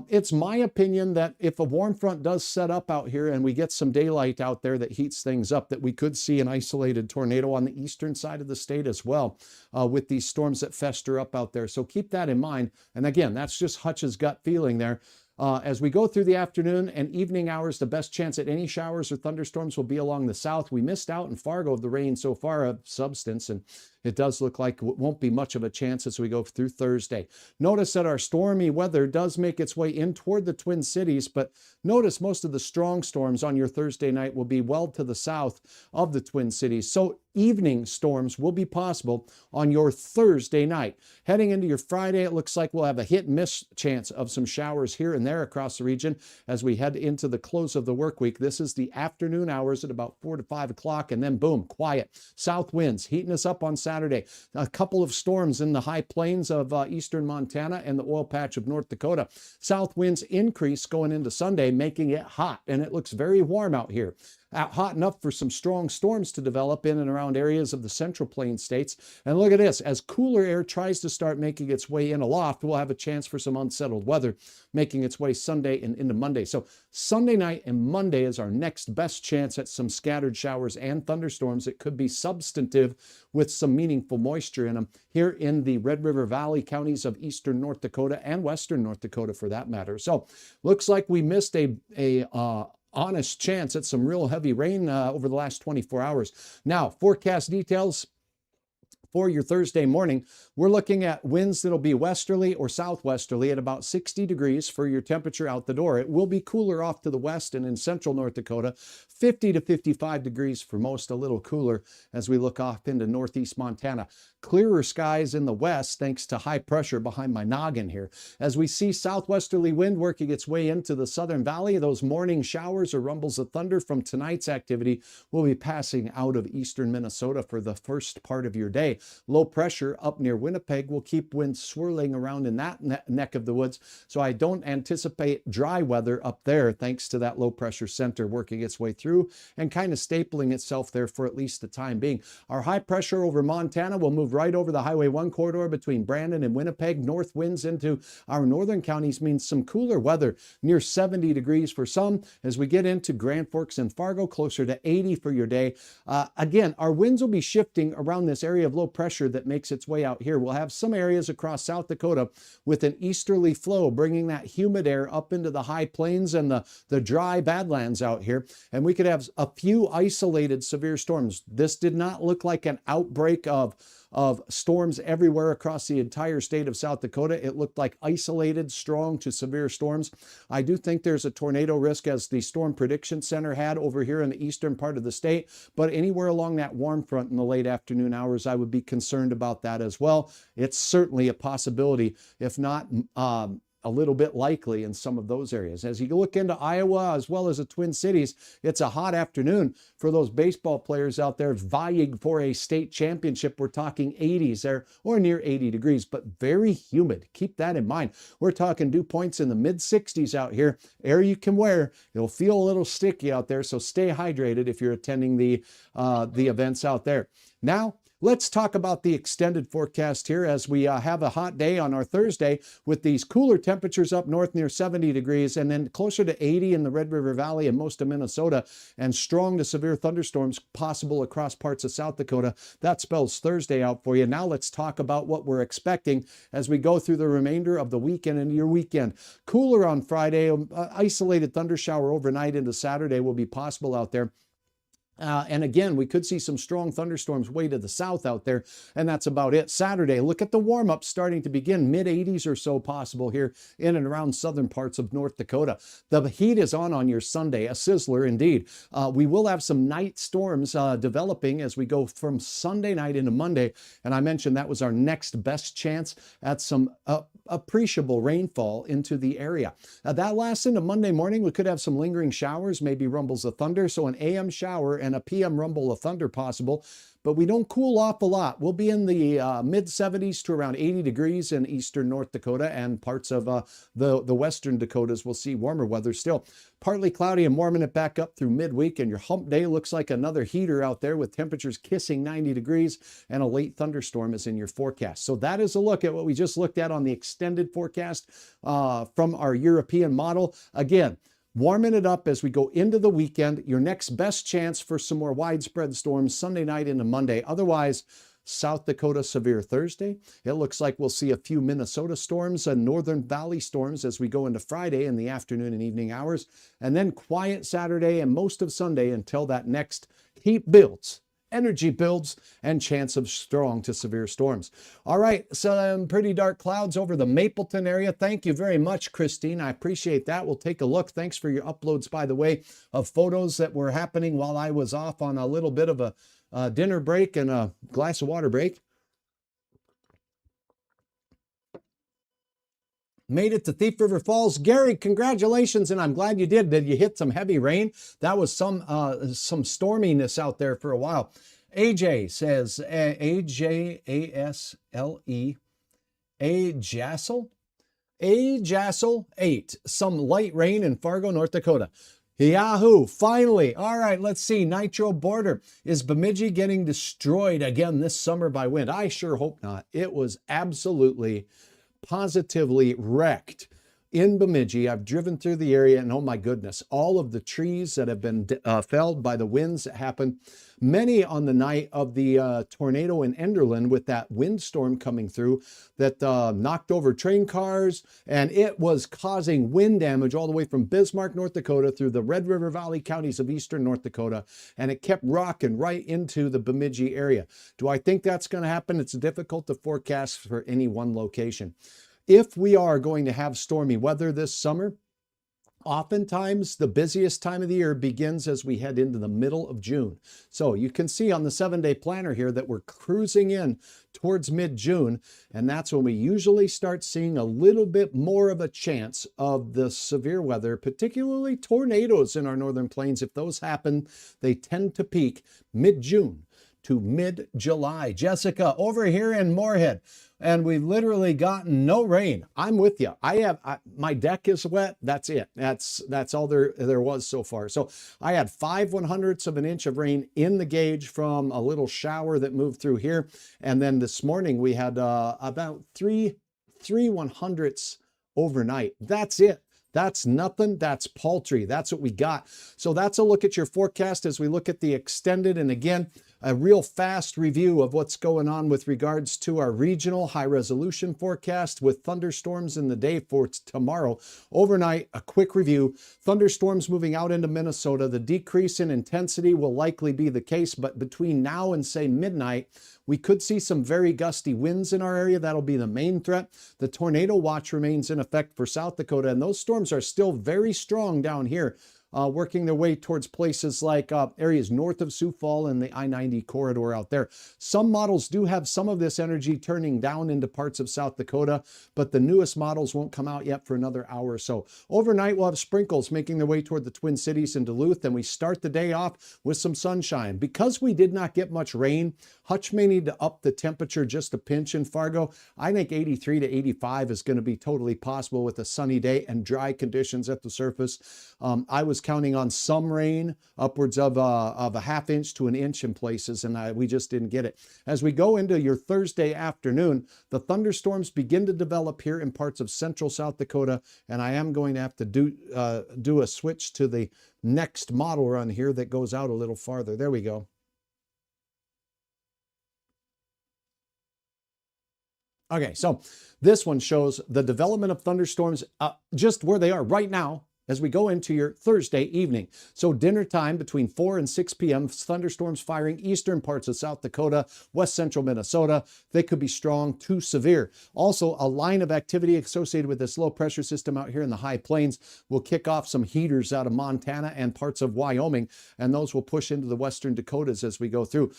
It's my opinion that if a warm front does set up out here and we get some daylight out there that heats things up, that we could see an isolated tornado on the eastern side of the state as well with these storms that fester up out there. So keep that in mind. And again, that's just Hutch's gut feeling there. As we go through the afternoon and evening hours, the best chance at any showers or thunderstorms will be along the south. We missed out in Fargo of the rain so far of substance, and it does look like it won't be much of a chance as we go through Thursday. Notice that our stormy weather does make its way in toward the Twin Cities, but notice most of the strong storms on your Thursday night will be well to the south of the Twin Cities. So evening storms will be possible on your Thursday night. Heading into your Friday, it looks like we'll have a hit and miss chance of some showers here and there across the region as we head into the close of the work week. This is the afternoon hours at about 4 to 5 o'clock, and then boom, quiet. South winds heating us up on Saturday. A couple of storms in the high plains of eastern Montana and the oil patch of North Dakota. South winds increase going into Sunday, making it hot, and it looks very warm out here. Hot enough for some strong storms to develop in and around areas of the Central Plains states. And look at this, as cooler air tries to start making its way in aloft, we'll have a chance for some unsettled weather making its way Sunday and into Monday. So Sunday night and Monday is our next best chance at some scattered showers and thunderstorms. It could be substantive with some meaningful moisture in them here in the Red River Valley counties of eastern North Dakota and western North Dakota for that matter. So looks like we missed a honest chance at some real heavy rain over the last 24 hours. Now, forecast details. For your Thursday morning, we're looking at winds that'll be westerly or southwesterly at about 60 degrees for your temperature out the door. It will be cooler off to the west and in central North Dakota, 50 to 55 degrees for most, a little cooler as we look off into northeast Montana. Clearer skies in the west thanks to high pressure behind my noggin here. As we see southwesterly wind working its way into the southern valley, those morning showers or rumbles of thunder from tonight's activity will be passing out of eastern Minnesota for the first part of your day. Low pressure up near Winnipeg will keep winds swirling around in that neck of the woods, so I don't anticipate dry weather up there thanks to that low pressure center working its way through and kind of stapling itself there for at least the time being. Our high pressure over Montana will move right over the Highway 1 corridor between Brandon and Winnipeg. North winds into our northern counties means some cooler weather near 70 degrees for some. As we get into Grand Forks and Fargo, closer to 80 for your day. Again, our winds will be shifting around this area of low pressure that makes its way out here. We'll have some areas across South Dakota with an easterly flow bringing that humid air up into the high plains and the dry badlands out here. And we could have a few isolated severe storms. This did not look like an outbreak of storms everywhere across the entire state of South Dakota. It looked like isolated, strong to severe storms. I do think there's a tornado risk as the Storm Prediction Center had over here in the eastern part of the state, but anywhere along that warm front in the late afternoon hours, I would be concerned about that as well. It's certainly a possibility, if not a little bit likely in some of those areas. As you look into Iowa as well as the Twin Cities, it's a hot afternoon for those baseball players out there vying for a state championship. We're talking 80s there or near 80 degrees, but very humid. Keep that in mind. We're talking dew points in the mid 60s out here. Air you can wear. It'll feel a little sticky out there, so stay hydrated if you're attending the events out there. Now, let's talk about the extended forecast here as we have a hot day on our Thursday with these cooler temperatures up north near 70 degrees and then closer to 80 in the Red River Valley and most of Minnesota, and strong to severe thunderstorms possible across parts of South Dakota. That spells Thursday out for you. Now let's talk about what we're expecting as we go through the remainder of the weekend and your weekend. Cooler on Friday, isolated thunder shower overnight into Saturday will be possible out there. And again, we could see some strong thunderstorms way to the south out there, and that's about it. Saturday, look at the warm-up starting to begin, mid-80s or so possible here in and around southern parts of North Dakota. The heat is on your Sunday, a sizzler indeed. We will have some night storms developing as we go from Sunday night into Monday, and I mentioned that was our next best chance at some appreciable rainfall into the area. That lasts into Monday morning. We could have some lingering showers, maybe rumbles of thunder, so an AM shower and a PM rumble of thunder possible, but we don't cool off a lot. We'll be in the mid 70s to around 80 degrees in eastern North Dakota, and parts of the western Dakotas will see warmer weather still. Partly cloudy and warming it back up through midweek, and your hump day looks like another heater out there with temperatures kissing 90 degrees, and a late thunderstorm is in your forecast. So that is a look at what we just looked at on the extended forecast from our European model. Again, warming it up as we go into the weekend. Your next best chance for some more widespread storms Sunday night into Monday. Otherwise, South Dakota severe Thursday. It looks like we'll see a few Minnesota storms and Northern Valley storms as we go into Friday in the afternoon and evening hours. And then quiet Saturday and most of Sunday until that next heat builds. Energy builds and chance of strong to severe storms. All right, some pretty dark clouds over the Mapleton area. Thank you very much, Christine. I appreciate that. We'll take a look. Thanks for your uploads, by the way, of photos that were happening while I was off on a little bit of a dinner break and a glass of water break. Made it to Thief River Falls. Gary, congratulations, and I'm glad you did. Did you hit some heavy rain? That was some storminess out there for a while. AJ says, A-J-A-S-L-E, A-Jassel 8. Some light rain in Fargo, North Dakota. Yahoo! Finally. All right, let's see. Nitro Border. Is Bemidji getting destroyed again this summer by wind? I sure hope not. It was absolutely, positively wrecked in Bemidji. I've driven through the area, and oh my goodness, all of the trees that have been felled by the winds that happened, many on the night of the tornado in Enderlin with that windstorm coming through that knocked over train cars, and it was causing wind damage all the way from Bismarck, North Dakota through the Red River Valley counties of eastern North Dakota, and it kept rocking right into the Bemidji area. Do I think that's going to happen? It's difficult to forecast for any one location. If we are going to have stormy weather this summer, oftentimes the busiest time of the year begins as we head into the middle of June. So you can see on the 7-day planner here that we're cruising in towards mid-June, and that's when we usually start seeing a little bit more of a chance of the severe weather, particularly tornadoes in our northern plains. If those happen, they tend to peak mid-June to mid-July. Jessica, over here in Moorhead, and we've literally gotten no rain. I'm with you. My deck is wet. That's it. That's all there was so far. So I had 5/100ths of an inch of rain in the gauge from a little shower that moved through here, and then this morning we had about 3/100ths overnight. That's it. That's nothing. That's paltry. That's what we got. So that's a look at your forecast as we look at the extended, and again, a real fast review of what's going on with regards to our regional high resolution forecast with thunderstorms in the day for tomorrow. Overnight, a quick review. Thunderstorms moving out into Minnesota. The decrease in intensity will likely be the case, but between now and say midnight, we could see some very gusty winds in our area. That'll be the main threat. The tornado watch remains in effect for South Dakota, and those storms are still very strong down here, working their way towards places like areas north of Sioux Falls and the I-90 corridor out there. Some models do have some of this energy turning down into parts of South Dakota, but the newest models won't come out yet for another hour or so. Overnight, we'll have sprinkles making their way toward the Twin Cities and Duluth, and we start the day off with some sunshine. Because we did not get much rain, Hutch may need to up the temperature just a pinch in Fargo. I think 83 to 85 is going to be totally possible with a sunny day and dry conditions at the surface. I was counting on some rain, upwards of a half inch to an inch in places, and we just didn't get it. As we go into your Thursday afternoon, the thunderstorms begin to develop here in parts of central South Dakota, and I am going to have to do a switch to the next model run here that goes out a little farther. There we go. Okay, so this one shows the development of thunderstorms just where they are right now as we go into your Thursday evening. So dinner time between 4 and 6 p.m., thunderstorms firing eastern parts of South Dakota, west central Minnesota. They could be strong to severe. Also, a line of activity associated with this low pressure system out here in the high plains will kick off some heaters out of Montana and parts of Wyoming, and those will push into the western Dakotas as we go through.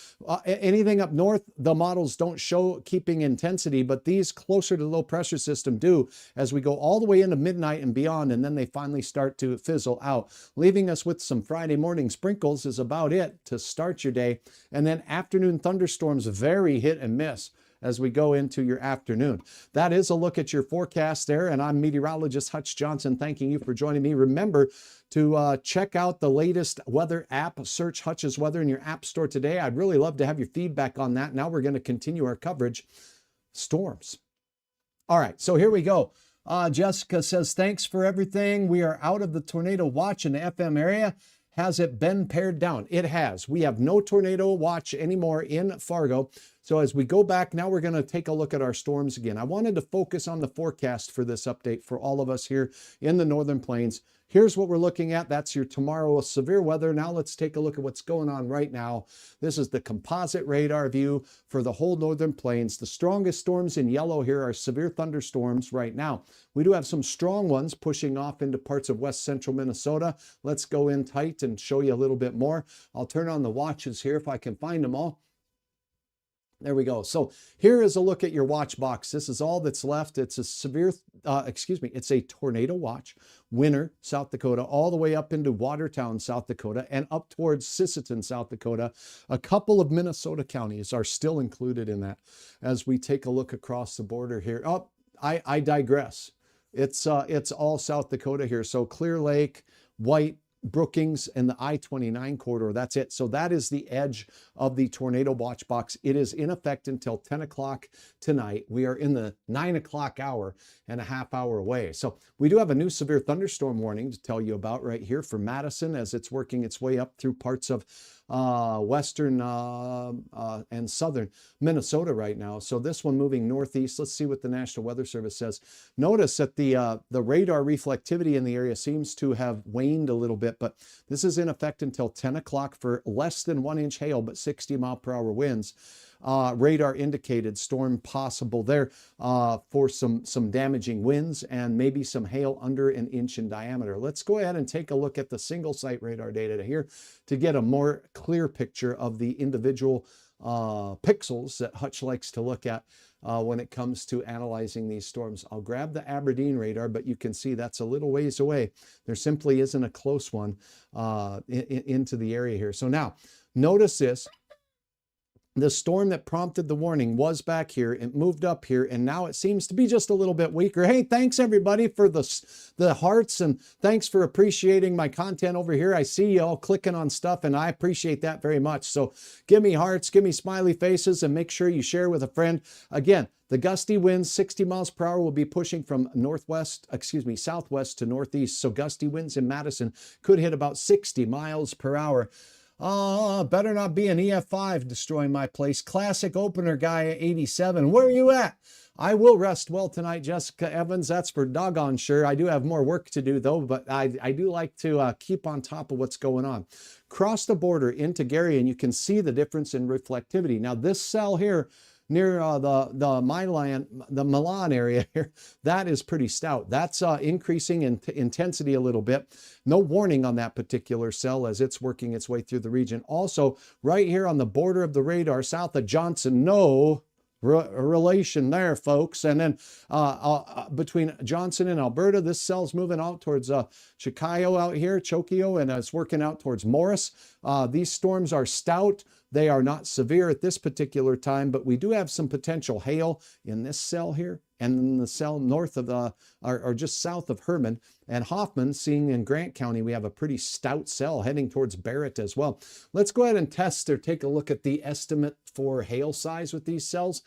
Anything up north, the models don't show keeping intensity, but these closer to the low pressure system do as we go all the way into midnight and beyond, and then they finally start to fizzle out. Leaving us with some Friday morning sprinkles is about it to start your day. And then afternoon thunderstorms, very hit and miss as we go into your afternoon. That is a look at your forecast there. And I'm meteorologist Hutch Johnson, thanking you for joining me. Remember to check out the latest weather app. Search Hutch's Weather in your app store today. I'd really love to have your feedback on that. Now we're going to continue our coverage. Storms. All right, so here we go. Jessica says, thanks for everything. We are out of the tornado watch in the FM area. Has it been pared down? It has. We have no tornado watch anymore in Fargo. So as we go back, now we're going to take a look at our storms again. I wanted to focus on the forecast for this update for all of us here in the Northern Plains. Here's what we're looking at. That's your tomorrow severe weather. Now let's take a look at what's going on right now. This is the composite radar view for the whole Northern Plains. The strongest storms in yellow here are severe thunderstorms right now. We do have some strong ones pushing off into parts of west central Minnesota. Let's go in tight and show you a little bit more. I'll turn on the watches here if I can find them all. There we go. So here is a look at your watch box. This is all that's left. It's a severe, it's a tornado watch. Winter, South Dakota, all the way up into Watertown, South Dakota, and up towards Sisseton, South Dakota. A couple of Minnesota counties are still included in that as we take a look across the border here. Oh, I digress. It's all South Dakota here. So Clear Lake, White, Brookings and the I-29 corridor. That's it. So that is the edge of the tornado watch box. It is in effect until 10 o'clock tonight. We are in the 9 o'clock hour and a half hour away. So we do have a new severe thunderstorm warning to tell you about right here for Madison as it's working its way up through parts of western and southern Minnesota right now. So this one moving northeast. Let's see what the National Weather Service says. Notice that the radar reflectivity in the area seems to have waned a little bit, but this is in effect until 10 o'clock for less than 1-inch hail, but 60-mile-per-hour winds. Radar indicated storm possible there for some damaging winds and maybe some hail under 1 inch in diameter. Let's go ahead and take a look at the single site radar data here to get a more clear picture of the individual pixels that Hutch likes to look at when it comes to analyzing these storms. I'll grab the Aberdeen radar, but you can see that's a little ways away. There simply isn't a close one into the area here. So now, notice this. The storm that prompted the warning was back here. It moved up here, and now it seems to be just a little bit weaker. Hey, thanks everybody for the hearts, and thanks for appreciating my content over here. I see you all clicking on stuff, and I appreciate that very much. So give me hearts, give me smiley faces, and make sure you share with a friend. Again, the gusty winds, 60 miles per hour, will be pushing from southwest to northeast. So gusty winds in Madison could hit about 60 miles per hour. Better not be an EF5 destroying my place. Classic opener guy at 87. Where are you at? I will rest well tonight, Jessica Evans. That's for doggone sure. I do have more work to do though, but I do like to keep on top of what's going on. Cross the border into Gary and you can see the difference in reflectivity. Now this cell here near the Milan area here, that is pretty stout. That's increasing in intensity a little bit. No warning on that particular cell as it's working its way through the region. Also, right here on the border of the radar, south of Johnson, no relation there, folks. And then between Johnson and Alberta, this cell's moving out towards Chicao out here, Chokio, and it's working out towards Morris. These storms are stout. They are not severe at this particular time, but we do have some potential hail in this cell here and in the cell north of or just south of Herman and Hoffman. Seeing in Grant County, we have a pretty stout cell heading towards Barrett as well. Let's go ahead and test or take a look at the estimate for hail size with these cells.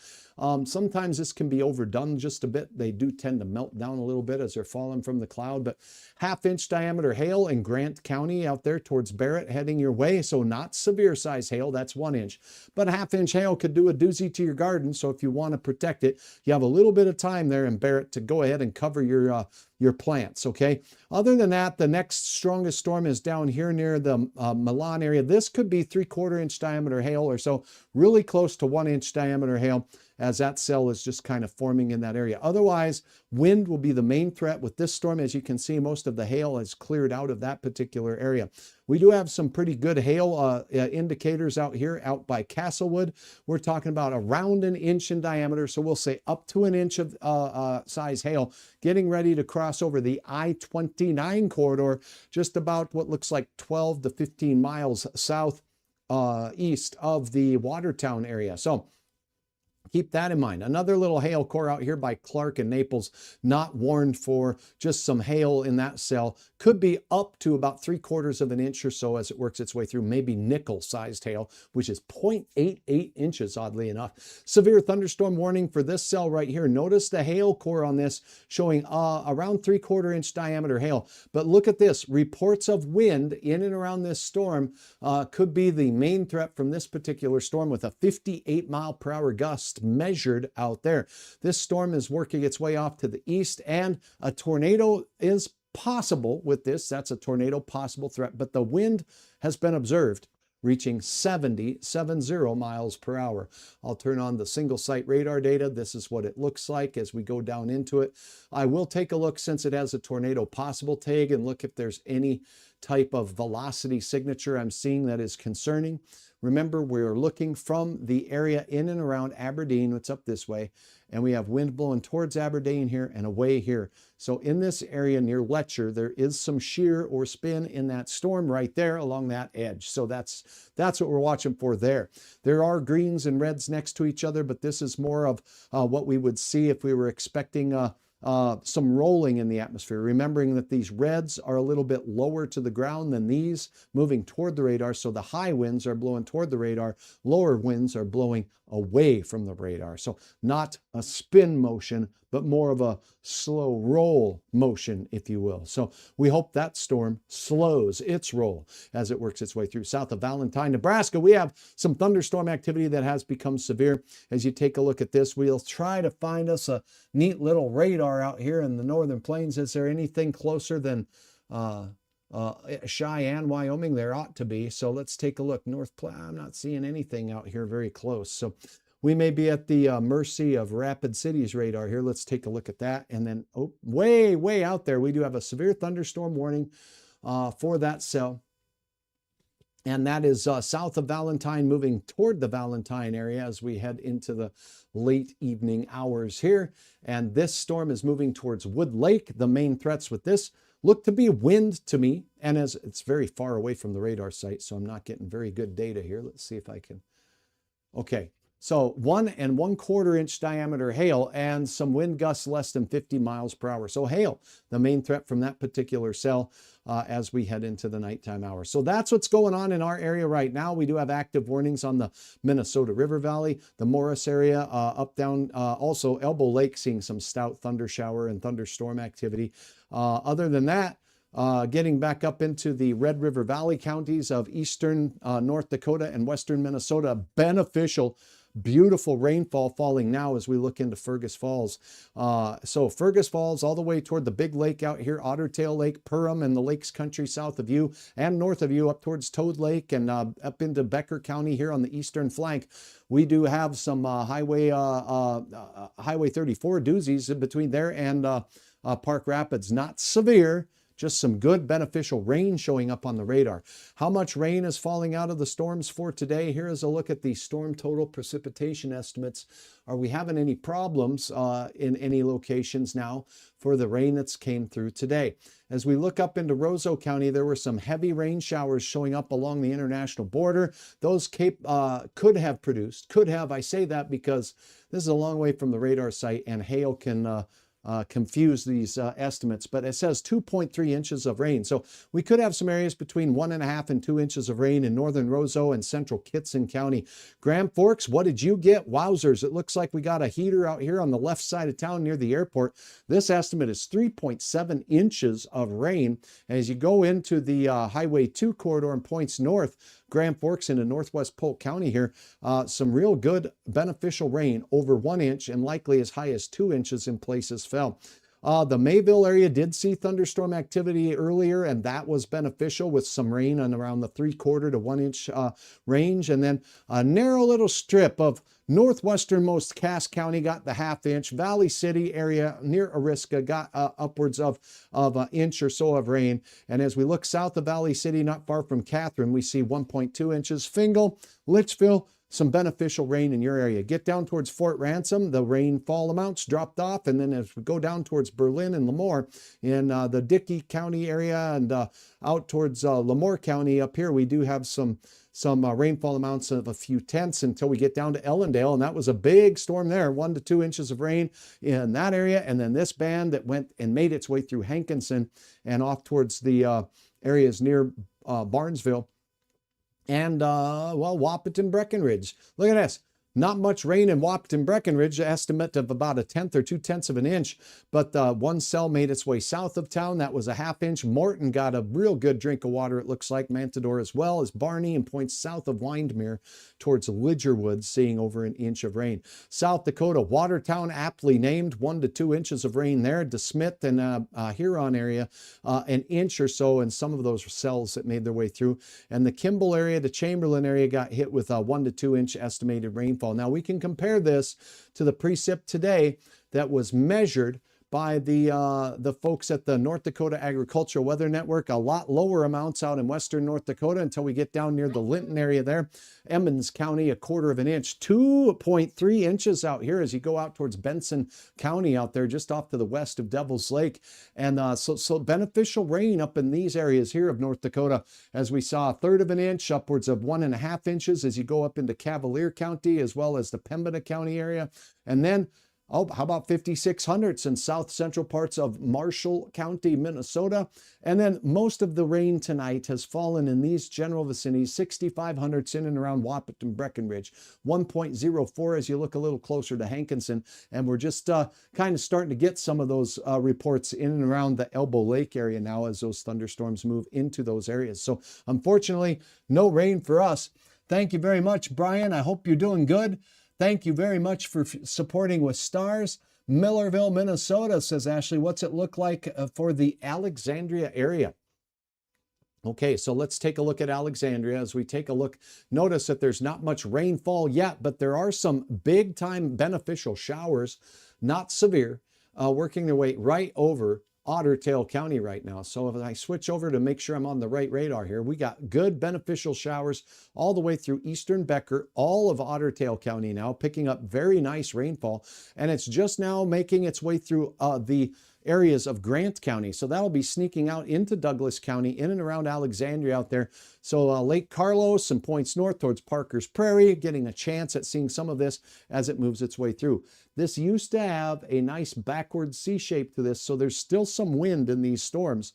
Sometimes this can be overdone just a bit. They do tend to melt down a little bit as they're falling from the cloud, but 1/2-inch diameter hail in Grant County out there towards Barrett heading your way. So not severe size hail, that's 1 inch, but 1/2-inch hail could do a doozy to your garden. So if you want to protect it, you have a little bit of time there in Barrett to go ahead and cover your plants, okay? Other than that, the next strongest storm is down here near the Milan area. This could be 3/4-inch diameter hail or so, really close to 1-inch diameter hail as that cell is just kind of forming in that area. Otherwise, wind will be the main threat with this storm. As you can see, most of the hail has cleared out of that particular area. We do have some pretty good hail indicators out here, out by Castlewood. We're talking about around 1 inch in diameter, so we'll say up to 1 inch of size hail, getting ready to cross over the I-29 corridor, just about what looks like 12 to 15 miles south east of the Watertown area. So keep that in mind. Another little hail core out here by Clark and Naples, not warned for, just some hail in that cell. Could be up to about 3/4 of an inch or so as it works its way through, maybe nickel-sized hail, which is 0.88 inches, oddly enough. Severe thunderstorm warning for this cell right here. Notice the hail core on this showing around 3/4-inch diameter hail. But look at this. Reports of wind in and around this storm could be the main threat from this particular storm with a 58-mile-per-hour gust measured out there. This storm is working its way off to the east, and a tornado is possible with this. That's a tornado possible threat, but the wind has been observed reaching 70 miles per hour. I'll turn on the single site radar data. This is what it looks like as we go down into it. I will take a look, since it has a tornado possible tag, and look if there's any type of velocity signature I'm seeing that is concerning. Remember, we're looking from the area in and around Aberdeen. It's up this way, and we have wind blowing towards Aberdeen here and away here. So in this area near Letcher, there is some shear or spin in that storm right there along that edge. So that's what we're watching for there. There are greens and reds next to each other, but this is more of what we would see if we were expecting some rolling in the atmosphere, remembering that these reds are a little bit lower to the ground than these, moving toward the radar. So the high winds are blowing toward the radar, lower winds are blowing away from the radar. So not a spin motion, but more of a slow roll motion, if you will. So we hope that storm slows its roll as it works its way through. South of Valentine, Nebraska, we have some thunderstorm activity that has become severe. As you take a look at this, we'll try to find us a neat little radar out here in the northern plains. Is there anything closer than Cheyenne, Wyoming? There ought to be. So let's take a look. I'm not seeing anything out here very close. So we may be at the mercy of Rapid City's radar here. Let's take a look at that. And then, oh, way out there, we do have a severe thunderstorm warning for that cell. And that is south of Valentine, moving toward the Valentine area as we head into the late evening hours here. And this storm is moving towards Wood Lake. The main threats with this look to be wind to me. And as it's very far away from the radar site, so I'm not getting very good data here. Let's see if I can. Okay. So 1 1/4 inch diameter hail and some wind gusts less than 50 miles per hour. So hail, the main threat from that particular cell as we head into the nighttime hours. So that's what's going on in our area right now. We do have active warnings on the Minnesota River Valley, the Morris area, up, down, also Elbow Lake, seeing some stout thunder shower and thunderstorm activity. Other than that, getting back up into the Red River Valley counties of eastern North Dakota and western Minnesota, beneficial, beautiful rainfall falling now as we look into Fergus Falls. So Fergus Falls all the way toward the big lake out here, Otter Tail Lake, Perham, and the lakes country south of you and north of you up towards Toad Lake and up into Becker County here on the eastern flank. We do have some Highway 34 doozies between there and Park Rapids. Not severe, just some good beneficial rain showing up on the radar. How much rain is falling out of the storms for today? Here is a look at the storm total precipitation estimates. Are we having any problems in any locations now for the rain that's came through today? As we look up into Roseau County, there were some heavy rain showers showing up along the international border. Those could have produced, I say that because this is a long way from the radar site and hail can confuse these estimates, but it says 2.3 inches of rain. So we could have some areas between 1.5 and 2 inches of rain in northern Roseau and central Kitson County. Grand Forks, what did you get? Wowzers. It looks like we got a heater out here on the left side of town near the airport. This estimate is 3.7 inches of rain. As you go into the Highway 2 corridor and points north, Grand Forks into northwest Polk County here, some real good beneficial rain, over 1 inch and likely as high as 2 inches in places fell. The Mayville area did see thunderstorm activity earlier, and that was beneficial with some rain on around the 3/4 to 1 inch range. And then a narrow little strip of northwesternmost Cass County got the 1/2 inch. Valley City area near Ariska got upwards of an inch or so of rain. And as we look south of Valley City, not far from Catherine, we see 1.2 inches. Fingal, Litchfield, some beneficial rain in your area. Get down towards Fort Ransom, the rainfall amounts dropped off. And then as we go down towards Berlin and Lemoore in the Dickey County area and out towards Lemoore County up here, we do have some rainfall amounts of a few tenths until we get down to Ellendale. And that was a big storm there, 1 to 2 inches of rain in that area. And then this band that went and made its way through Hankinson and off towards the areas near Barnesville. And, well, Wahpeton, Breckenridge. Look at this. Not much rain in Wahpeton, Breckenridge, estimate of about 1/10 or 2/10 of an inch. But one cell made its way south of town. That was a 1/2 inch. Morton got a real good drink of water, it looks like. Mantador as well as Barney, and points south of Windmere towards Lidgerwood, seeing over 1 inch of rain. South Dakota, Watertown, aptly named, 1 to 2 inches of rain there. DeSmith and Huron area, 1 inch or so in some of those cells that made their way through. And the Kimball area, the Chamberlain area got hit with a 1 to 2 inch estimated rainfall. Now we can compare this to the precip today that was measured by the folks at the North Dakota Agricultural Weather Network. A lot lower amounts out in western North Dakota until we get down near the Linton area there. Emmons County, 1/4 of an inch. 2.3 inches out here as you go out towards Benson County out there, just off to the west of Devil's Lake. And so beneficial rain up in these areas here of North Dakota, as we saw 1/3 of an inch, upwards of 1.5 inches as you go up into Cavalier County, as well as the Pembina County area. And then Oh, how about 5,600s in south central parts of Marshall County, Minnesota? And then most of the rain tonight has fallen in these general vicinities, 6,500s in and around Wappet and Breckenridge, 1.04 as you look a little closer to Hankinson. And we're just kind of starting to get some of those reports in and around the Elbow Lake area now as those thunderstorms move into those areas. So unfortunately, no rain for us. Thank you very much, Brian. I hope you're doing good. Thank you very much for supporting with stars. Millerville, Minnesota, says Ashley, what's it look like for the Alexandria area? Okay, so let's take a look at Alexandria. As we take a look, notice that there's not much rainfall yet, but there are some big time beneficial showers, not severe, working their way right over Otter Tail County right now. So if I switch over to make sure I'm on the right radar here, we got good beneficial showers all the way through eastern Becker, all of Otter Tail County now, picking up very nice rainfall. And it's just now making its way through the areas of Grant County. So that'll be sneaking out into Douglas County, in and around Alexandria out there. So Lake Carlos, some points north towards Parker's Prairie, getting a chance at seeing some of this as it moves its way through. This used to have a nice backward C shape to this, so there's still some wind in these storms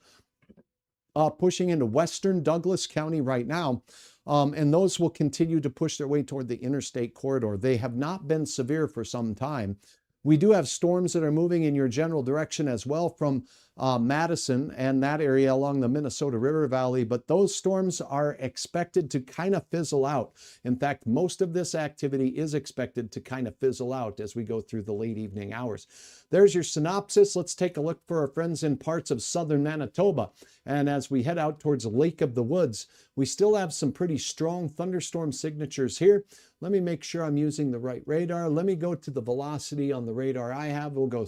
pushing into western Douglas County right now. And those will continue to push their way toward the interstate corridor. They have not been severe for some time. We do have storms that are moving in your general direction as well from Madison and that area along the Minnesota River Valley, but those storms are expected to kind of fizzle out. In fact, most of this activity is expected to kind of fizzle out as we go through the late evening hours. There's your synopsis. Let's take a look for our friends in parts of southern Manitoba. And as we head out towards Lake of the Woods, we still have some pretty strong thunderstorm signatures here. Let me make sure I'm using the right radar. Let me go to the velocity on the radar I have. We'll go,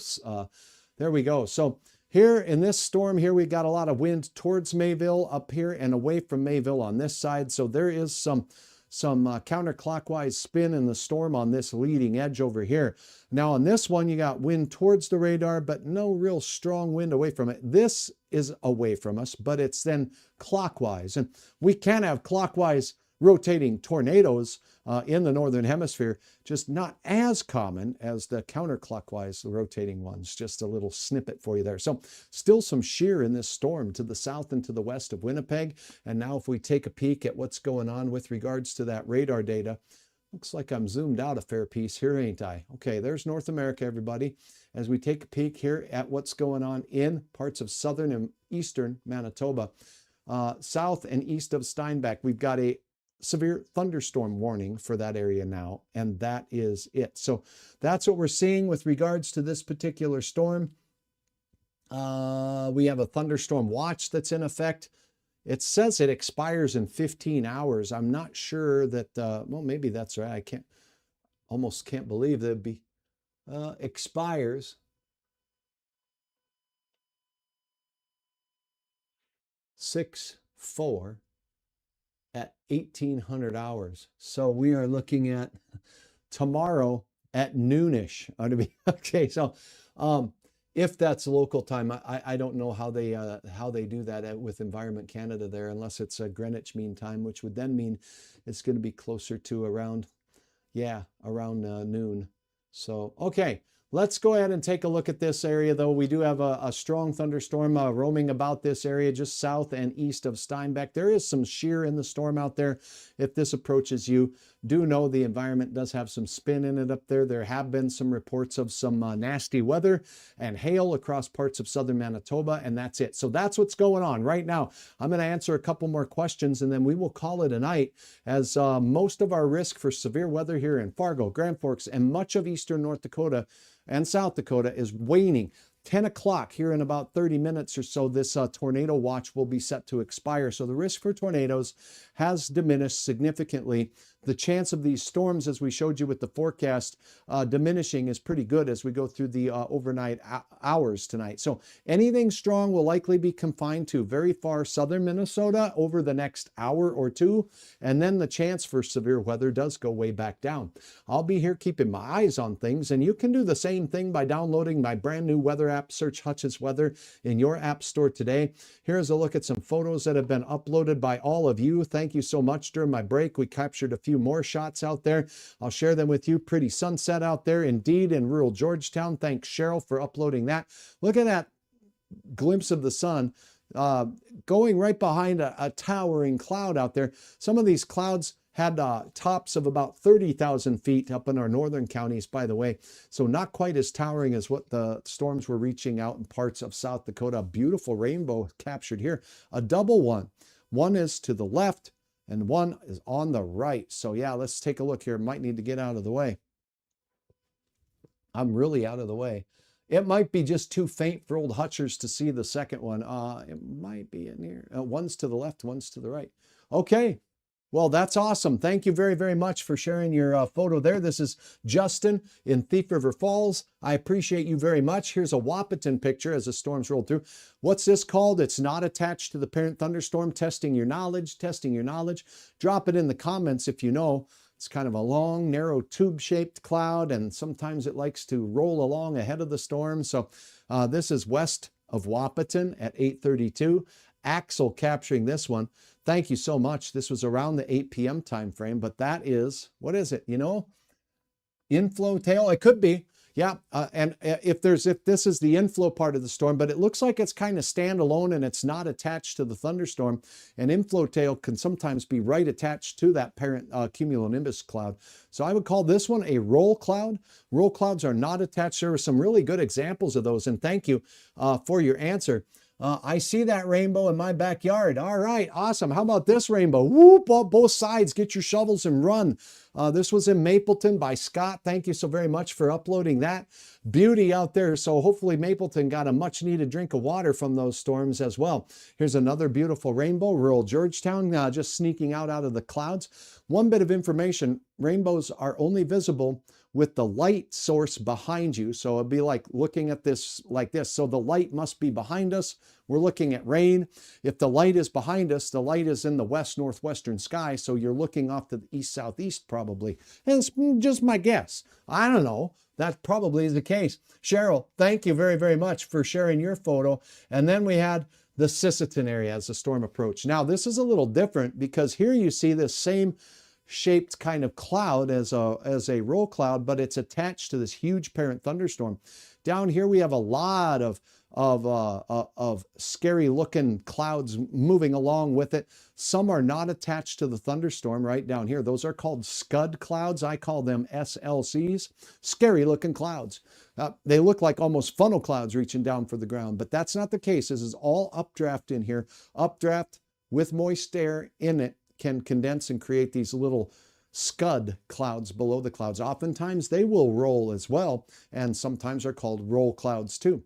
there we go. So here in this storm here, we got a lot of wind towards Mayville up here and away from Mayville on this side. So there is some counterclockwise spin in the storm on this leading edge over here. Now on this one, you got wind towards the radar, but no real strong wind away from it. This is away from us, but it's then clockwise. And we can have clockwise rotating tornadoes in the northern hemisphere, just not as common as the counterclockwise rotating ones. Just a little snippet for you there. So still some shear in this storm to the south and to the west of Winnipeg. And now if we take a peek at what's going on with regards to that radar data, looks like I'm zoomed out a fair piece here, ain't I? Okay, there's North America, everybody. As we take a peek here at what's going on in parts of southern and eastern Manitoba, south and east of Steinbach, we've got a severe thunderstorm warning for that area now, and that is it. So that's what we're seeing with regards to this particular storm. We have a thunderstorm watch that's in effect. It says it expires in 15 hours. I'm not sure that, well, maybe that's right. I almost can't believe that it'd be, expires 6/4 at 1800 hours. So we are looking at tomorrow at noonish. Okay, so if that's local time, I don't know how they do that with Environment Canada there, unless it's a Greenwich Mean Time, which would then mean it's going to be closer to around noon. So okay. Let's go ahead and take a look at this area, though. We do have a strong thunderstorm roaming about this area just south and east of Steinbach. There is some shear in the storm out there. If this approaches you, do know the environment does have some spin in it up there. There have been some reports of some nasty weather and hail across parts of southern Manitoba, and that's it. So that's what's going on right now. I'm going to answer a couple more questions, and then we will call it a night, as most of our risk for severe weather here in Fargo, Grand Forks, and much of eastern North Dakota and South Dakota is waning. 10 o'clock here in about 30 minutes or so, this tornado watch will be set to expire. So the risk for tornadoes has diminished significantly. The chance of these storms, as we showed you with the forecast, diminishing is pretty good as we go through the overnight hours tonight. So anything strong will likely be confined to very far southern Minnesota over the next hour or two. And then the chance for severe weather does go way back down. I'll be here keeping my eyes on things, and you can do the same thing by downloading my brand new weather app. Search Hutch's Weather in your app store today. Here's a look at some photos that have been uploaded by all of you. Thank you so much. During my break, we captured a few few more shots out there. I'll share them with you. Pretty sunset out there indeed in rural Georgetown. Thanks, Cheryl, for uploading that. Look at that glimpse of the sun going right behind a towering cloud out there. Some of these clouds had tops of about 30,000 feet up in our northern counties, by the way. So not quite as towering as what the storms were reaching out in parts of South Dakota. A beautiful rainbow captured here. A double one. One is to the left and one is on the right. So yeah, let's take a look here. Might need to get out of the way. I'm really out of the way. It might be just too faint for old Hutchers to see the second one. It might be in here. One's to the left, one's to the right. Okay. Well, that's awesome. Thank you very, very much for sharing your photo there. This is Justin in Thief River Falls. I appreciate you very much. Here's a Wahpeton picture as the storms roll through. What's this called? It's not attached to the parent thunderstorm. Testing your knowledge, testing your knowledge. Drop it in the comments if you know. It's kind of a long, narrow, tube-shaped cloud, and sometimes it likes to roll along ahead of the storm. So this is west of Wahpeton at 8:32. Axel capturing this one. Thank you so much. This was around the 8 p.m. time frame, but that is, what is it? You know, inflow tail? It could be. Yeah, and if this is the inflow part of the storm, but it looks like it's kind of standalone and it's not attached to the thunderstorm. An inflow tail can sometimes be right attached to that parent cumulonimbus cloud. So I would call this one a roll cloud. Roll clouds are not attached. There are some really good examples of those, and thank you for your answer. I see that rainbow in my backyard. All right, awesome. How about this rainbow? Whoop, up both sides. Get your shovels and run. This was in Mapleton by Scott. Thank you so very much for uploading that. Beauty out there. So hopefully Mapleton got a much needed drink of water from those storms as well. Here's another beautiful rainbow, rural Georgetown, just sneaking out of the clouds. One bit of information, rainbows are only visible with the light source behind you. So it'd be like looking at this like this. So the light must be behind us. We're looking at rain. If the light is behind us, the light is in the west northwestern sky. So you're looking off to the east southeast probably. And it's just my guess. I don't know. That probably is the case. Cheryl, thank you very, very much for sharing your photo. And then we had the Sisseton area as the storm approached. Now this is a little different because here you see this same shaped kind of cloud as a roll cloud, but it's attached to this huge parent thunderstorm. Down here we have a lot of scary looking clouds moving along with it. Some are not attached to the thunderstorm right down here. Those are called scud clouds. I call them SLCs, scary looking clouds. They look like almost funnel clouds reaching down for the ground, but that's not the case. This is all updraft in here. Updraft with moist air in it can condense and create these little scud clouds below the clouds. Oftentimes they will roll as well, and sometimes are called roll clouds too.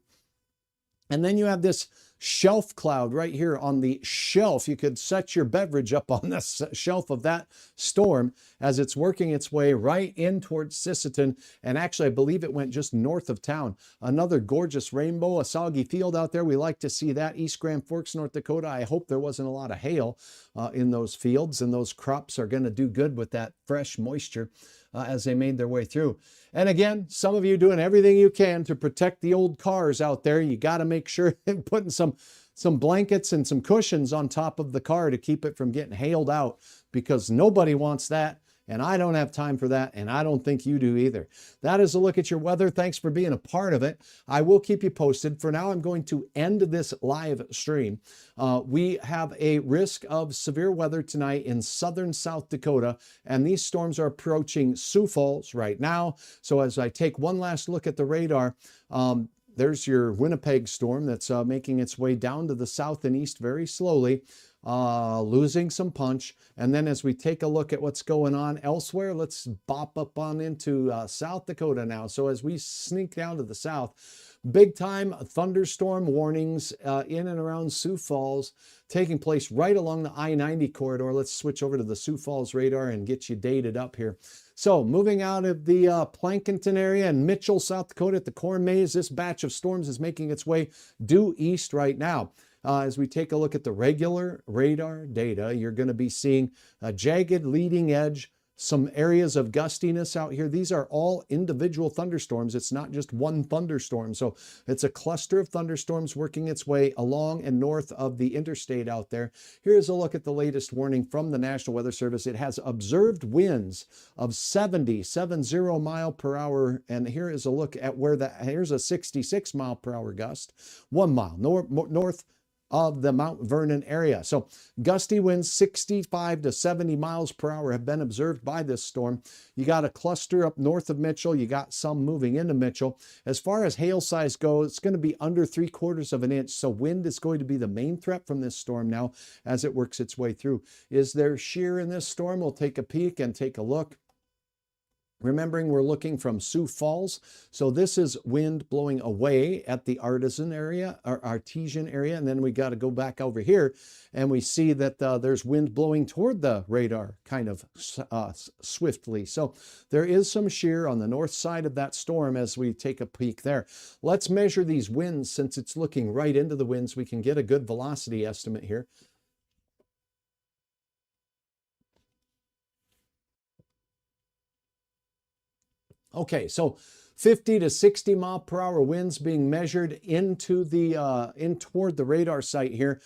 And then you have this shelf cloud right here on the shelf. You could set your beverage up on the shelf of that storm as it's working its way right in towards Sisseton. And actually, I believe it went just north of town. Another gorgeous rainbow, a soggy field out there. We like to see that. East Grand Forks, North Dakota. I hope there wasn't a lot of hail in those fields, and those crops are going to do good with that fresh moisture as they made their way through. And again, some of you doing everything you can to protect the old cars out there. You got to make sure you're putting some blankets and some cushions on top of the car to keep it from getting hailed out, because nobody wants that. And I don't have time for that, and I don't think you do either. That is a look at your weather. Thanks for being a part of it. I will keep you posted. For now, I'm going to end this live stream. We have a risk of severe weather tonight in southern South Dakota, and these storms are approaching Sioux Falls right now. So as I take one last look at the radar, there's your Winnipeg storm that's making its way down to the south and east very slowly. Losing some punch. And then as we take a look at what's going on elsewhere, let's bop up on into South Dakota now. So as we sneak down to the south, big time thunderstorm warnings in and around Sioux Falls taking place right along the I-90 corridor. Let's switch over to the Sioux Falls radar and get you dated up here. So moving out of the Plankinton area and Mitchell, South Dakota at the corn maze, this batch of storms is making its way due east right now. As we take a look at the regular radar data, you're going to be seeing a jagged leading edge some areas of gustiness out here. These are all individual thunderstorms. It's not just one thunderstorm. So it's a cluster of thunderstorms working its way along and north of the interstate out there. Here's a look at the latest warning from the National Weather Service. It has observed winds of 70 mile per hour. And here is a look at where here's a 66 mile per hour gust, 1 mile north of the Mount Vernon area. So gusty winds 65 to 70 miles per hour have been observed by this storm. You got a cluster up north of Mitchell. You got some moving into Mitchell. As far as hail size goes, it's going to be under 3/4 of an inch. So wind is going to be the main threat from this storm now as it works its way through. Is there shear in this storm? We'll take a peek and take a look. Remembering we're looking from Sioux Falls. So this is wind blowing away at the artesian area, and then we got to go back over here and we see that there's wind blowing toward the radar kind of swiftly. So there is some shear on the north side of that storm as we take a peek there. Let's measure these winds since it's looking right into the winds. We can get a good velocity estimate here. Okay, so 50 to 60 mile per hour winds being measured into the toward the radar site here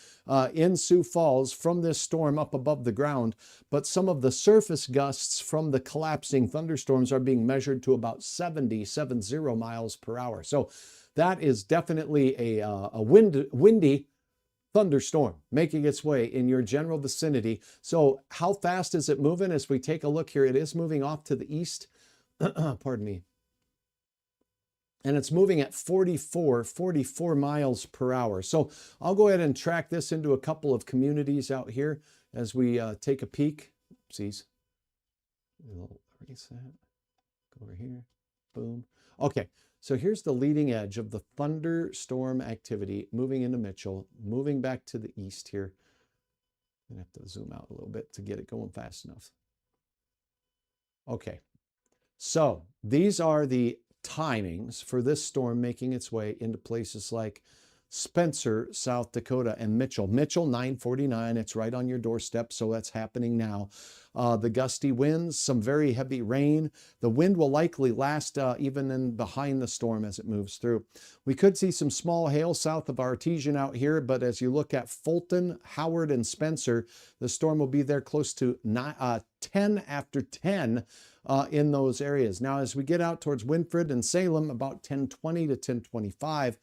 in Sioux Falls from this storm up above the ground. But some of the surface gusts from the collapsing thunderstorms are being measured to about 70 miles per hour. So that is definitely a windy thunderstorm making its way in your general vicinity. So how fast is it moving? As we take a look here, it is moving off to the east. Pardon me. And it's moving at 44 miles per hour. So I'll go ahead and track this into a couple of communities out here as we take a peek. Oopsies. Erase that. Go over here. Boom. Okay. So here's the leading edge of the thunderstorm activity moving into Mitchell, moving back to the east here. I'm going to have to zoom out a little bit to get it going fast enough. Okay. So these are the timings for this storm making its way into places like Spencer, South Dakota, and Mitchell. Mitchell, 9:49. It's right on your doorstep, so that's happening now. The gusty winds, some very heavy rain. The wind will likely last even in behind the storm as it moves through. We could see some small hail south of Artesian out here, but as you look at Fulton, Howard, and Spencer, the storm will be there close to 10 after 10 in those areas. Now, as we get out towards Winfred and Salem, about 10:20 to 10:25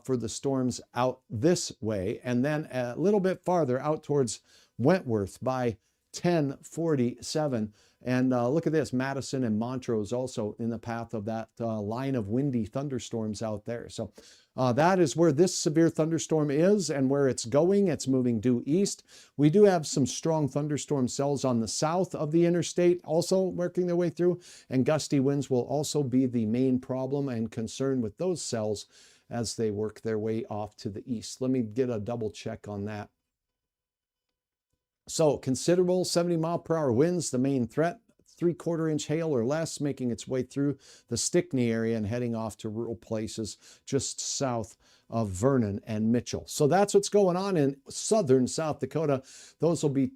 for the storms out this way. And then a little bit farther out towards Wentworth by 10:47. And look at this, Madison and Montrose also in the path of that line of windy thunderstorms out there. So that is where this severe thunderstorm is and where it's going. It's moving due east. We do have some strong thunderstorm cells on the south of the interstate also working their way through, and gusty winds will also be the main problem and concern with those cells as they work their way off to the east. Let me get a double check on that. So considerable 70 mile per hour winds, the main threat, 3/4 inch hail or less making its way through the Stickney area and heading off to rural places just south of Vernon and Mitchell. So that's what's going on in southern South Dakota. Those will be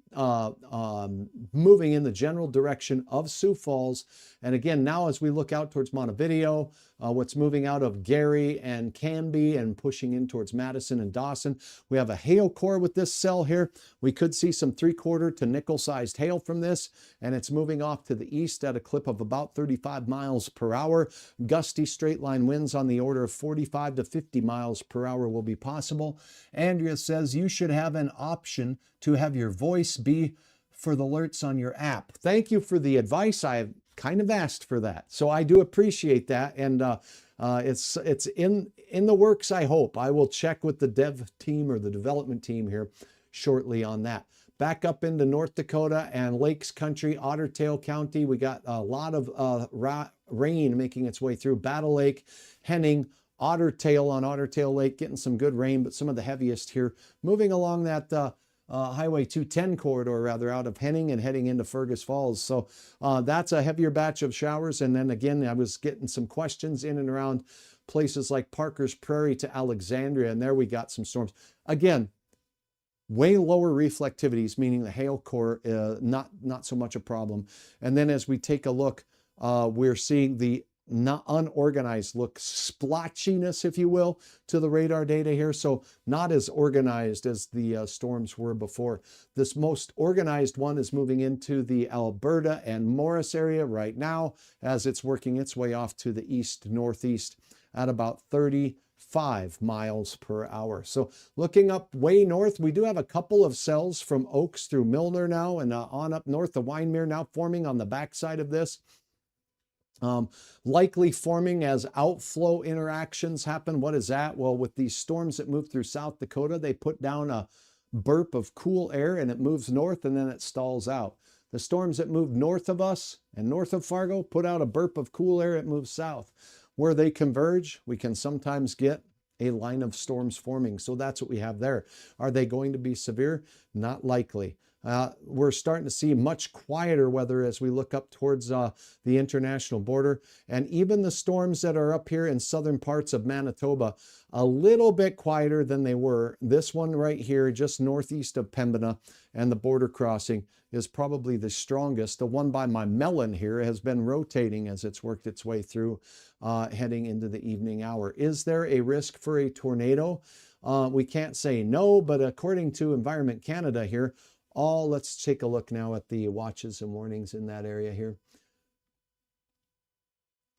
moving in the general direction of Sioux Falls. And again, now as we look out towards Montevideo, what's moving out of Gary and Canby and pushing in towards Madison and Dawson. We have a hail core with this cell here. We could see some 3/4 to nickel-sized hail from this, and it's moving off to the east at a clip of about 35 miles per hour. Gusty straight line winds on the order of 45 to 50 miles per hour will be possible. Andrea says you should have an option to have your voice be for the alerts on your app. Thank you for the advice. I've kind of asked for that, so I do appreciate that, and it's in the works. I hope I will check with the dev team or the development team here shortly on that. Back up into North Dakota and Lakes Country, Otter Tail County, we got a lot of rain making its way through Battle Lake, Henning, Otter Tail on Otter Tail Lake, getting some good rain, but some of the heaviest here moving along that Highway 210 corridor, rather, out of Henning and heading into Fergus Falls. So that's a heavier batch of showers. And then again, I was getting some questions in and around places like Parker's Prairie to Alexandria, and there we got some storms. Again, way lower reflectivities, meaning the hail core, not so much a problem. And then as we take a look, we're seeing the not unorganized look, splotchiness, if you will, to the radar data here. So not as organized as the storms were before. This most organized one is moving into the Alberta and Morris area right now as it's working its way off to the east-northeast at about 35 miles per hour. So looking up way north, we do have a couple of cells from Oaks through Milner now and on up north, the Winemere now forming on the backside of this. Likely forming as outflow interactions happen. What is that? Well, with these storms that move through South Dakota, they put down a burp of cool air and it moves north and then it stalls out. The storms that move north of us and north of Fargo put out a burp of cool air, it moves south. Where they converge, we can sometimes get a line of storms forming. So that's what we have there. Are they going to be severe? Not likely. We're starting to see much quieter weather as we look up towards the international border. And even the storms that are up here in southern parts of Manitoba, a little bit quieter than they were. This one right here, just northeast of Pembina and the border crossing, is probably the strongest. The one by my melon here has been rotating as it's worked its way through, heading into the evening hour. Is there a risk for a tornado? We can't say no, but according to Environment Canada here, let's take a look now at the watches and warnings in that area here.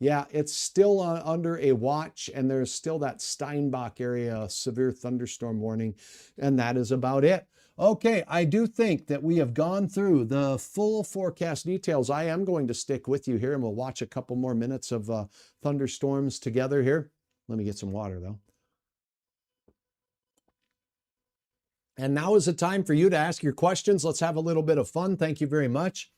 Yeah, it's still under a watch, and there's still that Steinbach area severe thunderstorm warning, and that is about it. Okay, I do think that we have gone through the full forecast details. I am going to stick with you here, and we'll watch a couple more minutes of thunderstorms together here. Let me get some water, though. And now is the time for you to ask your questions. Let's have a little bit of fun. Thank you very much.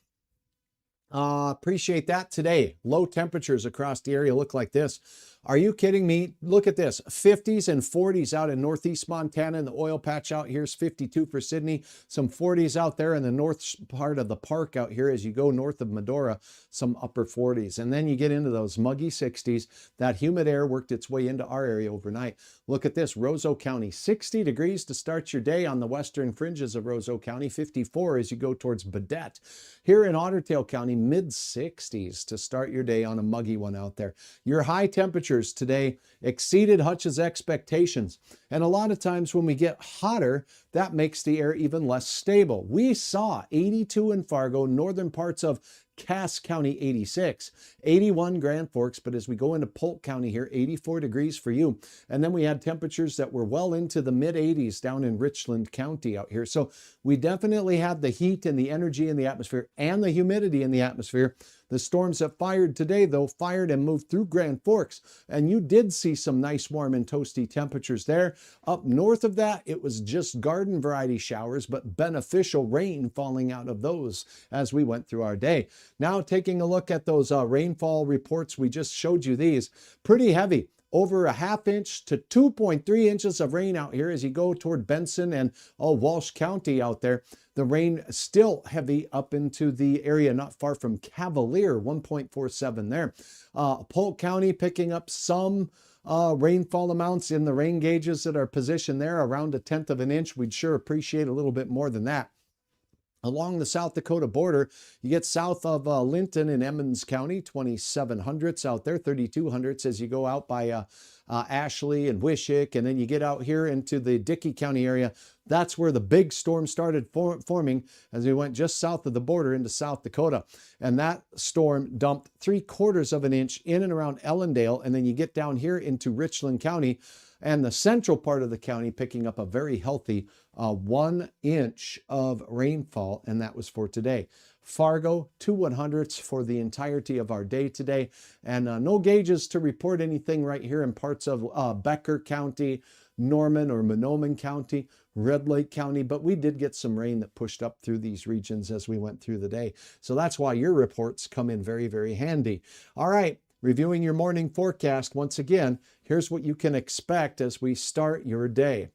Appreciate that. Today, low temperatures across the area look like this. Are you kidding me? Look at this, 50s and 40s out in northeast Montana, and the oil patch out here is 52 for Sydney. Some 40s out there in the north part of the park out here as you go north of Medora, some upper 40s. And then you get into those muggy 60s. That humid air worked its way into our area overnight. Look at this, Roseau County, 60 degrees to start your day on the western fringes of Roseau County, 54 as you go towards Badette. Here in Ottertail County, mid 60s to start your day on a muggy one out there. Your high temperatures today exceeded Hutch's expectations. And a lot of times when we get hotter, that makes the air even less stable. We saw 82 in Fargo, northern parts of Cass County 86, 81 Grand Forks, but as we go into Polk County here, 84 degrees for you. And then we had temperatures that were well into the mid 80s down in Richland County out here. So we definitely had the heat and the energy in the atmosphere and the humidity in the atmosphere. The storms that fired today, though, fired and moved through Grand Forks, and you did see some nice warm and toasty temperatures there. Up north of that, it was just garden variety showers, but beneficial rain falling out of those as we went through our day. Now taking a look at those rainfall reports, we just showed you these. Pretty heavy. Over a ½ inch to 2.3 inches of rain out here as you go toward Benson and Walsh County out there. The rain still heavy up into the area not far from Cavalier, 1.47 there. Polk County picking up some rainfall amounts in the rain gauges that are positioned there, around 1/10 of an inch. We'd sure appreciate a little bit more than that. Along the South Dakota border, you get south of Linton in Emmons County, 2700ths out there, 3200ths as you go out by Ashley and Wishick, and then you get out here into the Dickey County area. That's where the big storm started forming as we went just south of the border into South Dakota. And that storm dumped 3/4 of an inch in and around Ellendale, and then you get down here into Richland County, and the central part of the county picking up a very healthy 1 inch of rainfall, and that was for today. Fargo, 2/100ths for the entirety of our day today, and no gauges to report anything right here in parts of Becker County, Norman or Mahnomen County, Red Lake County, but we did get some rain that pushed up through these regions as we went through the day. So that's why your reports come in very, very handy. All right. Reviewing your morning forecast, once again, here's what you can expect as we start your day.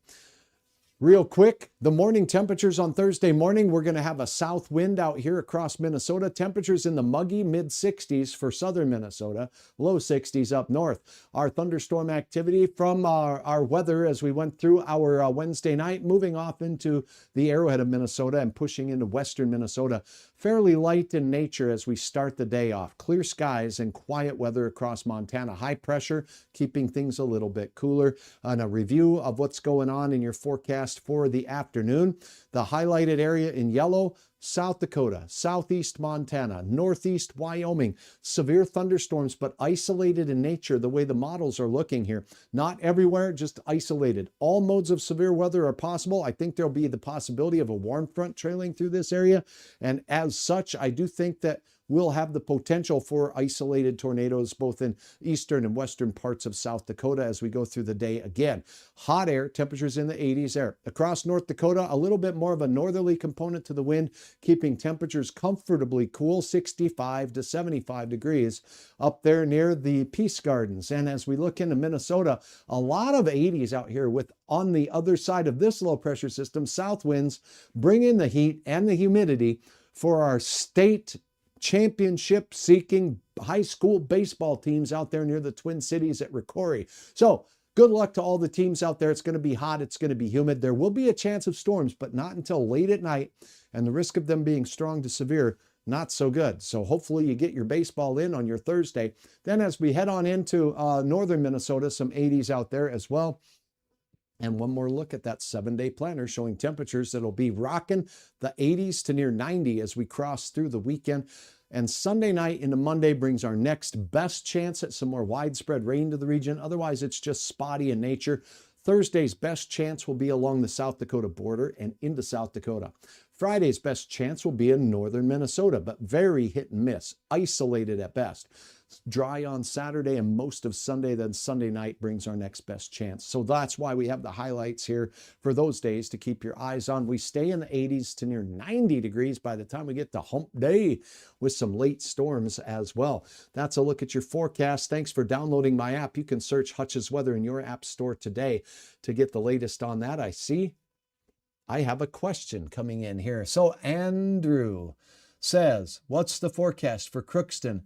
Real quick, the morning temperatures on Thursday morning, we're going to have a south wind out here across Minnesota. Temperatures in the muggy mid-60s for southern Minnesota, low 60s up north. Our thunderstorm activity from our weather as we went through our Wednesday night, moving off into the arrowhead of Minnesota and pushing into western Minnesota. Fairly light in nature as we start the day off. Clear skies and quiet weather across Montana. High pressure, keeping things a little bit cooler. And a review of what's going on in your forecast for the afternoon. The highlighted area in yellow, South Dakota, southeast Montana, northeast Wyoming. Severe thunderstorms, but isolated in nature the way the models are looking here. Not everywhere, just isolated. All modes of severe weather are possible. I think there'll be the possibility of a warm front trailing through this area. And as such, I do think that we'll have the potential for isolated tornadoes both in eastern and western parts of South Dakota as we go through the day again. Hot air, temperatures in the 80s there. Across North Dakota, a little bit more of a northerly component to the wind, keeping temperatures comfortably cool, 65 to 75 degrees up there near the Peace Gardens. And as we look into Minnesota, a lot of 80s out here with on the other side of this low pressure system, south winds bring in the heat and the humidity for our state championship seeking high school baseball teams out there near the Twin Cities at Ricori. So good luck to all the teams out there. It's going to be hot. It's going to be humid. There will be a chance of storms, but not until late at night. And the risk of them being strong to severe, not so good. So hopefully you get your baseball in on your Thursday. Then as we head on into northern Minnesota, some 80s out there as well. And one more look at that 7-day planner showing temperatures that'll be rocking the 80s to near 90 as we cross through the weekend. And Sunday night into Monday brings our next best chance at some more widespread rain to the region. Otherwise, it's just spotty in nature. Thursday's best chance will be along the South Dakota border and into South Dakota. Friday's best chance will be in northern Minnesota, but very hit and miss, isolated at best. Dry on Saturday and most of Sunday, then Sunday night brings our next best chance. So that's why we have the highlights here for those days to keep your eyes on. We stay in the 80s to near 90 degrees by the time we get to hump day with some late storms as well. That's a look at your forecast. Thanks for downloading my app. You can search Hutch's Weather in your app store today to get the latest on that. I have a question coming in here. So Andrew says, what's the forecast for Crookston?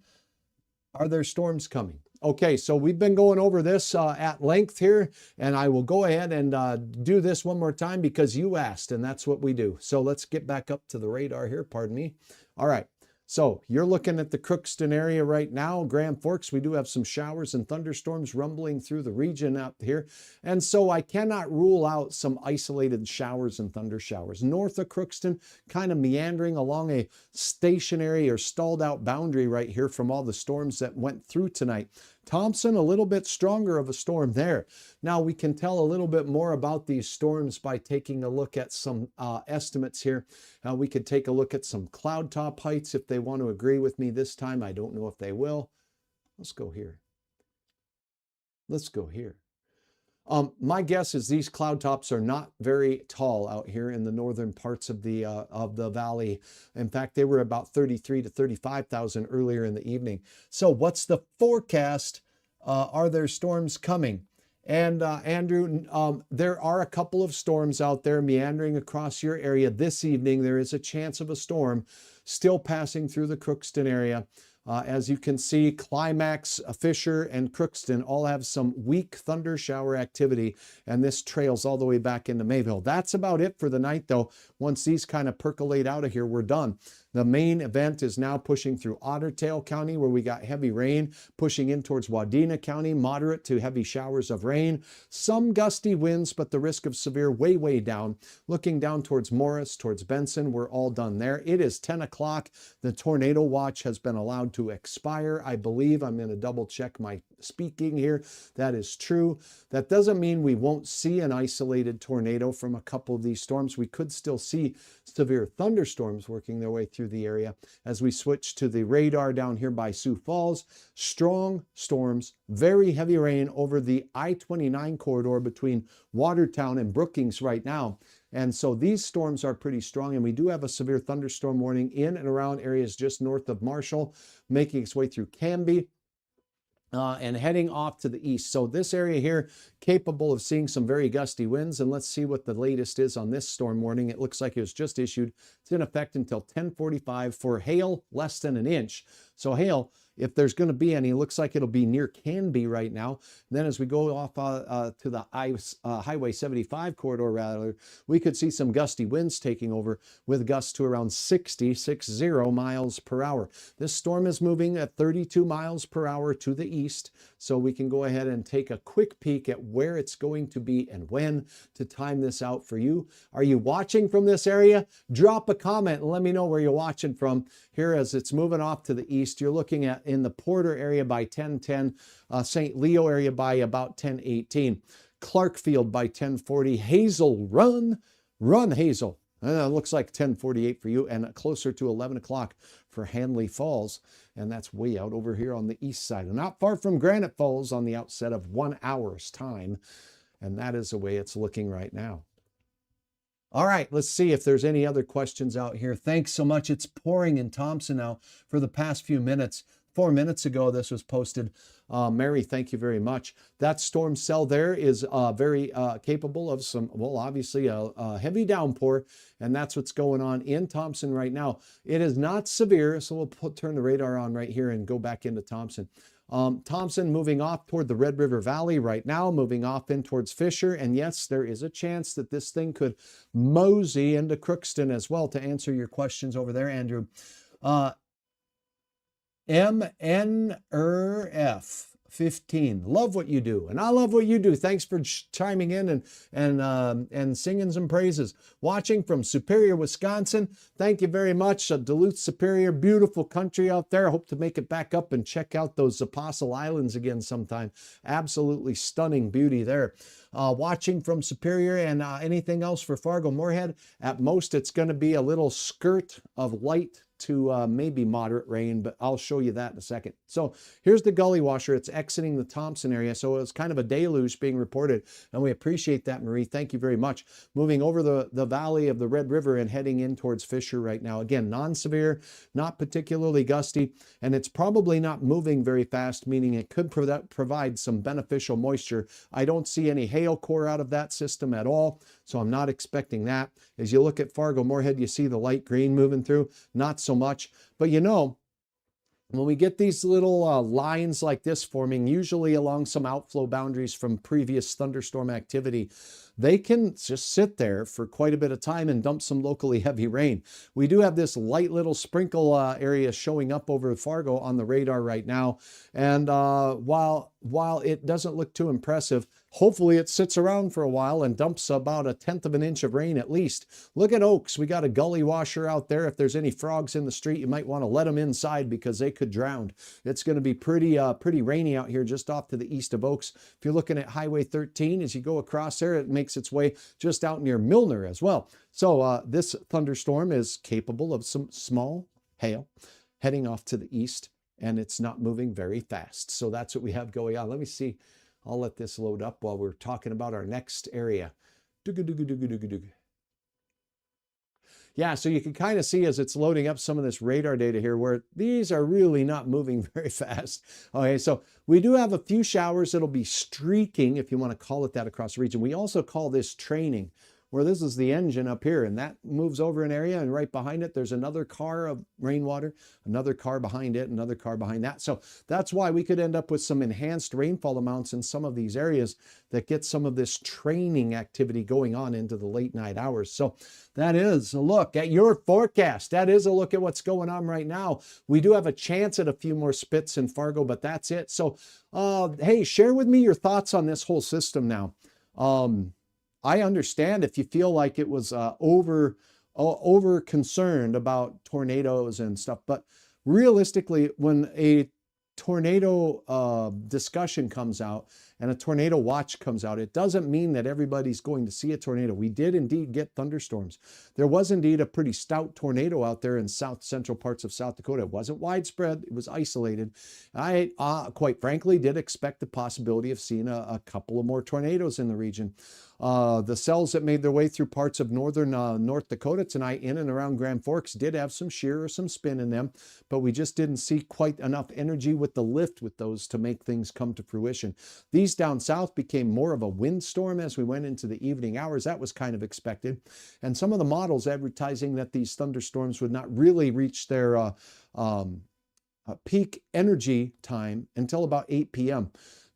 Are there storms coming? Okay, so we've been going over this at length here, and I will go ahead and do this one more time because you asked, and that's what we do. So let's get back up to the radar here, pardon me. All right, so you're looking at the Crookston area right now. Grand Forks, we do have some showers and thunderstorms rumbling through the region out here. And so I cannot rule out some isolated showers and thunder showers. North of Crookston, kind of meandering along a stationary or stalled out boundary right here from all the storms that went through tonight. Thompson, a little bit stronger of a storm there. Now we can tell a little bit more about these storms by taking a look at some estimates here. We could take a look at some cloud top heights if they want to agree with me this time. I don't know if they will. Let's go here. Let's go here. My guess is these cloud tops are not very tall out here in the northern parts of the valley. In fact, they were about 33 to 35,000 earlier in the evening. So what's the forecast? Are there storms coming? And Andrew, there are a couple of storms out there meandering across your area this evening. There is a chance of a storm still passing through the Crookston area. As you can see, Climax, Fisher, and Crookston all have some weak thunder shower activity, and this trails all the way back into Mayville. That's about it for the night, though. Once these kind of percolate out of here, we're done. The main event is now pushing through Otter Tail County, where we got heavy rain, pushing in towards Wadena County, moderate to heavy showers of rain, some gusty winds, but the risk of severe way, way down. Looking down towards Morris, towards Benson, we're all done there. It is 10 o'clock. The tornado watch has been allowed to expire, I believe. I'm going to double check my speaking here. That is true. That doesn't mean we won't see an isolated tornado from a couple of these storms. We could still see severe thunderstorms working their way through the area as we switch to the radar down here by Sioux Falls. Strong storms, very heavy rain over the I-29 corridor between Watertown and Brookings right now. And so these storms are pretty strong, and we do have a severe thunderstorm warning in and around areas just north of Marshall, making its way through Canby. and heading off to the east. So this area here, capable of seeing some very gusty winds. And let's see what the latest is on this storm warning. It looks like it was just issued. It's in effect until 10:45 for hail less than an inch. So hail, if there's going to be any, looks like it'll be near Canby right now. And then as we go off to the Highway 75 corridor, rather, we could see some gusty winds taking over with gusts to around 60 miles per hour. This storm is moving at 32 miles per hour to the east. So we can go ahead and take a quick peek at where it's going to be and when to time this out for you. Are you watching from this area? Drop a comment and let me know where you're watching from. Here as it's moving off to the east, you're looking at in the Porter area by 10:10, St. Leo area by about 10:18, Clarkfield by 10:40, Hazel, run Hazel. Looks like 10:48 for you, and closer to 11 o'clock for Hanley Falls. And that's way out over here on the east side. And not far from Granite Falls on the outset of 1 hour's time. And that is the way it's looking right now. All right, let's see if there's any other questions out here. Thanks so much. It's pouring in Thompson now for the past few minutes. 4 minutes ago, this was posted. Mary, thank you very much. That storm cell there is very capable of some, well, obviously a heavy downpour, and that's what's going on in Thompson right now. It is not severe, so we'll turn the radar on right here and go back into Thompson. Thompson moving off toward the Red River Valley right now, moving off in towards Fisher. And yes, there is a chance that this thing could mosey into Crookston as well, to answer your questions over there, Andrew. MNRF 15. Love what you do, and I love what you do. Thanks for chiming in and singing some praises. Watching from Superior, Wisconsin. Thank you very much. Duluth, Superior, beautiful country out there. I hope to make it back up and check out those Apostle Islands again sometime. Absolutely stunning beauty there. Watching from Superior, and anything else for Fargo, Moorhead. At most, it's going to be a little skirt of light to maybe moderate rain, but I'll show you that in a second. So here's the gully washer. It's exiting the Thompson area. So it's kind of a deluge being reported, and we appreciate that, Marie. Thank you very much. Moving over the valley of the Red River and heading in towards Fisher right now. Again, non-severe, not particularly gusty, and it's probably not moving very fast, meaning it could provide some beneficial moisture. I don't see any hail core out of that system at all, so I'm not expecting that. As you look at Fargo, Moorhead, you see the light green moving through. Not so much, but you know, when we get these little lines like this forming, usually along some outflow boundaries from previous thunderstorm activity, they can just sit there for quite a bit of time and dump some locally heavy rain. We do have this light little sprinkle area showing up over Fargo on the radar right now. And while it doesn't look too impressive, hopefully it sits around for a while and dumps about 1/10 of an inch of rain at least. Look at Oaks. We got a gully washer out there. If there's any frogs in the street, you might want to let them inside because they could drown. It's going to be pretty rainy out here just off to the east of Oaks. If you're looking at Highway 13, as you go across there, it makes its way just out near Milner as well. So this thunderstorm is capable of some small hail heading off to the east, and it's not moving very fast. So that's what we have going on. Let me see. I'll let this load up while we're talking about our next area. Yeah, so you can kind of see as it's loading up some of this radar data here where these are really not moving very fast. Okay, so we do have a few showers that'll be streaking, if you want to call it that, across the region. We also call this training, where this is the engine up here, and that moves over an area, and right behind it, there's another car of rainwater, another car behind it, another car behind that. So that's why we could end up with some enhanced rainfall amounts in some of these areas that get some of this training activity going on into the late night hours. So that is a look at your forecast. That is a look at what's going on right now. We do have a chance at a few more spits in Fargo, but that's it. So, hey, share with me your thoughts on this whole system now. I understand if you feel like it was over concerned about tornadoes and stuff, but realistically, when a tornado discussion comes out and a tornado watch comes out, it doesn't mean that everybody's going to see a tornado. We did indeed get thunderstorms. There was indeed a pretty stout tornado out there in south central parts of South Dakota. It wasn't widespread, it was isolated. I, quite frankly, did expect the possibility of seeing a couple of more tornadoes in the region. The cells that made their way through parts of northern North Dakota tonight in and around Grand Forks did have some shear or some spin in them, but we just didn't see quite enough energy with the lift with those to make things come to fruition. These down south became more of a windstorm as we went into the evening hours. That was kind of expected. And some of the models advertising that these thunderstorms would not really reach their peak energy time until about 8 p.m.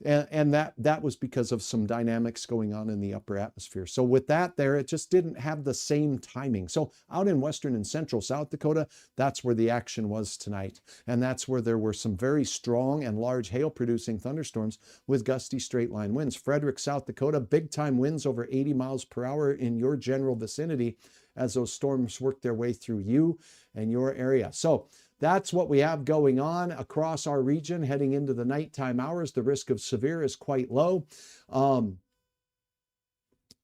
And that was because of some dynamics going on in the upper atmosphere. So with that there, it just didn't have the same timing. So out in western and central South Dakota, that's where the action was tonight. And that's where there were some very strong and large hail producing thunderstorms with gusty straight line winds. Frederick, South Dakota, big time winds over 80 miles per hour in your general vicinity as those storms work their way through you and your area. So that's what we have going on across our region heading into the nighttime hours. The risk of severe is quite low.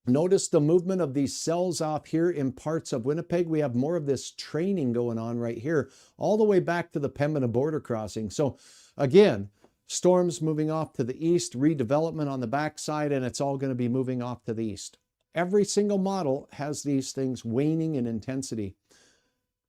Notice the movement of these cells off here in parts of Winnipeg. We have more of this training going on right here, all the way back to the Pembina border crossing. So again, storms moving off to the east, redevelopment on the backside, and it's all going to be moving off to the east. Every single model has these things waning in intensity.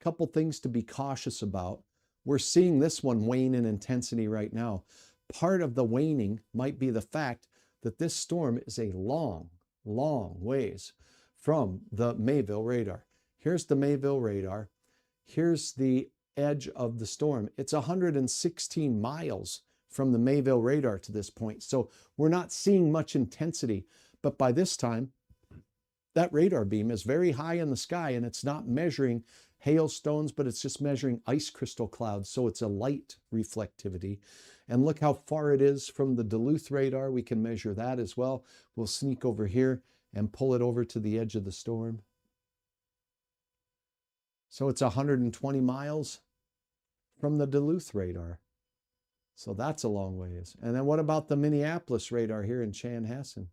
Couple things to be cautious about. We're seeing this one wane in intensity right now. Part of the waning might be the fact that this storm is a long ways from the Mayville radar. Here's the Mayville radar. Here's the edge of the storm. It's 116 miles from the Mayville radar to this point. So we're not seeing much intensity, but by this time, that radar beam is very high in the sky and it's not measuring hailstones, but it's just measuring ice crystal clouds. So it's a light reflectivity. And look how far it is from the Duluth radar. We can measure that as well. We'll sneak over here and pull it over to the edge of the storm. So it's 120 miles from the Duluth radar. So that's a long ways. And then what about the Minneapolis radar here in Chanhassen?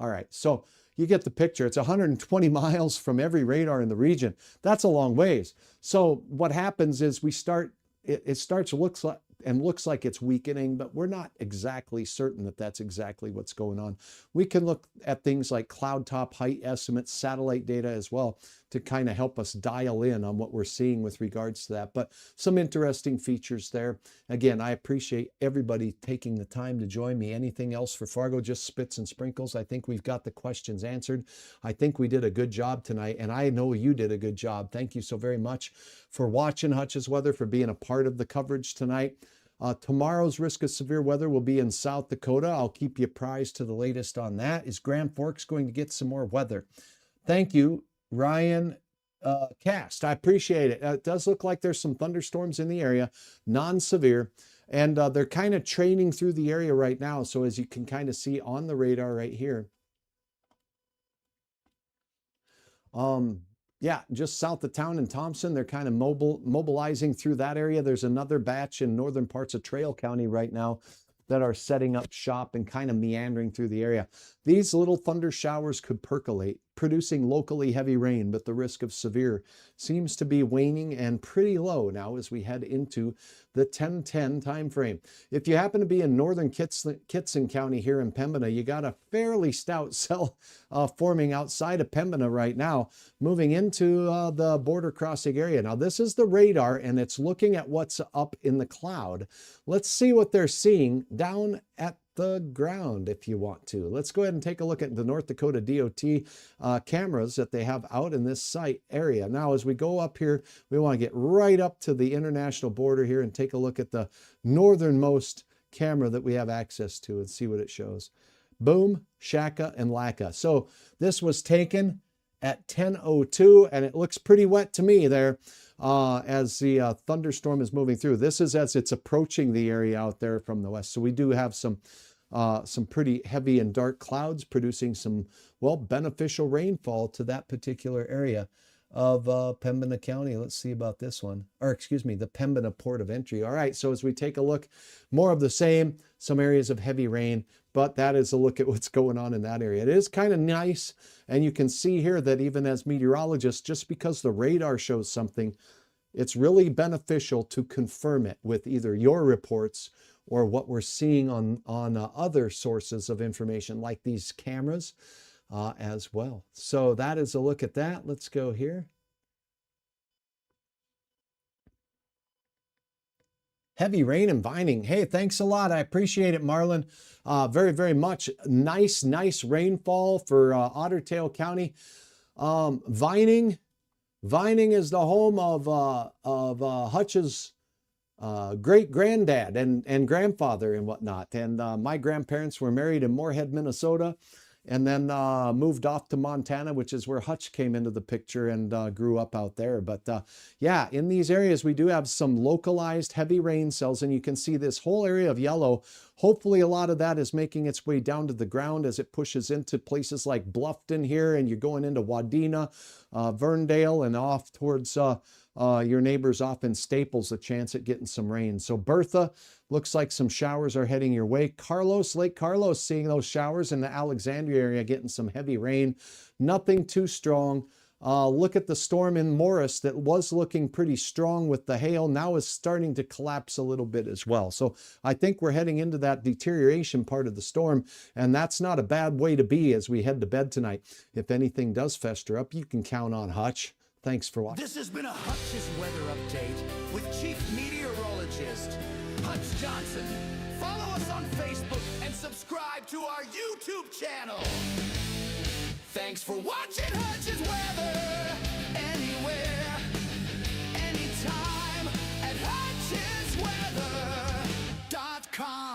All right, so you get the picture. It's 120 miles from every radar in the region. That's a long ways. So what happens is it starts looks like it's weakening, but we're not exactly certain that that's exactly what's going on. We can look at things like cloud top height estimates, satellite data as well, to kind of help us dial in on what we're seeing with regards to that. But some interesting features there. Again, I appreciate everybody taking the time to join me. Anything else for Fargo? Just spits and sprinkles. I think we've got the questions answered. I think we did a good job tonight, and I know you did a good job. Thank you so very much for watching Hutch's Weather, for being a part of the coverage tonight. Tomorrow's risk of severe weather will be in South Dakota. I'll keep you apprised to the latest on that. Is Grand Forks going to get some more weather? Thank you, Ryan Cast. I appreciate it. It does look like there's some thunderstorms in the area, non-severe, and they're kind of training through the area right now. So as you can kind of see on the radar right here, yeah, just south of town in Thompson, they're kind of mobilizing through that area. There's another batch in northern parts of Trail County right now that are setting up shop and kind of meandering through the area. These little thunder showers could percolate, producing locally heavy rain, but the risk of severe seems to be waning and pretty low now as we head into the 10-10 time frame. If you happen to be in northern Kitson County here in Pembina, you got a fairly stout cell forming outside of Pembina right now, moving into the border crossing area. Now this is the radar and it's looking at what's up in the cloud. Let's see what they're seeing down at the ground if you want to. Let's go ahead and take a look at the North Dakota DOT cameras that they have out in this site area. Now, as we go up here, we want to get right up to the international border here and take a look at the northernmost camera that we have access to and see what it shows. Boom, Shaka, and Laka. So this was taken at 10:02 and it looks pretty wet to me there as the thunderstorm is moving through. This is as it's approaching the area out there from the west. So we do have some pretty heavy and dark clouds producing some, well, beneficial rainfall to that particular area Pembina County. Let's see about this one. Or excuse me, the Pembina Port of Entry. All right, so as we take a look, more of the same, some areas of heavy rain, but that is a look at what's going on in that area. It is kind of nice, and you can see here that even as meteorologists, just because the radar shows something, it's really beneficial to confirm it with either your reports or what we're seeing on other sources of information like these cameras as well. So that is a look at that. Let's go here. Heavy rain and vining. Hey, thanks a lot. I appreciate it, Marlon. Very, very much. Nice rainfall for Otter Tail County. Vining is the home of Hutch's great granddad and grandfather and whatnot. And my grandparents were married in Moorhead, Minnesota, and then moved off to Montana, which is where Hutch came into the picture and grew up out there. But yeah, in these areas, we do have some localized heavy rain cells, and you can see this whole area of yellow. Hopefully a lot of that is making its way down to the ground as it pushes into places like Bluffton here, and you're going into Wadena, Verndale, and off towards your neighbors off in Staples, a chance at getting some rain. So Bertha, looks like some showers are heading your way. Carlos, Lake Carlos, seeing those showers in the Alexandria area, getting some heavy rain. Nothing too strong. Look at the storm in Morris that was looking pretty strong with the hail, now is starting to collapse a little bit as well. So I think we're heading into that deterioration part of the storm, and that's not a bad way to be as we head to bed tonight. If anything does fester up, you can count on Hutch. Thanks for watching. This has been a Hutch's weather update with Chief Meteorologist Hutch Johnson. Follow us on Facebook and subscribe to our YouTube channel. Thanks for watching Hutch's weather. Anywhere, anytime at hutchesweather.com.